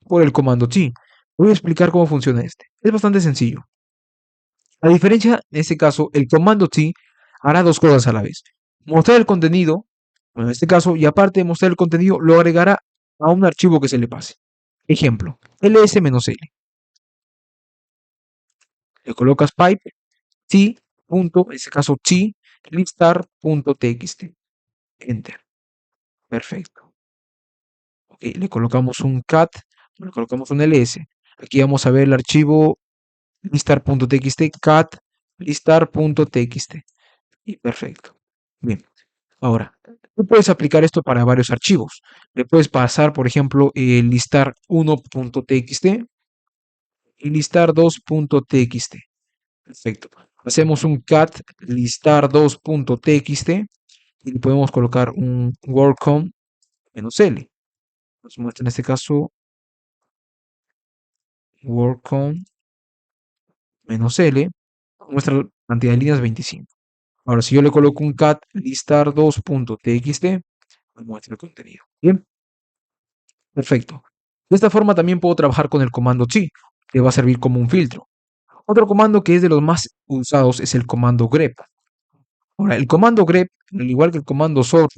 por el comando "sí". Voy a explicar cómo funciona este. Es bastante sencillo. A diferencia, en este caso, el comando "sí" hará dos cosas a la vez. Mostrar el contenido, bueno, en este caso, y aparte de mostrar el contenido, lo agregará a un archivo que se le pase. Ejemplo, ls-l. Le colocas pipe, sí, punto, en este caso, sí, listar.txt. Enter. Perfecto. Ok, le colocamos un cat, le colocamos un ls. Aquí vamos a ver el archivo listar.txt, cat, listar.txt. Y perfecto. Bien. Ahora, tú puedes aplicar esto para varios archivos. Le puedes pasar, por ejemplo, listar1.txt y listar2.txt. Perfecto. Hacemos un cat listar2.txt y le podemos colocar un wordCount-L. Nos muestra en este caso wordCount-L. Muestra la cantidad de líneas 25. Ahora, si yo le coloco un cat listar2.txt, me muestra el contenido. Bien, perfecto. De esta forma también puedo trabajar con el comando sí, que va a servir como un filtro. Otro comando que es de los más usados es el comando grep. Ahora, el comando grep, al igual que el comando sort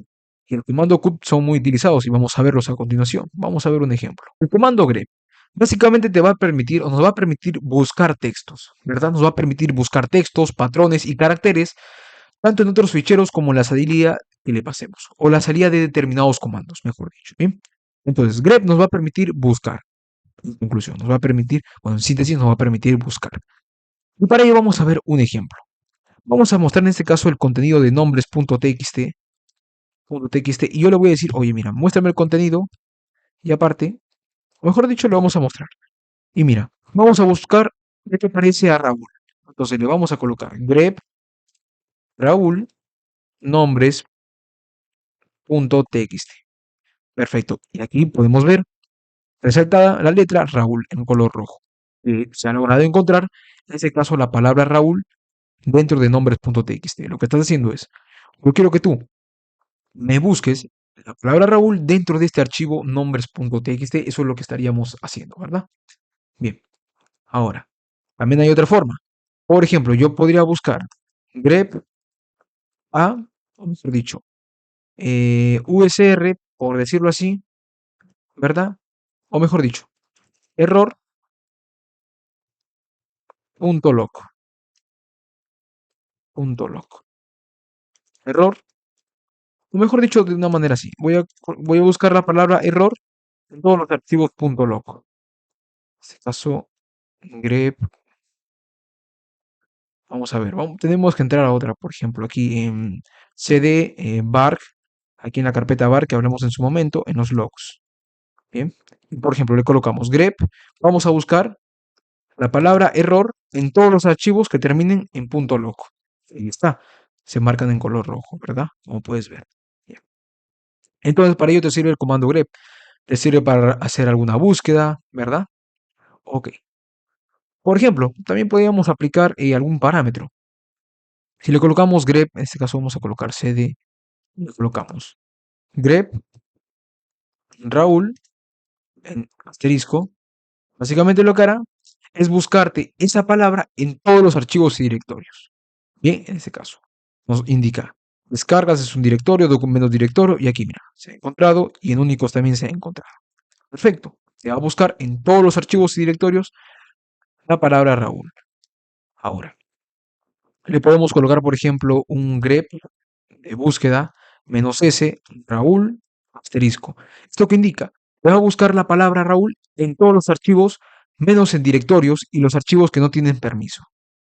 y el comando cut, son muy utilizados y vamos a verlos a continuación. Vamos a ver un ejemplo. El comando grep básicamente te va a permitir o nos va a permitir buscar textos, ¿verdad? Nos va a permitir buscar textos, patrones y caracteres tanto en otros ficheros como en la salida que le pasemos o la salida de determinados comandos, mejor dicho. ¿Bien? Entonces, grep nos va a permitir buscar. En conclusión, nos va a permitir, bueno, en síntesis, nos va a permitir buscar. Y para ello vamos a ver un ejemplo. Vamos a mostrar en este caso el contenido de nombres.txt, y yo le voy a decir, oye, mira, muéstrame el contenido y aparte, o mejor dicho, lo vamos a mostrar. Y mira, vamos a buscar qué te parece a Raúl. Entonces le vamos a colocar grep Raúl nombres.txt. Perfecto. Y aquí podemos ver resaltada la letra Raúl en color rojo. Se ha logrado encontrar, en este caso, la palabra Raúl dentro de nombres.txt. Lo que estás haciendo es, yo quiero que tú me busques la palabra Raúl dentro de este archivo nombres.txt. Eso es lo que estaríamos haciendo, ¿verdad? Bien, ahora, también hay otra forma. Por ejemplo, yo podría buscar grep a, o mejor dicho, usr, por decirlo así, ¿verdad? O mejor dicho, error.log, error, o mejor dicho, de una manera así. Voy a buscar la palabra error en todos los archivos .log. En este caso, grep. Vamos a ver, tenemos que entrar a otra, por ejemplo, aquí en cd bark, aquí en la carpeta bark que hablamos en su momento, en los logs. Bien, y por ejemplo, le colocamos grep, vamos a buscar la palabra error en todos los archivos que terminen en .log. Ahí está, se marcan en color rojo, ¿verdad? Como puedes ver. Bien. Entonces, para ello te sirve el comando grep, te sirve para hacer alguna búsqueda, ¿verdad? Ok. Por ejemplo, también podríamos aplicar algún parámetro. Si le colocamos grep, en este caso vamos a colocar cd, le colocamos grep Raúl en asterisco. Básicamente lo que hará es buscarte esa palabra en todos los archivos y directorios. Bien, en este caso nos indica descargas es un directorio, documentos directorio y aquí mira, se ha encontrado y en únicos también se ha encontrado. Perfecto. Se va a buscar en todos los archivos y directorios la palabra Raúl. Ahora, le podemos colocar, por ejemplo, un grep de búsqueda -s Raúl asterisco. ¿Esto qué indica? Te va a buscar la palabra Raúl en todos los archivos, menos en directorios y los archivos que no tienen permiso.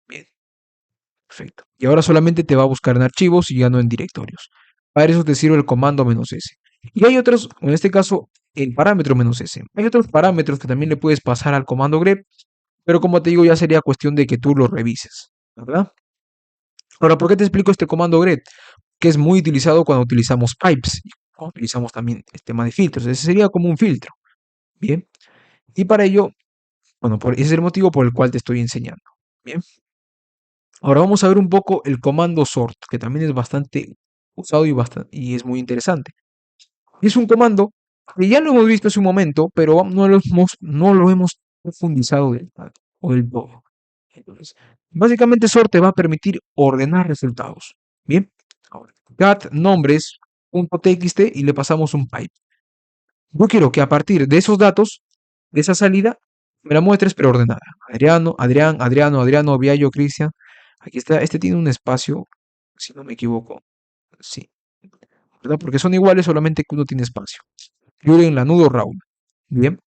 Bien, perfecto. Y ahora solamente te va a buscar en archivos y ya no en directorios. Para eso te sirve el comando -s. Y hay otros, en este caso, el parámetro -s. Hay otros parámetros que también le puedes pasar al comando grep, pero como te digo, ya sería cuestión de que tú lo revises, ¿verdad? Ahora, ¿por qué te explico este comando grep? Que es muy utilizado cuando utilizamos pipes, cuando utilizamos también el tema de filtros. Ese sería como un filtro. Bien. Y para ello, bueno, ese es el motivo por el cual te estoy enseñando. Bien. Ahora vamos a ver un poco el comando sort, que también es bastante usado y es muy interesante. Y es un comando que ya lo hemos visto hace un momento, pero no lo hemos profundizado del todo. Entonces, básicamente sort te va a permitir ordenar resultados. Bien. Ahora, cat nombres.txt y le pasamos un pipe. Yo quiero que a partir de esos datos, de esa salida, me la muestres pero ordenada. Adriano, Adrián, Adriano, Adriano, Viallo, Cristian. Aquí está, este tiene un espacio, si no me equivoco. Sí, ¿verdad? Porque son iguales, solamente que uno tiene espacio. Yuren, Lanudo, Raúl. Bien,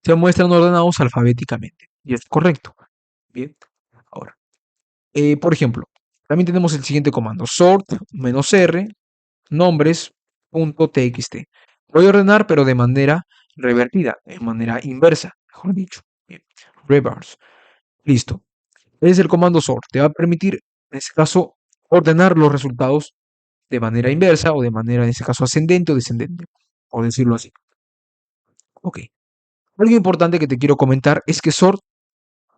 se muestran ordenados alfabéticamente. Y es correcto. Bien, ahora. Por ejemplo, también tenemos el siguiente comando, sort -r nombres.txt. Voy a ordenar, pero de manera revertida, de manera inversa, mejor dicho. Bien. Reverse. Listo. Ese es el comando sort. Te va a permitir, en este caso, ordenar los resultados de manera inversa o de manera, en este caso, ascendente o descendente, por decirlo así. Ok. Algo importante que te quiero comentar es que sort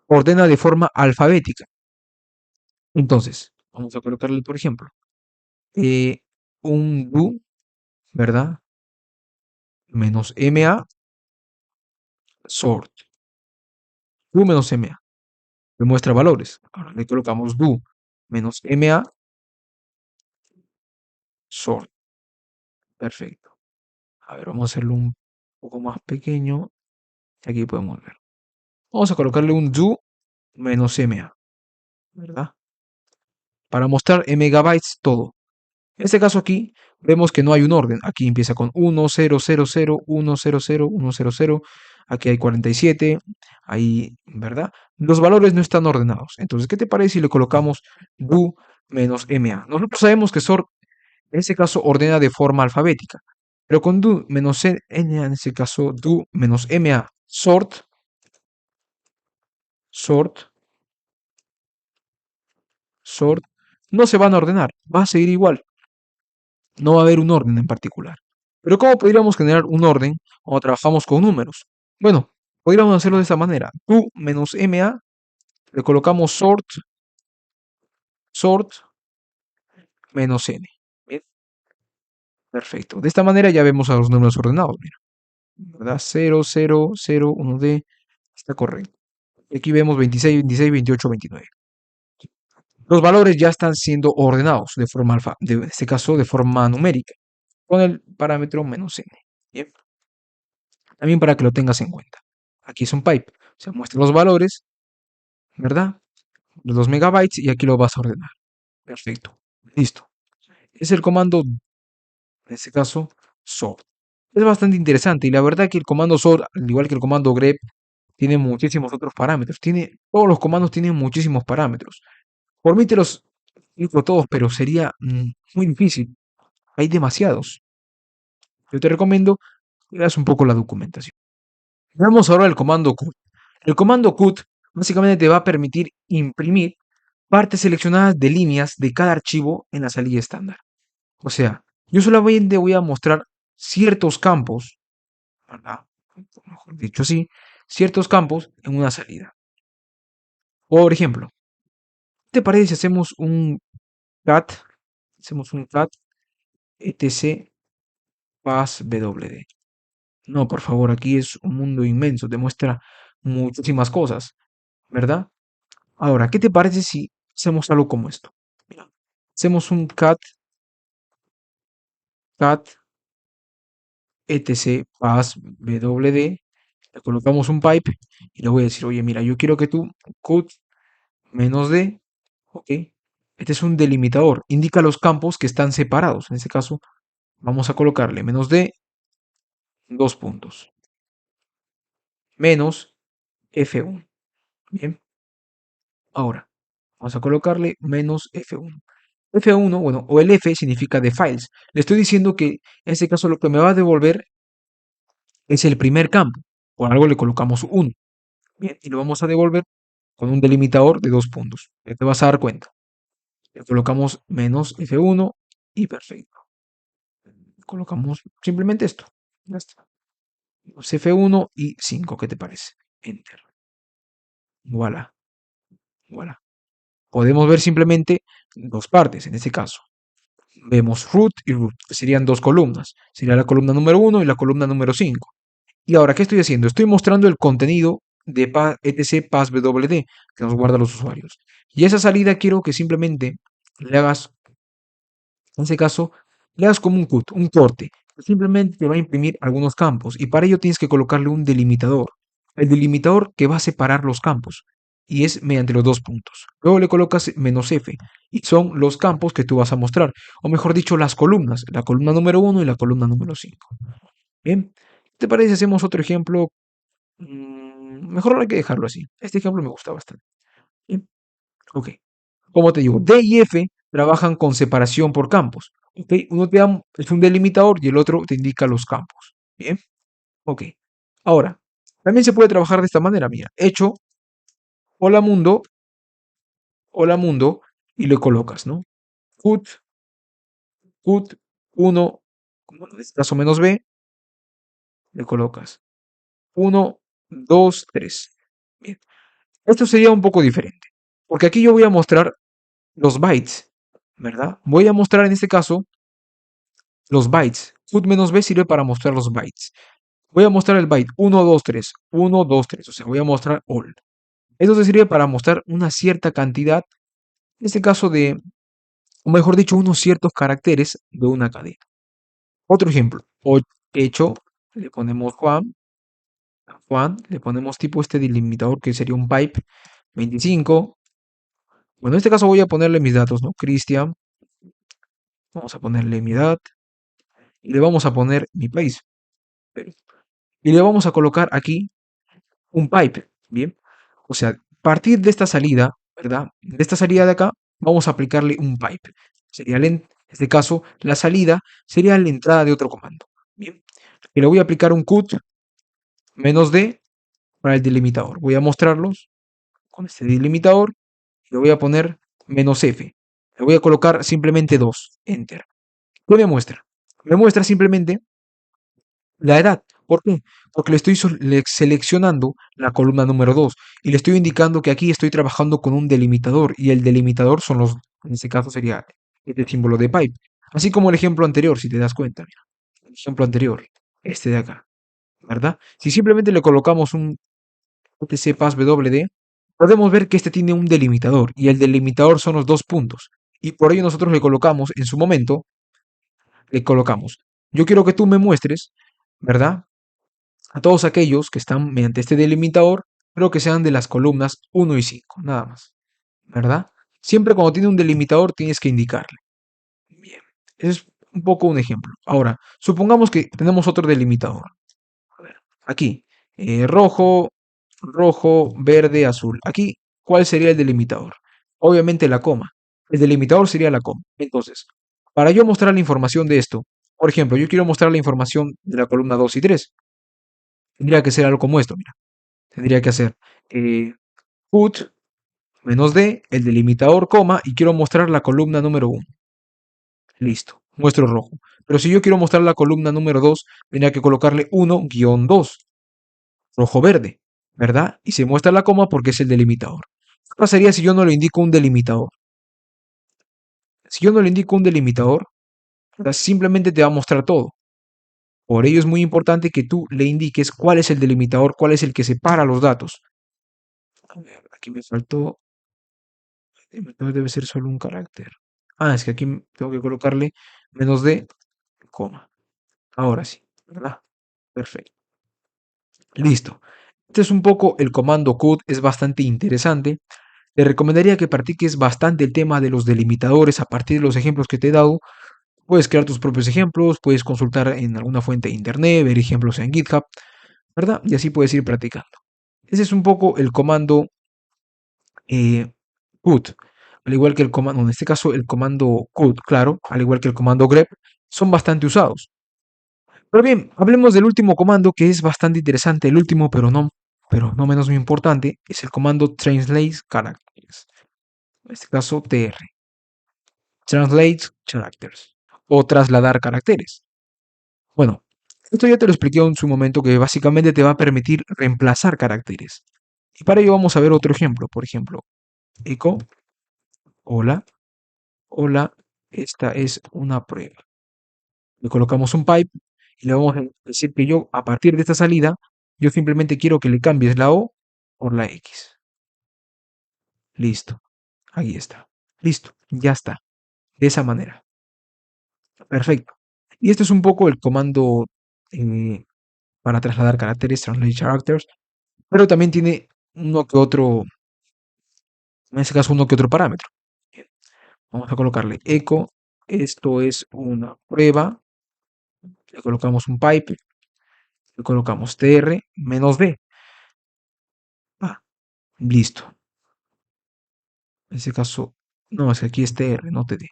ordena de forma alfabética. Entonces, vamos a colocarle, por ejemplo, eh, un do, ¿verdad? Menos MA sort. Do menos MA. Me muestra valores. Ahora le colocamos do menos MA sort. Perfecto. A ver, vamos a hacerlo un poco más pequeño. Aquí podemos ver. Vamos a colocarle un do menos MA, ¿verdad? Para mostrar en megabytes todo. En este caso aquí vemos que no hay un orden. Aquí empieza con 1, 0, 0, 0, 1, 0, 0, 1, 0, 0. Aquí hay 47. Ahí, ¿verdad? Los valores no están ordenados. Entonces, ¿qué te parece si le colocamos do menos MA? Nosotros sabemos que sort en este caso ordena de forma alfabética. Pero con do menos n, en este caso do menos MA sort, sort, no se van a ordenar. Va a seguir igual. No va a haber un orden en particular. Pero ¿cómo podríamos generar un orden cuando trabajamos con números? Bueno, podríamos hacerlo de esta manera. Do menos MA, le colocamos sort menos n. Bien, perfecto. De esta manera ya vemos a los números ordenados. Mira, ¿verdad? 0, 0, 0, 1D. Está correcto. Y aquí vemos 26, 26, 28, 29. Los valores ya están siendo ordenados de forma alfa, en este caso de forma numérica, con el parámetro menos n. Bien, también para que lo tengas en cuenta. Aquí es un pipe, se muestran los valores, ¿verdad? Los 2 megabytes y aquí lo vas a ordenar. Perfecto. Listo. Es el comando, en este caso, sort. Es bastante interesante y la verdad que el comando sort, al igual que el comando grep, tiene muchísimos otros parámetros. Todos los comandos tienen muchísimos parámetros. Por mí te los explico todos, pero sería muy difícil. Hay demasiados. Yo te recomiendo que veas un poco la documentación. Veamos ahora el comando cut. El comando cut básicamente te va a permitir imprimir partes seleccionadas de líneas de cada archivo en la salida estándar. O sea, yo solamente voy a mostrar ciertos campos, ¿verdad? Mejor dicho así, ciertos campos en una salida. Por ejemplo, ¿qué te parece si hacemos un cat? Hacemos un cat etc passwd. No, por favor, aquí es un mundo inmenso, te muestra muchísimas cosas, ¿verdad? Ahora, ¿qué te parece si hacemos algo como esto? Mira, hacemos un cat etc passwd, le colocamos un pipe y le voy a decir, oye, mira, yo quiero que tú cut menos d, ok, este es un delimitador, indica los campos que están separados. En este caso, vamos a colocarle menos d, dos puntos, menos f1. Bien, ahora vamos a colocarle menos f1. F1, bueno, o el F significa de files. Le estoy diciendo que en este caso lo que me va a devolver es el primer campo. Por algo le colocamos 1. Bien, y lo vamos a devolver con un delimitador de dos puntos. Ya te vas a dar cuenta. Le colocamos menos F1 y perfecto. Colocamos simplemente esto. Ya está. F1 y 5, ¿qué te parece? Enter. Voilà, voilà. Podemos ver simplemente dos partes en este caso. Vemos root y root, que serían dos columnas. Sería la columna número 1 y la columna número 5. Y ahora, ¿qué estoy haciendo? Estoy mostrando el contenido de etc passwd que nos guarda los usuarios. Y esa salida quiero que simplemente le hagas, en ese caso, le hagas como un cut, un corte. Simplemente te va a imprimir algunos campos y para ello tienes que colocarle un delimitador. El delimitador que va a separar los campos y es mediante los dos puntos. Luego le colocas menos F y son los campos que tú vas a mostrar, o mejor dicho, las columnas, la columna número 1 y la columna número 5. Bien, ¿te parece si hacemos otro ejemplo? Mejor hay que dejarlo así. Este ejemplo me gusta bastante. Bien, ok. Como te digo, D y F trabajan con separación por campos. ¿Ok? Uno te da, es un delimitador y el otro te indica los campos. Bien, ok. Ahora, también se puede trabajar de esta manera, mira. Hecho, hola mundo, y le colocas, ¿no? Cut, cut, 1, en este caso menos B, le colocas 1, 2, 3. Bien. Esto sería un poco diferente, porque aquí yo voy a mostrar los bytes, ¿verdad? Voy a mostrar en este caso los bytes. Cut menos B sirve para mostrar los bytes. Voy a mostrar el byte 1, 2, 3, 1, 2, 3, o sea, voy a mostrar all. Esto te sirve para mostrar una cierta cantidad, en este caso de, o mejor dicho, unos ciertos caracteres de una cadena. Otro ejemplo, hecho, le ponemos Juan, le ponemos tipo este delimitador que sería un pipe 25. Bueno, en este caso voy a ponerle mis datos, ¿no? Cristian, vamos a ponerle mi edad y le vamos a poner mi país. Y le vamos a colocar aquí un pipe, ¿bien? O sea, a partir de esta salida, ¿verdad? De esta salida de acá, vamos a aplicarle un pipe. Sería, en este caso, la salida sería la entrada de otro comando, ¿bien? Y le voy a aplicar un cut menos D para el delimitador. Voy a mostrarlos con este delimitador y le voy a poner menos F. Le voy a colocar simplemente 2, enter. ¿Qué me muestra? Me muestra simplemente la edad. ¿Por qué? Porque le estoy seleccionando la columna número 2 y le estoy indicando que aquí estoy trabajando con un delimitador y el delimitador son los, en este caso sería este símbolo de pipe. Así como el ejemplo anterior, si te das cuenta, mira, el ejemplo anterior, este de acá, ¿verdad? Si simplemente le colocamos un UTC Pass WD, podemos ver que este tiene un delimitador y el delimitador son los dos puntos. Y por ello nosotros le colocamos, en su momento, le colocamos. Yo quiero que tú me muestres, ¿verdad? A todos aquellos que están mediante este delimitador, pero que sean de las columnas 1 y 5, nada más, ¿verdad? Siempre cuando tiene un delimitador tienes que indicarle. Bien, ese es un poco un ejemplo. Ahora, supongamos que tenemos otro delimitador. A ver, aquí, rojo, rojo, verde, azul. Aquí, ¿cuál sería el delimitador? Obviamente la coma. El delimitador sería la coma. Entonces, para yo mostrar la información de esto, por ejemplo, yo quiero mostrar la información de la columna 2 y 3. Tendría que ser algo como esto, mira. Tendría que hacer eh, put menos d, el delimitador, coma, y quiero mostrar la columna número 1. Listo, muestro rojo. Pero si yo quiero mostrar la columna número 2, tendría que colocarle 1-2, rojo-verde, ¿verdad? Y se muestra la coma porque es el delimitador. ¿Qué pasaría si yo no le indico un delimitador? Si yo no le indico un delimitador, ¿verdad? Simplemente te va a mostrar todo. Por ello es muy importante que tú le indiques cuál es el delimitador, cuál es el que separa los datos. A ver, aquí me faltó. Debe ser solo un carácter. Ah, es que aquí tengo que colocarle menos de coma. Ahora sí, ¿verdad? Perfecto. Listo. Este es un poco el comando cut, es bastante interesante. Te recomendaría que practiques bastante el tema de los delimitadores a partir de los ejemplos que te he dado. Puedes crear tus propios ejemplos, puedes consultar en alguna fuente de internet, ver ejemplos en GitHub, ¿verdad? Y así puedes ir practicando. Ese es un poco el comando eh, cut, al igual que el comando, en este caso el comando cut, claro, al igual que el comando grep, son bastante usados. Pero bien, hablemos del último comando que es bastante interesante, el último, pero no menos muy importante, es el comando translate characters, en este caso tr, translate characters, o trasladar caracteres. Bueno, esto ya te lo expliqué en su momento que básicamente te va a permitir reemplazar caracteres. Y para ello vamos a ver otro ejemplo, por ejemplo, echo, hola, hola, esta es una prueba. Le colocamos un pipe y le vamos a decir que yo, a partir de esta salida, yo simplemente quiero que le cambies la O por la X. Listo. Ahí está. Listo. Ya está. De esa manera. Perfecto. Y esto es un poco el comando eh, para trasladar caracteres, translate characters, pero también tiene uno que otro, en este caso uno que otro parámetro. Bien, vamos a colocarle echo, esto es una prueba, le colocamos un pipe, le colocamos tr menos d. Ah, listo. En este caso, No, es que aquí es TR, no TD.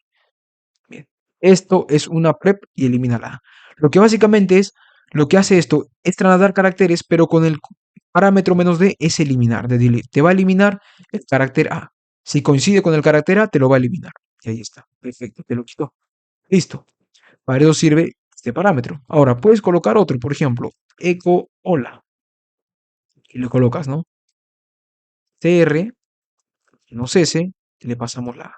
Bien. Esto es una prep y elimina la A. Lo que básicamente es, lo que hace esto es trasladar caracteres, pero con el parámetro menos D es eliminar, de delete. Te va a eliminar el carácter A. Si coincide con el carácter A, te lo va a eliminar. Y ahí está. Perfecto, te lo quitó. Listo. Para eso sirve este parámetro. Ahora, puedes colocar otro, por ejemplo, echo hola. Y le colocas, ¿no? TR, menos S, y le pasamos la A.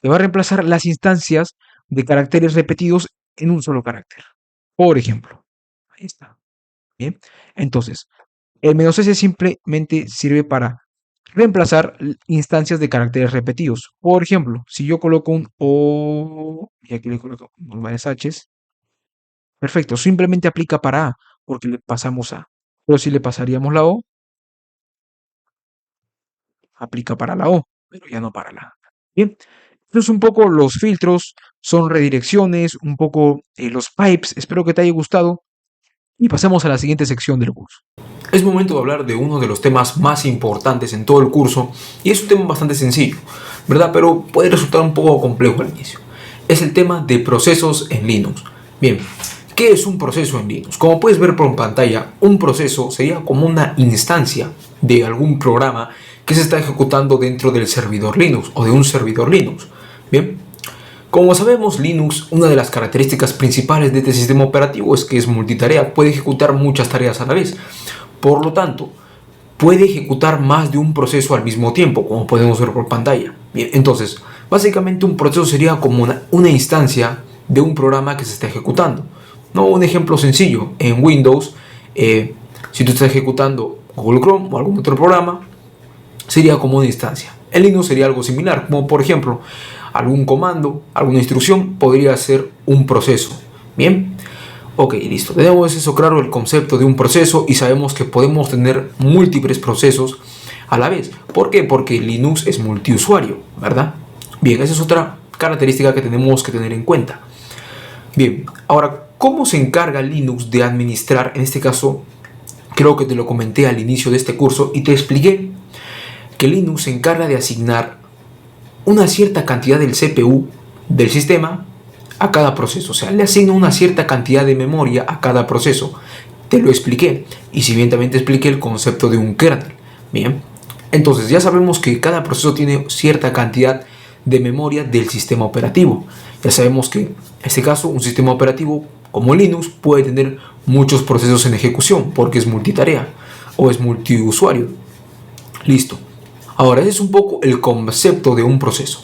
Te va a reemplazar las instancias de caracteres repetidos en un solo carácter. Por ejemplo, ahí está. Bien. Entonces, el menos S simplemente sirve para reemplazar instancias de caracteres repetidos. Por ejemplo, si yo coloco un O y aquí le coloco varias H's, perfecto, simplemente aplica para A, porque le pasamos A. Pero si le pasaríamos la O, aplica para la O, pero ya no para la A. Bien, entonces un poco los filtros, son redirecciones, un poco los pipes. Espero que te haya gustado y pasemos a la siguiente sección del curso. Es momento de hablar de uno de los temas más importantes en todo el curso y es un tema bastante sencillo, ¿verdad? Pero puede resultar un poco complejo al inicio. Es el tema de procesos en Linux. Bien, ¿qué es un proceso en Linux? Como puedes ver por pantalla, un proceso sería como una instancia de algún programa que se está ejecutando dentro del servidor Linux o de un servidor Linux. Bien, como sabemos, Linux, una de las características principales de este sistema operativo es que es multitarea, puede ejecutar muchas tareas a la vez. Por lo tanto, puede ejecutar más de un proceso al mismo tiempo, como podemos ver por pantalla. Bien, entonces, básicamente un proceso sería como una instancia de un programa que se está ejecutando. ¿No? Un ejemplo sencillo, en Windows, si tú estás ejecutando Google Chrome o algún otro programa, sería como una instancia. En Linux sería algo similar, como por ejemplo, algún comando, alguna instrucción podría ser un proceso. Bien, ok, listo. Tenemos eso claro, el concepto de un proceso, y sabemos que podemos tener múltiples procesos a la vez. ¿Por qué? Porque Linux es multiusuario, ¿verdad? Bien, esa es otra característica que tenemos que tener en cuenta. Bien, ahora, ¿cómo se encarga Linux de administrar? En este caso, creo que te lo comenté al inicio de este curso y te expliqué que Linux se encarga de asignar una cierta cantidad del CPU del sistema a cada proceso. O sea, le asigna una cierta cantidad de memoria a cada proceso. Te lo expliqué. Y si bien también te expliqué el concepto de un kernel. Bien. Entonces ya sabemos que cada proceso tiene cierta cantidad de memoria del sistema operativo. Ya sabemos que en este caso un sistema operativo como Linux puede tener muchos procesos en ejecución porque es multitarea o es multiusuario. Listo. Ahora, ese es un poco el concepto de un proceso.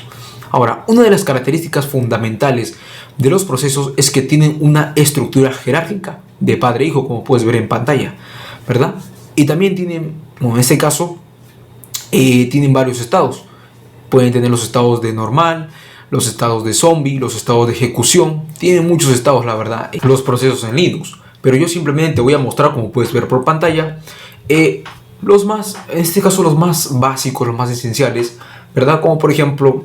Ahora, una de las características fundamentales de los procesos es que tienen una estructura jerárquica de padre e hijo, como puedes ver en pantalla, ¿verdad? Y también tienen, bueno, en este caso, tienen varios estados. Pueden tener los estados de normal, los estados de zombie, los estados de ejecución. Tienen muchos estados, la verdad, los procesos en Linux. Pero yo simplemente voy a mostrar, como puedes ver por pantalla, los más, en este caso los más básicos, los más esenciales, ¿verdad? Como por ejemplo,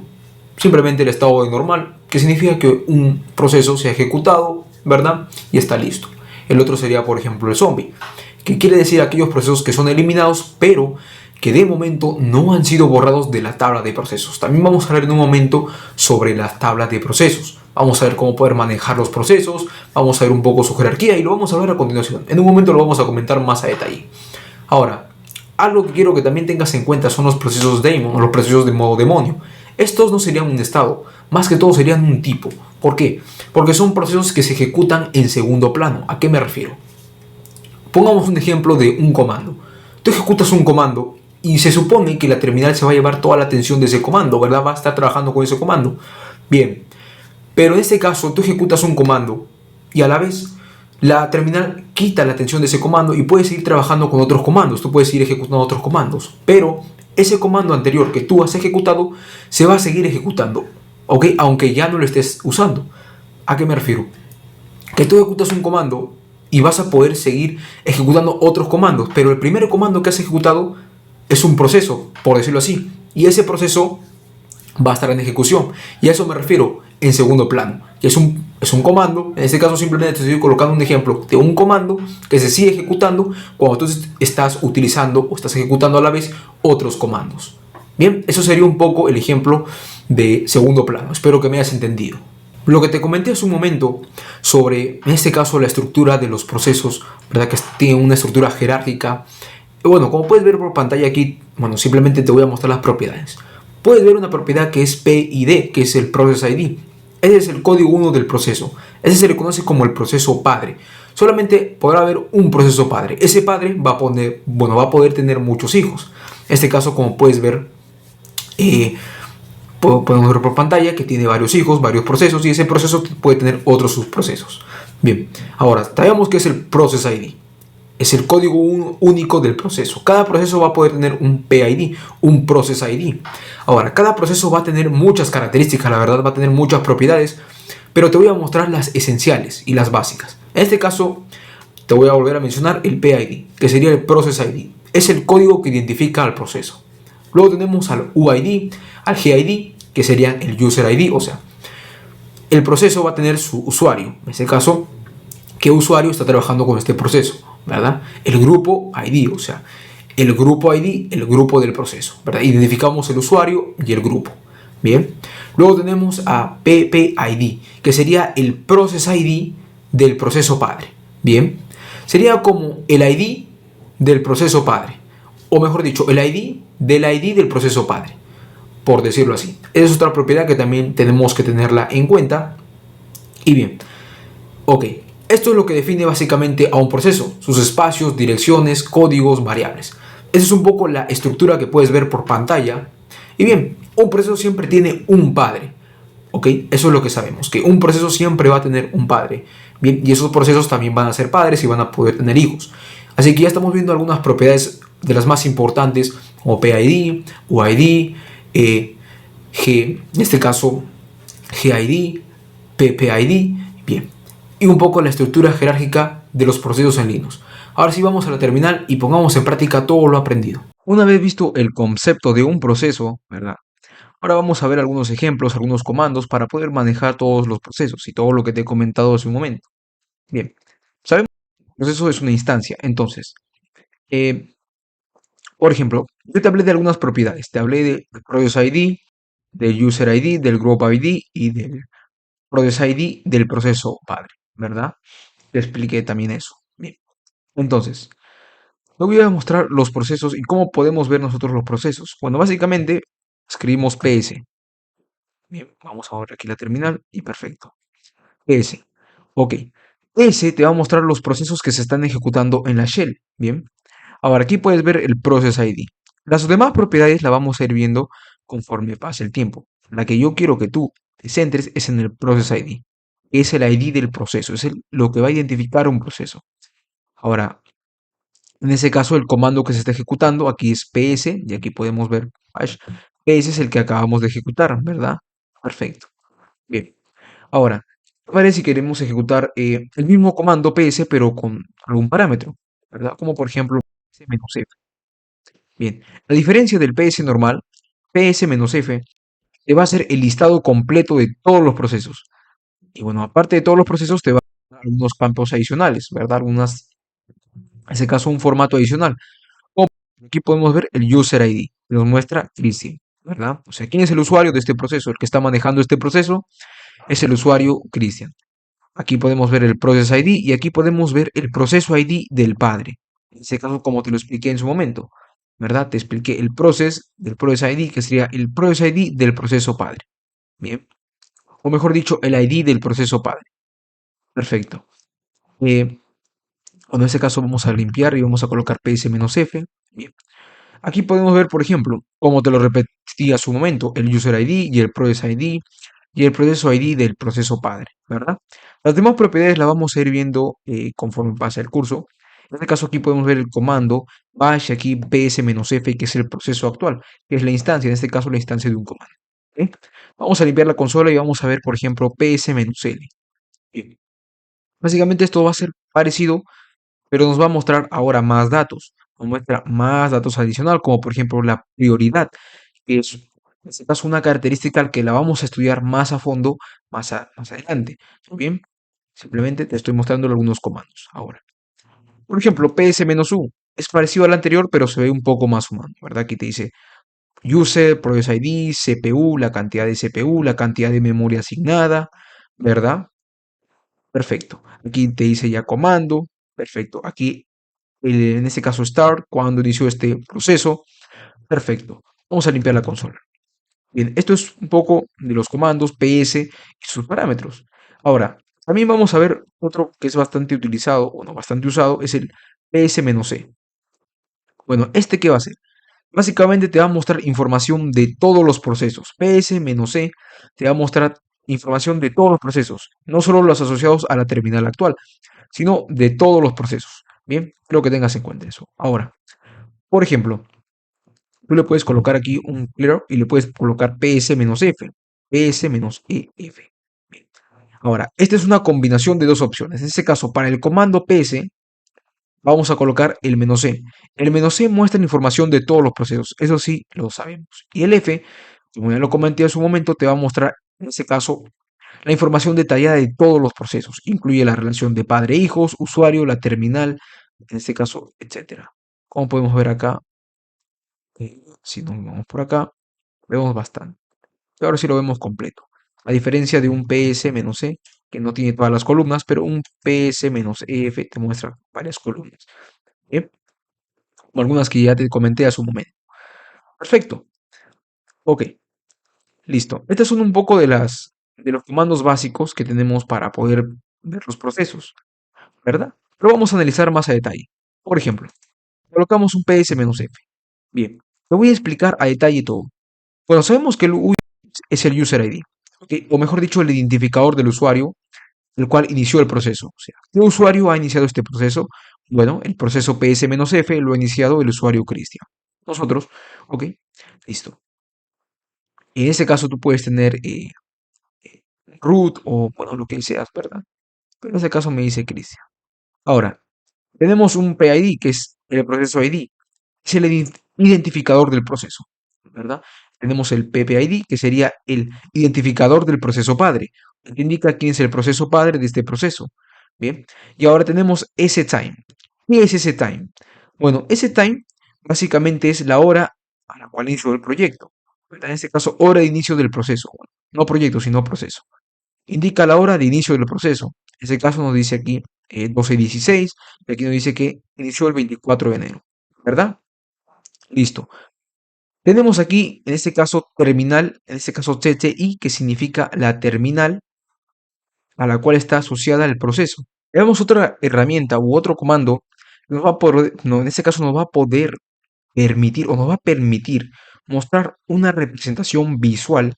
simplemente el estado de normal, que significa que un proceso se ha ejecutado, ¿verdad? Y está listo. El otro sería, por ejemplo, el zombie, que quiere decir aquellos procesos que son eliminados, pero que de momento no han sido borrados de la tabla de procesos. También vamos a hablar en un momento sobre las tablas de procesos. Vamos a ver cómo poder manejar los procesos, vamos a ver un poco su jerarquía y lo vamos a ver a continuación. En un momento lo vamos a comentar más a detalle. Ahora, algo que quiero que también tengas en cuenta son los procesos daemon o los procesos de modo demonio. Estos no serían un estado, más que todo serían un tipo. ¿Por qué? Porque son procesos que se ejecutan en segundo plano. ¿A qué me refiero? Pongamos un ejemplo de un comando. Tú ejecutas un comando y se supone que la terminal se va a llevar toda la atención de ese comando, ¿verdad? Va a estar trabajando con ese comando. Bien, pero en este caso tú ejecutas un comando y a la vez la terminal quita la atención de ese comando y puedes seguir trabajando con otros comandos. Tú puedes seguir ejecutando otros comandos, pero ese comando anterior que tú has ejecutado se va a seguir ejecutando, ¿ok? Aunque ya no lo estés usando. ¿A qué me refiero? Que tú ejecutas un comando y vas a poder seguir ejecutando otros comandos, pero el primer comando que has ejecutado es un proceso, por decirlo así, y ese proceso va a estar en ejecución, y a eso me refiero en segundo plano. Y es un comando, en este caso simplemente te estoy colocando un ejemplo de un comando que se sigue ejecutando cuando tú estás utilizando o estás ejecutando a la vez otros comandos. Bien, eso sería un poco el ejemplo de segundo plano. Espero que me hayas entendido. Lo que te comenté hace un momento sobre, en este caso, la estructura de los procesos, ¿verdad? Que tiene una estructura jerárquica. Bueno, como puedes ver por pantalla aquí, bueno, simplemente te voy a mostrar las propiedades. Puedes ver una propiedad que es PID, que es el Process ID. Ese es el código 1 del proceso. Ese se le conoce como el proceso padre. Solamente podrá haber un proceso padre. Ese padre va a poder tener muchos hijos. En este caso, como puedes ver, podemos ver por pantalla que tiene varios hijos, varios procesos, y ese proceso puede tener otros subprocesos. Bien, ahora sabemos que es el Process ID. Es el código único del proceso. Cada proceso va a poder tener un PID, un Process ID. Ahora, cada proceso va a tener muchas características, la verdad va a tener muchas propiedades, pero te voy a mostrar las esenciales y las básicas. En este caso, te voy a volver a mencionar el PID, que sería el Process ID. Es el código que identifica al proceso. Luego tenemos al UID, al GID, que serían el User ID, o sea, el proceso va a tener su usuario. En este caso, ¿qué usuario está trabajando con este proceso? ¿Verdad? El grupo ID, o sea, el grupo ID, el grupo del proceso, ¿verdad? Identificamos el usuario y el grupo. Bien. Luego tenemos a PPID, que sería el Process ID del proceso padre. Bien. Sería como el ID del proceso padre, o mejor dicho, el ID del ID del proceso padre, por decirlo así. Esa es otra propiedad que también tenemos que tenerla en cuenta. Y bien, ok, esto es lo que define básicamente a un proceso, sus espacios, direcciones, códigos, variables. Esa es un poco la estructura que puedes ver por pantalla. Y bien, un proceso siempre tiene un padre. ¿Ok? Eso es lo que sabemos, que un proceso siempre va a tener un padre. Bien, y esos procesos también van a ser padres y van a poder tener hijos. Así que ya estamos viendo algunas propiedades de las más importantes, como PID, UID, en este caso GID, PPID, bien, y un poco la estructura jerárquica de los procesos en Linux. Ahora sí vamos a la terminal y pongamos en práctica todo lo aprendido. Una vez visto el concepto de un proceso, ¿verdad? Ahora vamos a ver algunos ejemplos, algunos comandos para poder manejar todos los procesos y todo lo que te he comentado hace un momento. Bien, sabemos que el proceso es una instancia, entonces, eh, por ejemplo, yo te hablé de algunas propiedades, te hablé del Process ID, del User ID, del Group ID y del Process ID del proceso padre, ¿verdad? Te expliqué también eso. Bien, entonces, te voy a mostrar los procesos y cómo podemos ver nosotros los procesos. Bueno, básicamente escribimos PS. Bien, vamos a ver aquí la terminal y perfecto. PS. Ok. S te va a mostrar los procesos que se están ejecutando en la shell. Bien. Ahora aquí puedes ver el Process ID. Las demás propiedades las vamos a ir viendo conforme pase el tiempo. La que yo quiero que tú te centres es en el Process ID. Es el ID del proceso, es lo que va a identificar un proceso. Ahora, en ese caso, el comando que se está ejecutando aquí es PS, y aquí podemos ver hash. PS es el que acabamos de ejecutar, ¿verdad? Perfecto. Bien. Ahora, ¿qué parece si queremos ejecutar el mismo comando PS, pero con algún parámetro? ¿Verdad? Como por ejemplo PS-F. Bien, a diferencia del PS normal, PS-F te va a hacer el listado completo de todos los procesos. Y bueno, aparte de todos los procesos, te va a dar algunos campos adicionales, ¿verdad? En ese caso, un formato adicional. Como aquí podemos ver el User ID, que nos muestra Christian, ¿verdad? O sea, ¿quién es el usuario de este proceso? El que está manejando este proceso es el usuario Christian. Aquí podemos ver el Process ID y aquí podemos ver el proceso ID del padre. En ese caso, como te lo expliqué en su momento, ¿verdad? Te expliqué el process del Process ID, que sería el Process ID del proceso padre. Bien. O mejor dicho, el ID del proceso padre. Perfecto. Eh, en este caso vamos a limpiar y vamos a colocar ps-f. Bien. Aquí podemos ver, por ejemplo, como te lo repetí a su momento, el User ID y el Process ID y el proceso ID del proceso padre, ¿verdad? Las demás propiedades las vamos a ir viendo conforme pasa el curso. En este caso aquí podemos ver el comando bash aquí ps-f, que es el proceso actual, que es la instancia, en este caso la instancia de un comando. ¿Ok? Vamos a limpiar la consola y vamos a ver, por ejemplo, ps-l. Bien. Básicamente esto va a ser parecido, pero nos va a mostrar ahora más datos. Nos muestra más datos adicional, como por ejemplo la prioridad, que es en este caso una característica que la vamos a estudiar más a fondo más adelante. Bien, simplemente te estoy mostrando algunos comandos ahora. Por ejemplo, ps-u es parecido al anterior, pero se ve un poco más humano, ¿verdad? Aquí te dice User, Process ID, CPU, la cantidad de CPU, la cantidad de memoria asignada, ¿verdad? Perfecto. Aquí te dice ya comando. Perfecto. Aquí, en este caso, start, cuando inició este proceso. Perfecto. Vamos a limpiar la consola. Bien, esto es un poco de los comandos PS y sus parámetros. Ahora, también vamos a ver otro que es bastante utilizado, o no bastante usado, es el PS-C. Bueno, ¿este qué va a hacer? Básicamente te va a mostrar información de todos los procesos. PS-C te va a mostrar información de todos los procesos, no solo los asociados a la terminal actual, sino de todos los procesos. Bien, creo que tengas en cuenta eso. Ahora, por ejemplo, tú le puedes colocar aquí un clear y le puedes colocar PS-F. PS-EF. Bien. Ahora, esta es una combinación de dos opciones. En este caso, para el comando PS, vamos a colocar el "-C". El "-C" muestra información de todos los procesos. Eso sí, lo sabemos. Y el F, como ya lo comenté en su momento, te va a mostrar, en este caso, la información detallada de todos los procesos. Incluye la relación de padre-hijos, usuario, la terminal, en este caso, etcétera. Como podemos ver acá, si nos vamos por acá, vemos bastante. Ahora sí lo vemos completo. A diferencia de un PS-C, que no tiene todas las columnas, pero un PS-EF te muestra varias columnas. ¿Bien? Como algunas que ya te comenté a su momento. Perfecto. Ok, listo. Estos son un poco de los comandos básicos que tenemos para poder ver los procesos, ¿verdad? Pero vamos a analizar más a detalle. Por ejemplo, colocamos un PS-F. Bien, te voy a explicar a detalle todo. Bueno, sabemos que el UI es el user ID, ¿ok? O mejor dicho, el identificador del usuario, el cual inició el proceso. O sea, ¿qué usuario ha iniciado este proceso? Bueno, el proceso PS-F lo ha iniciado el usuario Cristian. Nosotros, ¿ok? Listo. En ese caso tú puedes tener root o, bueno, lo que seas, ¿verdad? Pero en ese caso me dice Cristian. Ahora, tenemos un PID, que es el proceso ID. Es el identificador del proceso, ¿verdad? Tenemos el PPID, que sería el identificador del proceso padre, que indica quién es el proceso padre de este proceso. Bien, y ahora tenemos time. ¿Qué es time? Bueno, time básicamente es la hora a la cual inició el proyecto, ¿verdad? En este caso, hora de inicio del proceso. Bueno, no proyecto, sino proceso. Indica la hora de inicio del proceso. En este caso nos dice aquí 12:16, y aquí nos dice que inició el 24 de enero, ¿verdad? Listo. Tenemos aquí, en este caso, terminal, en este caso TTI, que significa la terminal a la cual está asociada el proceso. Veamos otra herramienta u otro comando, nos va a poder, no, en este caso nos va a poder permitir o nos va a permitir mostrar una representación visual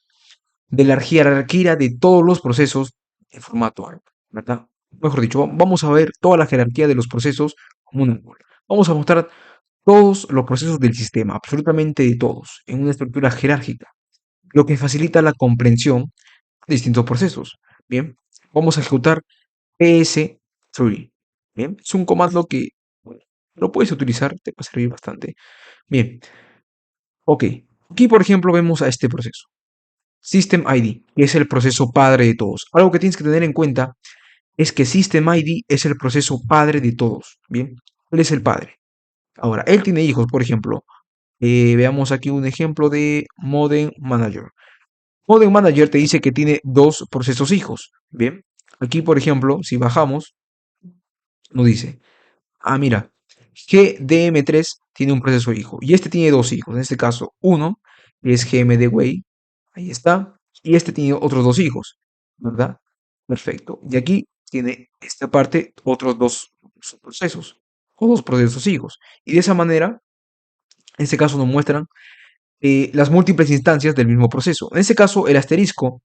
de la jerarquía de todos los procesos en formato ARP, ¿verdad? Mejor dicho, vamos a ver toda la jerarquía de los procesos como un árbol. Vamos a mostrar todos los procesos del sistema, absolutamente de todos, en una estructura jerárquica, lo que facilita la comprensión de distintos procesos. Bien, vamos a ejecutar ps3. Bien, es un comando que bueno, lo puedes utilizar, te va a servir bastante. Bien, ok. Aquí, por ejemplo, vemos a este proceso. System ID, que es el proceso padre de todos. Algo que tienes que tener en cuenta es que System ID es el proceso padre de todos. Bien, él es el padre. Ahora, él tiene hijos, por ejemplo. Veamos aquí un ejemplo de Modem Manager. Modem Manager te dice que tiene dos procesos hijos. Bien, aquí por ejemplo, si bajamos, nos dice, ah, mira, GDM3 tiene un proceso hijo y este tiene dos hijos. En este caso, uno que es GMD Way, ahí está, y este tiene otros dos hijos, ¿verdad? Perfecto. Y aquí tiene esta parte otros dos procesos o dos procesos hijos. Y de esa manera, en este caso nos muestran las múltiples instancias del mismo proceso. En este caso, el asterisco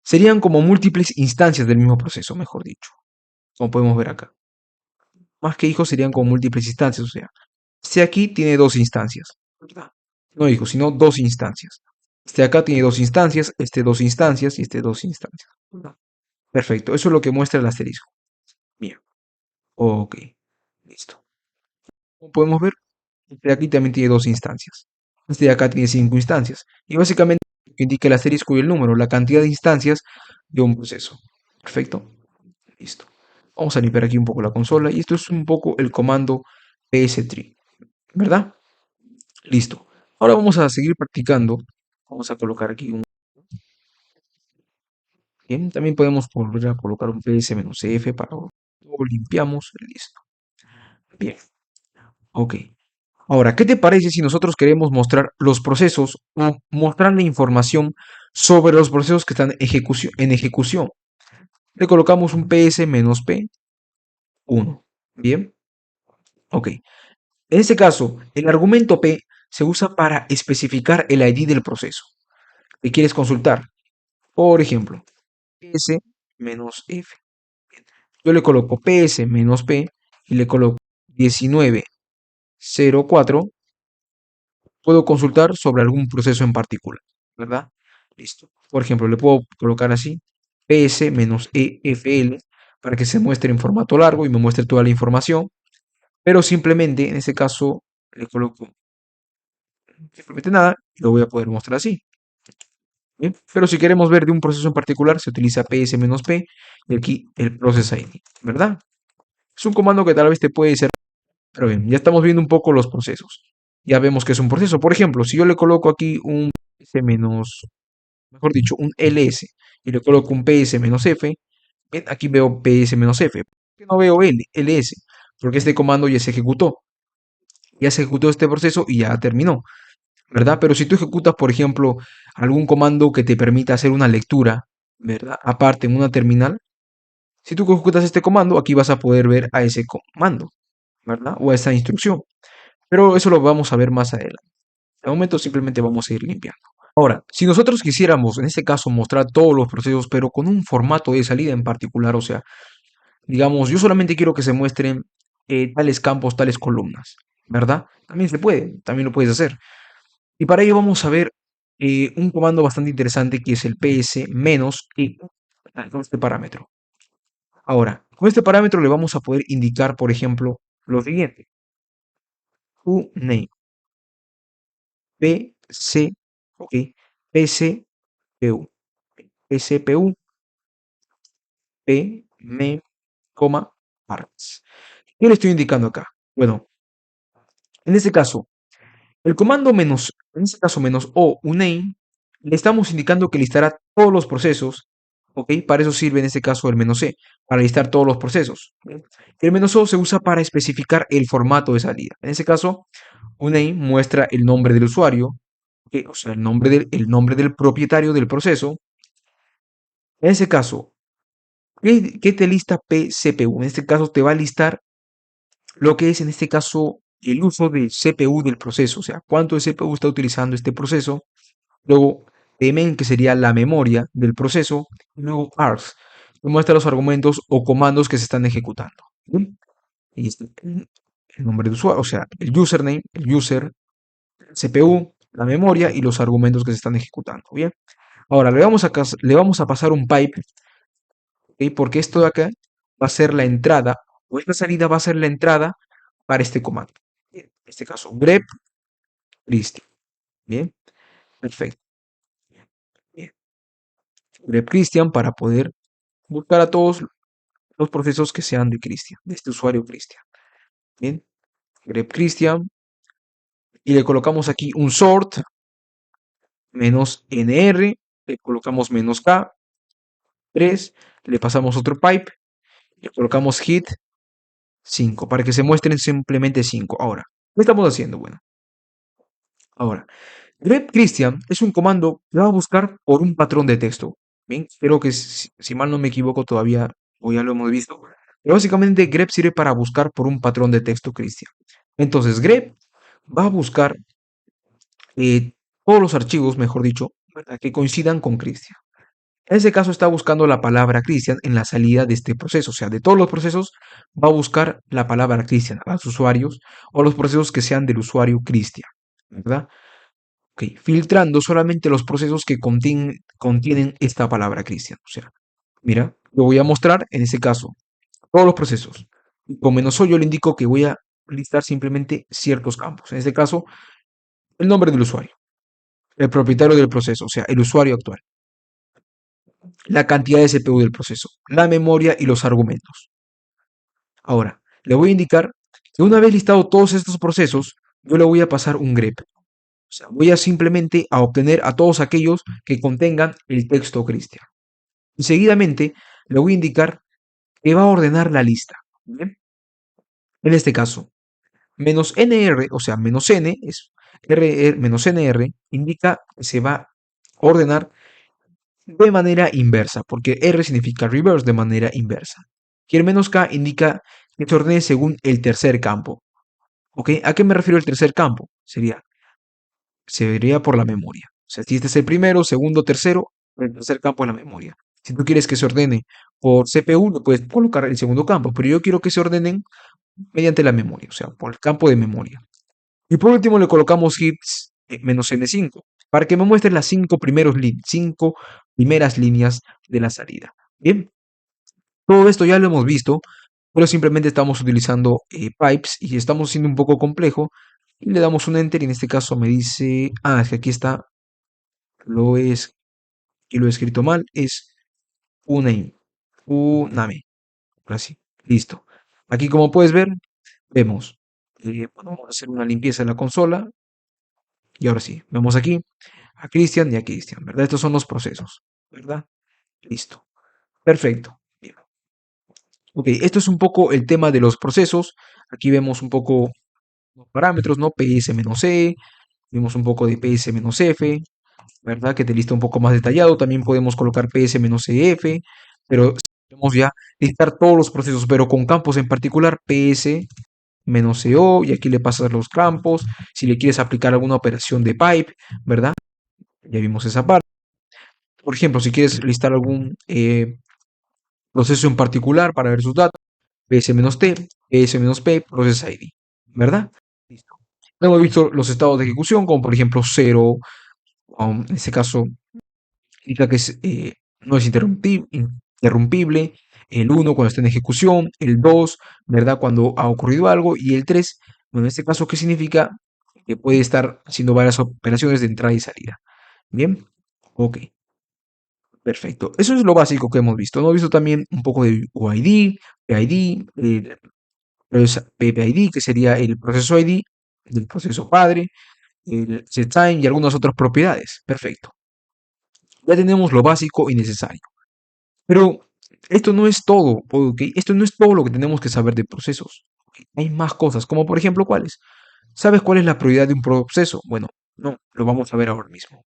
serían como múltiples instancias del mismo proceso, mejor dicho, como podemos ver acá. Más que hijos serían como múltiples instancias, o sea, este aquí tiene dos instancias, ¿verdad? No hijos, sino dos instancias. Este acá tiene dos instancias, este dos instancias y este dos instancias, ¿verdad? Perfecto, eso es lo que muestra el asterisco. Bien, ok, listo. Como podemos ver, este de aquí también tiene dos instancias. Este de acá tiene cinco instancias. Y básicamente indica el asterisco y el número, la cantidad de instancias de un proceso. Perfecto. Listo. Vamos a limpiar aquí un poco la consola. Y esto es un poco el comando PS3. ¿Verdad? Listo. Ahora vamos a seguir practicando. Vamos a colocar aquí un... Bien, también podemos volver a colocar un ps-f para lo limpiamos, listo. Bien, ok. Ahora, ¿qué te parece si nosotros queremos mostrar los procesos o mostrar la información sobre los procesos que están en ejecución? Le colocamos un ps-p1. Bien, ok. En este caso, el argumento p se usa para especificar el ID del proceso que quieres consultar. Por ejemplo, ps-f. Yo le coloco ps-p y le coloco 1904. Puedo consultar sobre algún proceso en particular, ¿verdad? Listo. Por ejemplo, le puedo colocar así ps-efl para que se muestre en formato largo y me muestre toda la información, pero simplemente en este caso le coloco simplemente nada y lo voy a poder mostrar así. ¿Bien? Pero si queremos ver de un proceso en particular, se utiliza ps-p y aquí el process ID, ¿verdad? Es un comando que tal vez te puede ser, pero bien, ya estamos viendo un poco los procesos. Ya vemos que es un proceso. Por ejemplo, si yo le coloco aquí un ps mejor dicho, un ls y le coloco un ps-f, bien, aquí veo ps-f. ¿Por qué no veo ls? Porque este comando ya se ejecutó. Ya se ejecutó este proceso y ya terminó, ¿verdad? Pero si tú ejecutas, por ejemplo, algún comando que te permita hacer una lectura, ¿verdad? Aparte en una terminal, si tú ejecutas este comando, aquí vas a poder ver a ese comando, ¿verdad? O a esa instrucción. Pero eso lo vamos a ver más adelante. De momento simplemente vamos a ir limpiando. Ahora, si nosotros quisiéramos, en este caso, mostrar todos los procesos, pero con un formato de salida en particular, o sea, digamos, yo solamente quiero que se muestren tales campos, tales columnas, ¿verdad? También se puede, también lo puedes hacer. Y para ello vamos a ver un comando bastante interesante que es el ps menos y con este parámetro. Ahora, con este parámetro le vamos a poder indicar, por ejemplo, lo siguiente. uname, pc, ok, pcpu, pcpu, p, me, coma, parts. ¿Qué le estoy indicando acá? Bueno, en este caso, el comando menos, en este caso menos o uname, le estamos indicando que listará todos los procesos, ¿ok? Para eso sirve en este caso el menos c, para listar todos los procesos. ¿Bien? El menos o se usa para especificar el formato de salida. En este caso, uname muestra el nombre del usuario, ¿ok? O sea, el nombre del propietario del proceso. En ese caso, ¿qué te lista pcpu? En este caso te va a listar lo que es en este caso el uso del CPU del proceso, o sea, cuánto de CPU está utilizando este proceso, luego tmen, que sería la memoria del proceso, y luego args, que muestra los argumentos o comandos que se están ejecutando. ¿Bien? Y este, el nombre de usuario, o sea, el username, el user, el CPU, la memoria y los argumentos que se están ejecutando. Bien. Ahora le vamos a pasar un pipe, ¿ok? Porque esto de acá va a ser la entrada, o esta salida va a ser la entrada para este comando. Bien, en este caso, grep Christian. Bien, perfecto. Bien. Grep Christian para poder buscar a todos los procesos que sean de Christian, de este usuario Christian. Bien, grep Christian. Y le colocamos aquí un sort menos nr, le colocamos menos k, 3, le pasamos otro pipe, le colocamos hit 5 para que se muestren simplemente 5. Ahora, ¿qué estamos haciendo? Bueno, ahora, grep Christian es un comando que va a buscar por un patrón de texto. Bien, creo que si mal no me equivoco todavía, o ya lo hemos visto. Pero básicamente grep sirve para buscar por un patrón de texto Christian. Entonces, grep va a buscar eh, todos los archivos, mejor dicho, ¿verdad?, que coincidan con Christian. En ese caso está buscando la palabra Christian en la salida de este proceso. O sea, de todos los procesos va a buscar la palabra Christian a los usuarios o los procesos que sean del usuario Christian, ¿verdad? Ok, filtrando solamente los procesos que contienen esta palabra Christian. O sea, mira, lo voy a mostrar en este caso, todos los procesos. Y con menos o yo le indico que voy a listar simplemente ciertos campos. En este caso, el nombre del usuario, el propietario del proceso, o sea, el usuario actual, la cantidad de CPU del proceso, la memoria y los argumentos. Ahora, le voy a indicar que una vez listado todos estos procesos, yo le voy a pasar un grep. sea, voy a simplemente a obtener a todos aquellos que contengan el texto Cristian. Y seguidamente le voy a indicar que va a ordenar la lista. ¿Bien? En este caso, menos NR, o sea, menos N es RR menos NR, indica que se va a ordenar de manera inversa, porque R significa reverse, de manera inversa. Y el menos K indica que se ordene según el tercer campo. ¿Ok? ¿A qué me refiero el tercer campo? Se vería por la memoria. O sea, si este es el primero, segundo, tercero, el tercer campo es la memoria. Si tú quieres que se ordene por CPU, no puedes colocar el segundo campo, pero yo quiero que se ordenen mediante la memoria, o sea, por el campo de memoria. Y por último le colocamos hits menos N5 para que me muestre las cinco primeras líneas de la salida. Bien, todo esto ya lo hemos visto, pero simplemente estamos utilizando pipes y estamos siendo un poco complejo y le damos un enter y en este caso me dice, es que aquí está, y lo he escrito mal, es uname, ahora sí, listo. Aquí como puedes ver, vemos, bueno, vamos a hacer una limpieza en la consola y ahora sí, vemos aquí a Cristian y a Cristian, ¿verdad? Estos son los procesos, ¿verdad? Listo. Perfecto. Bien. Ok, esto es un poco el tema de los procesos. Aquí vemos un poco los parámetros, ¿no? PS-E, vemos un poco de PS-F, ¿verdad? Que te lista un poco más detallado. También podemos colocar PS-EF, pero podemos ya listar todos los procesos, pero con campos en particular, PS-CO, y aquí le pasas los campos. Si le quieres aplicar alguna operación de pipe, ¿verdad? Ya vimos esa parte. Por ejemplo, si quieres listar algún proceso en particular para ver sus datos, PS-T, PS-P, Process ID, ¿verdad? Listo. Luego hemos visto los estados de ejecución, como por ejemplo 0, en este caso indica que no es interrumpible, el 1 cuando está en ejecución, el 2, ¿verdad? Cuando ha ocurrido algo, y el 3, bueno, en este caso, ¿qué significa? Que puede estar haciendo varias operaciones de entrada y salida. Bien, ok. Perfecto. Eso es lo básico que hemos visto. Hemos visto también un poco de UID, PID, PPID, que sería el proceso ID del proceso padre, el setTime y algunas otras propiedades. Perfecto. Ya tenemos lo básico y necesario. Pero esto no es todo, ¿ok? Esto no es todo lo que tenemos que saber de procesos. ¿Ok? Hay más cosas, como por ejemplo, ¿cuáles? ¿Sabes cuál es la prioridad de un proceso? Bueno, no, lo vamos a ver ahora mismo.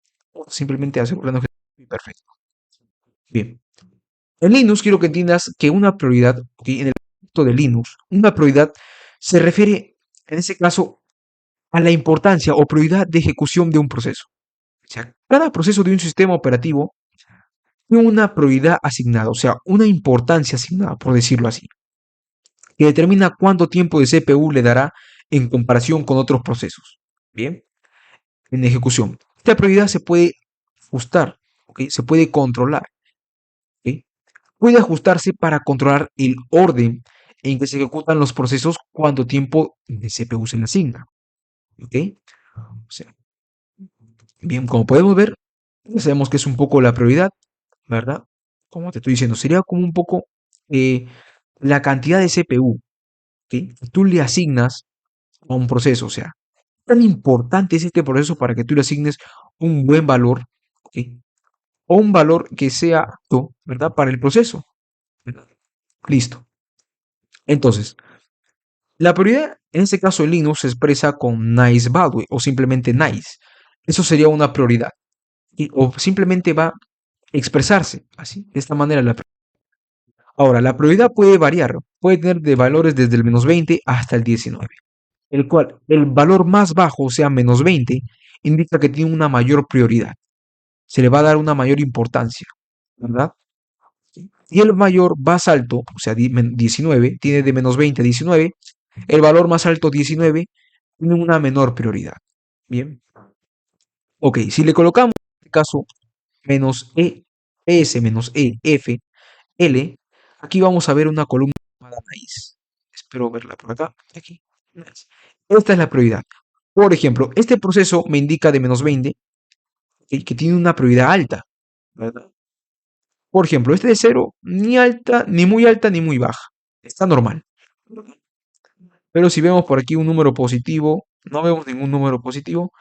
Simplemente asegurarnos que... Perfecto. Bien. En Linux quiero que entiendas que una prioridad, ¿ok? En el concepto de Linux, una prioridad se refiere, en ese caso, a la importancia o prioridad de ejecución de un proceso. O sea, cada proceso de un sistema operativo tiene una prioridad asignada, o sea, una importancia asignada, por decirlo así, que determina cuánto tiempo de CPU le dará en comparación con otros procesos. Bien, en ejecución. Esta prioridad se puede ajustar, ¿ok? Se puede controlar, ¿ok? Puede ajustarse para controlar el orden en que se ejecutan los procesos, cuánto tiempo de CPU se le asigna. ¿Ok? O sea, bien, como podemos ver, ya sabemos que es un poco la prioridad, ¿verdad? Como te estoy diciendo, sería como un poco eh, la cantidad de CPU que tú le asignas a un proceso. O sea, tan importante es este proceso para que tú le asignes un buen valor, ¿ok? O un valor que sea apto, ¿verdad? Para el proceso. ¿Verdad? Listo. Entonces, la prioridad, en este caso en Linux, se expresa con nice value o simplemente nice. Eso sería una prioridad. O simplemente va a expresarse así, de esta manera. Ahora, la prioridad puede variar, puede tener de valores desde el -20 hasta el 19, el cual el valor más bajo, o sea, -20, indica que tiene una mayor prioridad. Se le va a dar una mayor importancia, ¿verdad? Y el mayor más alto, o sea, 19, tiene de -20 a 19, el valor más alto, 19, tiene una menor prioridad. Bien. Ok, si le colocamos, en este caso, menos E, S menos E, F, L, aquí vamos a ver una columna llamada maíz. Espero verla por acá. Aquí. Nice. Esta es la prioridad. Por ejemplo, este proceso me indica de -20 que tiene una prioridad alta, ¿verdad? Por ejemplo, este de 0, ni alta, ni muy alta, ni muy baja. Está normal. Pero si vemos por aquí un número positivo, no vemos ningún número positivo,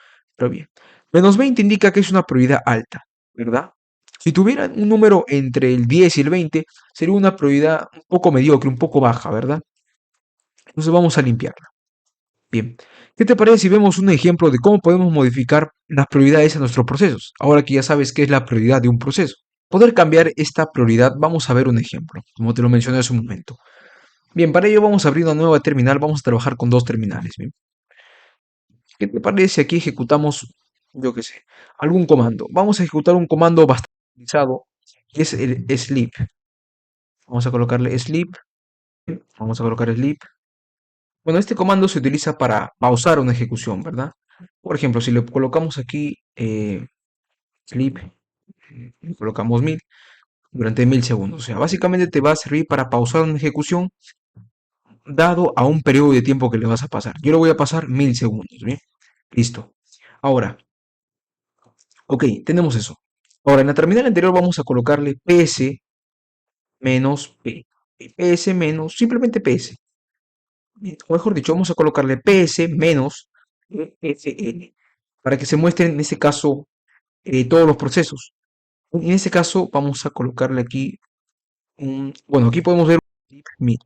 Pero bien, menos 20 indica que es una prioridad alta, ¿verdad? Si tuviera un número entre el 10 y el 20, sería una prioridad un poco mediocre, un poco baja, ¿verdad? Entonces vamos a limpiarla. Bien, ¿qué te parece si vemos un ejemplo de cómo podemos modificar las prioridades en nuestros procesos? Ahora que ya sabes qué es la prioridad de un proceso. Poder cambiar esta prioridad, vamos a ver un ejemplo, como te lo mencioné hace un momento. Bien, para ello vamos a abrir una nueva terminal, vamos a trabajar con dos terminales. Bien. ¿Qué te parece si aquí ejecutamos, yo qué sé, algún comando? Vamos a ejecutar un comando bastante utilizado, que es el sleep. Vamos a colocarle sleep, vamos a colocar sleep. Bueno, este comando se utiliza para pausar una ejecución, ¿verdad? Por ejemplo, si le colocamos aquí sleep, le colocamos 1000 durante 1000 segundos. O sea, básicamente te va a servir para pausar una ejecución dado a un periodo de tiempo que le vas a pasar. Yo le voy a pasar 1000 segundos, ¿bien? Listo. Ahora, ok, tenemos eso. Ahora, en la terminal anterior vamos a colocarle ps menos p. ps menos, simplemente ps. O mejor dicho, vamos a colocarle ps menos fl para que se muestren en este caso todos los procesos. En este caso vamos a colocarle aquí bueno, aquí podemos ver mi,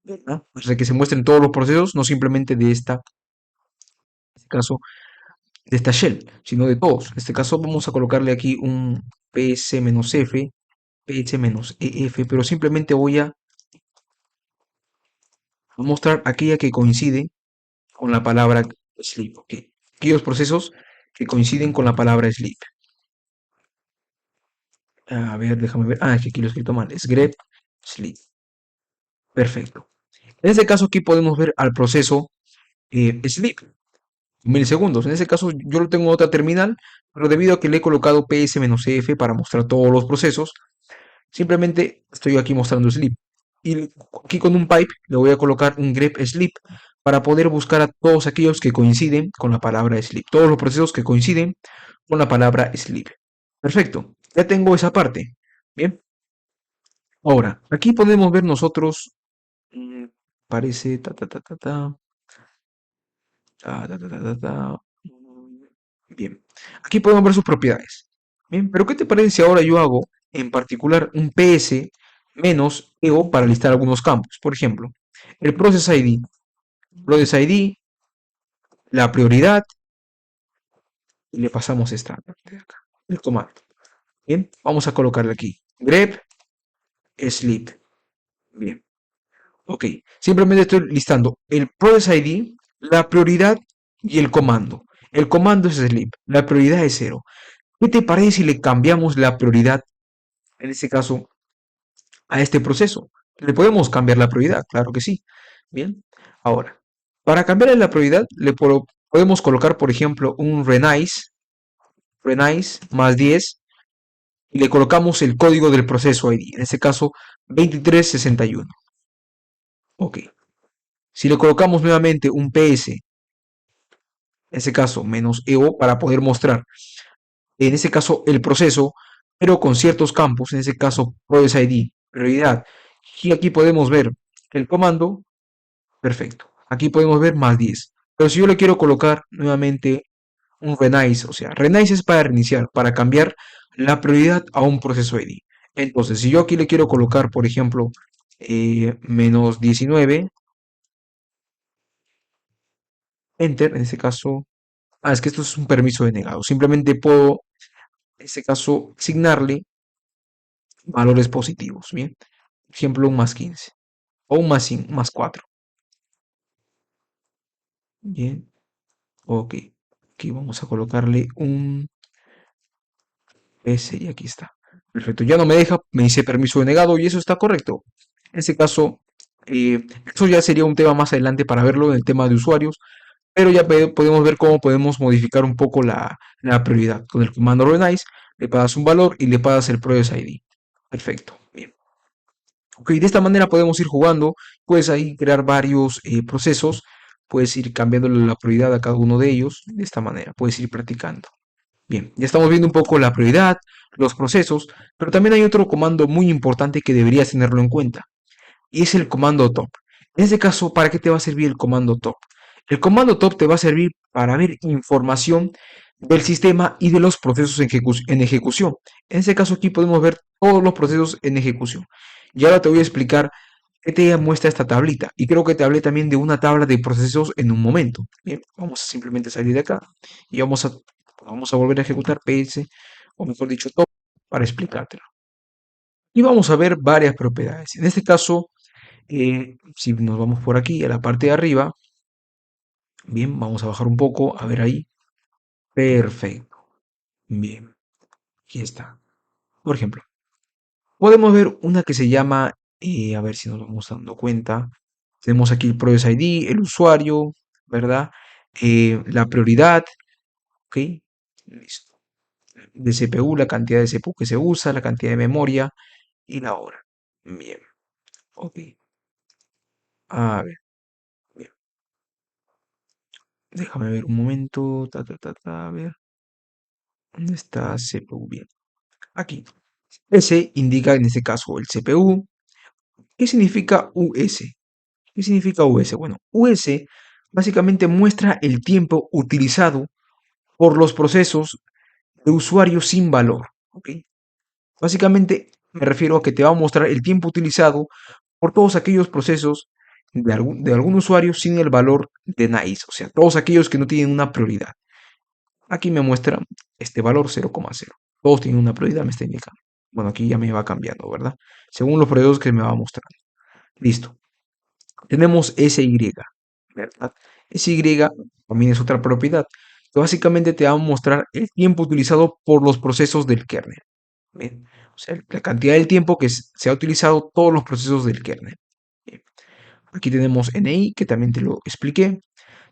¿verdad? Para que se muestren todos los procesos, no simplemente de en este caso, de esta shell, sino de todos. En este caso vamos a colocarle aquí un ps-f, ps-ef, pero simplemente voy a mostrar aquella que coincide con la palabra sleep, ¿ok? Aquellos procesos que coinciden con la palabra sleep. A ver, déjame ver. Ah, es que aquí lo he escrito mal. Es grep sleep. Perfecto. En este caso aquí podemos ver al proceso sleep. 1000 segundos. En este caso yo lo tengo en otra terminal, pero debido a que le he colocado ps-f para mostrar todos los procesos, simplemente estoy aquí mostrando sleep. Y aquí con un pipe le voy a colocar un grep sleep para poder buscar a todos aquellos que coinciden con la palabra sleep. Todos los procesos que coinciden con la palabra sleep. Perfecto. Ya tengo esa parte. Bien. Ahora, aquí podemos ver nosotros. mm, Parece. Bien. Aquí podemos ver sus propiedades. Bien, pero ¿qué te parece si ahora yo hago en particular un ps menos eo para listar algunos campos? Por ejemplo, el process ID, la prioridad, y le pasamos esta parte de acá, el comando. Bien, vamos a colocarle aquí grep sleep. Bien, ok. Simplemente estoy listando el process ID, la prioridad y el comando. El comando es sleep, la prioridad es 0. ¿Qué te parece si le cambiamos la prioridad, en este caso, a este proceso? ¿Le podemos cambiar la prioridad? Claro que sí. Bien. Ahora, para cambiarle la prioridad, podemos colocar, por ejemplo, un renice más 10, y le colocamos el código del proceso ID, en este caso 2361. Ok. Si le colocamos nuevamente un PS, en este caso menos EO, para poder mostrar, en este caso, el proceso, pero con ciertos campos, en este caso, process ID, prioridad. Y aquí podemos ver el comando, perfecto. Aquí podemos ver más 10. Pero si yo le quiero colocar nuevamente un renice, o sea, renice es para reiniciar, para cambiar la prioridad a un proceso ID. Entonces, si yo aquí le quiero colocar, por ejemplo, menos 19, enter, en este caso, es que esto es un permiso denegado. Simplemente puedo, en este caso, asignarle valores positivos, ¿bien? Por ejemplo, un más 15 o un más 5, más 4. Bien, ok. Aquí vamos a colocarle un S y aquí está. Perfecto, ya no me deja, me dice permiso denegado y eso está correcto. En este caso, eso ya sería un tema más adelante para verlo en el tema de usuarios, pero ya podemos ver cómo podemos modificar un poco la prioridad. Con el comando renice le pasas un valor y le pasas el process ID. Perfecto, bien. Ok, de esta manera podemos ir jugando, puedes ahí crear varios procesos, puedes ir cambiándole la prioridad a cada uno de ellos, de esta manera, puedes ir practicando. Bien, ya estamos viendo un poco la prioridad, los procesos, pero también hay otro comando muy importante que deberías tenerlo en cuenta, y es el comando top. En este caso, ¿para qué te va a servir el comando top? El comando top te va a servir para ver información del sistema y de los procesos en ejecución. En este caso aquí podemos ver todos los procesos en ejecución. Y ahora te voy a explicar qué te muestra esta tablita. Y creo que te hablé también de una tabla de procesos en un momento. Bien, vamos a simplemente salir de acá y vamos a volver a ejecutar PS, o mejor dicho, top, para explicártelo. Y vamos a ver varias propiedades. En este caso, si nos vamos por aquí a la parte de arriba, bien, vamos a bajar un poco, a ver ahí. Perfecto. Bien, aquí está. Por ejemplo, podemos ver una que se llama, a ver si nos vamos dando cuenta. Tenemos aquí el Process ID, el usuario, ¿verdad? La prioridad, ¿ok? Listo. De CPU, la cantidad de CPU que se usa, la cantidad de memoria y la hora. Bien, ok. A ver, bien. Déjame ver un momento. A ver, ¿dónde está CPU? Bien, aquí. S indica en este caso el CPU. ¿Qué significa US? ¿Qué significa US? Bueno, US básicamente muestra el tiempo utilizado por los procesos de usuario sin valor. ¿Ok? Básicamente me refiero a que te va a mostrar el tiempo utilizado por todos aquellos procesos de algún usuario sin el valor de NICE, o sea, todos aquellos que no tienen una prioridad. Aquí me muestra este valor 0,0. Todos tienen una prioridad, me está indicando. Bueno, aquí ya me va cambiando, ¿verdad? Según los procesos que me va mostrando. Listo. Tenemos SY, ¿verdad? SY también es otra propiedad que básicamente te va a mostrar el tiempo utilizado por los procesos del kernel. ¿Bien? O sea, la cantidad del tiempo que se ha utilizado todos los procesos del kernel. Bien. Aquí tenemos NI, que también te lo expliqué.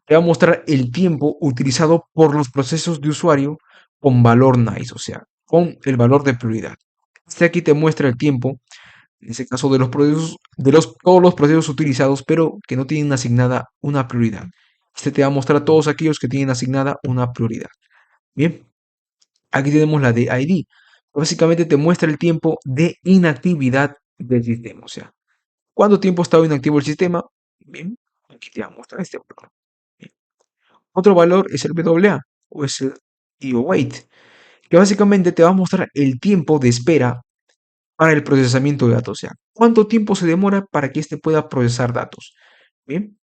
Te va a mostrar el tiempo utilizado por los procesos de usuario con valor NICE, o sea, con el valor de prioridad. Este aquí te muestra el tiempo, en ese caso de los procesos, todos los procesos utilizados, pero que no tienen asignada una prioridad. Este te va a mostrar todos aquellos que tienen asignada una prioridad. Bien, aquí tenemos la de ID. Básicamente te muestra el tiempo de inactividad del sistema, o sea, ¿cuánto tiempo ha estado inactivo el sistema? Bien, aquí te va a mostrar este valor. Bien. Otro valor es el WA, o es el IO wait, que básicamente te va a mostrar el tiempo de espera para el procesamiento de datos, o sea, cuánto tiempo se demora para que éste pueda procesar datos. Bien,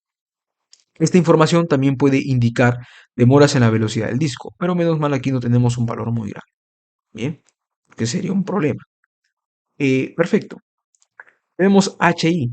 esta información también puede indicar demoras en la velocidad del disco, pero menos mal aquí no tenemos un valor muy grande. Bien, que sería un problema. Perfecto. Tenemos HI,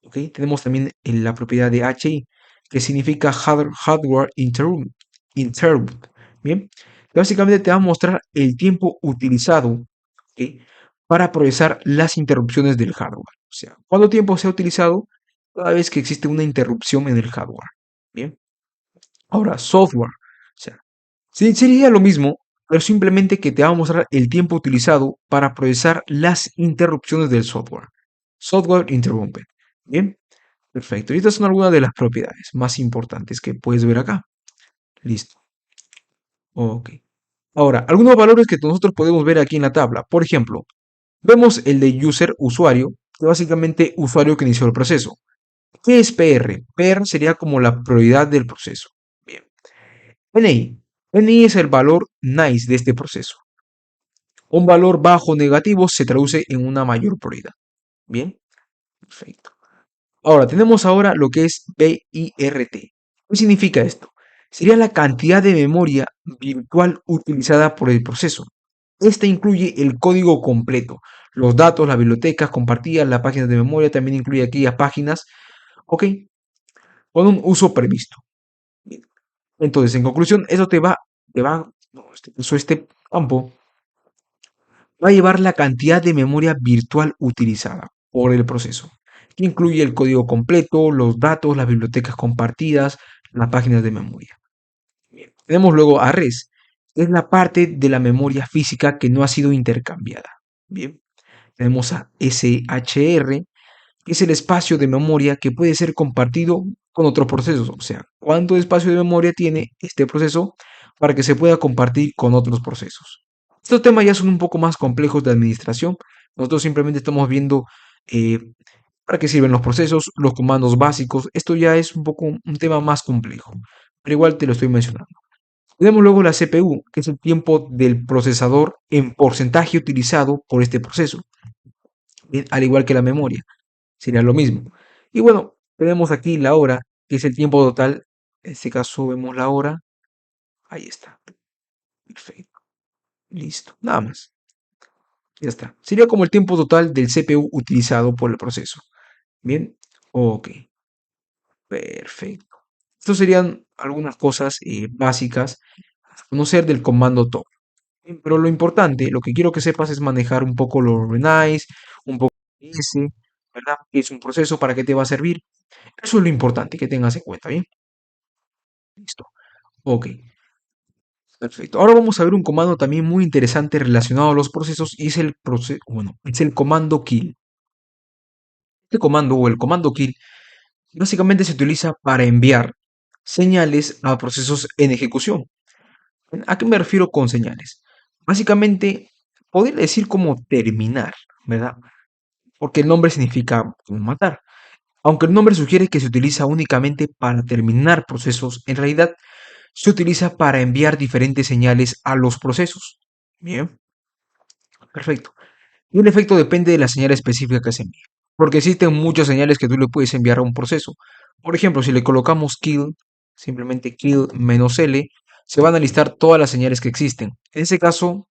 ¿ok? Tenemos también la propiedad de HI, que significa Hardware Interrupt. Bien, que básicamente te va a mostrar el tiempo utilizado, ¿ok? Para procesar las interrupciones del hardware. O sea, cuánto tiempo se ha utilizado cada vez que existe una interrupción en el hardware. Bien, ahora software. O sea, sí, sería lo mismo, pero simplemente que te va a mostrar el tiempo utilizado para procesar las interrupciones del software. Software interrupted. Bien, perfecto. Y estas son algunas de las propiedades más importantes que puedes ver acá. Listo. Ok. Ahora, algunos valores que nosotros podemos ver aquí en la tabla. Por ejemplo, vemos el de user, usuario, que básicamente usuario que inició el proceso. ¿Qué es PR? PR sería como la prioridad del proceso. Bien. NI. NI es el valor nice de este proceso. Un valor bajo negativo se traduce en una mayor prioridad. Bien, perfecto. Ahora, tenemos ahora lo que es BIRT. ¿Qué significa esto? Sería la cantidad de memoria virtual utilizada por el proceso. Esta incluye el código completo, los datos, las bibliotecas compartidas, las páginas de memoria, también incluye aquellas páginas, ok, con un uso previsto. Bien. Entonces, en conclusión, eso no, este campo va a llevar la cantidad de memoria virtual utilizada por el proceso, que incluye el código completo, los datos, las bibliotecas compartidas, las páginas de memoria. Bien. Tenemos luego a res, que es la parte de la memoria física que no ha sido intercambiada. Bien. Tenemos a SHR, que es el espacio de memoria que puede ser compartido con otros procesos. O sea, cuánto espacio de memoria tiene este proceso para que se pueda compartir con otros procesos. Estos temas ya son un poco más complejos de administración. Nosotros simplemente estamos viendo eh, para qué sirven los procesos, los comandos básicos. Esto ya es un poco un tema más complejo, pero igual te lo estoy mencionando. Tenemos luego la CPU, que es el tiempo del procesador en porcentaje utilizado por este proceso, bien, al igual que la memoria, sería lo mismo. Y bueno, tenemos aquí la hora, que es el tiempo total. En este caso vemos la hora. Ahí está. Perfecto. Listo. Nada más. Ya está. Sería como el tiempo total del CPU utilizado por el proceso. Bien. Ok. Perfecto. Estas serían algunas cosas básicas a conocer del comando top. Bien, pero lo importante, lo que quiero que sepas es manejar un poco los organize, un poco ese, ¿verdad? ¿Qué es un proceso? ¿Para qué te va a servir? Eso es lo importante que tengas en cuenta, ¿bien? Listo. Ok, perfecto. Ahora vamos a ver un comando también muy interesante relacionado a los procesos y es bueno, es el comando kill. Este comando o el comando kill básicamente se utiliza para enviar señales a procesos en ejecución. ¿A qué me refiero con señales? Básicamente, podría decir como terminar, ¿verdad? Porque el nombre significa matar. Aunque el nombre sugiere que se utiliza únicamente para terminar procesos, en realidad se utiliza para enviar diferentes señales a los procesos. Bien, perfecto. Y el efecto depende de la señal específica que se envíe. Porque existen muchas señales que tú le puedes enviar a un proceso. Por ejemplo, si le colocamos kill, simplemente kill "-l", se van a listar todas las señales que existen. En ese caso,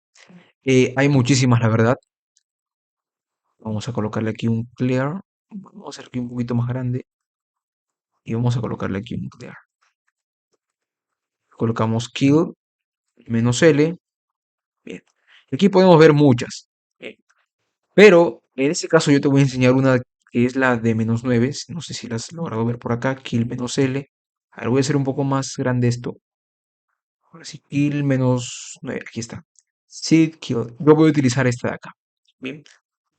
hay muchísimas, la verdad. Vamos a colocarle aquí un clear. Vamos a hacer aquí un poquito más grande. Y vamos a colocarle aquí un clear. Colocamos kill "-l". Bien. Aquí podemos ver muchas. Bien. Pero en este caso yo te voy a enseñar una que es la de -9. No sé si la has logrado ver por acá. Kill "-l". A ver, voy a hacer un poco más grande esto. Ahora sí, kill -9. Aquí está. Seed kill. Yo voy a utilizar esta de acá. Bien.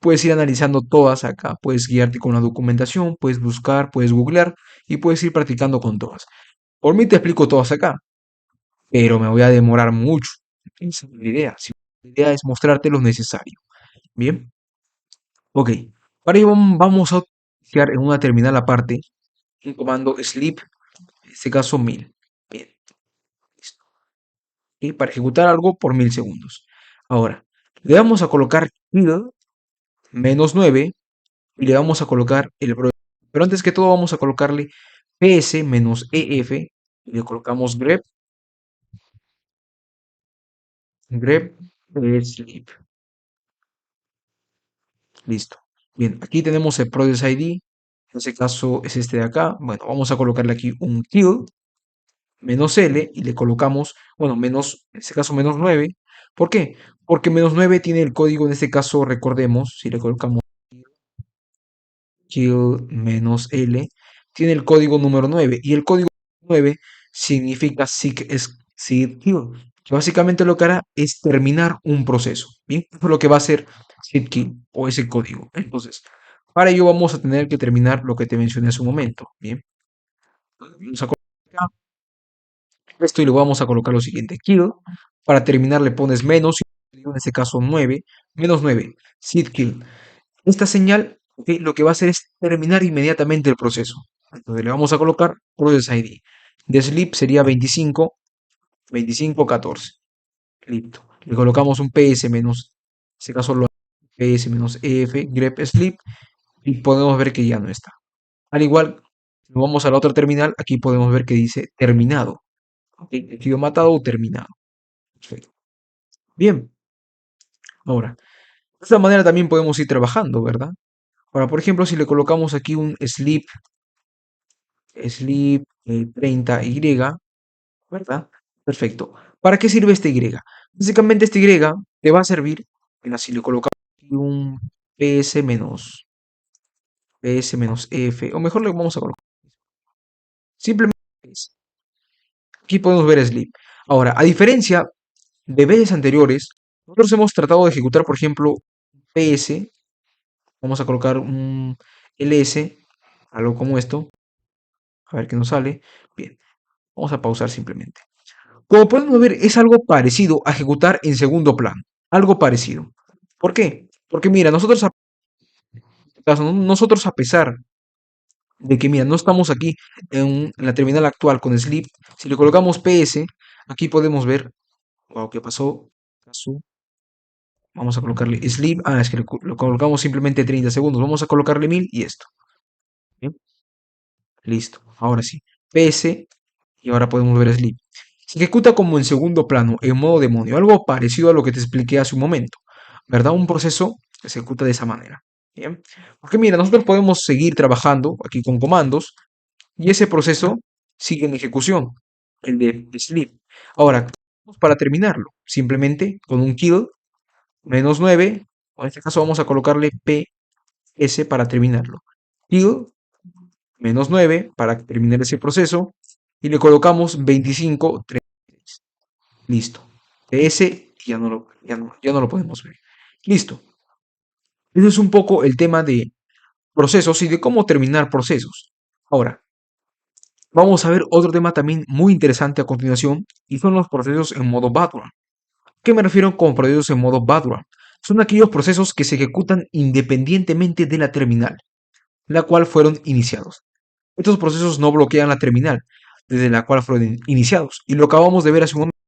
Puedes ir analizando todas acá. Puedes guiarte con la documentación, puedes buscar, puedes googlear y puedes ir practicando con todas. Por mí te explico todas acá, pero me voy a demorar mucho. Esa es la idea. Si la idea es mostrarte lo necesario. Bien. Ok, para ello vamos a utilizar en una terminal aparte un comando sleep, en este caso 1000. Bien, listo. Y para ejecutar algo por 1000 segundos. Ahora, le vamos a colocar kill -9 y le vamos a colocar el programa. Pero antes que todo vamos a colocarle ps-ef y le colocamos grep sleep. Listo. Bien, aquí tenemos el process ID. En este caso es este de acá. Bueno, vamos a colocarle aquí un kill -l y le colocamos, bueno, en este caso -9. ¿Por qué? Porque -9 tiene el código, en este caso, recordemos, si le colocamos kill -l, tiene el código número 9 y el código 9 significa seed kill, que básicamente lo que hará es terminar un proceso, ¿bien? Eso es lo que va a hacer seed kill o ese código. Entonces, para ello vamos a tener que terminar lo que te mencioné hace un momento, ¿bien? Vamos a colocar esto y le vamos a colocar lo siguiente, kill. Para terminar le pones menos, en este caso 9, -9, seed kill. Esta señal, ok, lo que va a hacer es terminar inmediatamente el proceso. Entonces le vamos a colocar process ID. De sleep sería 25, 25, 14. Listo. Le colocamos un ps menos, en este caso lo ps menos ef, grep sleep, y podemos ver que ya no está. Al igual, si nos vamos a la otra terminal, aquí podemos ver que dice terminado. Ok, ha sido matado o terminado. Perfecto. Bien, ahora, de esta manera también podemos ir trabajando, ¿verdad? Ahora, por ejemplo, si le colocamos aquí un sleep 30Y, ¿verdad? Perfecto. ¿Para qué sirve este Y? Básicamente este Y te va a servir, mira, si le colocamos aquí un ps menos f, o mejor le vamos a colocar simplemente PS. Aquí podemos ver sleep. Ahora, a diferencia de veces anteriores, nosotros hemos tratado de ejecutar, por ejemplo, ps. Vamos a colocar un ls, algo como esto, a ver qué nos sale. Bien, vamos a pausar simplemente. Como podemos ver, es algo parecido a ejecutar en segundo plano. Algo parecido. ¿Por qué? Porque mira, nosotros a pesar de que, mira, no estamos aquí en la terminal actual con Sleep, si le colocamos PS, Aquí podemos ver, wow, ¿qué pasó? Vamos a colocarle sleep. Ah, es que lo colocamos simplemente 30 segundos. Vamos a colocarle 1000 y esto. Bien, listo. Ahora sí. PS y ahora podemos ver sleep. Se ejecuta como en segundo plano, en modo demonio. Algo parecido a lo que te expliqué hace un momento. ¿Verdad? Un proceso que se ejecuta de esa manera. Bien. Porque mira, nosotros podemos seguir trabajando aquí con comandos y ese proceso sigue en ejecución. El de sleep. Ahora, para terminarlo, simplemente con un kill -9, o en este caso vamos a colocarle PS para terminarlo. Kill -9 para terminar ese proceso y le colocamos 25, 36. Listo. PS ya no lo podemos ver. Listo. Eso es un poco el tema de procesos y de cómo terminar procesos. Ahora, vamos a ver otro tema también muy interesante a continuación y son los procesos en modo background. ¿Qué me refiero con procesos en modo background? Son aquellos procesos que se ejecutan independientemente de la terminal, la cual fueron iniciados. Estos procesos no bloquean la terminal desde la cual fueron iniciados. Y lo acabamos de ver hace un momento.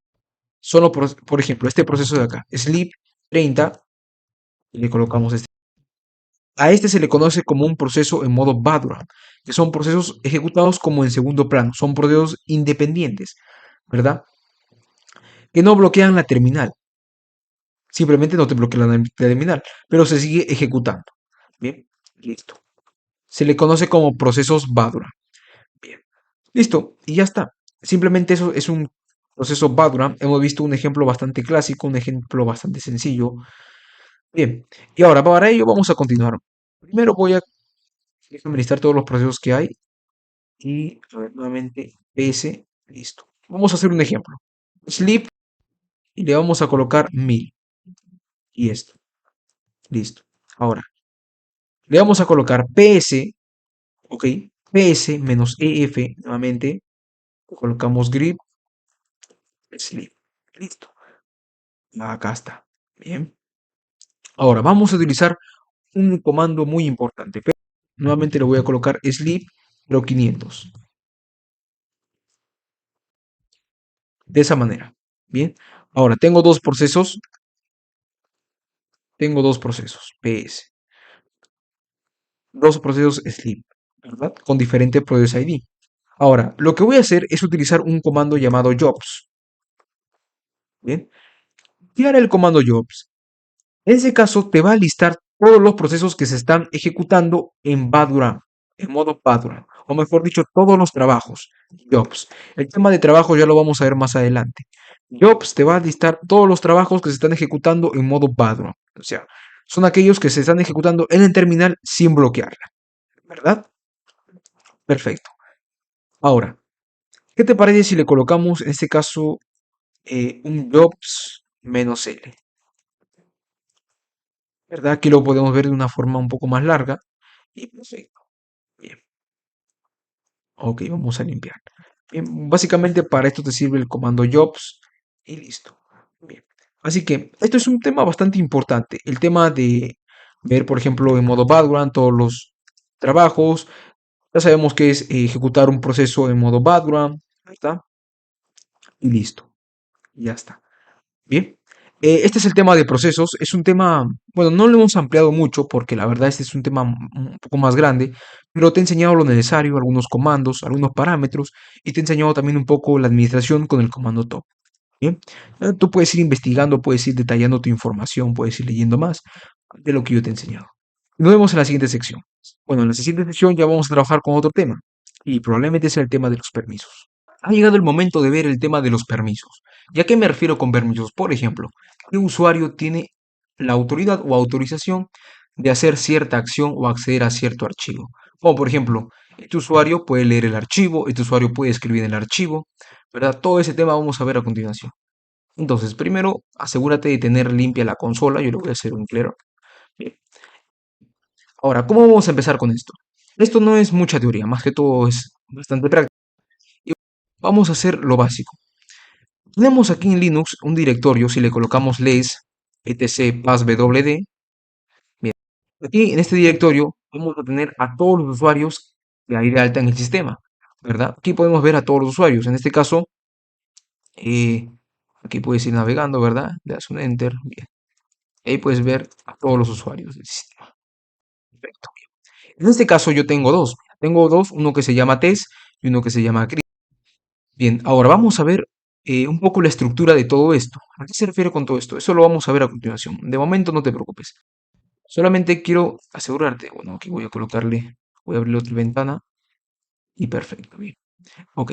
Solo por ejemplo, este proceso de acá, sleep 30, y le colocamos este. A este se le conoce como un proceso en modo background, que son procesos ejecutados como en segundo plano, son procesos independientes, ¿verdad? Que no bloquean la terminal, simplemente no te bloquea la terminal, pero se sigue ejecutando. Bien, listo. Se le conoce como procesos background. Bien, listo, y ya está. Simplemente eso es un proceso background. Hemos visto un ejemplo bastante clásico, un ejemplo bastante sencillo. Bien, y ahora para ello vamos a continuar. Primero voy a listar todos los procesos que hay y a ver, nuevamente PS, listo. Vamos a hacer un ejemplo. Sleep y le vamos a colocar 1000 y esto, listo. Ahora, le vamos a colocar PS, ok, PS menos EF, nuevamente, colocamos grip, sleep, listo. Acá está, bien. Ahora, vamos a utilizar un comando muy importante. Nuevamente le voy a colocar sleep, pero 500. De esa manera. Bien. Ahora, tengo dos procesos PS. Dos procesos sleep, ¿verdad? Con diferente process ID. Ahora, lo que voy a hacer es utilizar un comando llamado jobs. Bien. ¿Qué hará el comando jobs? En ese caso, te va a listar todos los procesos que se están ejecutando en background, en modo background, o mejor dicho, todos los trabajos, jobs. El tema de trabajo ya lo vamos a ver más adelante. Jobs te va a listar todos los trabajos que se están ejecutando en modo background, o sea, son aquellos que se están ejecutando en el terminal sin bloquearla, ¿verdad? Perfecto. Ahora, ¿qué te parece si le colocamos en este caso un jobs -L? ¿Verdad? Aquí lo podemos ver de una forma un poco más larga. Y perfecto. Bien. Ok, vamos a limpiar. Bien, básicamente para esto te sirve el comando jobs y listo. Bien. Así que esto es un tema bastante importante. El tema de ver, por ejemplo, en modo background todos los trabajos. Ya sabemos que es ejecutar un proceso en modo background. Ahí está. Y listo. Ya está. Bien. Este es el tema de procesos. Es un tema, bueno, no lo hemos ampliado mucho porque la verdad este es un tema un poco más grande, pero te he enseñado lo necesario, algunos comandos, algunos parámetros y te he enseñado también un poco la administración con el comando top. Bien. Tú puedes ir investigando, puedes ir detallando tu información, puedes ir leyendo más de lo que yo te he enseñado. Nos vemos en la siguiente sección. Bueno, en la siguiente sección ya vamos a trabajar con otro tema y probablemente sea el tema de los permisos. Ha llegado el momento de ver el tema de los permisos. ¿Y a qué me refiero con permisos? Por ejemplo, ¿qué usuario tiene la autoridad o autorización de hacer cierta acción o acceder a cierto archivo? Como por ejemplo, este usuario puede leer el archivo, este usuario puede escribir en el archivo, ¿verdad? Todo ese tema vamos a ver a continuación. Entonces, primero, asegúrate de tener limpia la consola. Yo le voy a hacer un clear. Bien. Ahora, ¿cómo vamos a empezar con esto? Esto no es mucha teoría, más que todo es bastante práctico. Y vamos a hacer lo básico. Tenemos aquí en Linux un directorio, si le colocamos les etc passwd, bien, aquí en este directorio vamos a tener a todos los usuarios que hay de alta en el sistema, ¿verdad? Aquí podemos ver a todos los usuarios, en este caso Eh, Aquí puedes ir navegando, ¿verdad? Le das un enter. Bien. Ahí puedes ver a todos los usuarios del sistema. Perfecto. En este caso yo tengo dos. Tengo dos, uno que se llama Tess y uno que se llama Chris. Bien, ahora vamos a ver un poco la estructura de todo esto. ¿A qué se refiere con todo esto? Eso lo vamos a ver a continuación. De momento no te preocupes. Solamente quiero asegurarte. Bueno, aquí voy a colocarle, voy a abrir otra ventana y perfecto. Bien. Ok.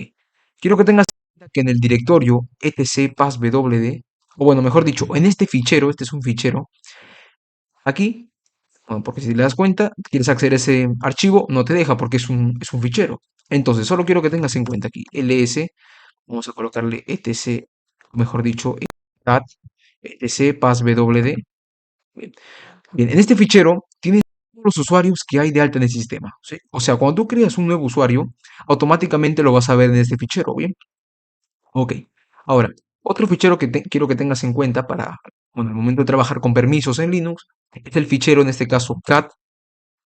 Quiero que tengas en cuenta que en el directorio etc passwd, o bueno, mejor dicho, en este fichero, este es un fichero, aquí, bueno, porque si le das cuenta, quieres acceder a ese archivo, no te deja porque es un fichero. Entonces, solo quiero que tengas en cuenta aquí, ls, vamos a colocarle etc, o mejor dicho, cat, etc passwd. Bien, bien, en este fichero tienes todos los usuarios que hay de alta en el sistema, ¿sí? O sea, cuando tú creas un nuevo usuario, automáticamente lo vas a ver en este fichero, ¿bien? Ok. Ahora, otro fichero que quiero que tengas en cuenta para, bueno, el momento de trabajar con permisos en Linux, es el fichero, en este caso, cat.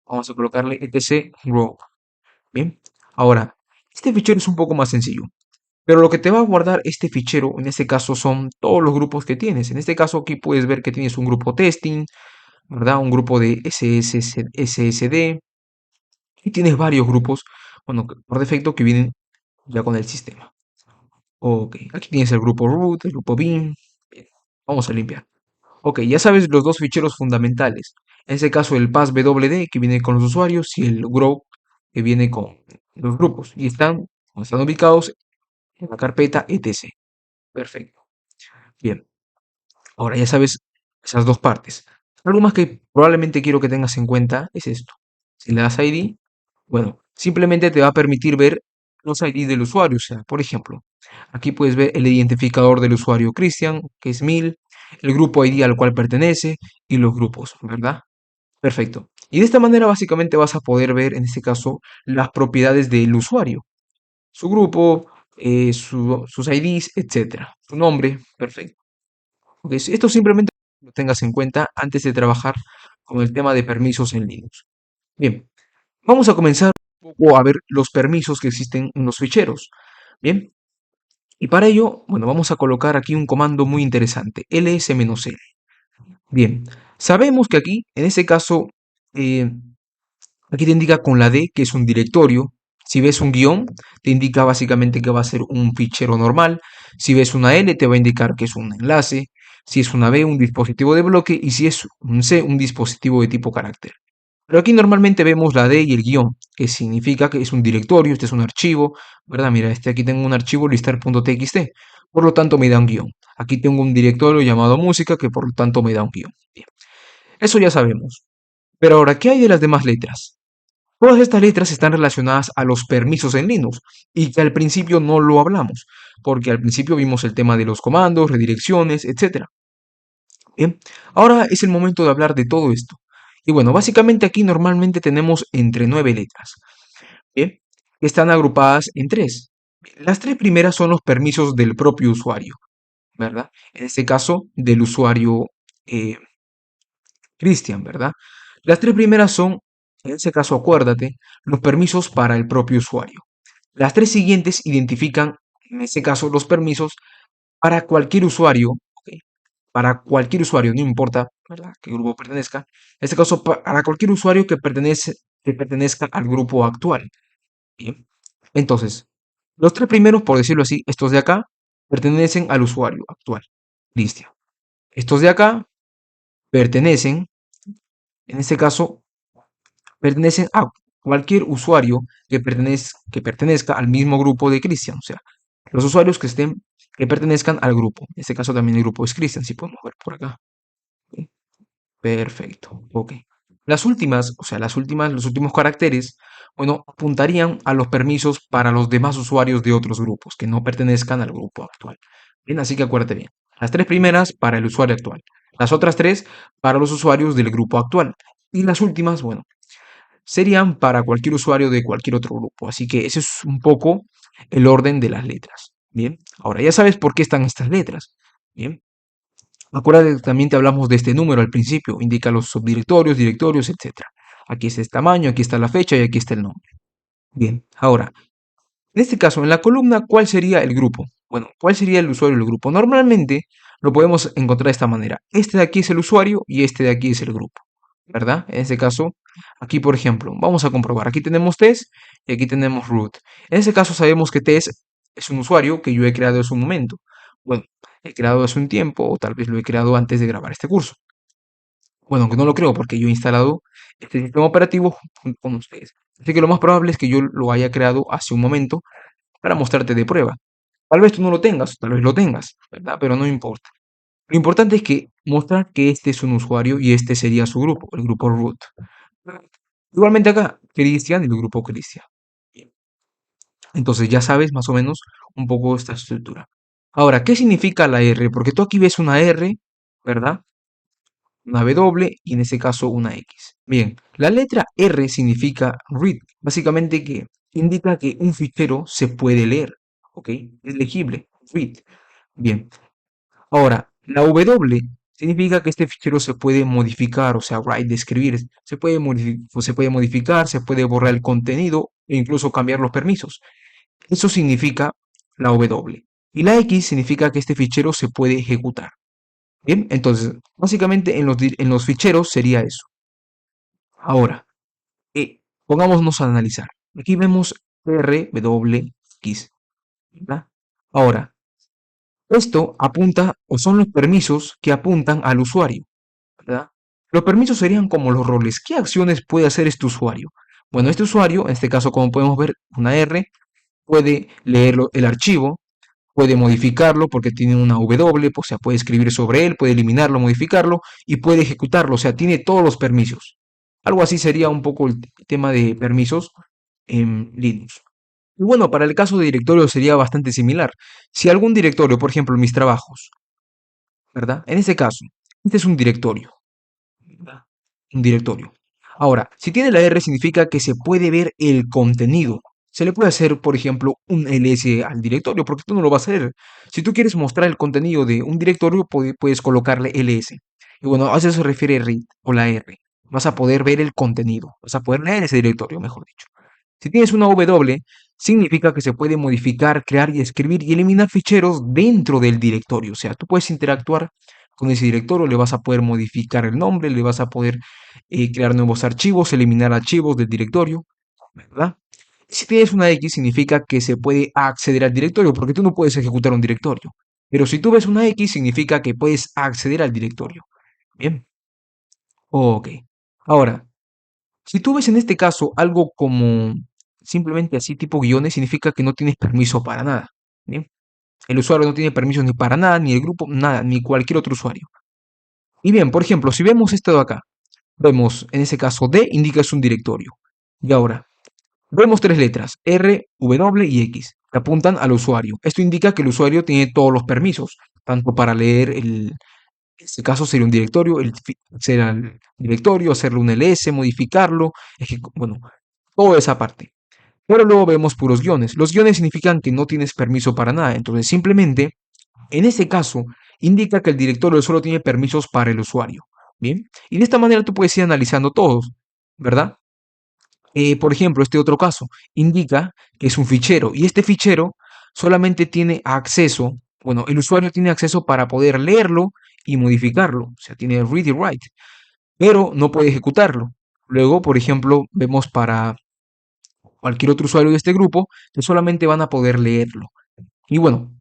Vamos a colocarle etc row. Bien. Ahora, este fichero es un poco más sencillo, pero lo que te va a guardar este fichero, en este caso, son todos los grupos que tienes. En este caso, aquí puedes ver que tienes un grupo testing, ¿verdad? Un grupo de SSD, y tienes varios grupos, bueno, por defecto que vienen ya con el sistema. Ok, aquí tienes el grupo root, el grupo bin. Bien, vamos a limpiar. Ok, ya sabes los dos ficheros fundamentales. En este caso el passwd que viene con los usuarios y el grow que viene con los grupos. Y están ubicados en la carpeta etc. Perfecto. Bien, ahora ya sabes esas dos partes. Algo más que probablemente quiero que tengas en cuenta es esto. Si le das ID, bueno, simplemente te va a permitir ver los ID del usuario. O sea, por ejemplo, aquí puedes ver el identificador del usuario Cristian, que es 1000, el grupo ID al cual pertenece y los grupos, ¿verdad? Perfecto. Y de esta manera básicamente vas a poder ver, en este caso, las propiedades del usuario. Su grupo, sus IDs, etcétera. Su nombre, perfecto. Ok, esto simplemente lo tengas en cuenta antes de trabajar con el tema de permisos en Linux. Bien, vamos a comenzar un poco a ver los permisos que existen en los ficheros. Bien, y para ello, bueno, vamos a colocar aquí un comando muy interesante, ls-l. Bien, sabemos que aquí, en este caso, eh, aquí te indica con la D que es un directorio. Si ves un guión, te indica básicamente que va a ser un fichero normal. Si ves una L, te va a indicar que es un enlace. Si es una B, un dispositivo de bloque. Y si es un C, un dispositivo de tipo carácter. Pero aquí normalmente vemos la D y el guión, que significa que es un directorio, este es un archivo, ¿verdad? Mira, aquí tengo un archivo listar.txt, por lo tanto me da un guión. Aquí tengo un directorio llamado música, que por lo tanto me da un guión. Bien, eso ya sabemos. Pero ahora, ¿qué hay de las demás letras? Todas estas letras están relacionadas a los permisos en Linux y que al principio no lo hablamos, porque al principio vimos el tema de los comandos, redirecciones, etcétera. Bien, ahora es el momento de hablar de todo esto. Y bueno, básicamente aquí normalmente tenemos entre 9 letras, ¿bien? Que están agrupadas en tres. Las tres primeras son los permisos del propio usuario, ¿verdad? En este caso, del usuario eh, Cristian, ¿verdad? Las tres primeras son, en ese caso, acuérdate, los permisos para el propio usuario. Las tres siguientes identifican, en ese caso, los permisos para cualquier usuario, ¿ok? Para cualquier usuario, no importa, ¿verdad?, qué grupo pertenezca. En este caso, para cualquier usuario que pertenezca al grupo actual. Bien. Entonces, los tres primeros, por decirlo así, estos de acá, pertenecen al usuario actual. Listo. Estos de acá pertenecen, en este caso, pertenecen a cualquier usuario que pertenezca al mismo grupo de Christian. O sea, los usuarios que pertenezcan al grupo. En este caso también el grupo es Christian, si podemos ver por acá. ¿Ok? Perfecto. Ok. Las últimas, o sea, los últimos caracteres, bueno, apuntarían a los permisos para los demás usuarios de otros grupos que no pertenezcan al grupo actual. Bien, así que acuérdate bien. Las tres primeras para el usuario actual. Las otras tres para los usuarios del grupo actual. Y las últimas, bueno, serían para cualquier usuario de cualquier otro grupo. Así que ese es un poco el orden de las letras. Bien, ahora ya sabes por qué están estas letras. Bien, acuérdate que también te hablamos de este número al principio, indica los subdirectorios, directorios, etcétera. Aquí está el tamaño, aquí está la fecha y aquí está el nombre. Bien, ahora, en este caso, en la columna, ¿cuál sería el grupo? Bueno, ¿cuál sería el usuario del grupo? Normalmente lo podemos encontrar de esta manera. Este de aquí es el usuario y este de aquí es el grupo, ¿verdad? En este caso, aquí por ejemplo, vamos a comprobar. Aquí tenemos test y aquí tenemos root. En este caso sabemos que test es un usuario que yo he creado en su momento. Bueno, he creado hace un tiempo o tal vez lo he creado antes de grabar este curso. Bueno, aunque no lo creo porque yo he instalado este sistema operativo junto con ustedes. Así que lo más probable es que yo lo haya creado hace un momento para mostrarte de prueba. Tal vez tú no lo tengas, tal vez lo tengas, ¿verdad? Pero no importa. Lo importante es que mostrar que este es un usuario y este sería su grupo, el grupo root. Igualmente acá, Cristian y el grupo Cristian. Bien. Entonces ya sabes más o menos un poco esta estructura. Ahora, ¿qué significa la R? Porque tú aquí ves una R, ¿verdad? Una W y en este caso una X. Bien, la letra R significa read, básicamente que indica que un fichero se puede leer, ¿ok? Es legible, read. Bien, ahora, la W significa que este fichero se puede modificar, o sea, write de escribir, se puede modificar, se puede borrar el contenido e incluso cambiar los permisos. Eso significa la W. Y la X significa que este fichero se puede ejecutar. Bien, entonces, básicamente en los ficheros sería eso. Ahora, pongámonos a analizar. Aquí vemos R, W, X, ¿verdad? Ahora, esto apunta o son los permisos que apuntan al usuario, ¿verdad? Los permisos serían como los roles. ¿Qué acciones puede hacer este usuario? Bueno, este usuario, en este caso, como podemos ver, una R, puede leer el archivo, puede modificarlo porque tiene una W, o sea, puede escribir sobre él, puede eliminarlo, modificarlo y puede ejecutarlo, o sea, tiene todos los permisos. Algo así sería un poco el tema de permisos en Linux. Y bueno, para el caso de directorio sería bastante similar. Si algún directorio, por ejemplo, mis trabajos, ¿verdad? En este caso, este es un directorio, ¿verdad? Un directorio. Ahora, si tiene la R significa que se puede ver el contenido. Se le puede hacer, por ejemplo, un ls al directorio, porque tú no lo vas a hacer. Si tú quieres mostrar el contenido de un directorio, puedes colocarle ls. Y bueno, a eso se refiere read o la R. Vas a poder ver el contenido, vas a poder leer ese directorio, mejor dicho. Si tienes una W, significa que se puede modificar, crear y escribir y eliminar ficheros dentro del directorio. O sea, tú puedes interactuar con ese directorio, le vas a poder modificar el nombre, le vas a poder crear nuevos archivos, eliminar archivos del directorio, ¿verdad? Si tienes una X, significa que se puede acceder al directorio, porque tú no puedes ejecutar un directorio. Pero si tú ves una X, significa que puedes acceder al directorio. Bien, ok. Ahora, si tú ves en este caso algo como simplemente así tipo guiones, significa que no tienes permiso para nada. ¿Bien? El usuario no tiene permiso ni para nada, ni el grupo, nada, ni cualquier otro usuario. Y bien, por ejemplo, si vemos esto de acá, vemos en ese caso D indica es un directorio. Y ahora, vemos tres letras, R, W y X, que apuntan al usuario. Esto indica que el usuario tiene todos los permisos, tanto para leer en este caso sería un directorio, será el directorio, hacerle un ls, modificarlo, bueno, toda esa parte. Pero luego vemos puros guiones. Los guiones significan que no tienes permiso para nada. Entonces, simplemente, en este caso, indica que el directorio solo tiene permisos para el usuario. Bien. Y de esta manera tú puedes ir analizando todos, ¿verdad? Por ejemplo, este otro caso indica que es un fichero y este fichero solamente tiene acceso, bueno, el usuario tiene acceso para poder leerlo y modificarlo. O sea, tiene read y write, pero no puede ejecutarlo. Luego, por ejemplo, vemos para cualquier otro usuario de este grupo que solamente van a poder leerlo. Y bueno,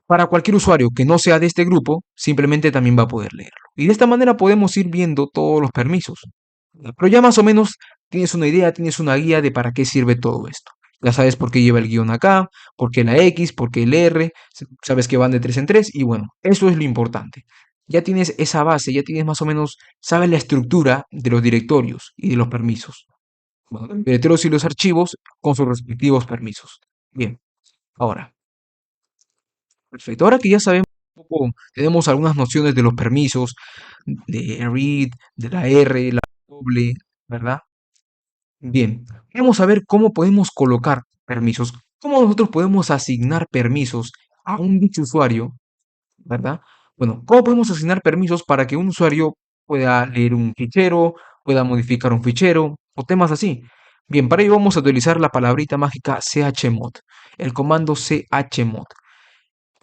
para cualquier usuario que no sea de este grupo, simplemente también va a poder leerlo. Y de esta manera podemos ir viendo todos los permisos. Pero ya más o menos tienes una idea, tienes una guía de para qué sirve todo esto. Ya sabes por qué lleva el guión acá, por qué la X, por qué el R, sabes que van de 3 en 3 y bueno, eso es lo importante. Ya tienes esa base, ya tienes más o menos, sabes la estructura de los directorios y de los permisos. Bueno, los directorios y los archivos con sus respectivos permisos. Bien, ahora, perfecto. Ahora que ya sabemos un poco, tenemos algunas nociones de los permisos, de read, de la R, la doble, ¿verdad? Bien, vamos a ver cómo podemos colocar permisos, cómo nosotros podemos asignar permisos a un dicho usuario, ¿verdad? Bueno, cómo podemos asignar permisos para que un usuario pueda leer un fichero, pueda modificar un fichero o temas así. Bien, para ello vamos a utilizar la palabrita mágica chmod, el comando chmod.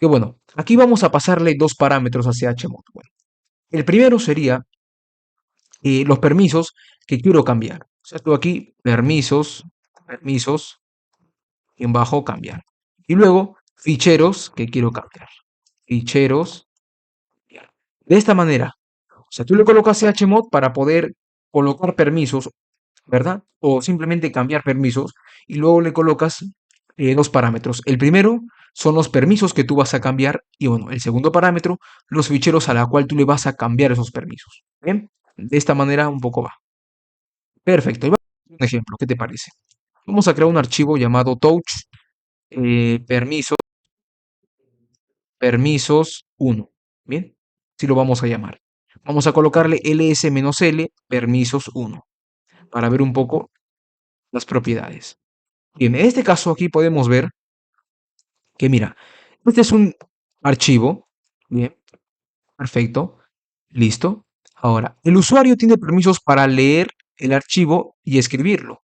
Que bueno, aquí vamos a pasarle dos parámetros a chmod. Bueno, el primero sería los permisos que quiero cambiar. O sea, esto aquí, permisos, y en bajo cambiar. Y luego, ficheros que quiero cambiar. Ficheros. De esta manera, o sea, tú le colocas chmod para poder colocar permisos, ¿verdad? O simplemente cambiar permisos y luego le colocas dos parámetros. El primero son los permisos que tú vas a cambiar y bueno, el segundo parámetro, los ficheros a la cual tú le vas a cambiar esos permisos. ¿Bien? De esta manera un poco va. Perfecto. Y vamos a hacer un ejemplo, ¿qué te parece? Vamos a crear un archivo llamado touch permisos, permisos 1. Bien, así lo vamos a llamar. Vamos a colocarle ls-l permisos 1 para ver un poco las propiedades. Bien, en este caso aquí podemos ver que mira, este es un archivo. Bien, perfecto, listo. Ahora, el usuario tiene permisos para leer el archivo y escribirlo,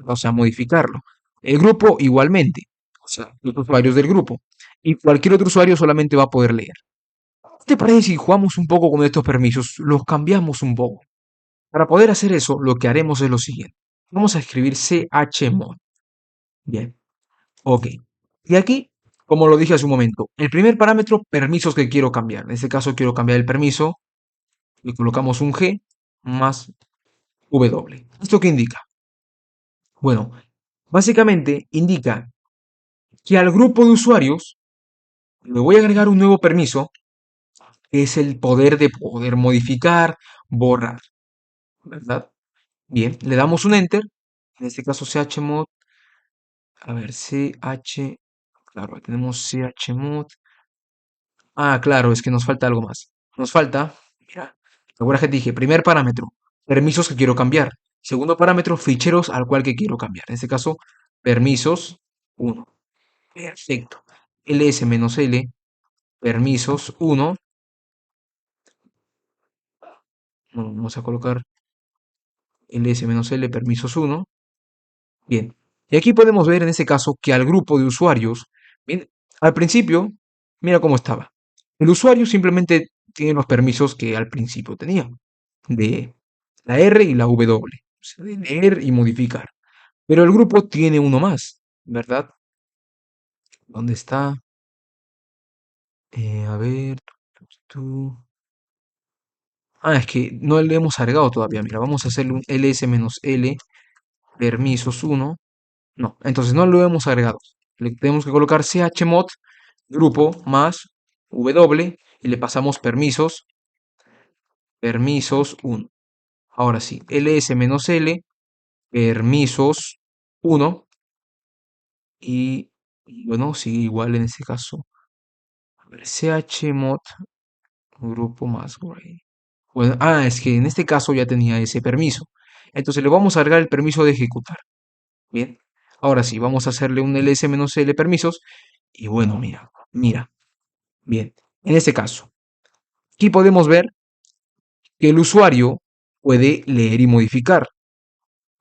o sea, modificarlo. El grupo igualmente, o sea, los usuarios del grupo. Y cualquier otro usuario solamente va a poder leer. ¿Qué te parece si jugamos un poco con estos permisos? Los cambiamos un poco. Para poder hacer eso, lo que haremos es lo siguiente. Vamos a escribir chmod. Bien, ok. Y aquí, como lo dije hace un momento, el primer parámetro, permisos que quiero cambiar. En este caso quiero cambiar el permiso y colocamos un G más W. ¿Esto qué indica? Bueno, básicamente indica que al grupo de usuarios le voy a agregar un nuevo permiso, que es el poder de poder modificar, borrar, ¿verdad? Bien, le damos un enter, en este caso chmod, a ver, claro, tenemos chmod. Ah, claro, es que nos falta algo más. Nos falta, mira, recuerda que te dije, primer parámetro, permisos que quiero cambiar. Segundo parámetro, ficheros al cual que quiero cambiar. En este caso, permisos 1. Perfecto. ls-l, permisos 1. Vamos a colocar ls-l, permisos 1. Bien. Y aquí podemos ver en este caso que al grupo de usuarios, bien, al principio, mira cómo estaba. El usuario simplemente tiene los permisos que al principio tenía, de la R y la W, o sea, de leer y modificar. Pero el grupo tiene uno más, ¿verdad? ¿Dónde está? A ver. Ah, es que no le hemos agregado todavía. Mira, vamos a hacerle un ls-l permisos 1. No, entonces no lo hemos agregado. Le tenemos que colocar chmod grupo más w y le pasamos permisos 1. Ahora sí, ls-l permisos 1 y bueno, sí, igual en este caso. A ver, chmod grupo más gray. Bueno, es que en este caso ya tenía ese permiso. Entonces le vamos a agregar el permiso de ejecutar. Bien. Ahora sí, vamos a hacerle un ls-l permisos. Y bueno, mira. Bien. En este caso, aquí podemos ver que el usuario puede leer y modificar.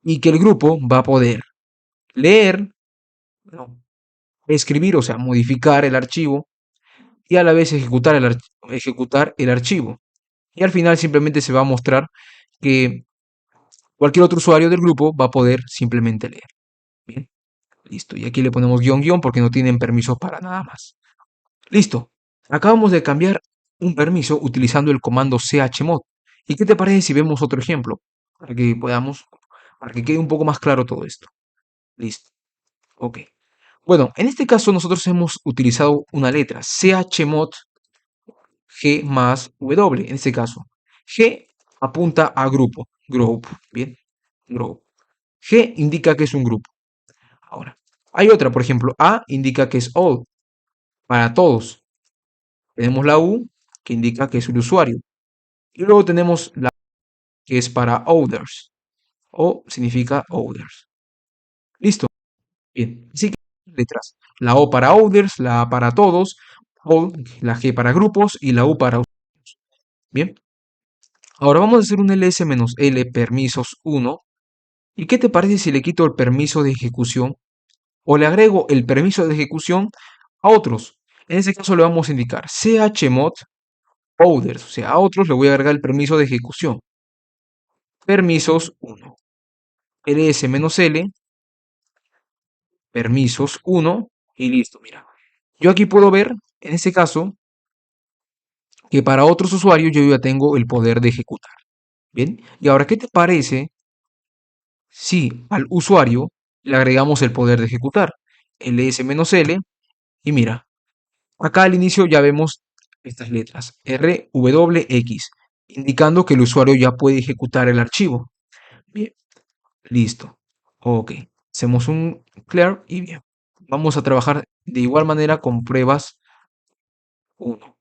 Y que el grupo va a poder leer, no, escribir, o sea, modificar el archivo y a la vez ejecutar el archivo. Y al final simplemente se va a mostrar que cualquier otro usuario del grupo va a poder simplemente leer. Bien, listo. Y aquí le ponemos guión guión porque no tienen permisos para nada más. Listo. Acabamos de cambiar un permiso utilizando el comando chmod. ¿Y qué te parece si vemos otro ejemplo? Para que quede un poco más claro todo esto. Listo. Ok. Bueno, en este caso nosotros hemos utilizado una letra, chmod G más W, en este caso. G apunta a grupo, group, bien, group. G indica que es un grupo. Ahora, hay otra, por ejemplo, A indica que es all, para todos. Tenemos la U, que indica que es el usuario. Y luego tenemos la que es para others, o significa others. Listo. Bien, así que letras. La O para others, la A para todos, all, la G para grupos y la U para usuarios. Bien. Ahora vamos a hacer un ls-l permisos 1. ¿Y qué te parece si le quito el permiso de ejecución o le agrego el permiso de ejecución a otros? En ese caso le vamos a indicar chmod others, o sea, a otros le voy a agregar el permiso de ejecución. Permisos 1. ls-l, permisos 1 y listo, mira. Yo aquí puedo ver, en este caso, que para otros usuarios yo ya tengo el poder de ejecutar. Bien, y ahora, ¿qué te parece si al usuario le agregamos el poder de ejecutar? ls-l y mira, acá al inicio ya vemos estas letras R, W, X, indicando que el usuario ya puede ejecutar el archivo. Bien, listo. Ok, hacemos un clear y bien. Vamos a trabajar de igual manera con pruebas 1.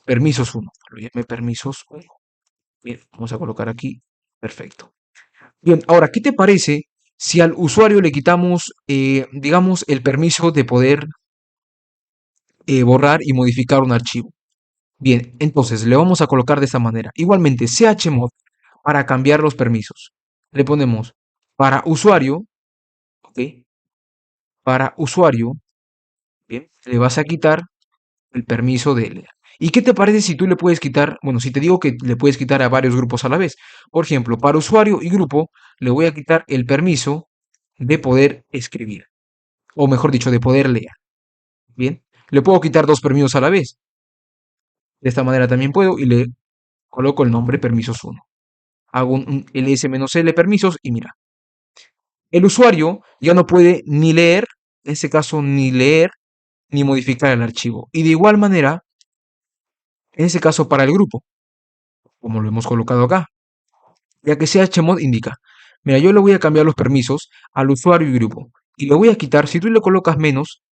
Permisos 1. Permisos 1. Bien, vamos a colocar aquí. Perfecto. Bien, ahora, ¿qué te parece si al usuario le quitamos, digamos, el permiso de poder borrar y modificar un archivo? Bien, entonces le vamos a colocar de esta manera. Igualmente, chmod para cambiar los permisos. Le ponemos para usuario, ¿ok? Para usuario, bien, le vas a quitar el permiso de leer. ¿Y qué te parece si tú le puedes quitar, bueno, si te digo que le puedes quitar a varios grupos a la vez? Por ejemplo, para usuario y grupo le voy a quitar el permiso de poder escribir, o mejor dicho, de poder leer. Bien, le puedo quitar dos permisos a la vez. De esta manera también puedo y le coloco el nombre permisos 1. Hago un ls-l permisos y mira, el usuario ya no puede ni leer, en este caso ni leer ni modificar el archivo. Y de igual manera, en este caso para el grupo, como lo hemos colocado acá, ya que chmod indica, mira, yo le voy a cambiar los permisos al usuario y grupo y le voy a quitar, si tú le colocas menos,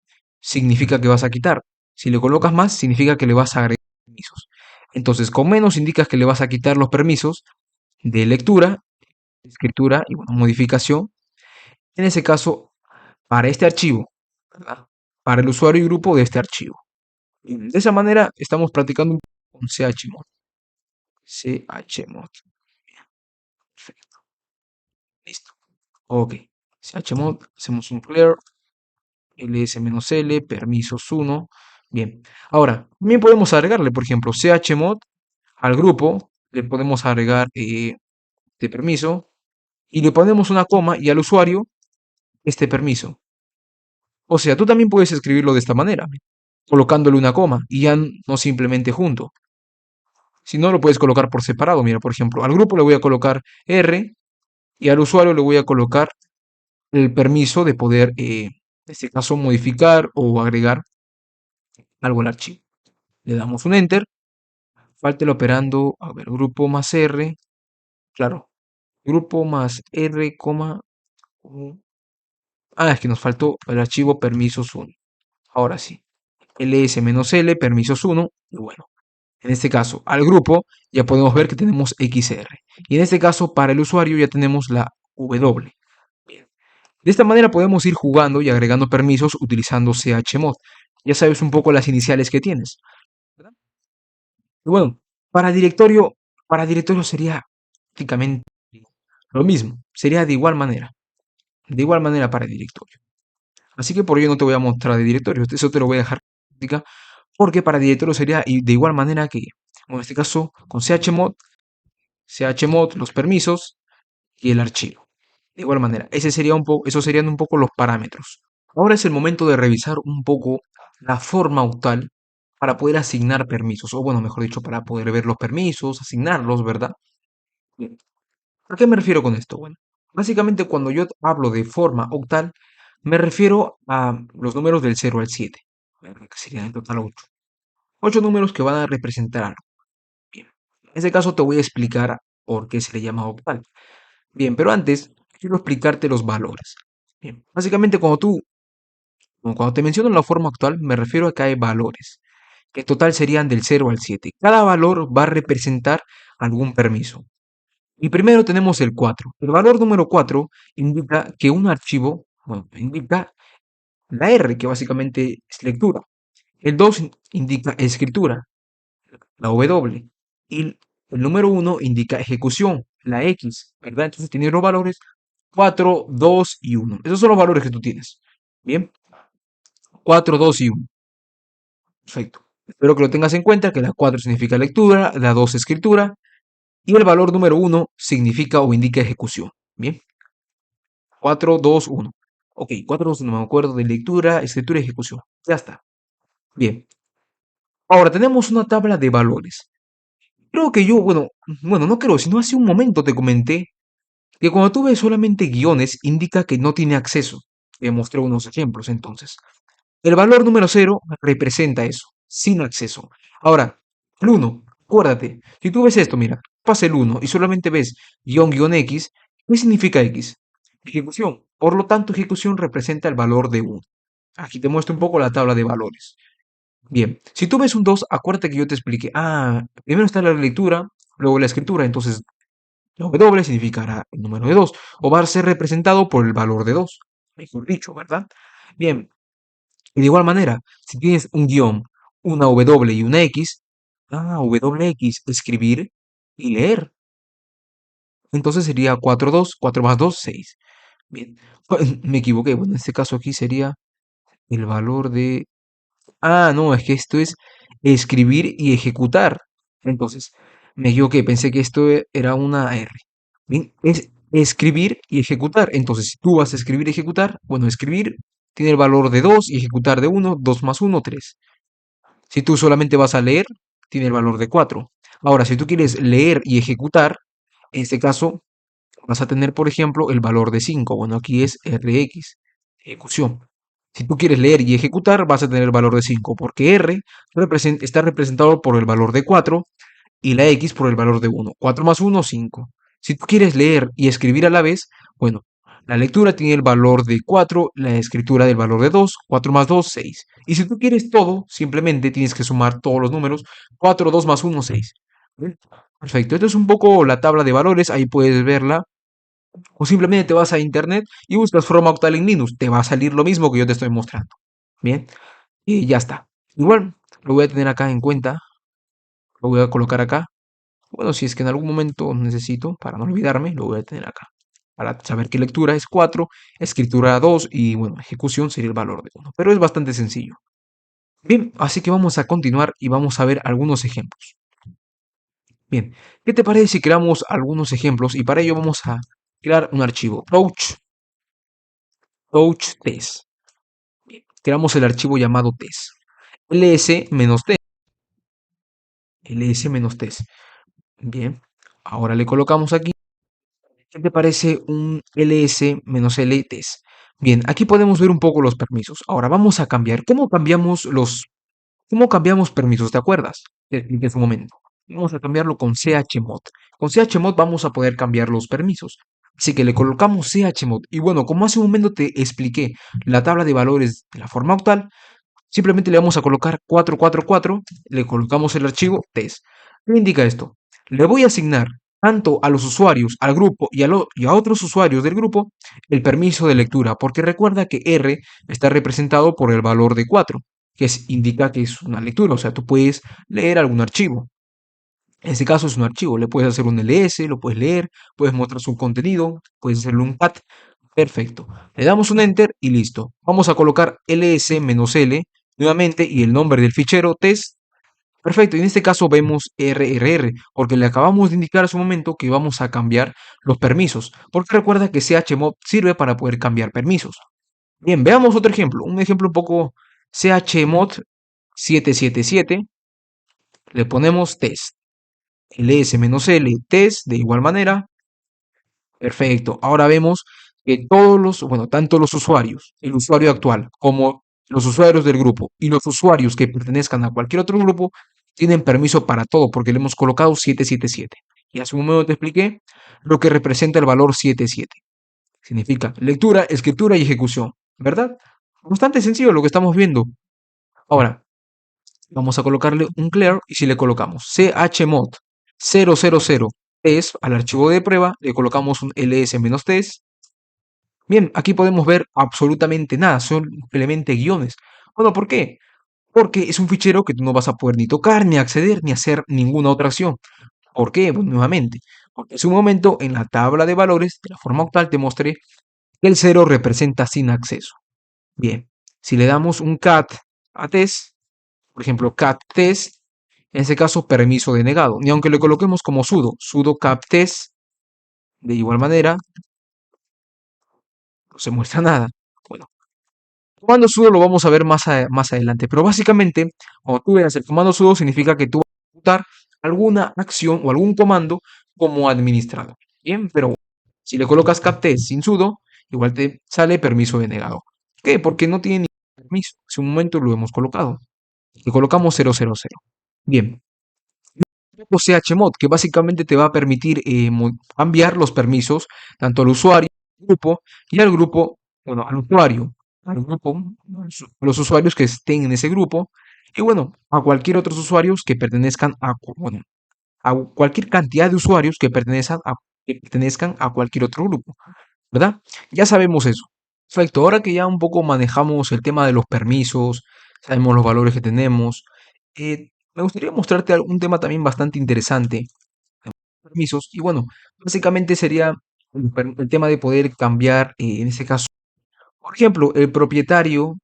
significa que vas a quitar. Si le colocas más, significa que le vas a agregar permisos. Entonces, con menos indicas que le vas a quitar los permisos de lectura, escritura y bueno, modificación. En ese caso, para este archivo, ¿verdad? Para el usuario y grupo de este archivo. De esa manera estamos practicando un poco con chmod. Chmod. Perfecto. Listo. Ok. Chmod, hacemos un clear, ls-l, permisos 1. Bien. Ahora, también podemos agregarle, por ejemplo, chmod al grupo, le podemos agregar este permiso y le ponemos una coma y al usuario este permiso. O sea, tú también puedes escribirlo de esta manera, colocándole una coma y ya no simplemente junto. Si no, lo puedes colocar por separado. Mira, por ejemplo, al grupo le voy a colocar R y al usuario le voy a colocar el permiso de poder, en este caso, modificar o agregar algo al archivo. Le damos un enter, falta el operando, a ver, grupo más R, claro, grupo más R, coma, es que nos faltó el archivo permisos 1. Ahora sí, ls-l, permisos 1, y bueno, en este caso, al grupo ya podemos ver que tenemos XR. Y en este caso, para el usuario ya tenemos la W. Bien. De esta manera podemos ir jugando y agregando permisos utilizando chmod. Ya sabes un poco las iniciales que tienes, ¿verdad? Y bueno, para directorio sería prácticamente lo mismo. Sería de igual manera. De igual manera para el directorio. Así que por ello no te voy a mostrar de directorio. Eso te lo voy a dejar en práctica, porque para directorio sería de igual manera que, bueno, en este caso, con chmod, los permisos y el archivo. De igual manera, esos serían un poco los parámetros. Ahora es el momento de revisar un poco la forma octal para poder asignar permisos, o bueno, mejor dicho, para poder ver los permisos, asignarlos, ¿verdad? Bien. ¿A qué me refiero con esto? Bueno, básicamente cuando yo hablo de forma octal, me refiero a los números del 0 al 7, ¿verdad? Que serían en total 8. 8 números que van a representar algo. Bien. En este caso te voy a explicar por qué se le llama octal. Bien, pero antes quiero explicarte los valores. Bien, básicamente cuando te menciono la forma actual, me refiero a que hay valores, que en total serían del 0 al 7. Cada valor va a representar algún permiso. Y primero tenemos el 4. El valor número 4 indica que un archivo, bueno, indica la R, que básicamente es lectura. El 2 indica escritura, la W. Y el número 1 indica ejecución, la X, ¿verdad? Entonces tienes los valores 4, 2 y 1. Esos son los valores que tú tienes. Bien. 4, 2 y 1. Perfecto. Espero que lo tengas en cuenta, que la 4 significa lectura, la 2 escritura, y el valor número 1 significa o indica ejecución. Bien, 4, 2, 1. Ok, 4, 2, 1, me acuerdo de lectura, escritura y ejecución. Ya está. Bien. Ahora tenemos una tabla de valores. Creo que yo, bueno, no creo, sino hace un momento te comenté que cuando tú ves solamente guiones indica que no tiene acceso. Te mostré unos ejemplos entonces. El valor número 0 representa eso, sin acceso. Ahora, el 1, acuérdate, si tú ves esto, mira, pasa el 1 y solamente ves guión X, ¿qué significa X? Ejecución. Por lo tanto, ejecución representa el valor de 1. Aquí te muestro un poco la tabla de valores. Bien, si tú ves un 2, acuérdate que yo te expliqué, primero está la lectura, luego la escritura, entonces la W significará el número de 2, o va a ser representado por el valor de 2, mejor dicho, ¿verdad? Bien, y de igual manera, si tienes un guión, una W y una X, WX, escribir y leer. Entonces sería 4 2, 4 más 2, 6. Bien, me equivoqué. Bueno, en este caso aquí sería el valor de... no, es que esto es escribir y ejecutar. Entonces, me equivoqué, pensé que esto era una R. Bien, es escribir y ejecutar. Entonces, si tú vas a escribir y ejecutar, bueno, escribir tiene el valor de 2 y ejecutar de 1, 2 más 1, 3. Si tú solamente vas a leer, tiene el valor de 4. Ahora, si tú quieres leer y ejecutar, en este caso vas a tener, por ejemplo, el valor de 5. Bueno, aquí es Rx, ejecución. Si tú quieres leer y ejecutar, vas a tener el valor de 5, porque R está representado por el valor de 4 y la X por el valor de 1. 4 más 1, 5. Si tú quieres leer y escribir a la vez, bueno, la lectura tiene el valor de 4, la escritura del valor de 2, 4 más 2, 6. Y si tú quieres todo, simplemente tienes que sumar todos los números, 4, 2 más 1, 6. ¿Bien? Perfecto, esto es un poco la tabla de valores, ahí puedes verla. O simplemente te vas a internet y buscas forma octal en Linux, te va a salir lo mismo que yo te estoy mostrando. Bien, y ya está. Igual, lo voy a tener acá en cuenta, lo voy a colocar acá. Bueno, si es que en algún momento necesito, para no olvidarme, lo voy a tener acá. Para saber qué lectura es 4, escritura 2 y bueno, ejecución sería el valor de 1. Pero es bastante sencillo. Bien, así que vamos a continuar y vamos a ver algunos ejemplos. Bien, ¿qué te parece si creamos algunos ejemplos? Y para ello vamos a crear un archivo, touch test. Bien, creamos el archivo llamado test. ls-t. ls-test. Bien, ahora le colocamos aquí. ¿Qué te parece un ls-l test? Bien, aquí podemos ver un poco los permisos. Ahora vamos a cambiar. ¿Cómo cambiamos permisos? ¿Te acuerdas? Te expliqué hace un momento. Vamos a cambiarlo con chmod. Con chmod vamos a poder cambiar los permisos. Así que le colocamos chmod. Y bueno, como hace un momento te expliqué la tabla de valores de la forma octal, simplemente le vamos a colocar 444, le colocamos el archivo test. ¿Qué indica esto? Le voy a asignar tanto a los usuarios, al grupo y a otros usuarios del grupo el permiso de lectura, porque recuerda que R está representado por el valor de 4, indica que es una lectura, o sea, tú puedes leer algún archivo. En este caso es un archivo, le puedes hacer un ls, lo puedes leer, puedes mostrar su contenido, puedes hacerle un cat. Perfecto. Le damos un enter y listo. Vamos a colocar ls-l nuevamente y el nombre del fichero test. Perfecto. Y en este caso vemos rrr, porque le acabamos de indicar hace un momento que vamos a cambiar los permisos. Porque recuerda que chmod sirve para poder cambiar permisos. Bien, veamos otro ejemplo. Un ejemplo un poco chmod 777. Le ponemos test. ls-l test de igual manera. Perfecto. Ahora vemos que tanto los usuarios, el usuario actual, como los usuarios del grupo y los usuarios que pertenezcan a cualquier otro grupo, tienen permiso para todo porque le hemos colocado 777. Y hace un momento te expliqué lo que representa el valor 77. Significa lectura, escritura y ejecución, ¿verdad? Bastante sencillo lo que estamos viendo. Ahora, vamos a colocarle un clear y si le colocamos chmod 000 test al archivo de prueba, le colocamos un ls-test. Bien, aquí podemos ver absolutamente nada, son simplemente guiones. Bueno, ¿por qué? Porque es un fichero que tú no vas a poder ni tocar, ni acceder, ni hacer ninguna otra acción. ¿Por qué? Pues nuevamente, porque en su momento en la tabla de valores de la forma octal te mostré que el 0 representa sin acceso. Bien, Si le damos un cat a test, por ejemplo, cat test, en ese caso permiso denegado. Ni aunque le coloquemos como sudo cap test, de igual manera, no se muestra nada. Bueno, comando sudo lo vamos a ver más adelante, pero básicamente, cuando tú veas el comando sudo, significa que tú vas a ejecutar alguna acción o algún comando como administrador. Bien, pero si le colocas captest sin sudo, igual te sale permiso denegado. ¿Por qué? Porque no tiene ningún permiso. Hace un momento lo hemos colocado. Le colocamos 000. Bien, o chmod, que básicamente te va a permitir cambiar los permisos tanto al usuario, al grupo y al grupo, bueno, al usuario, al grupo, a los usuarios que estén en ese grupo y bueno, a cualquier otros usuarios que pertenezcan bueno, a cualquier cantidad de usuarios que pertenezcan a cualquier otro grupo, ¿verdad? Ya sabemos eso. Perfecto, ahora que ya un poco manejamos el tema de los permisos, sabemos los valores que tenemos, me gustaría mostrarte un tema también bastante interesante, permisos, y bueno, básicamente sería el tema de poder cambiar, en este caso, por ejemplo, el propietario,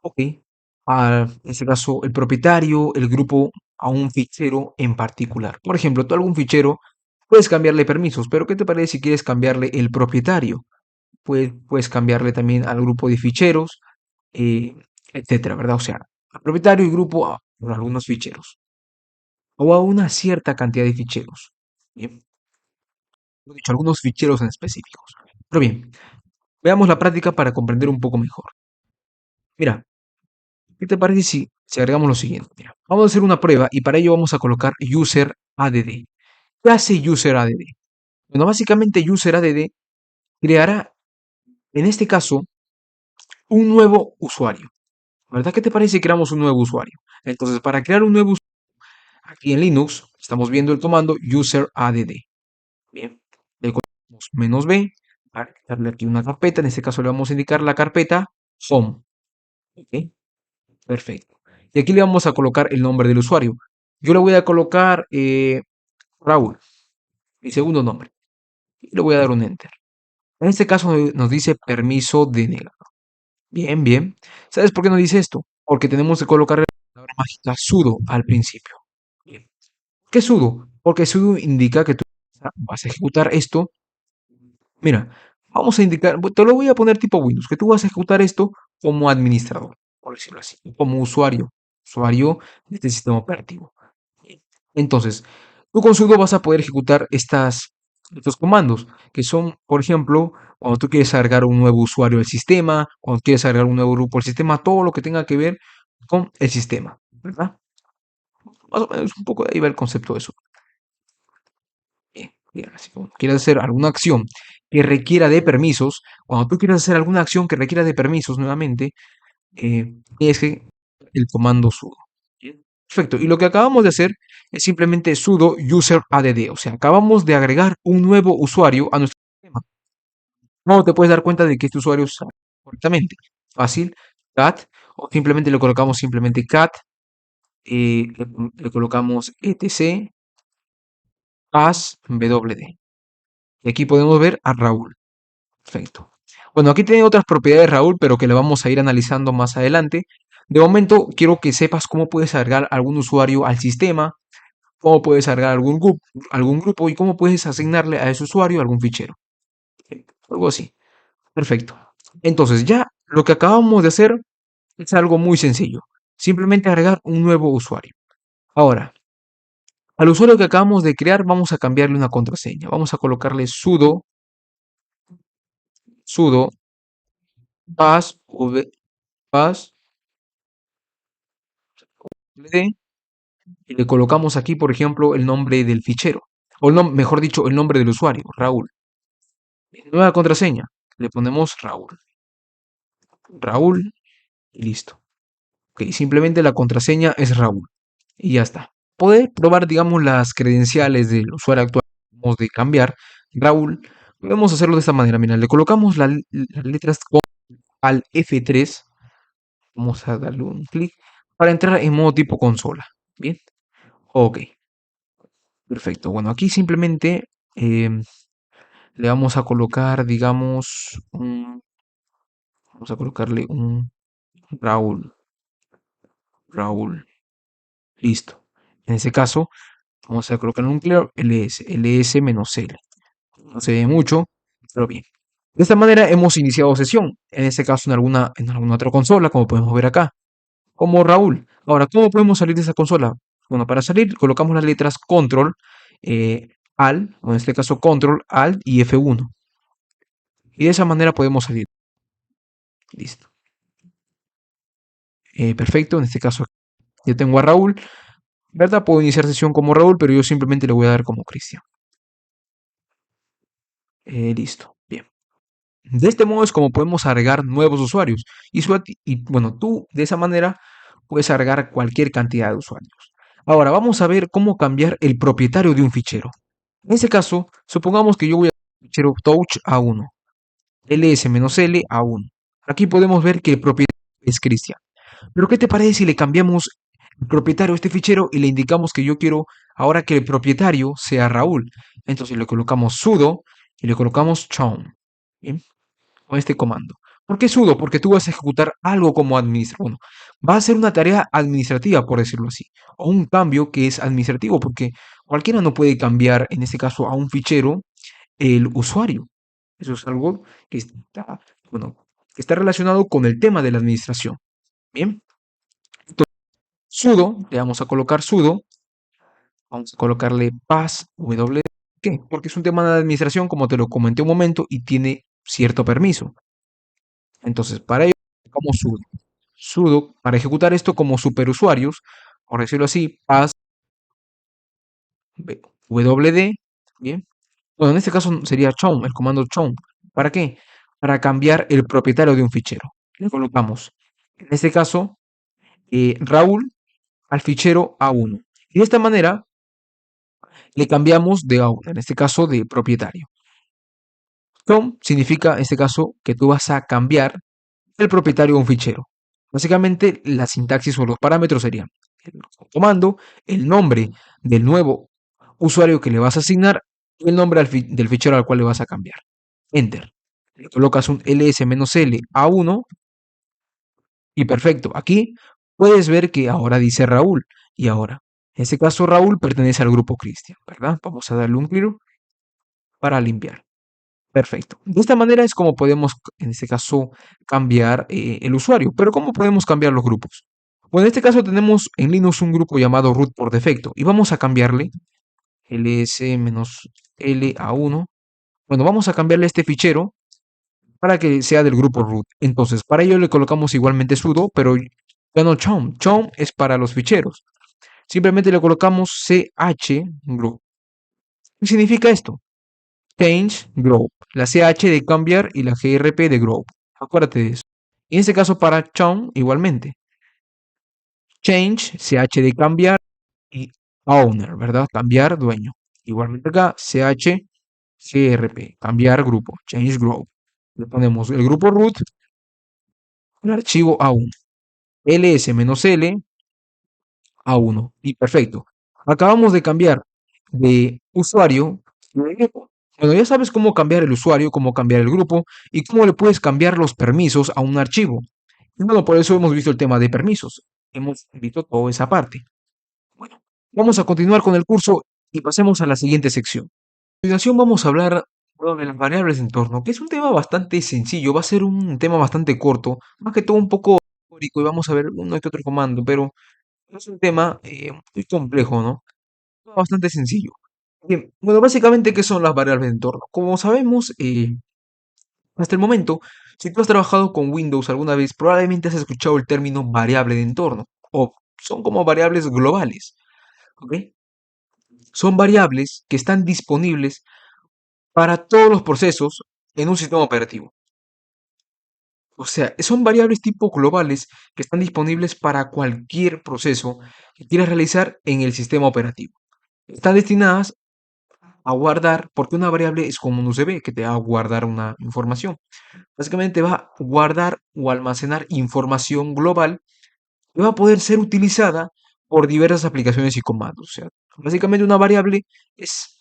ok, en este caso, el propietario, el grupo, a un fichero en particular. Por ejemplo, tú algún fichero puedes cambiarle permisos, pero ¿qué te parece si quieres cambiarle el propietario? Puedes cambiarle también al grupo de ficheros, eh, etcétera, ¿verdad? O sea, al propietario y grupo por algunos ficheros, o a una cierta cantidad de ficheros. Bien, he dicho, algunos ficheros en específicos. Pero bien, veamos la práctica para comprender un poco mejor. Mira, ¿qué te parece si agregamos lo siguiente? Mira, vamos a hacer una prueba y para ello vamos a colocar user add. ¿Qué hace user add? Bueno, básicamente user add creará, en este caso, un nuevo usuario. ¿Verdad? ¿Qué te parece si creamos un nuevo usuario? Entonces, para crear un nuevo usuario, aquí en Linux, estamos viendo el comando user add. Bien, le colocamos "-b", para darle aquí una carpeta, en este caso le vamos a indicar la carpeta home. ¿Ok? Perfecto. Y aquí le vamos a colocar el nombre del usuario. Yo le voy a colocar Raúl, mi segundo nombre. Y le voy a dar un enter. En este caso nos dice permiso denegado. Bien, bien. ¿Sabes por qué nos dice esto? Porque tenemos que colocar la palabra mágica sudo al principio. Bien. ¿Qué es sudo? Porque sudo indica que tú vas a ejecutar esto. Mira, vamos a indicar, te lo voy a poner tipo Windows, que tú vas a ejecutar esto como administrador, por decirlo así, como usuario de este sistema operativo. Bien. Entonces, tú con sudo vas a poder ejecutar estos comandos, que son, por ejemplo, cuando tú quieres agregar un nuevo usuario al sistema, cuando quieres agregar un nuevo grupo al sistema, todo lo que tenga que ver con el sistema, ¿verdad? Más o menos un poco de ahí va el concepto de eso. Bien, bien, así como quieres hacer alguna acción que requiera de permisos, cuando tú quieras hacer alguna acción que requiera de permisos nuevamente, tienes que el comando sudo. Bien. Perfecto. Y lo que acabamos de hacer es simplemente sudo user add, o sea, acabamos de agregar un nuevo usuario a nuestro sistema. ¿Cómo te puedes dar cuenta de que este usuario es correctamente? Fácil, cat, o simplemente le colocamos simplemente cat, le colocamos etc as wd. Y aquí podemos ver a Raúl. Perfecto. Bueno, aquí tiene otras propiedades Raúl, pero que le vamos a ir analizando más adelante. De momento, quiero que sepas cómo puedes agregar algún usuario al sistema, cómo puedes agregar algún grupo y cómo puedes asignarle a ese usuario algún fichero. Algo así. Perfecto. Entonces, ya lo que acabamos de hacer es algo muy sencillo. Simplemente agregar un nuevo usuario. Ahora, al usuario que acabamos de crear, vamos a cambiarle una contraseña. Vamos a colocarle sudo pass, pass, y le colocamos aquí, por ejemplo, el nombre del fichero, o mejor dicho, el nombre del usuario, Raúl. Nueva contraseña, le ponemos Raúl y listo. Ok, simplemente la contraseña es Raúl y ya está. Poder probar, digamos, las credenciales del usuario actual, vamos de cambiar, Raúl, podemos hacerlo de esta manera. Mira, le colocamos las letras al F3, vamos a darle un clic para entrar en modo tipo consola. Bien, ok. Perfecto. Bueno, aquí simplemente le vamos a colocar, digamos, vamos a colocarle un Raúl, Raúl, listo. En ese caso, vamos a colocar un clear ls menos l. No se ve mucho, pero bien. De esta manera hemos iniciado sesión, en este caso en alguna otra consola, como podemos ver acá, como Raúl. Ahora, ¿cómo podemos salir de esa consola? Bueno, para salir colocamos las letras Control, Alt, o en este caso Control, Alt y F1. Y de esa manera podemos salir. Listo. Perfecto, en este caso ya tengo a Raúl, ¿verdad? Puedo iniciar sesión como Raúl, pero yo simplemente le voy a dar como Cristian. Listo, bien. De este modo es como podemos agregar nuevos usuarios. Bueno, tú de esa manera puedes agregar cualquier cantidad de usuarios. Ahora vamos a ver cómo cambiar el propietario de un fichero. En este caso, supongamos que yo voy a fichero touch A1, ls-l A1. Aquí podemos ver que el propietario es Cristian. Pero ¿qué te parece si le cambiamos el propietario a este fichero y le indicamos que yo quiero ahora que el propietario sea Raúl? Entonces le colocamos sudo y le colocamos chown. ¿Bien? Con este comando. ¿Por qué sudo? Porque tú vas a ejecutar algo como administrador. Bueno, va a ser una tarea administrativa, por decirlo así, o un cambio que es administrativo, porque cualquiera no puede cambiar, en este caso, a un fichero el usuario. Eso es algo que está, bueno, que está relacionado con el tema de la administración. Bien, entonces, sudo, le vamos a colocar sudo, vamos a colocarle pass w. ¿Qué? Porque es un tema de administración, como te lo comenté un momento, y tiene cierto permiso. Entonces, para ello, como sudo. Sudo, para ejecutar esto como superusuarios, por decirlo así, pass wd, bien. Bueno, en este caso sería chown, el comando chown. ¿Para qué? Para cambiar el propietario de un fichero. Le colocamos, en este caso, Raúl al fichero A1. Y de esta manera le cambiamos de autor, en este caso de propietario. Chown significa, en este caso, que tú vas a cambiar el propietario de un fichero. Básicamente, la sintaxis o los parámetros serían el comando, el nombre del nuevo usuario que le vas a asignar y el nombre del fichero al cual le vas a cambiar. Enter. Le colocas un ls-l a1 y perfecto. Aquí puedes ver que ahora dice Raúl y ahora. En este caso, Raúl pertenece al grupo Cristian, ¿verdad? Vamos a darle un clear para limpiar. Perfecto. De esta manera es como podemos, en este caso, cambiar el usuario. Pero ¿cómo podemos cambiar los grupos? Bueno, en este caso tenemos en Linux un grupo llamado root por defecto y vamos a cambiarle ls-l a1. Bueno, vamos a cambiarle este fichero para que sea del grupo root. Entonces, para ello le colocamos igualmente sudo, pero ya no chown. Chown es para los ficheros. Simplemente le colocamos chgroup. ¿Qué significa esto? Change group. La CH de cambiar y la GRP de group. Acuérdate de eso. Y en este caso para chown igualmente. Change, CH de cambiar y owner, ¿verdad? Cambiar dueño. Igualmente acá, CH, GRP, cambiar grupo, change group. Le ponemos el grupo root, el archivo A1, ls-l A1. Y perfecto. Acabamos de cambiar de usuario y de grupo. Bueno, ya sabes cómo cambiar el usuario, cómo cambiar el grupo y cómo le puedes cambiar los permisos a un archivo. Y bueno, por eso hemos visto el tema de permisos. Hemos visto toda esa parte. Bueno, vamos a continuar con el curso y pasemos a la siguiente sección. A continuación vamos a hablar bueno, de las variables de entorno, que es un tema bastante sencillo, va a ser un tema bastante corto, más que todo un poco teórico y vamos a ver uno que otro comando, pero es un tema muy complejo, ¿no? Bastante sencillo. Bien, bueno, básicamente, ¿qué son las variables de entorno? Como sabemos, hasta el momento, si tú has trabajado con Windows alguna vez, probablemente has escuchado el término variable de entorno, o son como variables globales, ¿ok? Son variables que están disponibles para todos los procesos en un sistema operativo. O sea, son variables tipo globales que están disponibles para cualquier proceso que quieras realizar en el sistema operativo. Están destinadas a guardar, porque una variable es como un USB que te va a guardar una información. Básicamente va a guardar o almacenar información global que va a poder ser utilizada por diversas aplicaciones y comandos. O sea, básicamente una variable es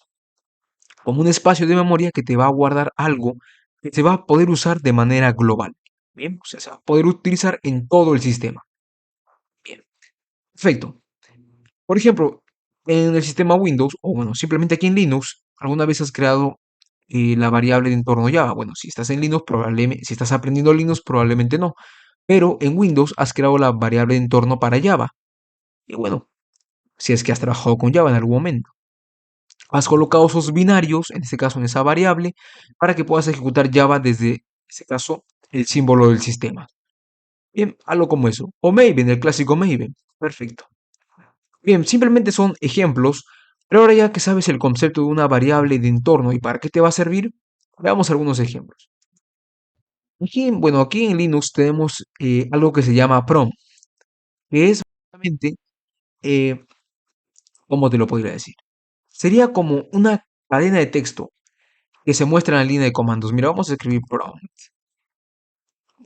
como un espacio de memoria que te va a guardar algo que se va a poder usar de manera global. Bien, o sea, se va a poder utilizar en todo el sistema. Bien, perfecto. Por ejemplo, en el sistema Windows, o bueno, simplemente aquí en Linux, ¿alguna vez has creado la variable de entorno Java? Bueno, si estás en Linux, probablemente, si estás aprendiendo Linux, probablemente no. Pero en Windows has creado la variable de entorno para Java. Y bueno, si es que has trabajado con Java en algún momento. Has colocado esos binarios, en este caso en esa variable, para que puedas ejecutar Java desde, en este caso, el símbolo del sistema. Bien, algo como eso. O Maven, el clásico Maven. Perfecto. Bien, simplemente son ejemplos, pero ahora ya que sabes el concepto de una variable de entorno y para qué te va a servir, veamos algunos ejemplos. Aquí, bueno, aquí en Linux tenemos algo que se llama prom, que es básicamente, eh, ¿cómo te lo podría decir? Sería como una cadena de texto que se muestra en la línea de comandos. Mira, vamos a escribir prom.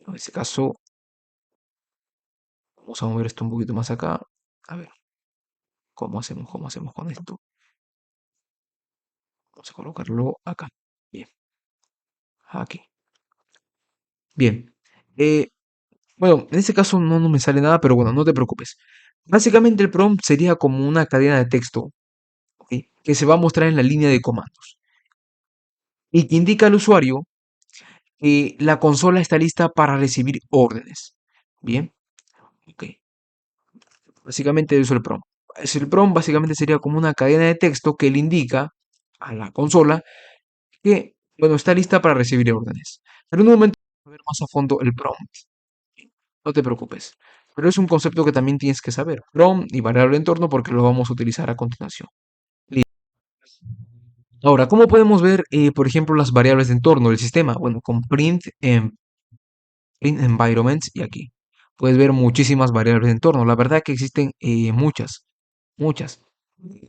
En este caso, vamos a mover esto un poquito más acá. A ver, ¿cómo hacemos? ¿Cómo hacemos con esto? Vamos a colocarlo acá. Bien, aquí. Bien. Eh, bueno, en este caso no me sale nada, pero bueno, no te preocupes. Básicamente el prompt sería como una cadena de texto, ¿ok? Que se va a mostrar en la línea de comandos y que indica al usuario que la consola está lista para recibir órdenes. Bien, ok. Básicamente eso es el prompt. El prompt básicamente sería como una cadena de texto que le indica a la consola que, bueno, está lista para recibir órdenes. Pero en un momento vamos a ver más a fondo el prompt. No te preocupes. Pero es un concepto que también tienes que saber. Prompt y variable de entorno porque lo vamos a utilizar a continuación. Listo. Ahora, ¿cómo podemos ver, por ejemplo, las variables de entorno del sistema? Bueno, con print environments y aquí. Puedes ver muchísimas variables de entorno. La verdad que existen muchas.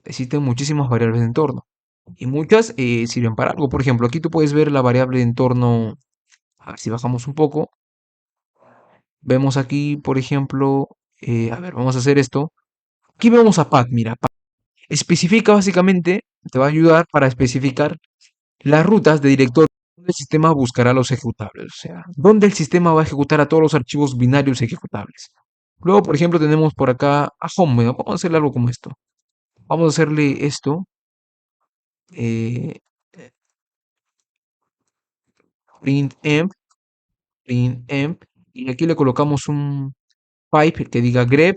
Existen muchísimas variables de entorno. Y muchas sirven para algo. Por ejemplo, aquí tú puedes ver la variable de entorno. A ver si bajamos un poco. Vemos aquí, por ejemplo, a ver, vamos a hacer esto. Aquí vemos a path, mira, path. Especifica básicamente, te va a ayudar para especificar las rutas de directorio donde el sistema buscará los ejecutables, o sea, donde el sistema va a ejecutar a todos los archivos binarios ejecutables. Luego, por ejemplo, tenemos por acá a home. Bueno, vamos a hacerle algo como esto. Vamos a hacerle esto. eh, print emp, print emp. Y aquí le colocamos un pipe que diga grep,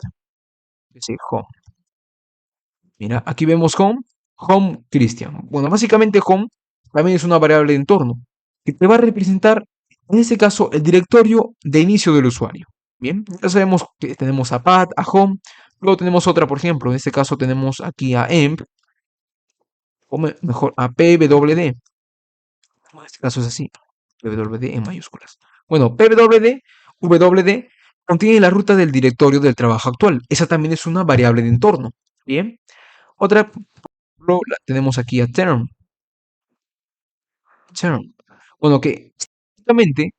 que sea home. Mira, aquí vemos home Christian. Bueno, básicamente home también es una variable de entorno que te va a representar, en este caso, el directorio de inicio del usuario. Bien, ya sabemos que tenemos a path, a home, luego tenemos otra, por ejemplo, en este caso tenemos aquí a emp, o mejor, a pwd. En este caso es así, pwd en mayúsculas. Bueno, wd contiene la ruta del directorio del trabajo actual. Esa también es una variable de entorno. Bien, otra tenemos aquí a term. Bueno, que básicamente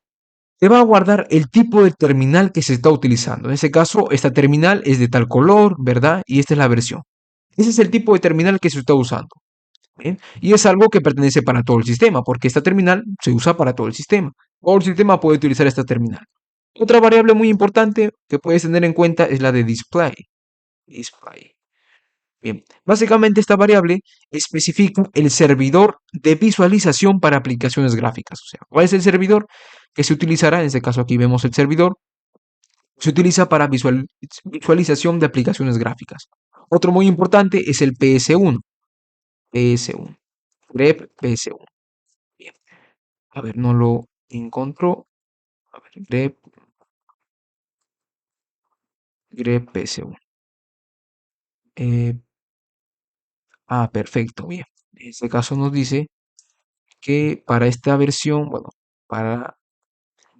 te va a guardar el tipo de terminal que se está utilizando. En ese caso, esta terminal es de tal color, ¿verdad? Y esta es la versión. Ese es el tipo de terminal que se está usando. ¿Bien? Y es algo que pertenece para todo el sistema, porque esta terminal se usa para todo el sistema. Todo el sistema puede utilizar esta terminal. Otra variable muy importante que puedes tener en cuenta es la de display. Display. Bien, básicamente esta variable especifica el servidor de visualización para aplicaciones gráficas. O sea, ¿cuál es el servidor que se utilizará? En este caso aquí vemos el servidor. Se utiliza para visualización de aplicaciones gráficas. Otro muy importante es el PS1. PS1. grep PS1. Bien. A ver, no lo encontró. A ver, grep PS1. Eh, perfecto, bien. En este caso nos dice que para esta versión, bueno, para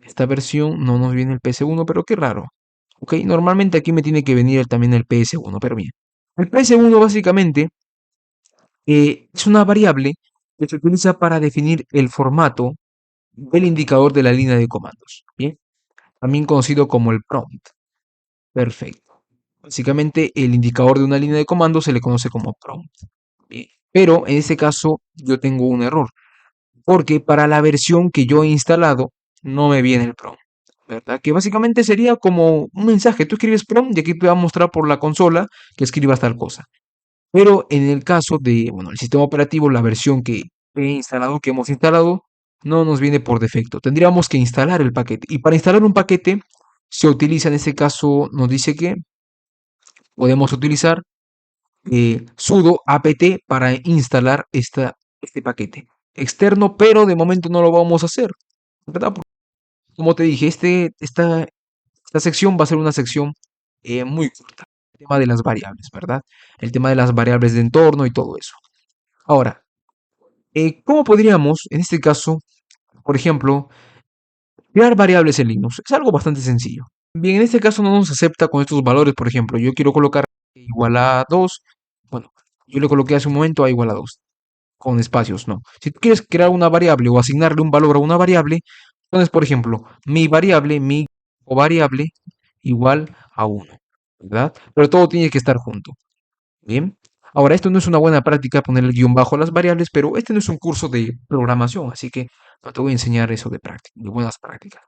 esta versión no nos viene el PS1, pero qué raro. Ok, normalmente aquí me tiene que venir también el PS1, pero bien. El PS1 básicamente es una variable que se utiliza para definir el formato del indicador de la línea de comandos. Bien, también conocido como el prompt. Perfecto. Básicamente el indicador de una línea de comandos se le conoce como prompt. Bien. Pero en este caso yo tengo un error, porque para la versión que yo he instalado no me viene el prompt. ¿verdad? Que básicamente sería como un mensaje. Tú escribes prompt y aquí te va a mostrar por la consola que escribas tal cosa. Pero en el caso de, bueno, el sistema operativo, la versión que he instalado, que hemos instalado, no nos viene por defecto. Tendríamos que instalar el paquete. Y para instalar un paquete, se utiliza en este caso, nos dice que podemos utilizar sudo apt para instalar este paquete externo, pero de momento no lo vamos a hacer, ¿verdad? Porque, como te dije, esta sección va a ser una sección muy corta. El tema de las variables, ¿verdad? El tema de las variables de entorno y todo eso. Ahora, ¿cómo podríamos, en este caso, por ejemplo, crear variables en Linux? Es algo bastante sencillo. Bien, en este caso no nos acepta con estos valores, por ejemplo, yo quiero colocar igual a 2. Bueno, yo le coloqué hace un momento a igual a 2 con espacios, no. Si tú quieres crear una variable o asignarle un valor a una variable, pones, por ejemplo, mi o variable igual a 1, ¿verdad? Pero todo tiene que estar junto, ¿bien? Ahora, esto no es una buena práctica poner el guión bajo a las variables, pero este no es un curso de programación, así que no te voy a enseñar eso de práctica, de buenas prácticas.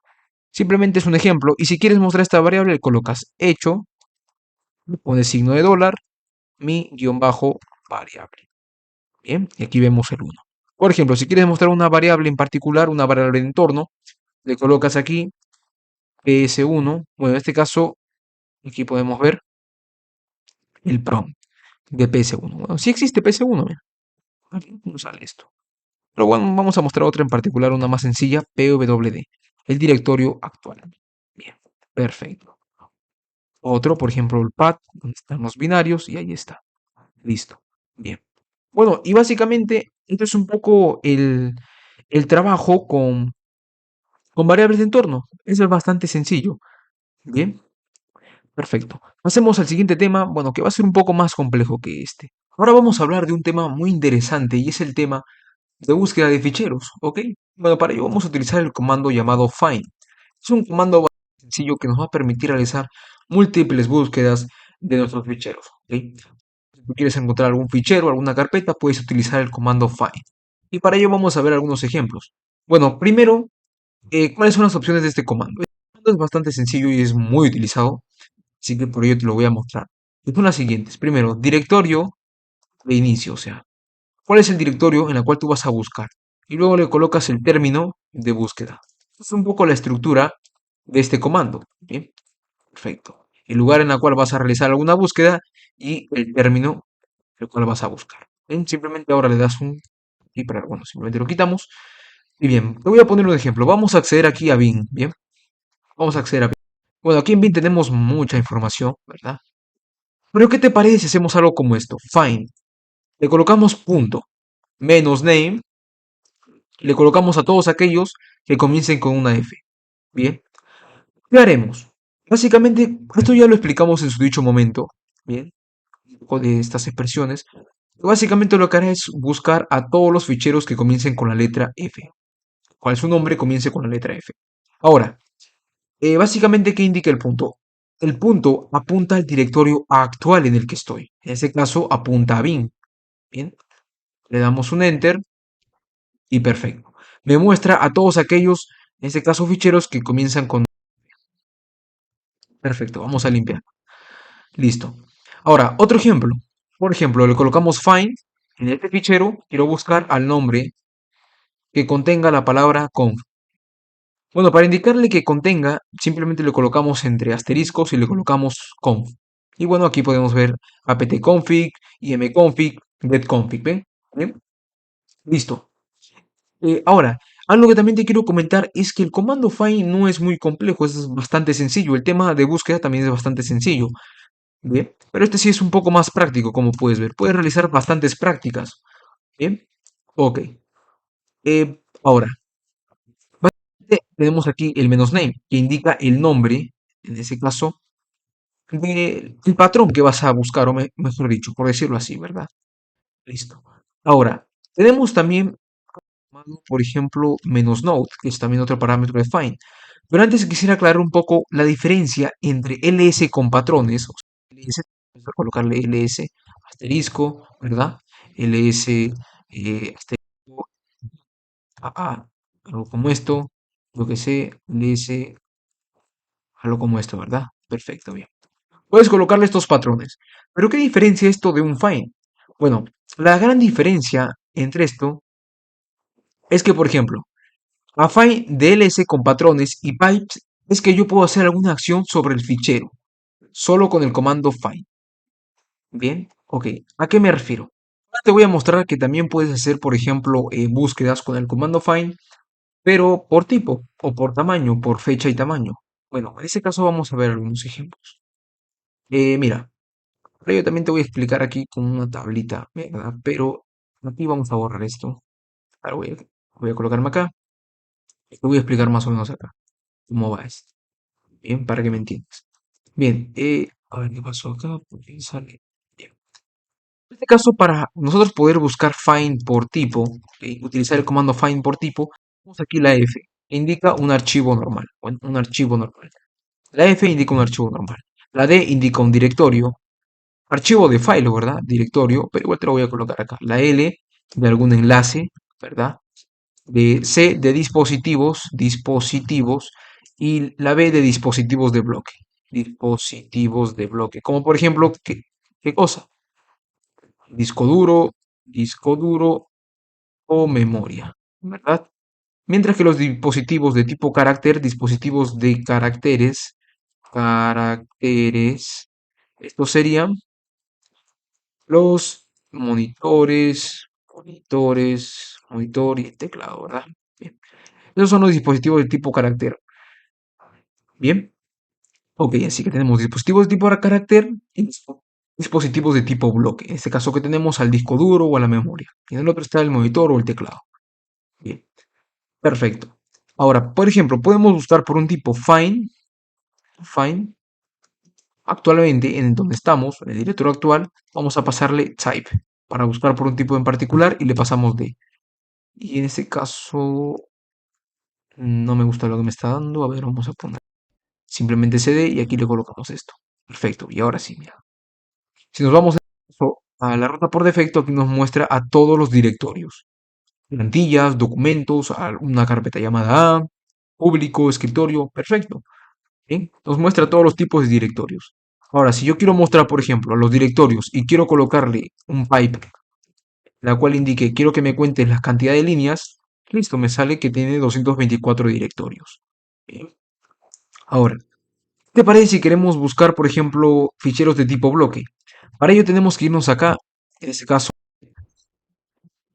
Simplemente es un ejemplo, y si quieres mostrar esta variable, le colocas hecho, pones signo de dólar, mi guión bajo variable. Bien, y aquí vemos el 1. Por ejemplo, si quieres mostrar una variable en particular, una variable de entorno, le colocas aquí ps1. Bueno, en este caso, aquí podemos ver el prompt de ps1. Bueno, sí existe ps1, mira. Aquí no sale esto. Pero bueno, vamos a mostrar otra en particular, una más sencilla, pwd, el directorio actual. Bien, perfecto. Otro, por ejemplo, el path, donde están los binarios, y ahí está. Listo. Bien. Bueno, y básicamente, esto es un poco el trabajo con variables de entorno. Eso es bastante sencillo. Bien, perfecto. Pasemos al siguiente tema, bueno, que va a ser un poco más complejo que este. Ahora vamos a hablar de un tema muy interesante y es el tema de búsqueda de ficheros, ¿ok? Bueno, para ello vamos a utilizar el comando llamado find. Es un comando bastante sencillo que nos va a permitir realizar múltiples búsquedas de nuestros ficheros, ¿ok? Si tú quieres encontrar algún fichero, alguna carpeta, puedes utilizar el comando find. Y para ello vamos a ver algunos ejemplos. Bueno, primero, ¿cuáles son las opciones de este comando? Este comando es bastante sencillo y es muy utilizado, así que por ello te lo voy a mostrar. Y son las siguientes. Primero, directorio de inicio, o sea, ¿cuál es el directorio en el cual tú vas a buscar? Y luego le colocas el término de búsqueda. Es un poco la estructura de este comando. Bien, perfecto. El lugar en el cual vas a realizar alguna búsqueda y el término el cual vas a buscar. Bien, simplemente ahora le das un y para, bueno, simplemente lo quitamos. Y bien, te voy a poner un ejemplo. Vamos a acceder aquí a Bing, ¿bien? Vamos a acceder a Bing. Bueno, aquí en Bing tenemos mucha información, ¿verdad? Pero ¿qué te parece si hacemos algo como esto? Find. Le colocamos punto, menos name, le colocamos a todos aquellos que comiencen con una F. Bien, ¿qué haremos? Básicamente, esto ya lo explicamos en su dicho momento, bien, un poco de estas expresiones. Básicamente lo que hará es buscar a todos los ficheros que comiencen con la letra F. Cual su nombre comience con la letra F. Ahora, básicamente, ¿qué indica el punto? El punto apunta al directorio actual en el que estoy. En este caso, apunta a Bing. Bien, le damos un Enter y perfecto. Me muestra a todos aquellos, en este caso, ficheros que comienzan con... Perfecto, vamos a limpiar. Listo. Ahora, otro ejemplo. Por ejemplo, le colocamos find. En este fichero quiero buscar al nombre que contenga la palabra conf. Bueno, para indicarle que contenga, simplemente le colocamos entre asteriscos y le colocamos conf. Y bueno, aquí podemos ver apt-config, imconfig, getconfig. ¿Ven? ¿Ven? Listo. Ahora, algo que también te quiero comentar es que el comando find no es muy complejo, es bastante sencillo. El tema de búsqueda también es bastante sencillo. Bien, pero este sí es un poco más práctico, como puedes ver. Puedes realizar bastantes prácticas. Bien, ok. Ahora, tenemos aquí el menos name, que indica el nombre, en ese caso, del patrón que vas a buscar, o mejor dicho, por decirlo así, ¿verdad? Listo. Ahora, tenemos también, por ejemplo, menos node, que es también otro parámetro de find. Pero antes quisiera aclarar un poco la diferencia entre ls con patrones, o sea, ls, vamos a colocarle ls asterisco, ¿verdad? ls asterisco, AA, algo como esto, lo que sé, ls Algo como esto, ¿verdad? Perfecto, bien. Puedes colocarle estos patrones. Pero ¿qué diferencia esto de un find? Bueno, la gran diferencia entre esto es que, por ejemplo, a find DLS con patrones y pipes es que yo puedo hacer alguna acción sobre el fichero, solo con el comando find. Bien, ok. ¿A qué me refiero? Ahora te voy a mostrar que también puedes hacer, por ejemplo, búsquedas con el comando find, pero por tipo o por tamaño, por fecha y tamaño. Bueno, en ese caso vamos a ver algunos ejemplos. Mira, ahora yo también te voy a explicar aquí con una tablita, ¿verdad? Pero aquí vamos a borrar esto. Ahora voy a colocarme acá y te voy a explicar más o menos acá cómo va esto. Bien, para que me entiendas. Bien, a ver qué pasó acá, por qué sale. Bien. En este caso, para nosotros poder buscar find por tipo, utilizar el comando find por tipo, tenemos aquí la F, que indica un archivo normal, bueno, un archivo normal. La F indica un archivo normal. La D indica un directorio, archivo de file, ¿verdad? Directorio, pero igual te lo voy a colocar acá. La L de algún enlace, ¿verdad? De C de dispositivos, y la B de dispositivos de bloque. Dispositivos de bloque. Como por ejemplo, ¿qué cosa? Disco duro o memoria, ¿verdad? Mientras que los dispositivos de tipo carácter, dispositivos de estos serían los monitor y el teclado, ¿verdad? Bien. Esos son los dispositivos de tipo carácter. Bien. Ok, así que tenemos dispositivos de tipo carácter y dispositivos de tipo bloque. En este caso que tenemos al disco duro o a la memoria. Y en el otro está el monitor o el teclado. Bien, perfecto. Ahora, por ejemplo, podemos buscar por un tipo find. Actualmente, en donde estamos, en el directorio actual, vamos a pasarle type para buscar por un tipo en particular y le pasamos D. Y en este caso, no me gusta lo que me está dando. A ver, vamos a poner simplemente cd y aquí le colocamos esto. Perfecto. Y ahora sí, mira. Si nos vamos a la ruta por defecto, aquí nos muestra a todos los directorios. Plantillas, documentos, una carpeta llamada A, público, escritorio. Perfecto. Bien. Nos muestra todos los tipos de directorios. Ahora, si yo quiero mostrar, por ejemplo, los directorios y quiero colocarle un pipe, la cual indique quiero que me cuente la cantidad de líneas, listo, me sale que tiene 224 directorios. Bien. Ahora, ¿qué te parece si queremos buscar, por ejemplo, ficheros de tipo bloque? Para ello tenemos que irnos acá, en este caso,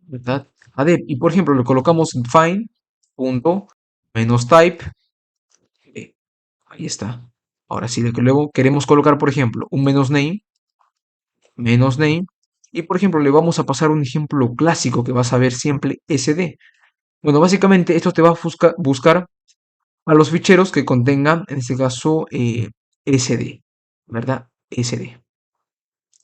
¿verdad? A dep, y por ejemplo, le colocamos find punto menos type. Ahí está. Ahora sí, luego queremos colocar, por ejemplo, un menos name, y por ejemplo, le vamos a pasar un ejemplo clásico que vas a ver siempre SD. Bueno, básicamente esto te va a buscar a los ficheros que contengan, en este caso, SD, ¿verdad? SD.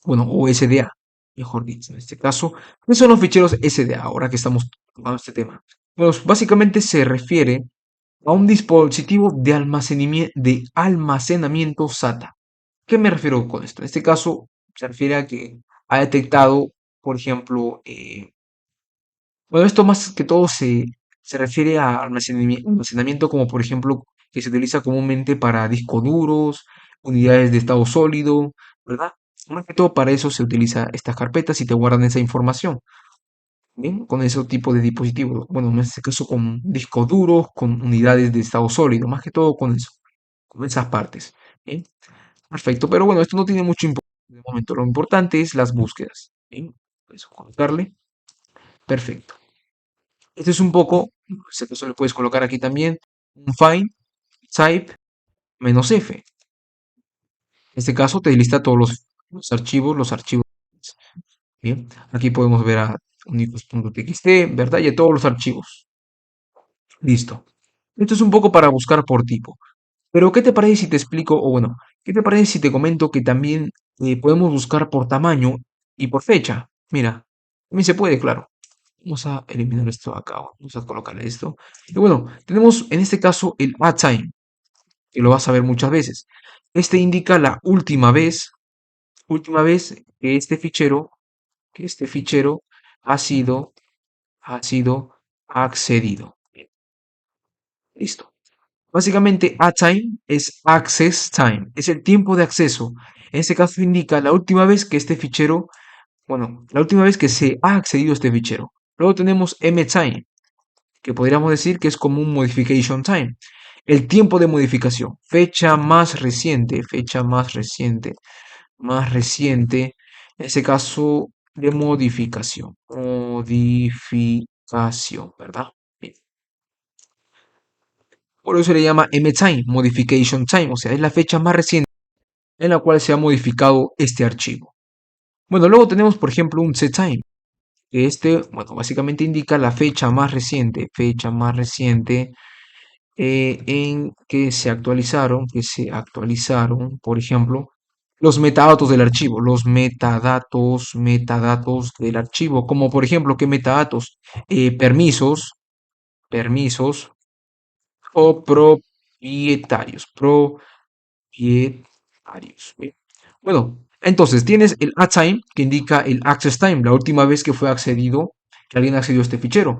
Bueno, o SDA, mejor dicho, en este caso. ¿Qué son los ficheros SDA ahora que estamos tocando este tema? Bueno, básicamente se refiere a un dispositivo de almacenamiento SATA. ¿Qué me refiero con esto? En este caso se refiere a que ha detectado, por ejemplo, bueno, esto más que todo se refiere a almacenamiento como por ejemplo que se utiliza comúnmente para discos duros, unidades de estado sólido, ¿verdad? Más que todo para eso se utiliza estas carpetas y te guardan esa información, ¿bien? Con ese tipo de dispositivos. Bueno, en este caso con discos duros, con unidades de estado sólido, más que todo con eso, con esas partes, ¿bien? Perfecto, pero bueno, esto no tiene mucho importancia de momento. Lo importante es las búsquedas, ¿bien? Eso, colocarle. Perfecto. Este es un poco, sé que eso le puedes colocar aquí también, un find type menos F. En este caso te lista todos los archivos. Bien, aquí podemos ver a unicos.txt, ¿verdad? Y a todos los archivos. Listo. Esto es un poco para buscar por tipo. Pero, ¿qué te parece si te explico, o bueno, qué te parece si te comento que también podemos buscar por tamaño y por fecha? Mira, también se puede, claro. Vamos a eliminar esto acá, vamos a colocarle esto. Y bueno, tenemos en este caso el time, que lo vas a ver muchas veces. Este indica la última vez que este fichero ha sido, ha sido accedido. Bien, listo. Básicamente, time es access time, es el tiempo de acceso. En este caso indica la última vez que este fichero, bueno, la última vez que se ha accedido a este fichero. Luego tenemos time, que podríamos decir que es como un modification time. El tiempo de modificación, fecha más reciente, en ese caso de modificación, ¿verdad? Bien. Por eso se le llama time, modification time, o sea, es la fecha más reciente en la cual se ha modificado este archivo. Bueno, luego tenemos, por ejemplo, un setTime, que bueno, básicamente indica la fecha más reciente en que se actualizaron, por ejemplo, los metadatos del archivo, metadatos del archivo, como por ejemplo, ¿qué metadatos? Permisos o propietarios. Bien. Bueno, entonces tienes el time que indica el access time, la última vez que fue accedido, que alguien accedió a este fichero.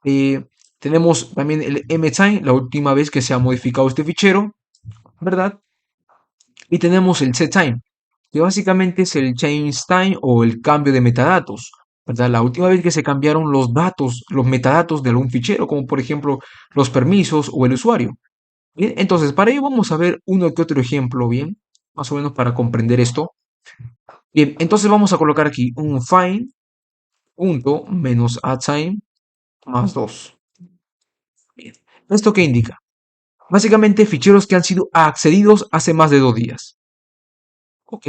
Eh, Tenemos también el mtime, la última vez que se ha modificado este fichero, ¿verdad? Y tenemos el setTime, que básicamente es el change time o el cambio de metadatos, ¿verdad? La última vez que se cambiaron los datos, los metadatos de algún fichero, como por ejemplo los permisos o el usuario. Bien, entonces para ello vamos a ver uno que otro ejemplo, bien, más o menos para comprender esto. Bien, entonces vamos a colocar aquí un find punto menos addTime más 2. Bien, ¿esto qué indica? Básicamente ficheros que han sido accedidos hace más de 2 días. Ok.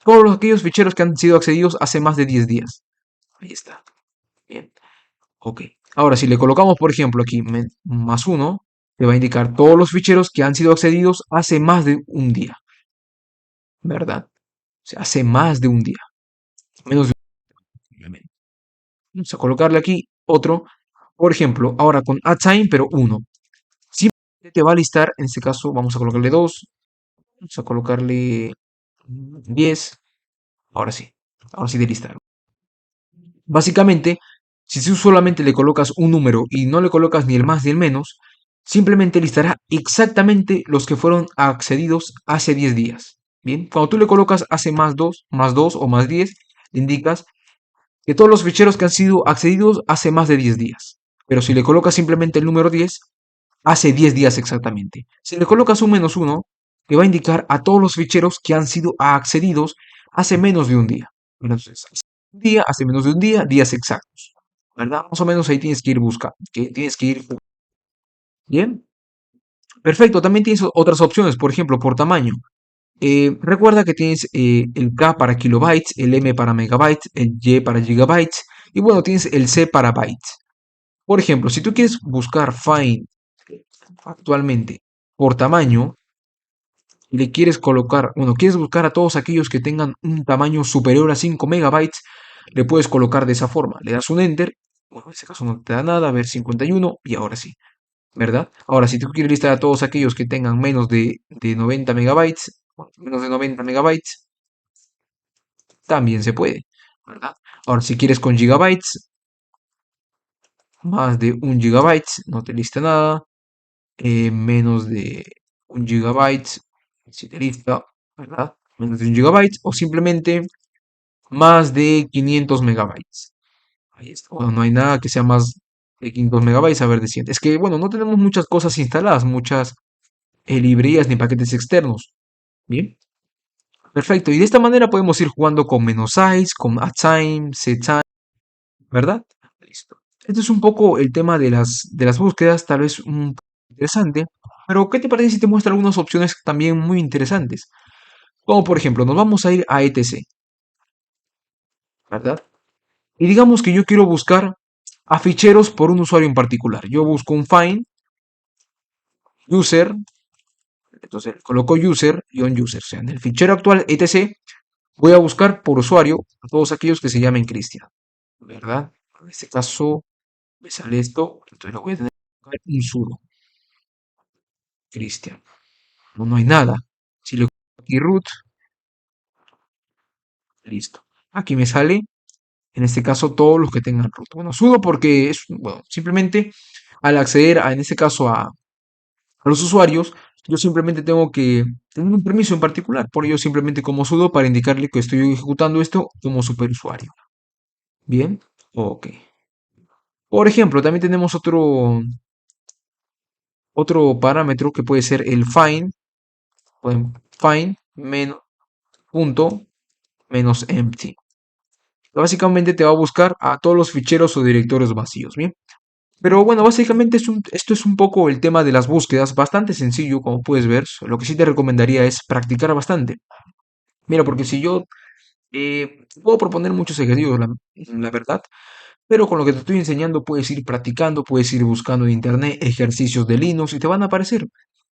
Todos aquellos ficheros que han sido accedidos hace más de 10 días. Ahí está. Bien. Ok. Ahora, si le colocamos, por ejemplo, aquí más 1, te va a indicar todos los ficheros que han sido accedidos hace más de un día. ¿Verdad? O sea, hace más de un día. Menos de un día. Vamos a colocarle aquí otro. Por ejemplo, ahora con addTime, pero 1. Simplemente te va a listar, en este caso, vamos a colocarle 2. Vamos a colocarle 10. Ahora sí. Ahora sí de listar. Básicamente, si tú solamente le colocas un número y no le colocas ni el más ni el menos, simplemente listará exactamente los que fueron accedidos hace 10 días. Bien, cuando tú le colocas hace más 2 o más 10, le indicas que todos los ficheros que han sido accedidos hace más de 10 días. Pero si le colocas simplemente el número 10, hace 10 días exactamente. Si le colocas un menos 1, te va a indicar a todos los ficheros que han sido accedidos hace menos de un día. Entonces, hace un día, hace menos de un día, días exactos. ¿Verdad? Más o menos ahí tienes que ir buscando, que tienes que ir. Bien, perfecto. También tienes otras opciones, por ejemplo, por tamaño. Recuerda que tienes el K para kilobytes, el M para megabytes, el Y para gigabytes y bueno, tienes el C para bytes. Por ejemplo, si tú quieres buscar find actualmente por tamaño y le quieres colocar, bueno, quieres buscar a todos aquellos que tengan un tamaño superior a 5 megabytes, le puedes colocar de esa forma. Le das un enter, bueno, en este caso no te da nada, a ver 51 y ahora sí, ¿verdad? Ahora, si tú quieres listar a todos aquellos que tengan menos de 90 megabytes, bueno, menos de 90 megabytes, también se puede, ¿verdad? Ahora, si quieres con gigabytes, más de 1 gigabyte, no te lista nada. Menos de 1 gigabyte, si te lista, ¿verdad? Menos de 1 gigabyte o simplemente más de 500 megabytes. Ahí está. Bueno, no hay nada que sea más de 500 megabytes, a ver, de 100. Es que, bueno, no tenemos muchas cosas instaladas, muchas librerías ni paquetes externos. Bien, perfecto. Y de esta manera podemos ir jugando con menos size, con addTime, setTime, ¿verdad? Listo. Este es un poco el tema de las búsquedas, tal vez un poco interesante, pero ¿qué te parece si te muestro algunas opciones también muy interesantes? Como por ejemplo, nos vamos a ir a etc, ¿verdad? Y digamos que yo quiero buscar a ficheros por un usuario en particular. Yo busco un find user, entonces coloco user y on user, o sea, en el fichero actual etc voy a buscar por usuario a todos aquellos que se llamen Cristian, ¿verdad? En este caso me sale esto, entonces lo voy a tener que colocar un sudo Cristian. No, no hay nada. Si le coloco aquí root, listo. Aquí me sale, en este caso, todos los que tengan root. Bueno, sudo porque es, bueno, simplemente al acceder en este caso A los usuarios, yo simplemente tengo que tener un permiso en particular. Por ello, simplemente como sudo para indicarle que estoy ejecutando esto como superusuario. Bien, ok. Por ejemplo, también tenemos otro parámetro que puede ser el find, find punto menos empty. Básicamente te va a buscar a todos los ficheros o directorios vacíos, ¿bien? Pero bueno, básicamente esto es un poco el tema de las búsquedas, bastante sencillo, como puedes ver. Lo que sí te recomendaría es practicar bastante. Mira, porque si yo puedo proponer muchos ejercicios, la verdad, pero con lo que te estoy enseñando puedes ir practicando, puedes ir buscando en internet ejercicios de Linux y te van a aparecer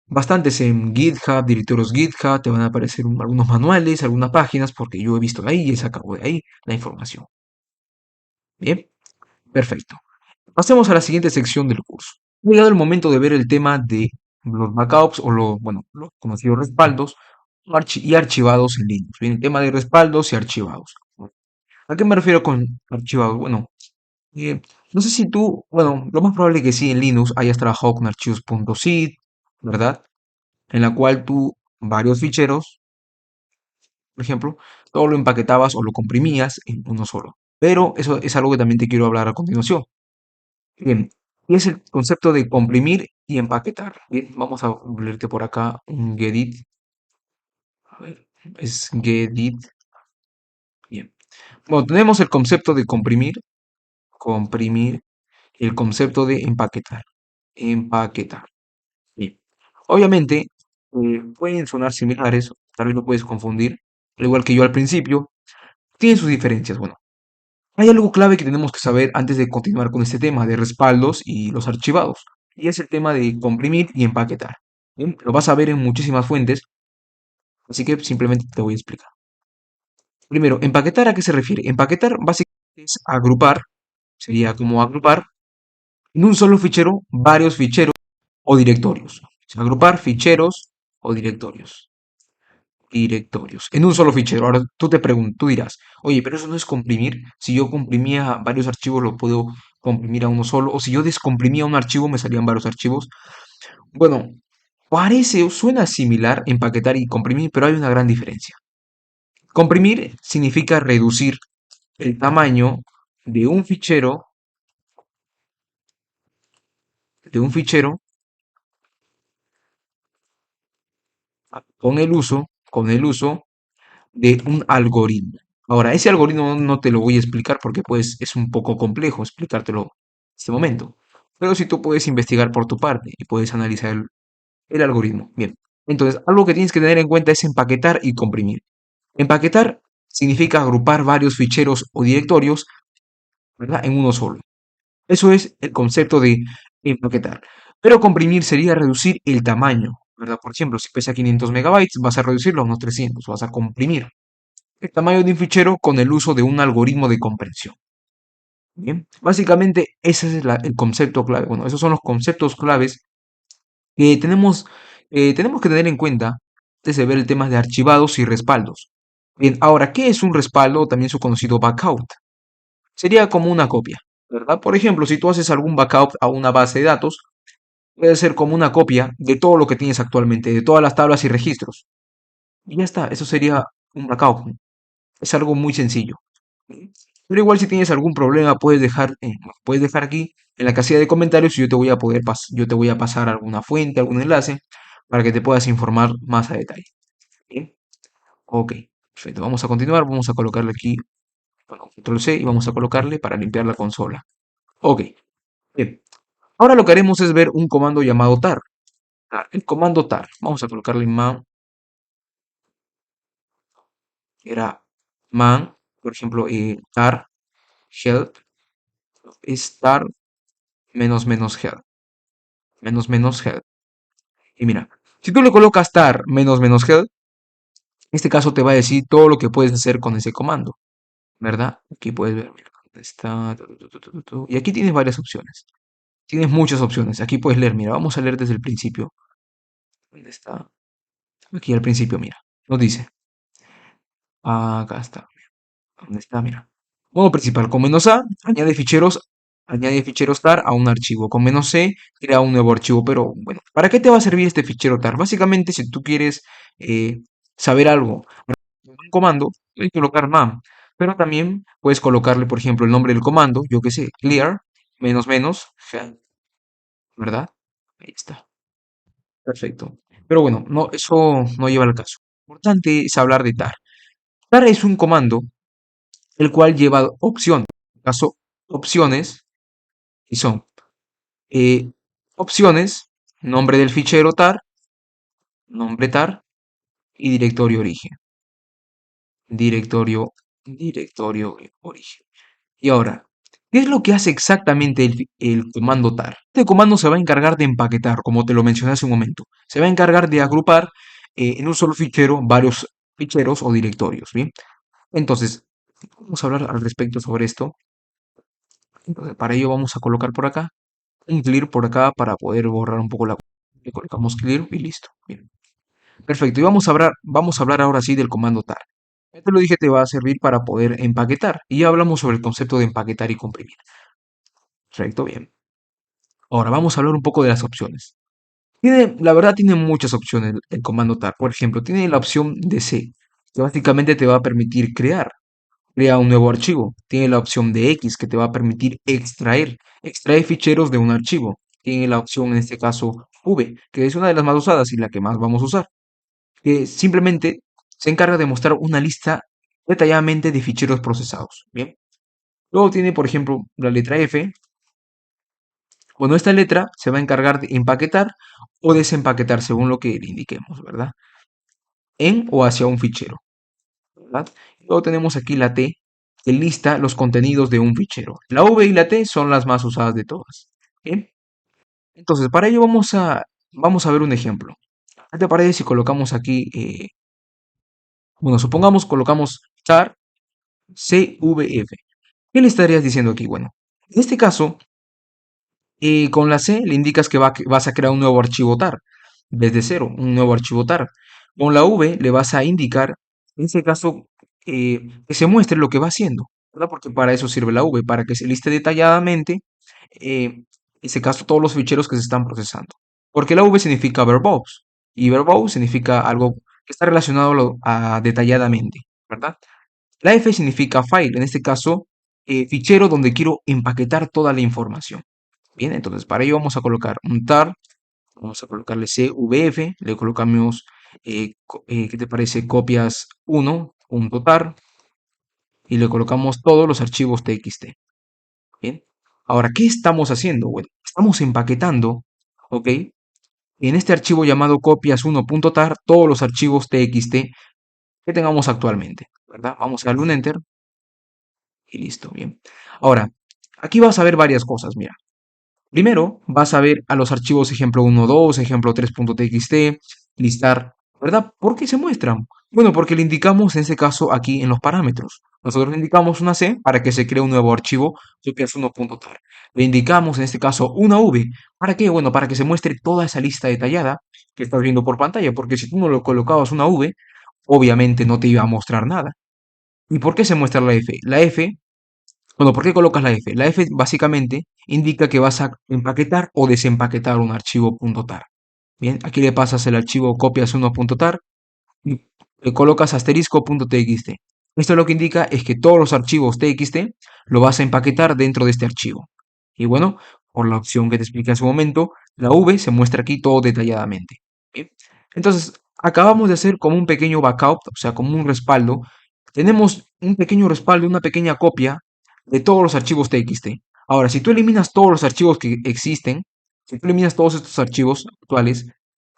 bastantes en GitHub, directorios GitHub, te van a aparecer algunos manuales, algunas páginas, porque yo he visto de ahí y he sacado de ahí la información. Bien, perfecto. Pasemos a la siguiente sección del curso. Ha llegado el momento de ver el tema de los backups o los conocidos respaldos y archivados en Linux. Bien, el tema de respaldos y archivados. ¿A qué me refiero con archivados? Bueno, eh, no sé si tú, bueno, lo más probable es que sí en Linux hayas trabajado con archivos .zip, ¿verdad? En la cual tú varios ficheros, por ejemplo, todo lo empaquetabas o lo comprimías en uno solo. Pero eso es algo que también te quiero hablar a continuación. Bien, y es el concepto de comprimir y empaquetar. Bien, vamos a leerte por acá un gedit. A ver, es gedit. Bien. Bueno, tenemos el concepto de comprimir, y el concepto de empaquetar. Bien. Obviamente, pueden sonar similares, tal vez lo puedes confundir, al igual que yo al principio, tienen sus diferencias. Bueno, hay algo clave que tenemos que saber antes de continuar con este tema de respaldos y los archivados, y es el tema de comprimir y empaquetar. Bien, lo vas a ver en muchísimas fuentes, así que simplemente te voy a explicar. Primero, empaquetar, ¿a qué se refiere? Empaquetar básicamente es agrupar, sería como agrupar en un solo fichero varios ficheros o directorios. Agrupar ficheros o directorios en un solo fichero. Ahora tú dirás, oye, pero eso no es comprimir. Si yo comprimía varios archivos, lo puedo comprimir a uno solo. O si yo descomprimía un archivo, me salían varios archivos. Bueno, parece o suena similar empaquetar y comprimir, pero hay una gran diferencia. Comprimir significa reducir el tamaño de un fichero, de un fichero con el uso de un algoritmo. Ahora, ese algoritmo no te lo voy a explicar porque pues es un poco complejo explicártelo en este momento. Pero si tú puedes investigar por tu parte y puedes analizar el algoritmo. Bien. Entonces, algo que tienes que tener en cuenta es empaquetar y comprimir. Empaquetar significa agrupar varios ficheros o directorios, ¿verdad? En uno solo. Eso es el concepto de empaquetar. Pero comprimir sería reducir el tamaño, ¿verdad? Por ejemplo, si pesa 500 megabytes, vas a reducirlo a unos 300, vas a comprimir el tamaño de un fichero con el uso de un algoritmo de comprensión. Bien, básicamente ese es el concepto clave. Bueno, esos son los conceptos claves que tenemos que tener en cuenta antes de ver el tema de archivados y respaldos. Bien, ahora, ¿qué es un respaldo? También su conocido backup. Sería como una copia, ¿verdad? Por ejemplo, si tú haces algún backup a una base de datos, puede ser como una copia de todo lo que tienes actualmente, de todas las tablas y registros. Y ya está, eso sería un backup. Es algo muy sencillo. Pero igual si tienes algún problema, puedes dejar aquí en la casilla de comentarios y yo te voy a pasar alguna fuente, algún enlace para que te puedas informar más a detalle. ¿Bien? Ok, perfecto. Vamos a continuar, vamos a colocarle aquí, bueno, control C y vamos a colocarle para limpiar la consola. Ok, bien. Ahora lo que haremos es ver un comando llamado tar. El comando tar. Vamos a colocarle man, era man, por ejemplo, tar help es tar menos menos help, menos menos help. Y mira, si tú le colocas tar menos menos help, en este caso te va a decir todo lo que puedes hacer con ese comando, ¿verdad? Aquí puedes ver, mira, ¿dónde está? Y aquí tienes varias opciones. Tienes muchas opciones. Aquí puedes leer, mira, vamos a leer desde el principio. ¿Dónde está? Aquí al principio, mira. Nos dice, acá está. ¿Dónde está? Mira. Modo principal con menos A, añade ficheros Añade ficheros tar a un archivo. Con menos C crea un nuevo archivo. Pero bueno, ¿para qué te va a servir este fichero tar? Básicamente, si tú quieres eh, saber algo en un comando, puedes colocar man. Pero también puedes colocarle, por ejemplo, el nombre del comando, yo qué sé, clear, menos menos, ¿verdad? Ahí está. Perfecto. Pero bueno, no, eso no lleva al caso. Lo importante es hablar de tar. Tar es un comando el cual lleva opciones. En este caso, opciones, y son eh, opciones, nombre del fichero tar, nombre tar y directorio origen. Directorio, directorio origen. Y ahora, ¿qué es lo que hace exactamente el comando tar? Este comando se va a encargar de empaquetar, como te lo mencioné hace un momento. Se va a encargar de agrupar en un solo fichero varios ficheros o directorios, ¿bien? Entonces, vamos a hablar al respecto sobre esto. Entonces, para ello vamos a colocar por acá un clear por acá para poder borrar un poco la... Le colocamos clear y listo. Bien. Perfecto. Y vamos a hablar ahora sí del comando tar. Ya te lo dije, te va a servir para poder empaquetar. Y ya hablamos sobre el concepto de empaquetar y comprimir. Perfecto, bien. Ahora vamos a hablar un poco de las opciones. La verdad tiene muchas opciones el comando tar. Por ejemplo, tiene la opción de C, que básicamente te va a permitir crea un nuevo archivo. Tiene la opción de X, que te va a permitir extraer ficheros de un archivo. Tiene la opción, en este caso, V, que es una de las más usadas y la que más vamos a usar, que simplemente se encarga de mostrar una lista detalladamente de ficheros procesados. Bien. Luego tiene, por ejemplo, la letra F. Bueno, esta letra se va a encargar de empaquetar o desempaquetar según lo que le indiquemos, ¿verdad? En o hacia un fichero, ¿verdad? Luego tenemos aquí la T, que lista los contenidos de un fichero. La V y la T son las más usadas de todas. Bien. Entonces, para ello vamos a ver un ejemplo. ¿Qué te parece si colocamos aquí, bueno, supongamos colocamos char CVF? ¿Qué le estarías diciendo aquí? Bueno, en este caso, con la C le indicas que vas a crear un nuevo archivo tar, desde cero, un nuevo archivo tar. Con la V le vas a indicar, en este caso, que se muestre lo que va haciendo, ¿verdad? Porque para eso sirve la V, para que se liste detalladamente, en este caso, todos los ficheros que se están procesando. Porque la V significa verbose, y verbose significa algo que está relacionado detalladamente, ¿verdad? La F significa file, en este caso, fichero donde quiero empaquetar toda la información. Bien, entonces para ello vamos a colocar un tar, vamos a colocarle CVF, le colocamos, ¿qué te parece? Copias 1.tar y le colocamos todos los archivos txt. Bien, ahora, ¿qué estamos haciendo? Bueno, estamos empaquetando, ¿ok? En este archivo llamado copias1.tar todos los archivos txt que tengamos actualmente, ¿verdad? Vamos a darle un enter y listo, bien. Ahora, aquí vas a ver varias cosas, mira. Primero, vas a ver a los archivos ejemplo 1.2, ejemplo 3.txt, listar, ¿verdad? ¿Por qué se muestran? Bueno, porque le indicamos en este caso aquí en los parámetros. Nosotros le indicamos una C para que se cree un nuevo archivo, que es 1.tar. Le indicamos en este caso una V. ¿Para qué? Bueno, para que se muestre toda esa lista detallada que estás viendo por pantalla, porque si tú no lo colocabas una V, obviamente no te iba a mostrar nada. ¿Y por qué se muestra la F? La F, bueno, ¿por qué colocas la F? La F básicamente indica que vas a empaquetar o desempaquetar un archivo .tar. Bien, aquí le pasas el archivo copias1.tar y le colocas asterisco.txt. Esto lo que indica es que todos los archivos txt lo vas a empaquetar dentro de este archivo. Y bueno, por la opción que te expliqué hace un momento, la V se muestra aquí todo detalladamente. Bien. Entonces, acabamos de hacer como un pequeño backup, o sea, como un respaldo. Tenemos un pequeño respaldo, una pequeña copia de todos los archivos txt. Ahora, si tú eliminas todos los archivos que existen, si tú eliminas todos estos archivos actuales,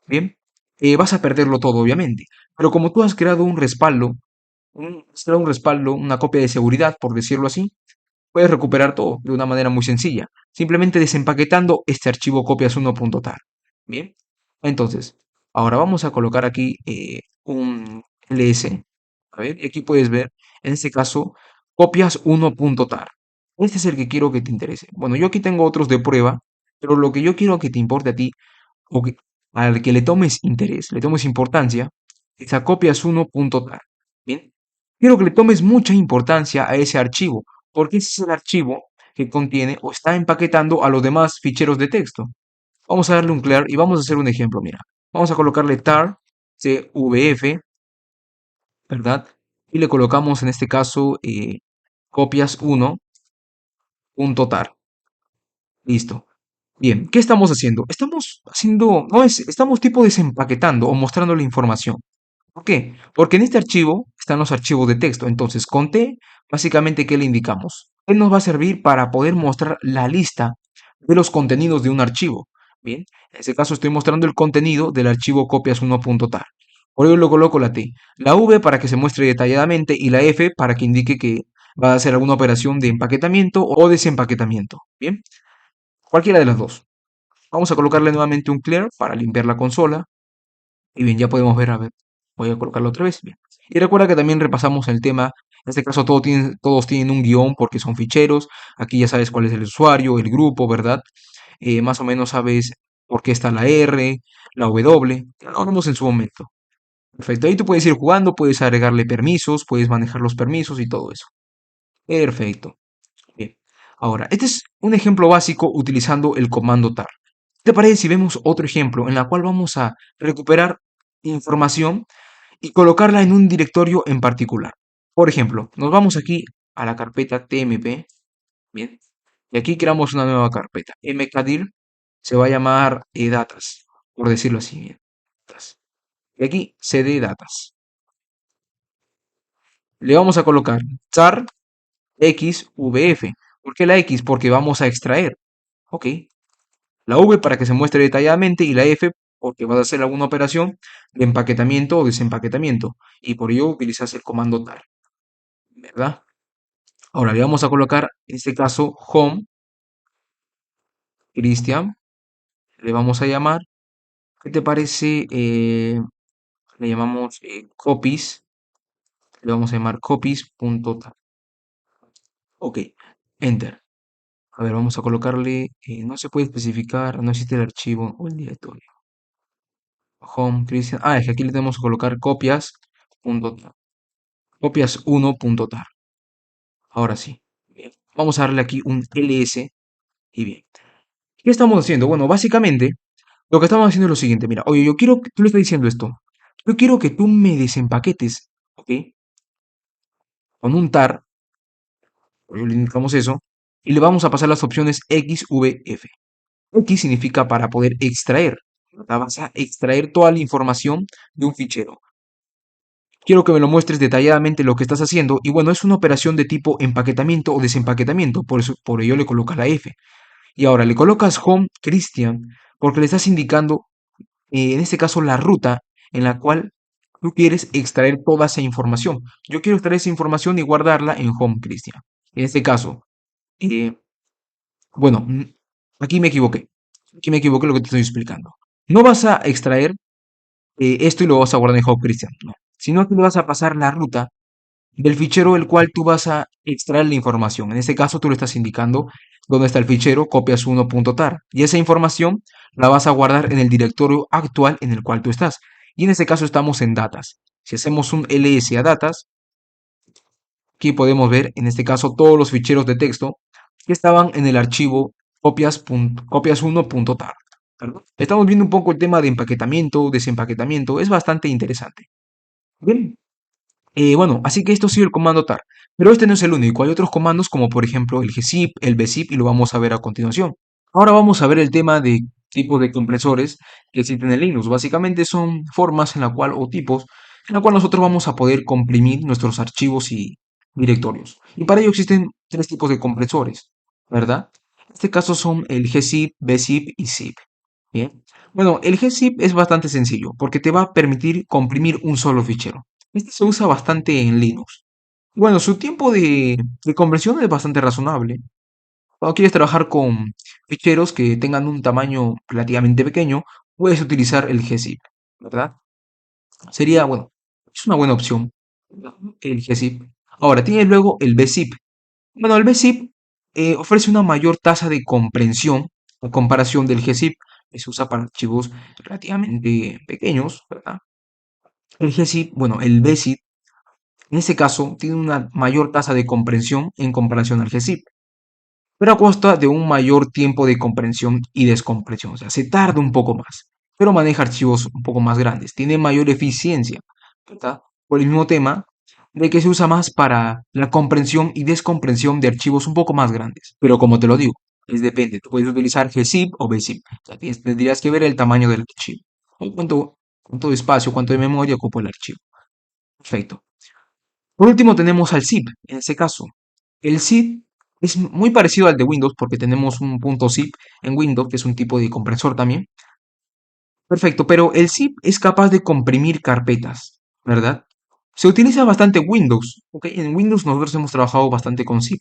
bien, vas a perderlo todo, obviamente. Pero como tú has creado un respaldo, una copia de seguridad, por decirlo así, puedes recuperar todo de una manera muy sencilla, simplemente desempaquetando este archivo copias1.tar. Bien, entonces, ahora vamos a colocar aquí un ls. A ver, y aquí puedes ver, en este caso, copias1.tar. Este es el que quiero que te interese. Bueno, yo aquí tengo otros de prueba, pero lo que yo quiero que te importe a ti, o que, al que le tomes interés, le tomes importancia, es a copias1.tar. Bien, quiero que le tomes mucha importancia a ese archivo, porque ese es el archivo que contiene o está empaquetando a los demás ficheros de texto. Vamos a darle un clear y vamos a hacer un ejemplo, mira. Vamos a colocarle tar cvf, ¿verdad? Y le colocamos en este caso copias1.tar. Listo. Bien, ¿qué estamos haciendo? Estamos haciendo, no es, estamos tipo desempaquetando o mostrando la información. ¿Por qué? Porque en este archivo están los archivos de texto. Entonces, con T, básicamente, ¿qué le indicamos? T nos va a servir para poder mostrar la lista de los contenidos de un archivo. Bien, en este caso estoy mostrando el contenido del archivo copias1.tar. Por ello le coloco la T. La V para que se muestre detalladamente y la F para que indique que va a hacer alguna operación de empaquetamiento o desempaquetamiento. Bien, cualquiera de las dos. Vamos a colocarle nuevamente un clear para limpiar la consola. Y bien, ya podemos ver, a ver, voy a colocarlo otra vez. Bien. Y recuerda que también repasamos el tema. En este caso todos tienen un guión porque son ficheros. Aquí ya sabes cuál es el usuario, el grupo, ¿verdad? Más o menos sabes por qué está la R, la W. Ya lo hablamos en su momento. Perfecto. Ahí tú puedes ir jugando, puedes agregarle permisos, puedes manejar los permisos y todo eso. Perfecto. Bien. Ahora, este es un ejemplo básico utilizando el comando tar. ¿Qué te parece si vemos otro ejemplo en la cual vamos a recuperar información y colocarla en un directorio en particular? Por ejemplo, nos vamos aquí a la carpeta tmp, bien, y aquí creamos una nueva carpeta. mkdir se va a llamar datas, por decirlo así, bien. Datas. Y aquí cd datas. Le vamos a colocar char xvf. ¿Por qué la X? Porque vamos a extraer. Ok. La V para que se muestre detalladamente y la F porque vas a hacer alguna operación de empaquetamiento o desempaquetamiento. Y por ello utilizas el comando tar, ¿verdad? Ahora le vamos a colocar, en este caso, home, Cristian. Le vamos a llamar, ¿qué te parece? Le llamamos copies. Le vamos a llamar copies.tar. Ok, enter. A ver, vamos a colocarle, no se puede especificar, no existe el archivo o el directorio. Home, Cristian. Ah, es que aquí le tenemos que colocar copias.tar. Copias1.tar. Ahora sí. Bien. Vamos a darle aquí un ls y bien. ¿Qué estamos haciendo? Bueno, básicamente lo que estamos haciendo es lo siguiente. Mira, oye, yo quiero que tú le estás diciendo esto. Yo quiero que tú me desempaquetes, ¿ok? Con un tar, por le indicamos eso, y le vamos a pasar las opciones XVF. X significa para poder extraer. Vas a extraer toda la información de un fichero. Quiero que me lo muestres detalladamente lo que estás haciendo. Y bueno, es una operación de tipo empaquetamiento o desempaquetamiento. Por eso, por ello le colocas la F. Y ahora le colocas home Christian porque le estás indicando, en este caso, la ruta en la cual tú quieres extraer toda esa información. Yo quiero extraer esa información y guardarla en home Christian. En este caso, eh, bueno, aquí me equivoqué. Aquí me equivoqué lo que te estoy explicando. No vas a extraer esto y lo vas a guardar en home Christian, no. Sino que le vas a pasar la ruta del fichero del cual tú vas a extraer la información. En este caso tú le estás indicando dónde está el fichero copias1.tar y esa información la vas a guardar en el directorio actual en el cual tú estás. Y en este caso estamos en datas. Si hacemos un ls a datas, aquí podemos ver en este caso todos los ficheros de texto que estaban en el archivo copias1.tar. Estamos viendo un poco el tema de empaquetamiento, desempaquetamiento, es bastante interesante. Bien, bueno, así que esto ha sido el comando tar. Pero este no es el único. Hay otros comandos como por ejemplo el gzip, el bzip y lo vamos a ver a continuación. Ahora vamos a ver el tema de tipos de compresores que existen en Linux. Básicamente son formas en la cual o tipos en la cual nosotros vamos a poder comprimir nuestros archivos y directorios. Y para ello existen tres tipos de compresores, ¿verdad? En este caso son el gzip, bzip y zip. Bien. Bueno, el gzip es bastante sencillo porque te va a permitir comprimir un solo fichero. Este se usa bastante en Linux. Bueno, su tiempo de conversión es bastante razonable. Cuando quieres trabajar con ficheros que tengan un tamaño relativamente pequeño, puedes utilizar el gzip, ¿verdad? Sería, bueno, es una buena opción el gzip. Ahora, tienes luego el bzip. Bueno, el bzip ofrece una mayor tasa de comprensión a comparación del gzip, que se usa para archivos relativamente pequeños, ¿verdad? El gzip, bueno, el bzip en este caso, tiene una mayor tasa de comprensión en comparación al gzip. pero a costa de un mayor tiempo de comprensión y descompresión. O sea, se tarda un poco más, pero maneja archivos un poco más grandes, tiene mayor eficiencia, ¿verdad? Por el mismo tema de que se usa más para la comprensión y descomprensión de archivos un poco más grandes. Pero como te lo digo, es depende. Tú puedes utilizar gzip o bzip. O sea, tendrías que ver el tamaño del archivo. O cuánto espacio, cuánto de memoria ocupa el archivo. Perfecto. Por último tenemos al zip. En este caso, el zip es muy parecido al de Windows porque tenemos un punto zip en Windows, que es un tipo de compresor también. Perfecto, pero el zip es capaz de comprimir carpetas, ¿verdad? Se utiliza bastante Windows, ¿ok? En Windows nosotros hemos trabajado bastante con zip.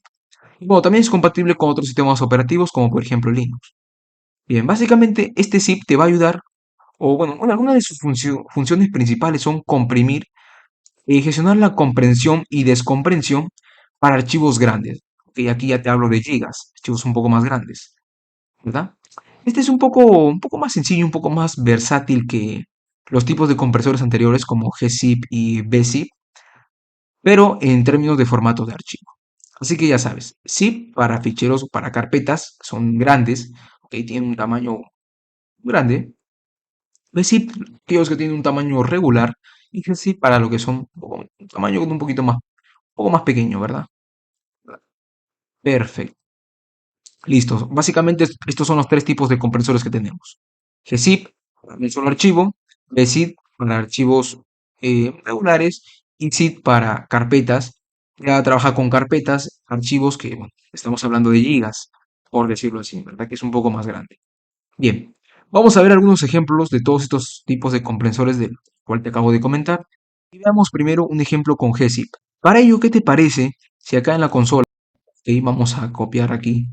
Y bueno, también es compatible con otros sistemas operativos como por ejemplo Linux. Bien, básicamente este zip te va a ayudar, o bueno, algunas de sus funciones principales son comprimir y gestionar la comprensión y descomprensión para archivos grandes. Ok, aquí ya te hablo de gigas, archivos un poco más grandes, ¿verdad? Este es un poco más sencillo, un poco más versátil que los tipos de compresores anteriores como gzip y bzip, pero en términos de formato de archivo. Así que ya sabes, zip para ficheros, para carpetas, son grandes, ok, tienen un tamaño grande. Bzip, aquellos que tienen un tamaño regular, y gzip para lo que son un tamaño un poco más pequeño, ¿verdad? Perfecto. Listo. Básicamente estos son los tres tipos de compresores que tenemos. gzip para un solo archivo, bzip para archivos regulares y zip para carpetas. Ya trabaja con carpetas, archivos que, bueno, estamos hablando de gigas, por decirlo así, ¿verdad? Que es un poco más grande. Bien, vamos a ver algunos ejemplos de todos estos tipos de compresores del cual te acabo de comentar. Y veamos primero un ejemplo con gzip. Para ello, ¿qué te parece si acá en la consola, vamos a copiar aquí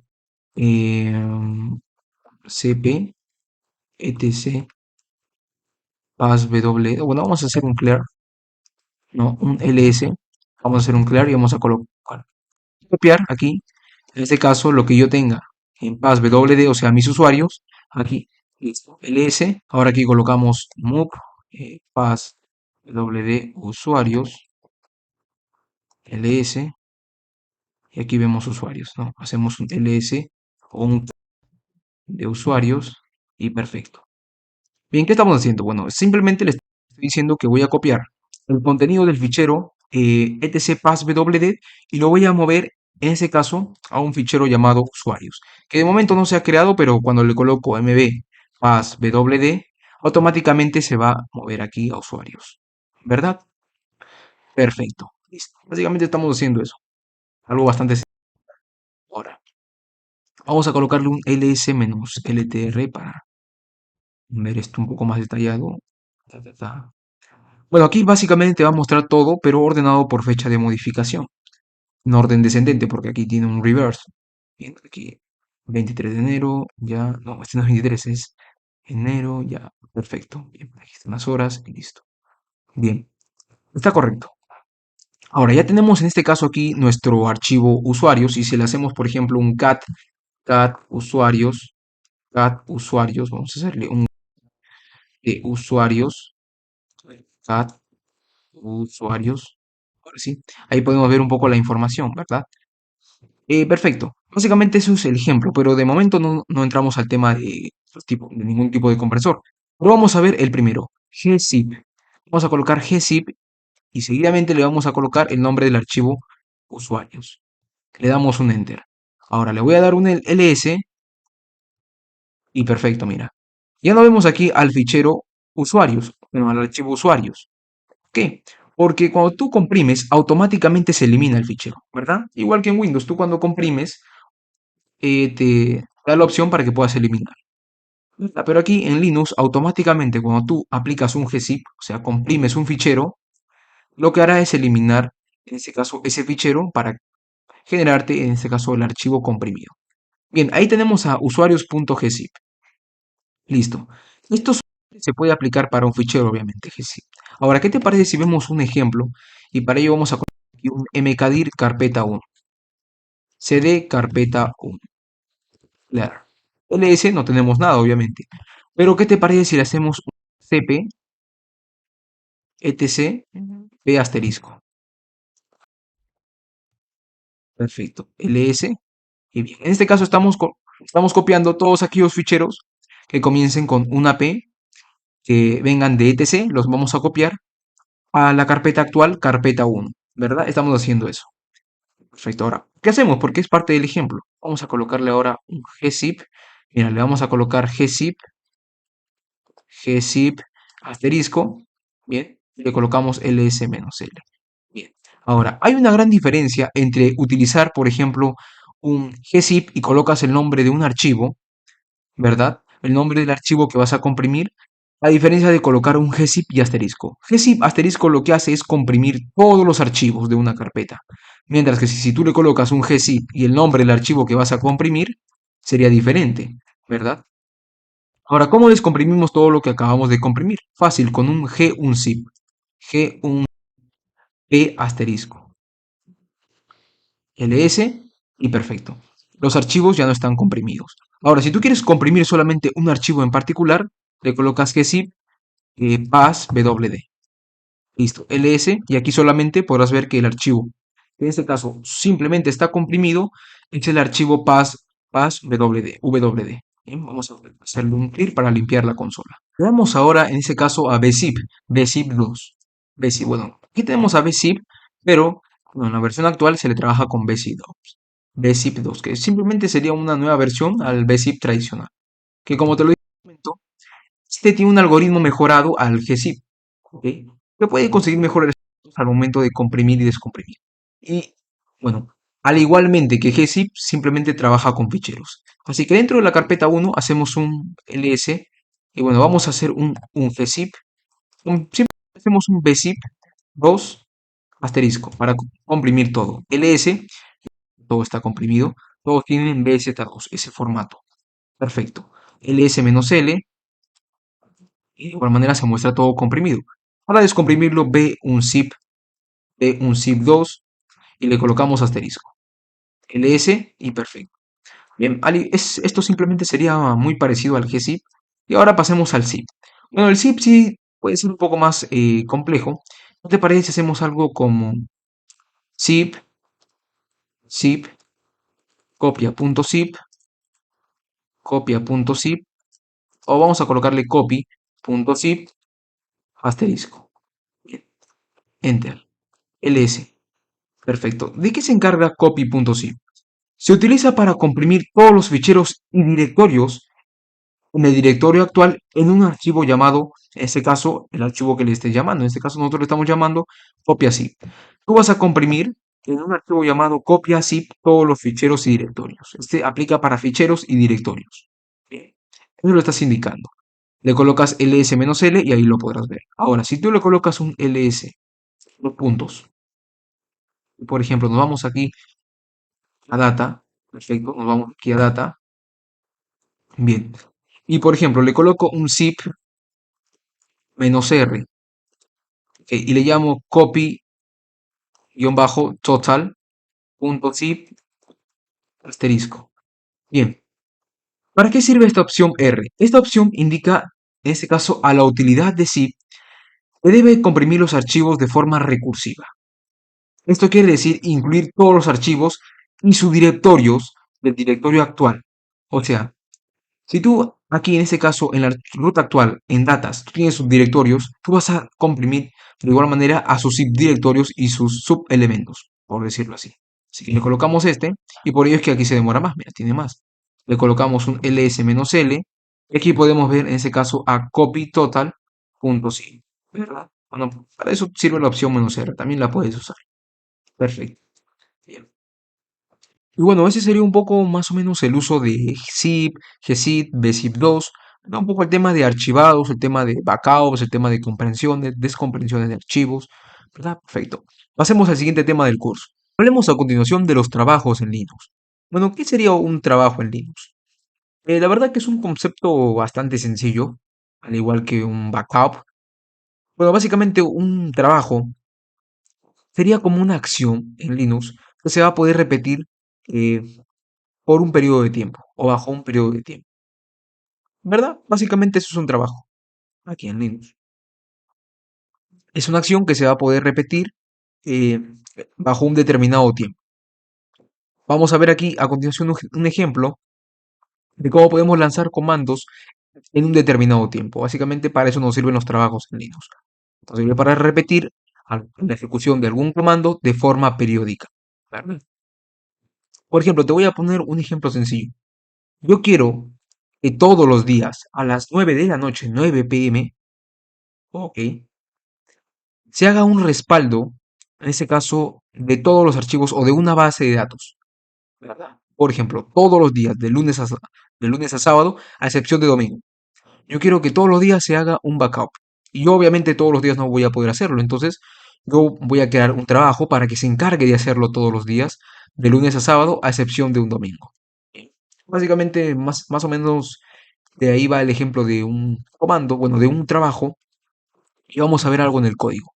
cp etc passwd, bueno, vamos a hacer un clear, no, un ls, vamos a hacer un clear y vamos a colocar, copiar aquí, en este caso lo que yo tenga en passwd, o sea, mis usuarios, aquí, listo, ls, ahora aquí colocamos move passwd usuarios, ls, y aquí vemos usuarios, ¿no? Hacemos un ls o un de usuarios y perfecto. Bien, ¿qué estamos haciendo? Bueno, simplemente le estoy diciendo que voy a copiar el contenido del fichero etc passwd y lo voy a mover, en ese caso, a un fichero llamado usuarios, que de momento no se ha creado, pero cuando le coloco mb passwd, automáticamente se va a mover aquí a usuarios, ¿verdad? Perfecto. Listo. Básicamente estamos haciendo eso. Algo bastante sencillo. Ahora, vamos a colocarle un ls-ltr para ver esto un poco más detallado. Ta, ta, ta. Bueno, aquí básicamente te va a mostrar todo, pero ordenado por fecha de modificación. En orden descendente, porque aquí tiene un reverse. Bien, aquí 23 de enero, ya, no, este no es 23, es enero, ya, perfecto. Bien, aquí están las horas y listo. Bien, está correcto. Ahora, ya tenemos en este caso aquí nuestro archivo usuarios y si le hacemos, por ejemplo, un cat usuarios, vamos a hacerle un de usuarios, cat usuarios, ahora sí, ahí podemos ver un poco la información, ¿verdad? Perfecto. Básicamente eso es el ejemplo, pero de momento no entramos al tema de ningún tipo de compresor. Pero vamos a ver el primero, gzip. Vamos a colocar gzip y seguidamente le vamos a colocar el nombre del archivo usuarios. Le damos un enter. Ahora le voy a dar un ls y perfecto, mira. Ya no vemos aquí al fichero usuarios, bueno, al archivo usuarios. ¿Por qué? Porque cuando tú comprimes, automáticamente se elimina el fichero, ¿verdad? Igual que en Windows, tú cuando comprimes, te da la opción para que puedas eliminar. Pero aquí en Linux, automáticamente cuando tú aplicas un gzip, o sea, comprimes un fichero, lo que hará es eliminar, en este caso, ese fichero para generarte, en este caso, el archivo comprimido. Bien, ahí tenemos a usuarios.gzip. Listo. Esto se puede aplicar para un fichero, obviamente, gzip. Ahora, ¿qué te parece si vemos un ejemplo? Y para ello vamos a colocar aquí un mkdir carpeta 1, cd carpeta 1. Claro. ls no tenemos nada, obviamente. Pero ¿qué te parece si le hacemos un cp etc p asterisco? Perfecto. ls Y bien, en este caso estamos copiando todos aquellos ficheros que comiencen con una P, que vengan de etc, los vamos a copiar a la carpeta actual, carpeta 1, ¿verdad? Estamos haciendo eso. Perfecto, ahora, ¿qué hacemos? Porque es parte del ejemplo. Vamos a colocarle ahora un gzip. Mira, le vamos a colocar gzip asterisco, bien, y le colocamos ls-l. Bien, ahora, hay una gran diferencia entre utilizar, por ejemplo, un gzip y colocas el nombre de un archivo, ¿verdad? El nombre del archivo que vas a comprimir, a diferencia de colocar un gzip y asterisco. Gzip asterisco lo que hace es comprimir todos los archivos de una carpeta. Mientras que si tú le colocas un gzip y el nombre del archivo que vas a comprimir, sería diferente, ¿verdad? Ahora, ¿cómo descomprimimos todo lo que acabamos de comprimir? Fácil, con un g un zip. G un p asterisco. ls y perfecto. Los archivos ya no están comprimidos. Ahora, si tú quieres comprimir solamente un archivo en particular, le colocas gzip passwd. Listo, ls, y aquí solamente podrás ver que el archivo, que en este caso simplemente está comprimido, es el archivo passwd. Bien, vamos a hacerle un clear para limpiar la consola. Veamos ahora en este caso a bzip 2. Bzip, bueno, aquí tenemos a bzip, pero bueno, en la versión actual se le trabaja con bzip 2, que simplemente sería una nueva versión al bzip tradicional, que como te lo dije en un momento, este tiene un algoritmo mejorado al gzip, ¿ok? Que puede conseguir mejores resultados al momento de comprimir y descomprimir. Y bueno, al igualmente que gzip, simplemente trabaja con ficheros. Así que dentro de la carpeta 1 hacemos un ls y bueno, vamos a hacer un gzip, simplemente hacemos un bzip 2 asterisco para comprimir todo. ls, todo está comprimido, todos tienen bz2, ese formato. Perfecto. ls-l, y de igual manera se muestra todo comprimido. Para descomprimirlo, b un zip 2 y le colocamos asterisco. ls y perfecto. Bien, esto simplemente sería muy parecido al gzip. Y ahora pasemos al zip. Bueno, el zip sí puede ser un poco más complejo. ¿No te parece si hacemos algo como zip, copia.zip, copia.zip, o vamos a colocarle copy.zip, asterisco. Bien, enter, ls. Perfecto. ¿De qué se encarga copy.zip? Se utiliza para comprimir todos los ficheros y directorios en el directorio actual en un archivo llamado, en este caso, el archivo que le esté llamando. En este caso nosotros le estamos llamando copia zip. Tú vas a comprimir en un archivo llamado copia zip todos los ficheros y directorios. Este aplica para ficheros y directorios. Bien, eso lo estás indicando. Le colocas ls-l y ahí lo podrás ver. Ahora, si tú le colocas un ls, los puntos, por ejemplo, nos vamos aquí a data, perfecto, nos vamos aquí a data, bien. Y por ejemplo, le coloco un zip "-r", ok, y le llamo copy-total.zip asterisco. Bien, ¿para qué sirve esta opción R? Esta opción indica, en este caso, a la utilidad de zip que debe comprimir los archivos de forma recursiva. Esto quiere decir incluir todos los archivos y subdirectorios del directorio actual. O sea, si tú aquí en este caso en la ruta actual, en datas, tú tienes subdirectorios, tú vas a comprimir de igual manera a sus subdirectorios y sus subelementos, por decirlo así. Así que le colocamos este y por ello es que aquí se demora más, mira, tiene más. Le colocamos un ls-l y aquí podemos ver en este caso a copy-total.zip, ¿verdad? Bueno, para eso sirve la opción "-r", también la puedes usar. Perfecto. Bien. Y bueno, ese sería un poco más o menos el uso de zip, gzip, bzip 2, ¿no? Un poco el tema de archivados, el tema de backups, el tema de comprensiones, descomprensiones de archivos, ¿verdad? Perfecto. Pasemos al siguiente tema del curso. Hablemos a continuación de los trabajos en Linux. Bueno, ¿qué sería un trabajo en Linux? La verdad que es un concepto bastante sencillo, al igual que un backup. Bueno, básicamente un trabajo sería como una acción en Linux que se va a poder repetir eh, por un periodo de tiempo o bajo un periodo de tiempo, ¿verdad? Básicamente eso es un trabajo aquí en Linux. Es una acción que se va a poder repetir eh, bajo un determinado tiempo. Vamos a ver aquí a continuación un ejemplo de cómo podemos lanzar comandos en un determinado tiempo. Básicamente para eso nos sirven los trabajos en Linux. Nos sirve para repetir la ejecución de algún comando de forma periódica. ¿Verdad? Por ejemplo, te voy a poner un ejemplo sencillo. Yo quiero que todos los días a las 9 de la noche, 9 p.m., ok, se haga un respaldo, en ese caso, de todos los archivos o de una base de datos. ¿Verdad? Por ejemplo, todos los días, de lunes a sábado, a excepción de domingo. Yo quiero que todos los días se haga un backup. Y yo obviamente todos los días no voy a poder hacerlo. Entonces yo voy a crear un trabajo para que se encargue de hacerlo todos los días, de lunes a sábado, a excepción de un domingo. Básicamente, más o menos de ahí va el ejemplo de un comando, bueno, de un trabajo. Y vamos a ver algo en el código.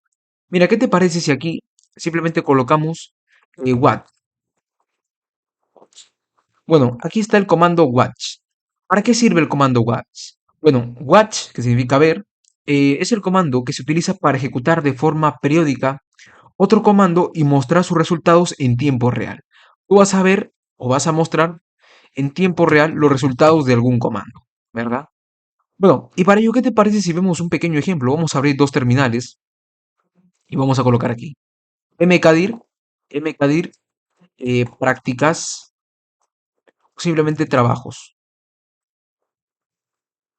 Mira, ¿qué te parece si aquí simplemente colocamos what? Bueno, aquí está el comando watch. ¿Para qué sirve el comando watch? Bueno, watch, que significa ver, es el comando que se utiliza para ejecutar de forma periódica otro comando y mostrar sus resultados en tiempo real. Tú vas a ver o vas a mostrar en tiempo real los resultados de algún comando, ¿verdad? Bueno, y para ello, ¿qué te parece si vemos un pequeño ejemplo? Vamos a abrir dos terminales y vamos a colocar aquí mkdir, mkdir, prácticas, simplemente trabajos.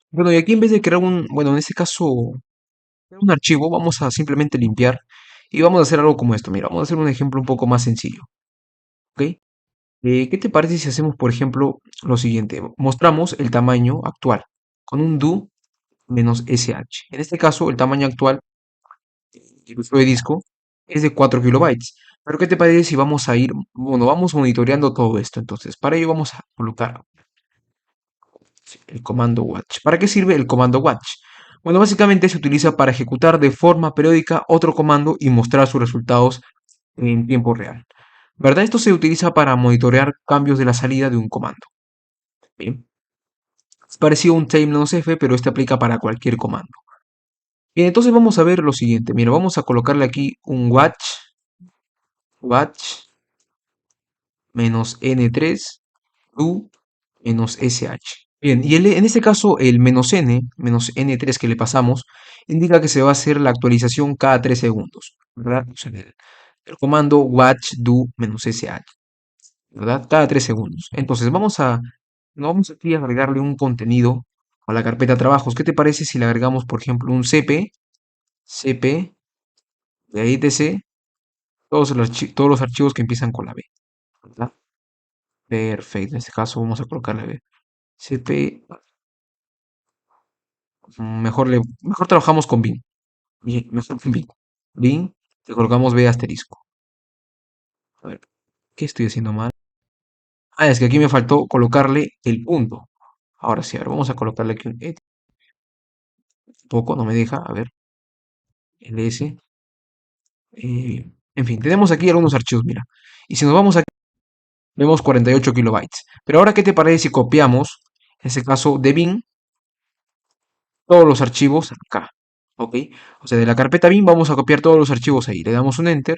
Bueno, y aquí en vez de crear bueno, en este caso, un archivo, vamos a simplemente limpiar y vamos a hacer algo como esto. Mira, vamos a hacer un ejemplo un poco más sencillo, ¿ok? ¿Qué te parece si hacemos, por ejemplo, lo siguiente? Mostramos el tamaño actual con un do menos sh. En este caso, el tamaño actual del uso de disco es de 4 kilobytes. Pero ¿qué te parece si vamos a ir, bueno, vamos monitoreando todo esto? Entonces, para ello vamos a colocar el comando watch. ¿Para qué sirve el comando watch? Bueno, básicamente se utiliza para ejecutar de forma periódica otro comando y mostrar sus resultados en tiempo real. ¿Verdad? Esto se utiliza para monitorear cambios de la salida de un comando. Bien. Es parecido a un tame-f, pero este aplica para cualquier comando. Bien, entonces vamos a ver lo siguiente. Mira, vamos a colocarle aquí un watch menos n3 do menos sh. Bien, y en este caso el menos n3 que le pasamos, indica que se va a hacer la actualización cada 3 segundos, ¿verdad? O sea, el comando watch do menos sh, ¿verdad? Cada 3 segundos. Entonces no vamos aquí a agregarle un contenido a la carpeta trabajos. ¿Qué te parece si le agregamos, por ejemplo, un cp, de ahí etc, todos los archivos que empiezan con la B, ¿verdad? Perfecto, en este caso vamos a colocarle B. cp, mejor trabajamos con bin. Bien, mejor con bin. Bin, le colocamos B asterisco. A ver, ¿qué estoy haciendo mal? Ah, es que aquí me faltó colocarle el punto. Ahora sí, ahora vamos a colocarle aquí un poco, no me deja, a ver, ls. En fin, tenemos aquí algunos archivos, mira. Y si nos vamos aquí, vemos 48 kilobytes. Pero ahora, ¿qué te parece si copiamos, en este caso, de bin, todos los archivos acá? ¿Ok? O sea, de la carpeta bin vamos a copiar todos los archivos ahí. Le damos un enter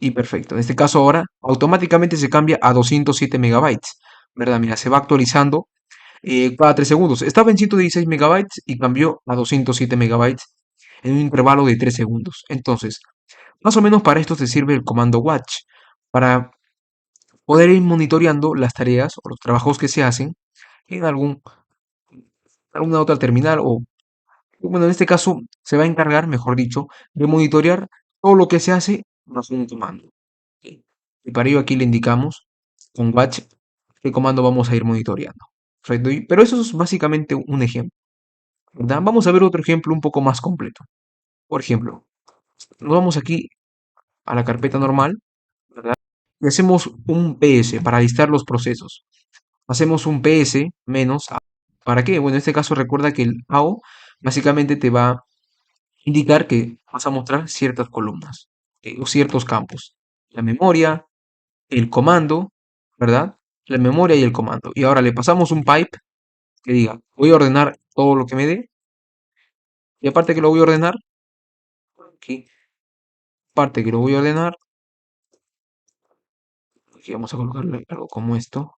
y perfecto. En este caso ahora, automáticamente se cambia a 207 megabytes. ¿Verdad? Mira, se va actualizando cada 3 segundos. Estaba en 116 megabytes y cambió a 207 megabytes en un intervalo de 3 segundos. Entonces, más o menos para esto te sirve el comando watch, para poder ir monitoreando las tareas o los trabajos que se hacen en alguna otra terminal o, bueno, en este caso se va a encargar, mejor dicho, de monitorear todo lo que se hace bajo un comando. ¿Ok? Y para ello aquí le indicamos con watch qué comando vamos a ir monitoreando. Perfecto. Pero eso es básicamente un ejemplo, ¿verdad? Vamos a ver otro ejemplo un poco más completo. Por ejemplo, nos vamos aquí a la carpeta normal, ¿verdad? Y hacemos un PS para listar los procesos. Hacemos un PS menos A. ¿Para qué? Bueno, en este caso recuerda que el AO básicamente te va a indicar que vas a mostrar ciertas columnas, o ciertos campos. La memoria, el comando, ¿verdad? La memoria y el comando. Y ahora le pasamos un pipe que diga, voy a ordenar todo lo que me dé. Y aparte que lo voy a ordenar, aquí, aparte que lo voy a ordenar, Aquí vamos a colocarle algo como esto.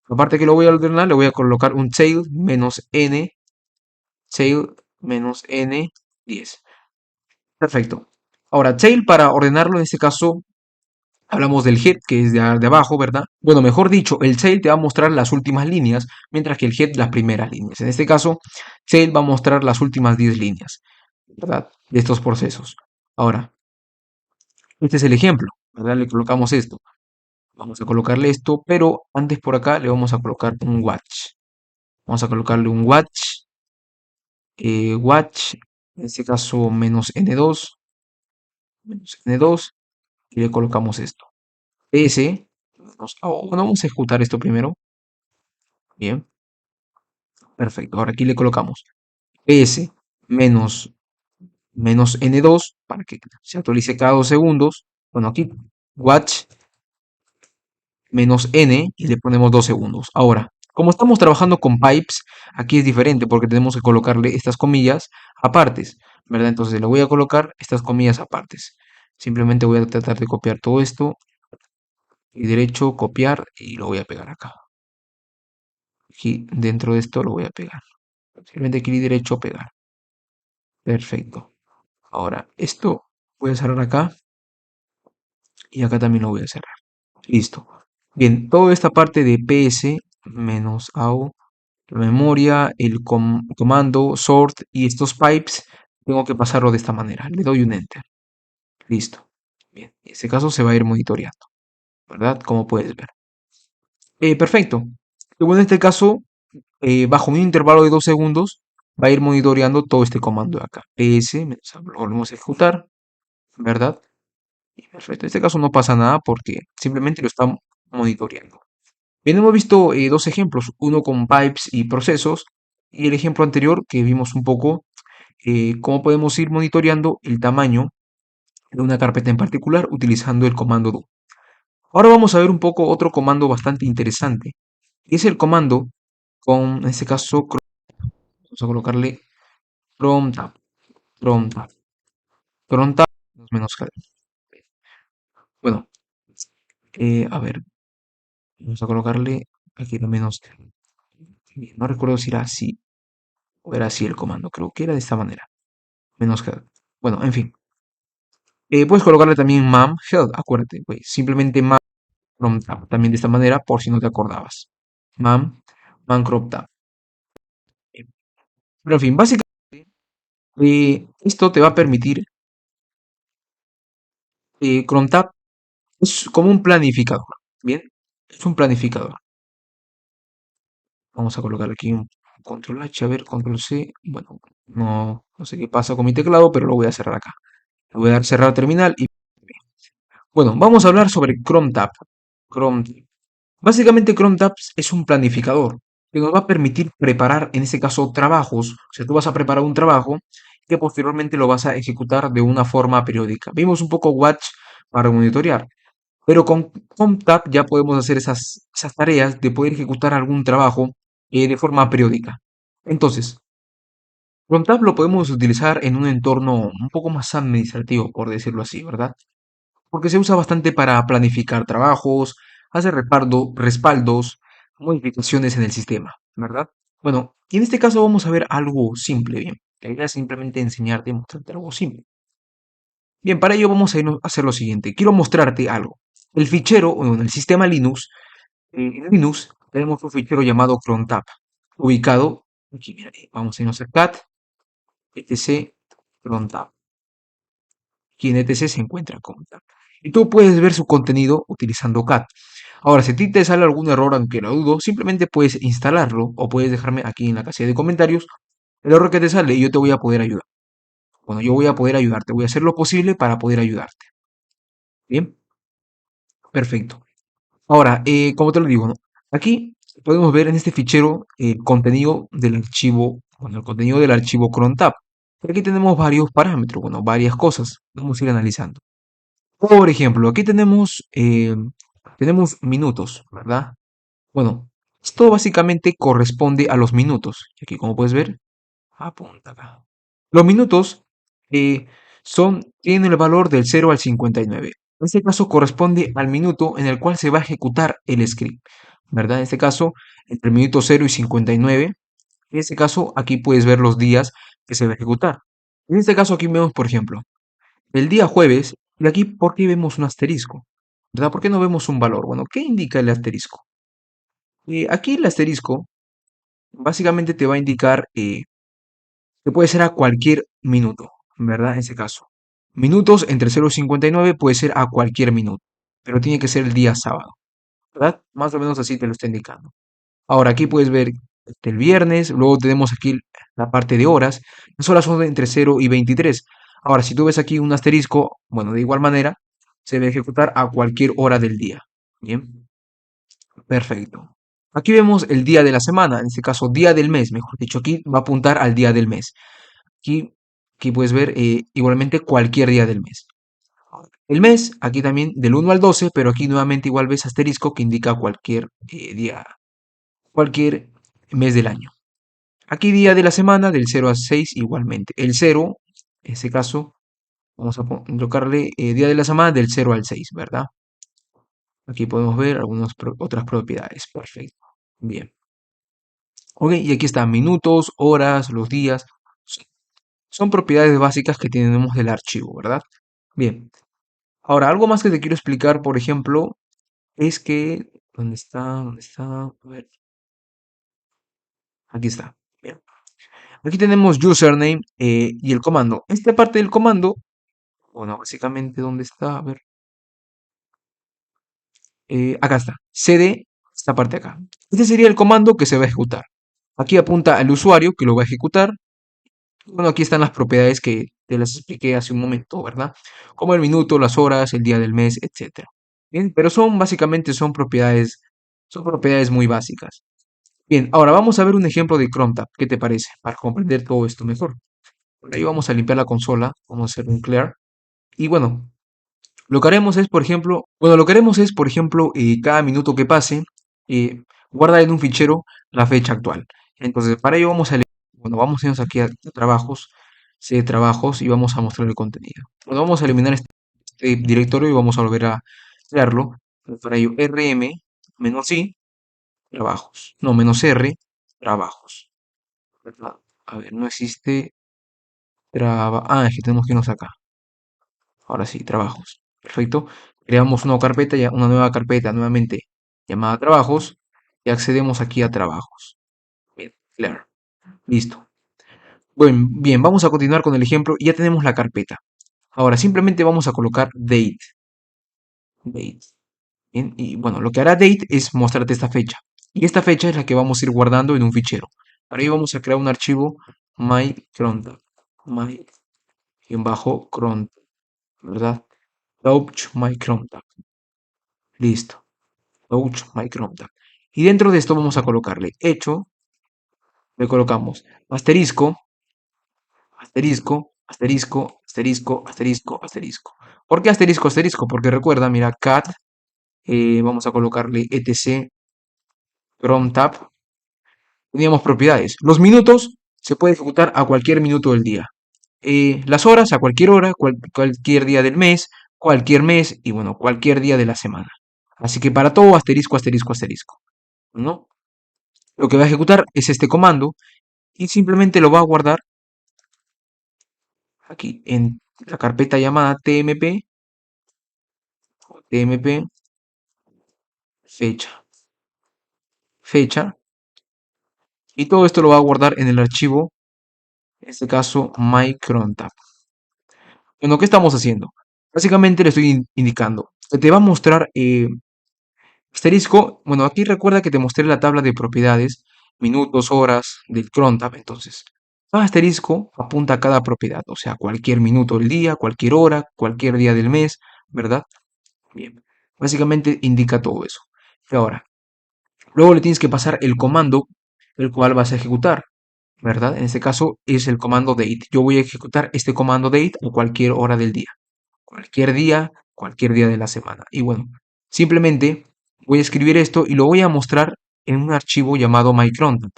Aparte que lo voy a ordenar, le voy a colocar un tail menos n 10. Perfecto. Ahora, tail para ordenarlo, en este caso, hablamos del head, que es de abajo, ¿verdad? Bueno, mejor dicho, el tail te va a mostrar las últimas líneas, mientras que el head las primeras líneas. En este caso, tail va a mostrar las últimas 10 líneas, ¿verdad? De estos procesos. Ahora, este es el ejemplo, ¿verdad? Le colocamos esto. Vamos a colocarle esto, pero antes por acá le vamos a colocar un watch. Vamos a colocarle un watch, en este caso menos n2, y le colocamos esto. Bueno, vamos a ejecutar esto primero. Bien, perfecto. Ahora aquí le colocamos ps menos n2 para que se actualice cada 2 segundos. Bueno, aquí watch menos n y le ponemos 2 segundos. Ahora, como estamos trabajando con pipes, aquí es diferente porque tenemos que colocarle estas comillas apartes, ¿verdad? Entonces le voy a colocar estas comillas apartes. Simplemente voy a tratar de copiar todo esto y derecho, copiar y lo voy a pegar acá. Aquí dentro de esto lo voy a pegar. Simplemente clic derecho, pegar. Perfecto. Ahora, esto voy a cerrar acá y acá también lo voy a cerrar. Listo. Bien, toda esta parte de ps menos AU, la memoria, el comando, sort y estos pipes, tengo que pasarlo de esta manera. Le doy un enter. Listo. Bien, en este caso se va a ir monitoreando, ¿verdad? Como puedes ver. Perfecto. Luego en este caso, bajo un intervalo de 2 segundos, va a ir monitoreando todo este comando de acá. ps, lo volvemos a ejecutar, ¿verdad? Y perfecto. En este caso no pasa nada porque simplemente lo está monitoreando. Bien, hemos visto dos ejemplos, uno con pipes y procesos, y el ejemplo anterior que vimos un poco cómo podemos ir monitoreando el tamaño de una carpeta en particular utilizando el comando do. Ahora vamos a ver un poco otro comando bastante interesante, y es el comando con, en este caso, vamos a colocarle cron tab, cron tab, cron tab, menos cal. Bueno, a ver, vamos a colocarle aquí lo menos. Bien, no recuerdo si era así o era así el comando, creo que era de esta manera. Menos head. Bueno, en fin. Puedes colocarle también mam head, acuérdate, pues, simplemente mam crop tab, también de esta manera, por si no te acordabas. Mam, man crop tab. Pero en fin, básicamente, esto te va a permitir, crop tab es como un planificador, ¿bien? Es un planificador. Vamos a colocar aquí un control H, a ver, control C. Bueno, no sé qué pasa con mi teclado, pero lo voy a cerrar acá. Le voy a dar cerrar terminal y... Bueno, vamos a hablar sobre Chrome Tab. Chrome Tab. Básicamente Chrome Tabs es un planificador que nos va a permitir preparar, en este caso, trabajos. O sea, tú vas a preparar un trabajo que posteriormente lo vas a ejecutar de una forma periódica. Vimos un poco Watch para monitorear, pero con Chrome Tab ya podemos hacer esas tareas de poder ejecutar algún trabajo de forma periódica. Entonces, Chrome Tab lo podemos utilizar en un entorno un poco más administrativo, por decirlo así, ¿verdad? Porque se usa bastante para planificar trabajos, hacer respaldos, modificaciones en el sistema, ¿verdad? Bueno, y en este caso vamos a ver algo simple, bien. La idea es simplemente enseñarte y mostrarte algo simple. Bien, para ello vamos a hacer lo siguiente. Quiero mostrarte algo. El fichero, o en el sistema Linux, en Linux tenemos un fichero llamado crontab, ubicado aquí, mira, vamos a irnos a cat, etc, crontab. Aquí en etc se encuentra crontab. Y tú puedes ver su contenido utilizando cat. Ahora, si a ti te sale algún error, aunque lo dudo, simplemente puedes instalarlo o puedes dejarme aquí en la casilla de comentarios el error que te sale y yo te voy a poder ayudar. Bueno, yo voy a poder ayudarte, voy a hacer lo posible para poder ayudarte. Bien, perfecto. Ahora, como te lo digo, ¿no? Aquí podemos ver en este fichero el contenido del archivo, bueno, el contenido del archivo crontab. Aquí tenemos varios parámetros, bueno, varias cosas. Vamos a ir analizando. Por ejemplo, aquí tenemos minutos, ¿verdad? Bueno, esto básicamente corresponde a los minutos. Y aquí, como puedes ver, apunta acá. Los minutos tienen el valor del 0 al 59. En este caso corresponde al minuto en el cual se va a ejecutar el script, ¿verdad? En este caso, entre el minuto 0 y 59. En este caso, aquí puedes ver los días que se va a ejecutar. En este caso, aquí vemos, por ejemplo, el día jueves, y aquí, ¿por qué vemos un asterisco? ¿Verdad? ¿Por qué no vemos un valor? Bueno, ¿qué indica el asterisco? Aquí el asterisco básicamente te va a indicar que puede ser a cualquier minuto, ¿verdad? En ese caso. Minutos entre 0 y 59 puede ser a cualquier minuto, pero tiene que ser el día sábado, ¿verdad? Más o menos así te lo está indicando. Ahora aquí puedes ver el viernes, luego tenemos aquí la parte de horas. Las horas son de entre 0 y 23. Ahora, si tú ves aquí un asterisco, bueno, de igual manera, se debe ejecutar a cualquier hora del día. Bien, perfecto. Aquí vemos el día de la semana, en este caso día del mes, mejor dicho, aquí va a apuntar al día del mes. Aquí, aquí puedes ver igualmente cualquier día del mes. El mes, aquí también del 1 al 12, pero aquí nuevamente igual ves asterisco que indica cualquier día, cualquier mes del año. Aquí día de la semana del 0 al 6 igualmente. El 0, en este caso, vamos a colocarle día de la semana del 0 al 6, ¿verdad? Aquí podemos ver algunas otras propiedades. Perfecto. Bien. Ok, y aquí están minutos, horas, los días. Son son propiedades básicas que tenemos del archivo, ¿verdad? Bien. Ahora, algo más que te quiero explicar, por ejemplo, es que... ¿Dónde está? ¿Dónde está? A ver, aquí está. Bien. Aquí tenemos username y el comando. Esta parte del comando, bueno, básicamente, ¿dónde está? A ver, acá está. CD, esta parte acá. Este sería el comando que se va a ejecutar. Aquí apunta al usuario que lo va a ejecutar. Bueno, aquí están las propiedades que te las expliqué hace un momento, ¿verdad? Como el minuto, las horas, el día del mes, etcétera. Bien, pero son básicamente son propiedades muy básicas. Bien, ahora vamos a ver un ejemplo de Chrome Tab. ¿Qué te parece? Para comprender todo esto mejor. Por ahí vamos a limpiar la consola, vamos a hacer un clear. Y bueno, lo que haremos es, por ejemplo, cada minuto que pase, eh, guardar en un fichero la fecha actual. Entonces, para ello vamos a irnos aquí a trabajos, C trabajos, y vamos a mostrar el contenido. Bueno, vamos a eliminar este directorio y vamos a volver a crearlo. Para ello, rm menos i trabajos. No, menos r trabajos. ¿Verdad? A ver, no existe es que tenemos que irnos acá. Ahora sí, trabajos. Perfecto. Creamos una nueva carpeta nuevamente llamada trabajos y accedemos aquí a trabajos. Bien, claro. Listo. Bueno, bien, vamos a continuar con el ejemplo y ya tenemos la carpeta. Ahora simplemente vamos a colocar date. Date. Bien, y bueno, lo que hará date es mostrarte esta fecha. Y esta fecha es la que vamos a ir guardando en un fichero. Para ello vamos a crear un archivo mycrontab. My-crontab, ¿verdad? Touch mycrontab. Listo. Touch mycrontab. Y dentro de esto vamos a colocarle hecho, le colocamos asterisco, asterisco, asterisco, asterisco, asterisco, asterisco. ¿Por qué asterisco, asterisco? Porque recuerda, mira, cat, vamos a colocarle etc cron tab. Teníamos propiedades. Los minutos se puede ejecutar a cualquier minuto del día. Las horas a cualquier hora, cualquier día del mes y bueno, cualquier día de la semana. Así que para todo asterisco, asterisco, asterisco, ¿no? Lo que va a ejecutar es este comando y simplemente lo va a guardar aquí en la carpeta llamada tmp fecha, fecha, y todo esto lo va a guardar en el archivo, en este caso mycrontab. Bueno, ¿qué estamos haciendo? Básicamente le estoy indicando que te va a mostrar asterisco. Bueno, aquí recuerda que te mostré la tabla de propiedades, minutos, horas del crontab. Entonces, cada asterisco apunta a cada propiedad, o sea, cualquier minuto del día, cualquier hora, cualquier día del mes, ¿verdad? Bien, básicamente indica todo eso. Y ahora, luego le tienes que pasar el comando el cual vas a ejecutar, ¿verdad? En este caso es el comando date. Yo voy a ejecutar este comando date a cualquier hora del día, cualquier día de la semana. Y bueno, simplemente voy a escribir esto y lo voy a mostrar en un archivo llamado mycrontab,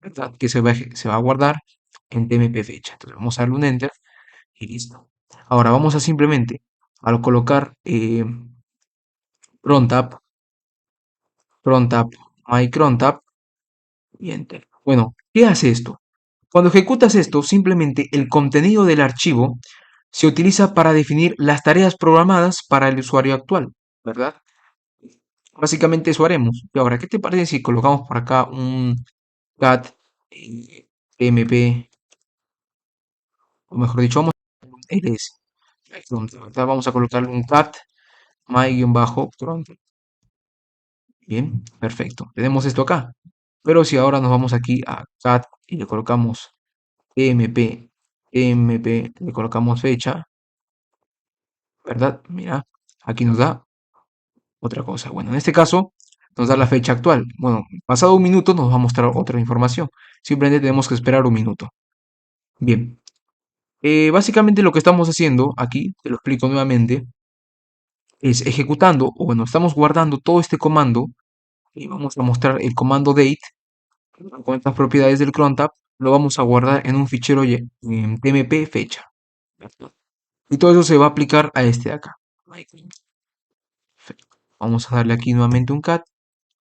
¿verdad? Que se va a guardar en tmp fecha. Entonces vamos a darle un enter y listo. Ahora vamos a simplemente Al colocar crontab, crontab, mycrontab y enter. Bueno, ¿qué hace esto? Cuando ejecutas esto, simplemente el contenido del archivo se utiliza para definir las tareas programadas para el usuario actual, ¿verdad? Básicamente eso haremos. Y ahora, ¿qué te parece si colocamos por acá un cat mp, o mejor dicho, vamos a un ls. ¿Verdad? Vamos a colocarle un cat my-front. Bien, perfecto. Tenemos esto acá. Pero si ahora nos vamos aquí a cat y le colocamos mp, le colocamos fecha, ¿verdad? Mira, aquí nos da otra cosa. Bueno, en este caso nos da la fecha actual. Bueno, pasado un minuto nos va a mostrar otra información. Simplemente tenemos que esperar un minuto. Bien, básicamente lo que estamos haciendo aquí, te lo explico nuevamente, es ejecutando, o bueno, estamos guardando todo este comando y vamos a mostrar el comando date con estas propiedades del cron tab, lo vamos a guardar en un fichero en tmp fecha. Y todo eso se va a aplicar a este de acá. Perfecto. Vamos a darle aquí nuevamente un cat.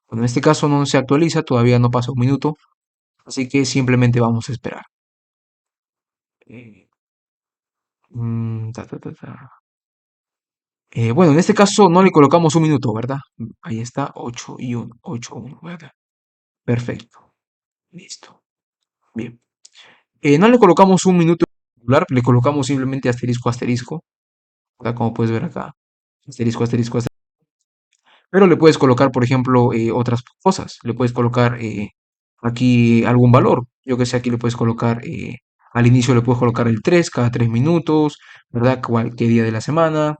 Bueno, en este caso no se actualiza, todavía no pasa un minuto, así que simplemente vamos a esperar. Eh, ta, ta, ta, ta. Bueno, en este caso no le colocamos un minuto, ¿verdad? Ahí está, 8 y 1, 8, 1, ¿verdad? Perfecto, listo. Bien. No le colocamos un minuto en particular, le colocamos simplemente asterisco, asterisco, ¿verdad? Como puedes ver acá, asterisco, asterisco, asterisco. Pero le puedes colocar, por ejemplo, otras cosas. Le puedes colocar aquí algún valor. Yo que sé, aquí le puedes colocar, al inicio le puedes colocar el 3 cada 3 minutos, ¿verdad? Qué día de la semana,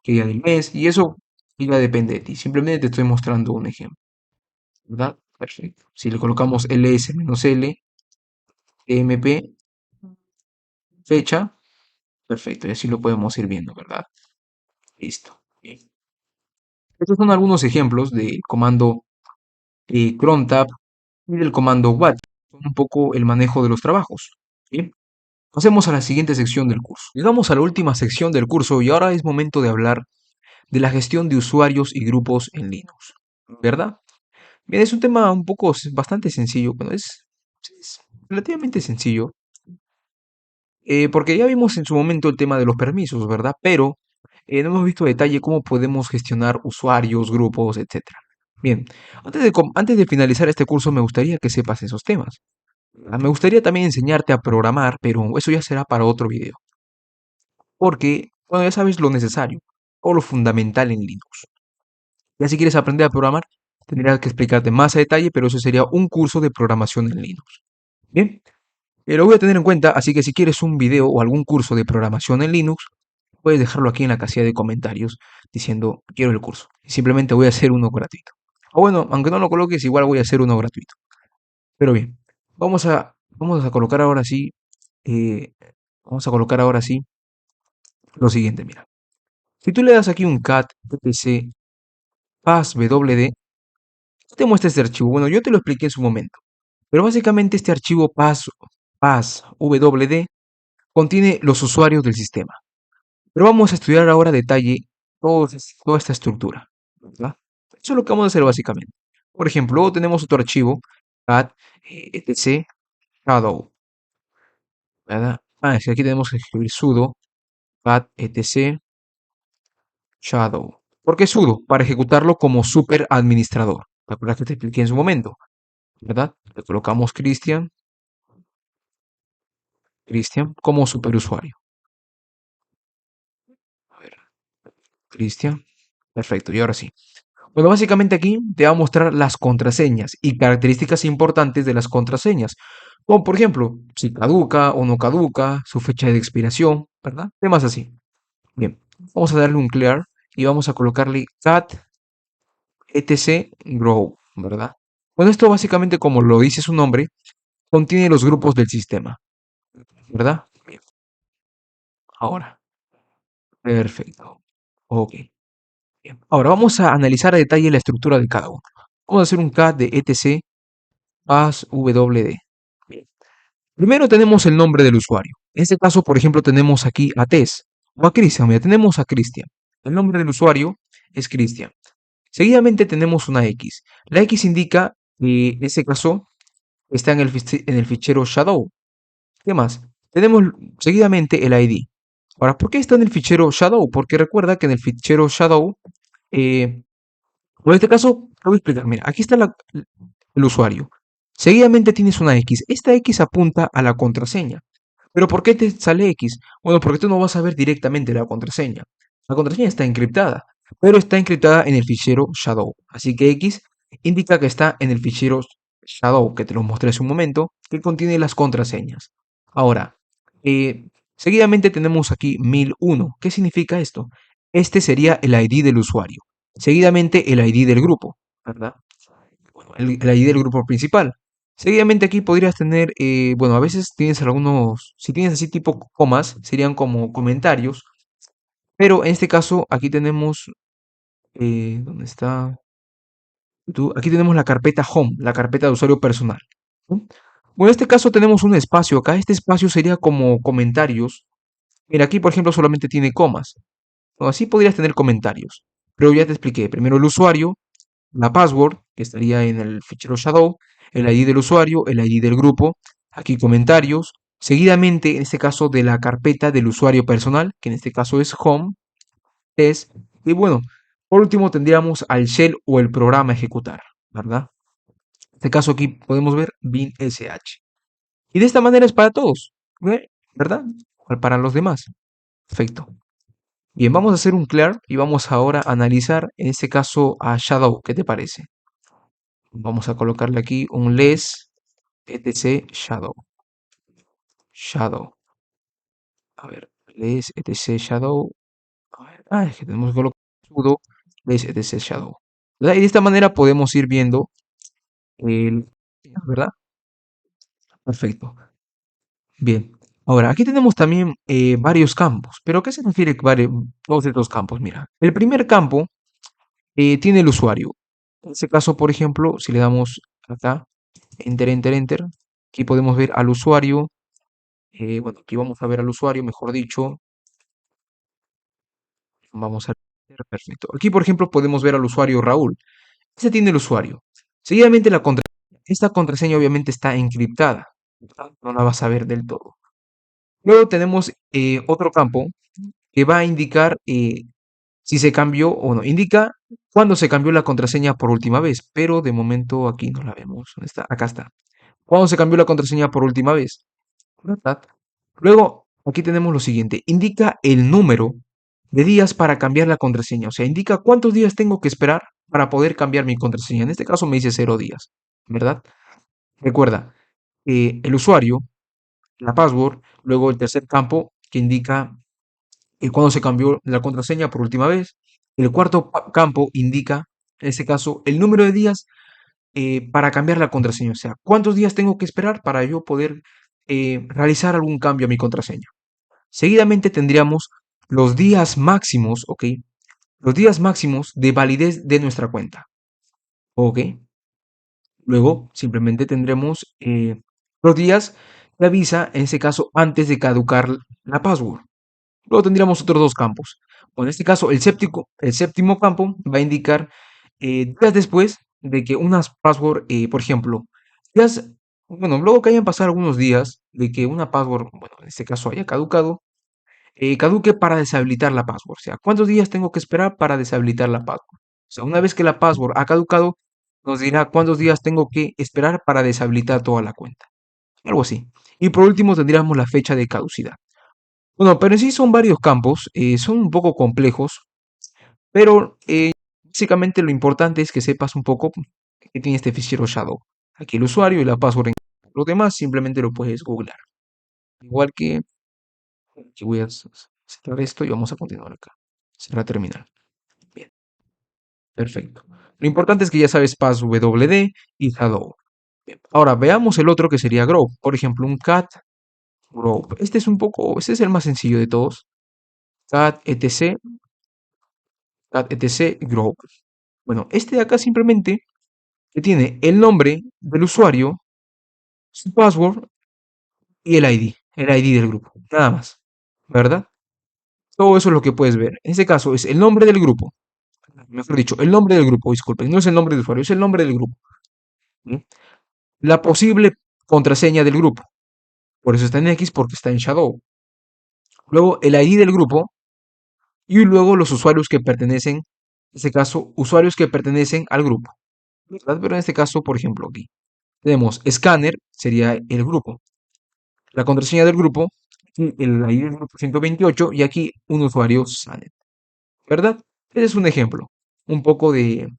qué día del mes, y eso ya depende de ti. Simplemente te estoy mostrando un ejemplo, ¿verdad? Perfecto. Si le colocamos ls-l, mp, fecha, perfecto, y así lo podemos ir viendo, ¿verdad? Listo. Bien. Estos son algunos ejemplos del comando cron tab y del comando what. Son un poco el manejo de los trabajos. Bien. Pasemos a la siguiente sección del curso. Llegamos a la última sección del curso y ahora es momento de hablar de la gestión de usuarios y grupos en Linux, ¿verdad? Bien, es un tema un poco bastante sencillo, bueno, es relativamente sencillo, porque ya vimos en su momento el tema de los permisos, ¿verdad? Pero no hemos visto a detalle cómo podemos gestionar usuarios, grupos, etcétera. Bien, antes de finalizar este curso me gustaría que sepas esos temas. Me gustaría también enseñarte a programar, pero eso ya será para otro video, porque, bueno, ya sabes lo necesario o lo fundamental en Linux. Ya si quieres aprender a programar, tendría que explicarte más a detalle, pero eso sería un curso de programación en Linux. Bien, lo voy a tener en cuenta, así que si quieres un video o algún curso de programación en Linux, puedes dejarlo aquí en la casilla de comentarios diciendo quiero el curso. Y simplemente voy a hacer uno gratuito. O bueno, aunque no lo coloques, igual voy a hacer uno gratuito. Pero bien, vamos a colocar ahora sí, eh, vamos a colocar ahora sí lo siguiente, mira. Si tú le das aquí un cat etc passwd, te muestra este archivo. Bueno, yo te lo expliqué en su momento, pero básicamente este archivo passwd contiene los usuarios del sistema. Pero vamos a estudiar ahora a detalle toda esta estructura, ¿verdad? Eso es lo que vamos a hacer básicamente. Por ejemplo, luego tenemos otro archivo, cat etc shadow, ¿verdad? Es que aquí tenemos que escribir sudo cat etc shadow. ¿Por qué sudo? Para ejecutarlo como super administrador. ¿Te acuerdas que te expliqué en su momento? ¿Verdad? Le colocamos Cristian como superusuario. A ver, Cristian. Perfecto, y ahora sí. Bueno, básicamente aquí te va a mostrar las contraseñas y características importantes de las contraseñas. Como por ejemplo, si caduca o no caduca, su fecha de expiración, ¿verdad? Temas así. Bien, vamos a darle un clear y vamos a colocarle cat etc grow, ¿verdad? Bueno, esto básicamente, como lo dice su nombre, contiene los grupos del sistema, ¿verdad? Bien, ahora, perfecto. Ok. Bien. Ahora vamos a analizar a detalle la estructura de cada uno. Vamos a hacer un cat de etc passwd. Bien. Primero tenemos el nombre del usuario. En este caso, por ejemplo, tenemos aquí a Tess. o a Cristian. Mira, tenemos a Cristian. El nombre del usuario es Cristian. Seguidamente tenemos una X. La X indica que en este caso está en el fichero shadow. ¿Qué más? Tenemos seguidamente el ID. Ahora, ¿por qué está en el fichero shadow? Porque recuerda que en el fichero shadow, eh, en este caso, te voy a explicar. Mira, aquí está el usuario. Seguidamente tienes una X. Esta X apunta a la contraseña. ¿Pero por qué te sale X? Bueno, porque tú no vas a ver directamente la contraseña. La contraseña está encriptada, pero está encriptada en el fichero shadow. Así que X indica que está en el fichero shadow, que te lo mostré hace un momento, que contiene las contraseñas. Ahora, eh, seguidamente tenemos aquí 1001. ¿Qué significa esto? Este sería el ID del usuario. Seguidamente el ID del grupo, ¿verdad? Bueno, el ID del grupo principal. Seguidamente aquí podrías tener, bueno, a veces tienes algunos, si tienes así tipo comas, serían como comentarios, pero en este caso aquí tenemos, ¿dónde está? Aquí tenemos la carpeta home, la carpeta de usuario personal. ¿No? Bueno, en este caso tenemos un espacio acá, este espacio sería como comentarios. Mira, aquí por ejemplo solamente tiene comas, o así podrías tener comentarios, pero ya te expliqué, primero el usuario, la password, que estaría en el fichero shadow, el ID del usuario, el ID del grupo, aquí comentarios, seguidamente, en este caso, de la carpeta del usuario personal, que en este caso es home, test, y bueno, por último tendríamos al shell o el programa a ejecutar, ¿verdad? En este caso aquí podemos ver bin sh. Y de esta manera es para todos, ¿verdad? Igual para los demás. Perfecto. Bien, vamos a hacer un clear y vamos ahora a analizar, en este caso, a Shadow. ¿Qué te parece? Vamos a colocarle aquí un less etc shadow. Shadow. A ver, less etc shadow. A ver, es que tenemos que colocar sudo less etc shadow. ¿Verdad? Y de esta manera podemos ir viendo el, ¿verdad? Perfecto. Bien. Ahora, aquí tenemos también varios campos. ¿Pero a qué se refiere todos estos campos? Mira, el primer campo tiene el usuario. En este caso, por ejemplo, si le damos acá, enter, enter, enter, aquí podemos ver al usuario. Bueno, aquí vamos a ver al usuario, mejor dicho. Vamos a ver, perfecto. Aquí, por ejemplo, podemos ver al usuario Raúl. Este tiene el usuario. Seguidamente la contraseña. Esta contraseña obviamente está encriptada, ¿verdad? No la vas a ver del todo. Luego tenemos otro campo que va a indicar si se cambió o no. Indica cuándo se cambió la contraseña por última vez, pero de momento aquí no la vemos. ¿Dónde está? Acá está. ¿Cuándo se cambió la contraseña por última vez? ¿Verdad? Luego, aquí tenemos lo siguiente. Indica el número de días para cambiar la contraseña. O sea, indica cuántos días tengo que esperar para poder cambiar mi contraseña. En este caso me dice 0 días, ¿verdad? Recuerda, el usuario, la password, luego el tercer campo que indica cuándo se cambió la contraseña por última vez. El cuarto campo indica, en este caso, el número de días para cambiar la contraseña. O sea, cuántos días tengo que esperar para yo poder realizar algún cambio a mi contraseña. Seguidamente tendríamos los días máximos, ¿ok? Los días máximos de validez de nuestra cuenta, ¿ok? Luego simplemente tendremos los días que avisa, en ese caso, antes de caducar la password. Luego tendríamos otros dos campos. Bueno, en este caso, el séptimo campo va a indicar días después de que unas password, por ejemplo, días, bueno, luego que hayan pasado algunos días de que una password, bueno, en este caso haya caducado, caduque para deshabilitar la password. O sea, ¿cuántos días tengo que esperar para deshabilitar la password? O sea, una vez que la password ha caducado, nos dirá cuántos días tengo que esperar para deshabilitar toda la cuenta. Algo así. Y por último tendríamos la fecha de caducidad. Bueno, pero en sí son varios campos, son un poco complejos, pero básicamente lo importante es que sepas un poco que tiene este fichero Shadow. Aquí el usuario y la password. Lo demás simplemente lo puedes googlear. Igual que aquí voy a cerrar esto y vamos a continuar acá. Cerrar terminal. Bien, perfecto. Lo importante es que ya sabes passwd y Shadow. Bien, ahora veamos el otro que sería Grow. Por ejemplo, un cat Grow. Este es el más sencillo de todos. Cat etc Grow. Bueno, este de acá simplemente que tiene el nombre del usuario, su password y el ID del grupo. Nada más. ¿Verdad? Todo eso es lo que puedes ver. En este caso es el nombre del grupo, mejor dicho, el nombre del grupo, disculpen, no es el nombre de usuario, es el nombre del grupo. ¿Sí? La posible contraseña del grupo, por eso está en X porque está en Shadow. Luego el ID del grupo y luego los usuarios que pertenecen, en este caso, usuarios que pertenecen al grupo, ¿verdad? Pero en este caso, por ejemplo, aquí tenemos Scanner, sería el grupo, la contraseña del grupo, y el ID del grupo 128 y aquí un usuario sale, ¿verdad? Ese es un ejemplo, un poco del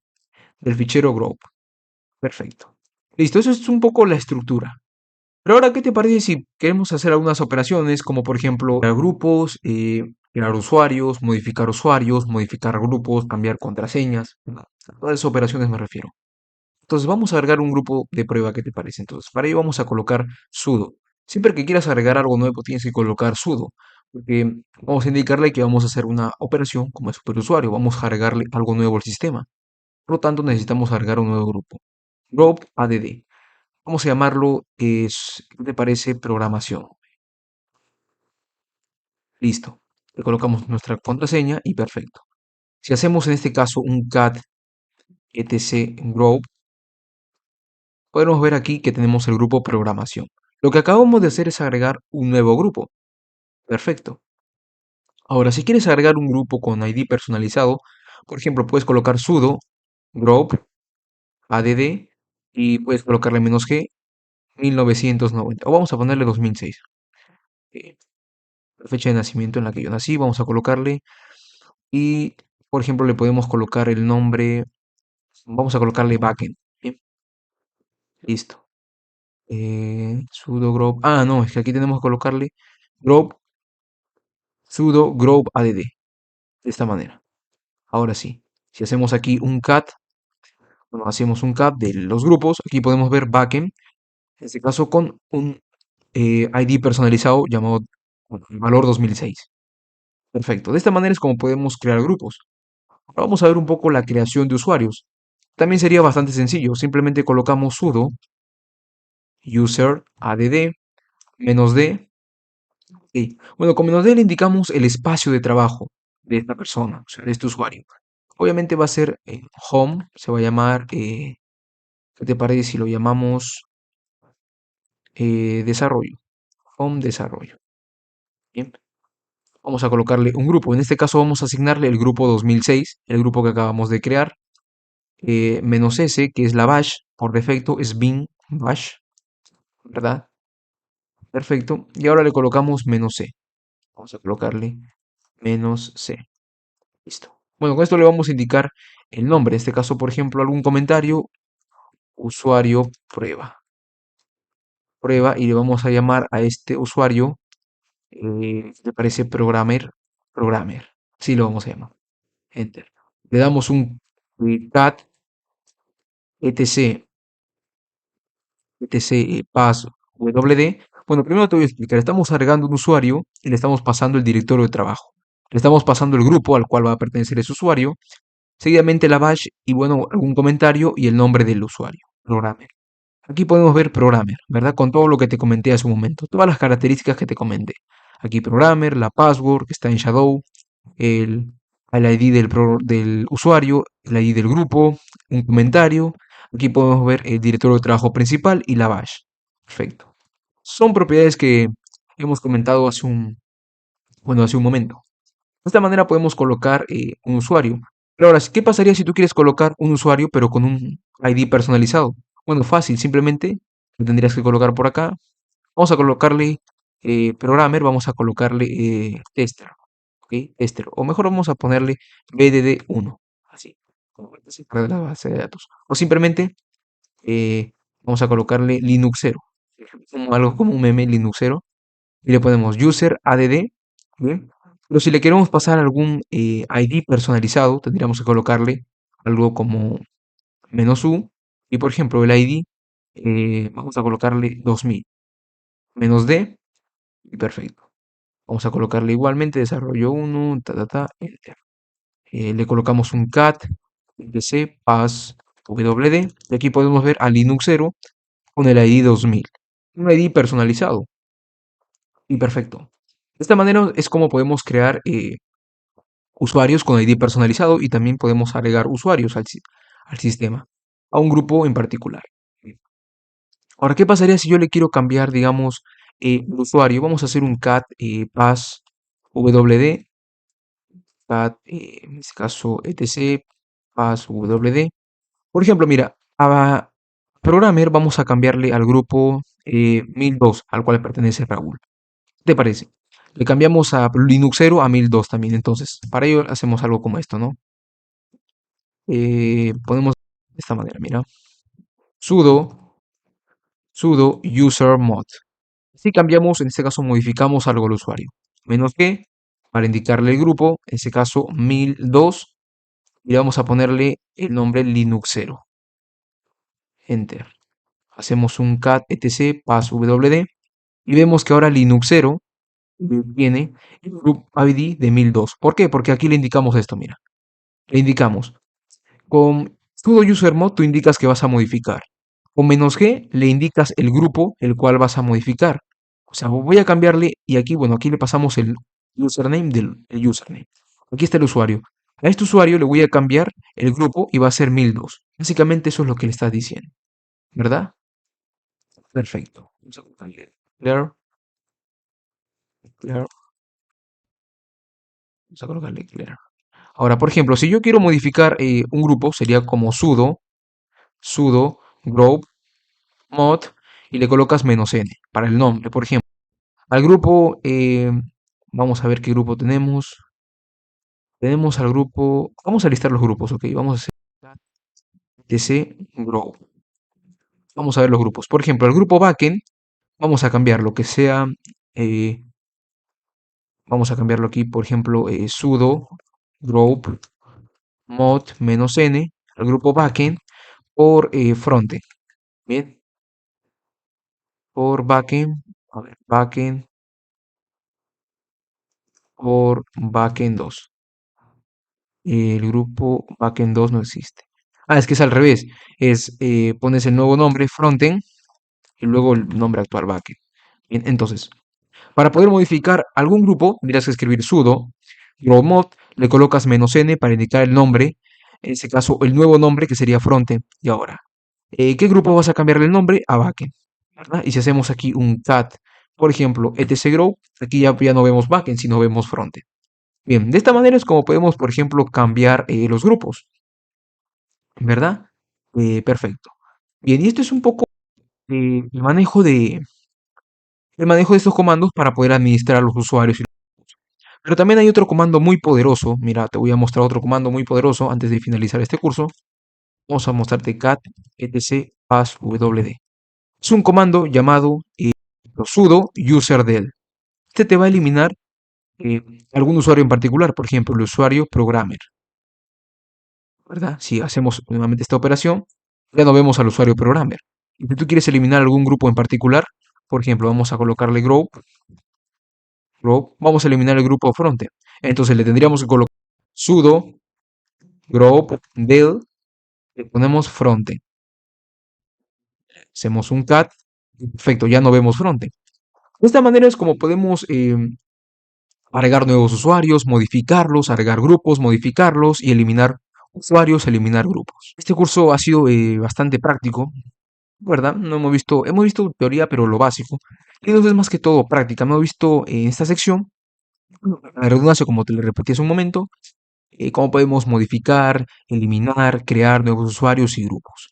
fichero Group. Perfecto. Listo, eso es un poco la estructura. Pero ahora, ¿qué te parece si queremos hacer algunas operaciones como por ejemplo crear grupos, crear usuarios, modificar grupos, cambiar contraseñas? A todas esas operaciones me refiero. Entonces vamos a agregar un grupo de prueba, ¿qué te parece? Entonces, para ello vamos a colocar sudo. Siempre que quieras agregar algo nuevo, tienes que colocar sudo, porque vamos a indicarle que vamos a hacer una operación como el superusuario, vamos a agregarle algo nuevo al sistema. Por lo tanto, necesitamos agregar un nuevo grupo. Group add. Vamos a llamarlo, ¿qué te parece? Programación. Listo. Le colocamos nuestra contraseña y perfecto. Si hacemos en este caso un cat etc group, podemos ver aquí que tenemos el grupo programación. Lo que acabamos de hacer es agregar un nuevo grupo. Perfecto. Ahora, si quieres agregar un grupo con ID personalizado, por ejemplo, puedes colocar sudo group add y puedes colocarle "-g 1990". O vamos a ponerle 2006. eh, la fecha de nacimiento en la que yo nací, vamos a colocarle. Y, por ejemplo, le podemos colocar el nombre, vamos a colocarle backend. Bien, listo. Sudo grub. Ah, no, es que aquí tenemos que colocarle grub, sudo grub add. De esta manera. Ahora sí, si hacemos aquí un cat, bueno, hacemos un cat de los grupos, aquí podemos ver backend, en este caso con un ID personalizado llamado bueno, el valor 2006. Perfecto. De esta manera es como podemos crear grupos. Ahora vamos a ver un poco la creación de usuarios. También sería bastante sencillo. Simplemente colocamos sudo user add -d. Ok. Bueno, con -d le indicamos el espacio de trabajo de esta persona, o sea, de este usuario. Obviamente va a ser home, se va a llamar, ¿qué te parece si lo llamamos desarrollo? Home desarrollo. Bien, vamos a colocarle un grupo. En este caso vamos a asignarle el grupo 2006, el grupo que acabamos de crear, -s, que es la bash, por defecto es bin bash, ¿verdad? Perfecto. Y ahora le colocamos "-c". Vamos a colocarle "-c". Listo. Bueno, con esto le vamos a indicar el nombre. En este caso, por ejemplo, algún comentario, usuario prueba. Prueba y le vamos a llamar a este usuario, le parece programmer, programmer. Sí, lo vamos a llamar. Enter. Le damos un cat etc, pass wd. Bueno, primero te voy a explicar. Estamos agregando un usuario y le estamos pasando el directorio de trabajo. Le estamos pasando el grupo al cual va a pertenecer ese usuario, seguidamente la bash y bueno, algún comentario y el nombre del usuario, programmer. Aquí podemos ver programmer, ¿verdad? Con todo lo que te comenté hace un momento, todas las características que te comenté. Aquí programmer, la password que está en Shadow, el, el ID del usuario, el ID del grupo, un comentario. Aquí podemos ver el directorio de trabajo principal y la bash. Perfecto. Son propiedades que hemos comentado hace un momento. De esta manera podemos colocar un usuario. Pero ahora, ¿qué pasaría si tú quieres colocar un usuario pero con un ID personalizado? Bueno, fácil, simplemente lo tendrías que colocar por acá. Vamos a colocarle programmer, vamos a colocarle tester, ¿ok? Tester. O mejor vamos a ponerle BDD1, así, como para la base de datos. O simplemente vamos a colocarle Linuxero, como algo como un meme Linuxero y le ponemos user add, ¿bien? Pero si le queremos pasar algún ID personalizado, tendríamos que colocarle algo como "-u", y por ejemplo el ID vamos a colocarle 2000, "-d", y perfecto. Vamos a colocarle igualmente desarrollo 1, enter. Le colocamos un cat, etc, pass, wd, y aquí podemos ver a Linuxero con el ID 2000, un ID personalizado, y perfecto. esta manera es como podemos crear usuarios con ID personalizado y también podemos agregar usuarios al sistema, a un grupo en particular. Ahora, ¿qué pasaría si yo le quiero cambiar, digamos, el usuario? Vamos a hacer un cat pass wd, cat, en este caso, etc, pass wd. Por ejemplo, mira, a Programmer vamos a cambiarle al grupo 1002, al cual pertenece Raúl. ¿Qué te parece? Le cambiamos a Linuxero a 1002 también. Entonces, para ello hacemos algo como esto, ¿no? Ponemos de esta manera, mira. Sudo, sudo usermod. Si cambiamos, en este caso modificamos algo al usuario. Menos que, para indicarle el grupo, en este caso 1002, y vamos a ponerle el nombre Linuxero. Enter. Hacemos un cat etc passwd y vemos que ahora Linuxero tiene el group ID de 1002. ¿Por qué? Porque aquí le indicamos esto, mira. Le indicamos, con sudo usermod tú indicas que vas a modificar. Con "-g" le indicas el grupo el cual vas a modificar. O sea, voy a cambiarle, y aquí, bueno, aquí le pasamos el username del el username. Aquí está el usuario. A este usuario le voy a cambiar el grupo y va a ser 1002. Básicamente eso es lo que le estás diciendo, ¿verdad? Perfecto. Vamos a colocarle clear, clear. Vamos a colocarle clear. Ahora, por ejemplo, si yo quiero modificar un grupo, sería como sudo group mod y le colocas "-n" para el nombre, por ejemplo. Al grupo, vamos a ver qué grupo tenemos. Tenemos al grupo, vamos a listar los grupos, ok. Vamos a hacer tc group. Vamos a ver los grupos. Por ejemplo, el grupo backend, vamos a cambiar lo que sea, eh, vamos a cambiarlo aquí, por ejemplo, sudo group mod "-n, al grupo backend, por frontend. Bien, por backend, a ver, backend, por backend 2. El grupo backend 2 no existe. Ah, es que es al revés. Pones el nuevo nombre, frontend, y luego el nombre actual, backend. Bien, entonces, para poder modificar algún grupo, tendrías que escribir sudo growmod, le colocas "-n" para indicar el nombre, en este caso el nuevo nombre que sería frontend. Y ahora, ¿qué grupo vas a cambiarle el nombre? A backend, ¿verdad? Y si hacemos aquí un cat, por ejemplo, etcgrow, aquí ya no vemos backend, sino vemos frontend. Bien, de esta manera es como podemos, por ejemplo, cambiar los grupos, ¿verdad? Perfecto. Bien, y esto es un poco el manejo de estos comandos para poder administrar a los usuarios. Pero también hay otro comando muy poderoso. Mira, te voy a mostrar otro comando muy poderoso antes de finalizar este curso. Vamos a mostrarte cat etc passwd. Es un comando llamado sudo userdel. Este te va a eliminar eh, algún usuario en particular, por ejemplo, el usuario programmer, ¿verdad? Si hacemos nuevamente esta operación, ya no vemos al usuario programmer. Y si tú quieres eliminar algún grupo en particular, por ejemplo, vamos a colocarle group, vamos a eliminar el grupo frontend. Entonces le tendríamos que colocar sudo group del, le ponemos frontend. Hacemos un cat, perfecto, ya no vemos frontend. De esta manera es como podemos agregar nuevos usuarios, modificarlos, agregar grupos, modificarlos y eliminar usuarios, eliminar grupos. Este curso ha sido bastante práctico, ¿verdad? No hemos visto teoría, pero lo básico. Y entonces es más que todo práctica. Hemos visto en esta sección, la redundancia, como te lo repetí hace un momento, cómo podemos modificar, eliminar, crear nuevos usuarios y grupos.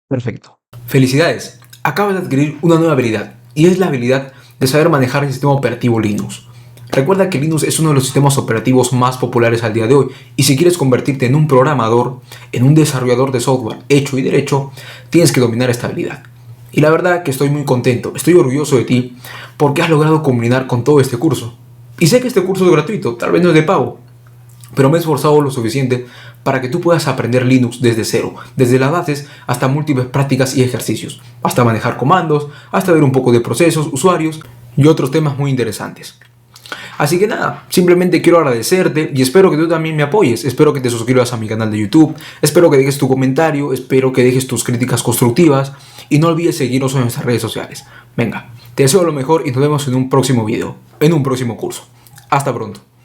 Perfecto. Felicidades, acabas de adquirir una nueva habilidad y es la habilidad de saber manejar el sistema operativo Linux. Recuerda que Linux es uno de los sistemas operativos más populares al día de hoy y si quieres convertirte en un programador, en un desarrollador de software hecho y derecho, tienes que dominar esta habilidad. Y la verdad que estoy muy contento, estoy orgulloso de ti porque has logrado combinar con todo este curso. Y sé que este curso es gratuito, tal vez no es de pago, pero me he esforzado lo suficiente para que tú puedas aprender Linux desde cero, desde las bases hasta múltiples prácticas y ejercicios, hasta manejar comandos, hasta ver un poco de procesos, usuarios y otros temas muy interesantes. Así que nada, simplemente quiero agradecerte y espero que tú también me apoyes. Espero que te suscribas a mi canal de YouTube, espero que dejes tu comentario, espero que dejes tus críticas constructivas y no olvides seguirnos en nuestras redes sociales. Venga, te deseo lo mejor y nos vemos en un próximo video, en un próximo curso. Hasta pronto.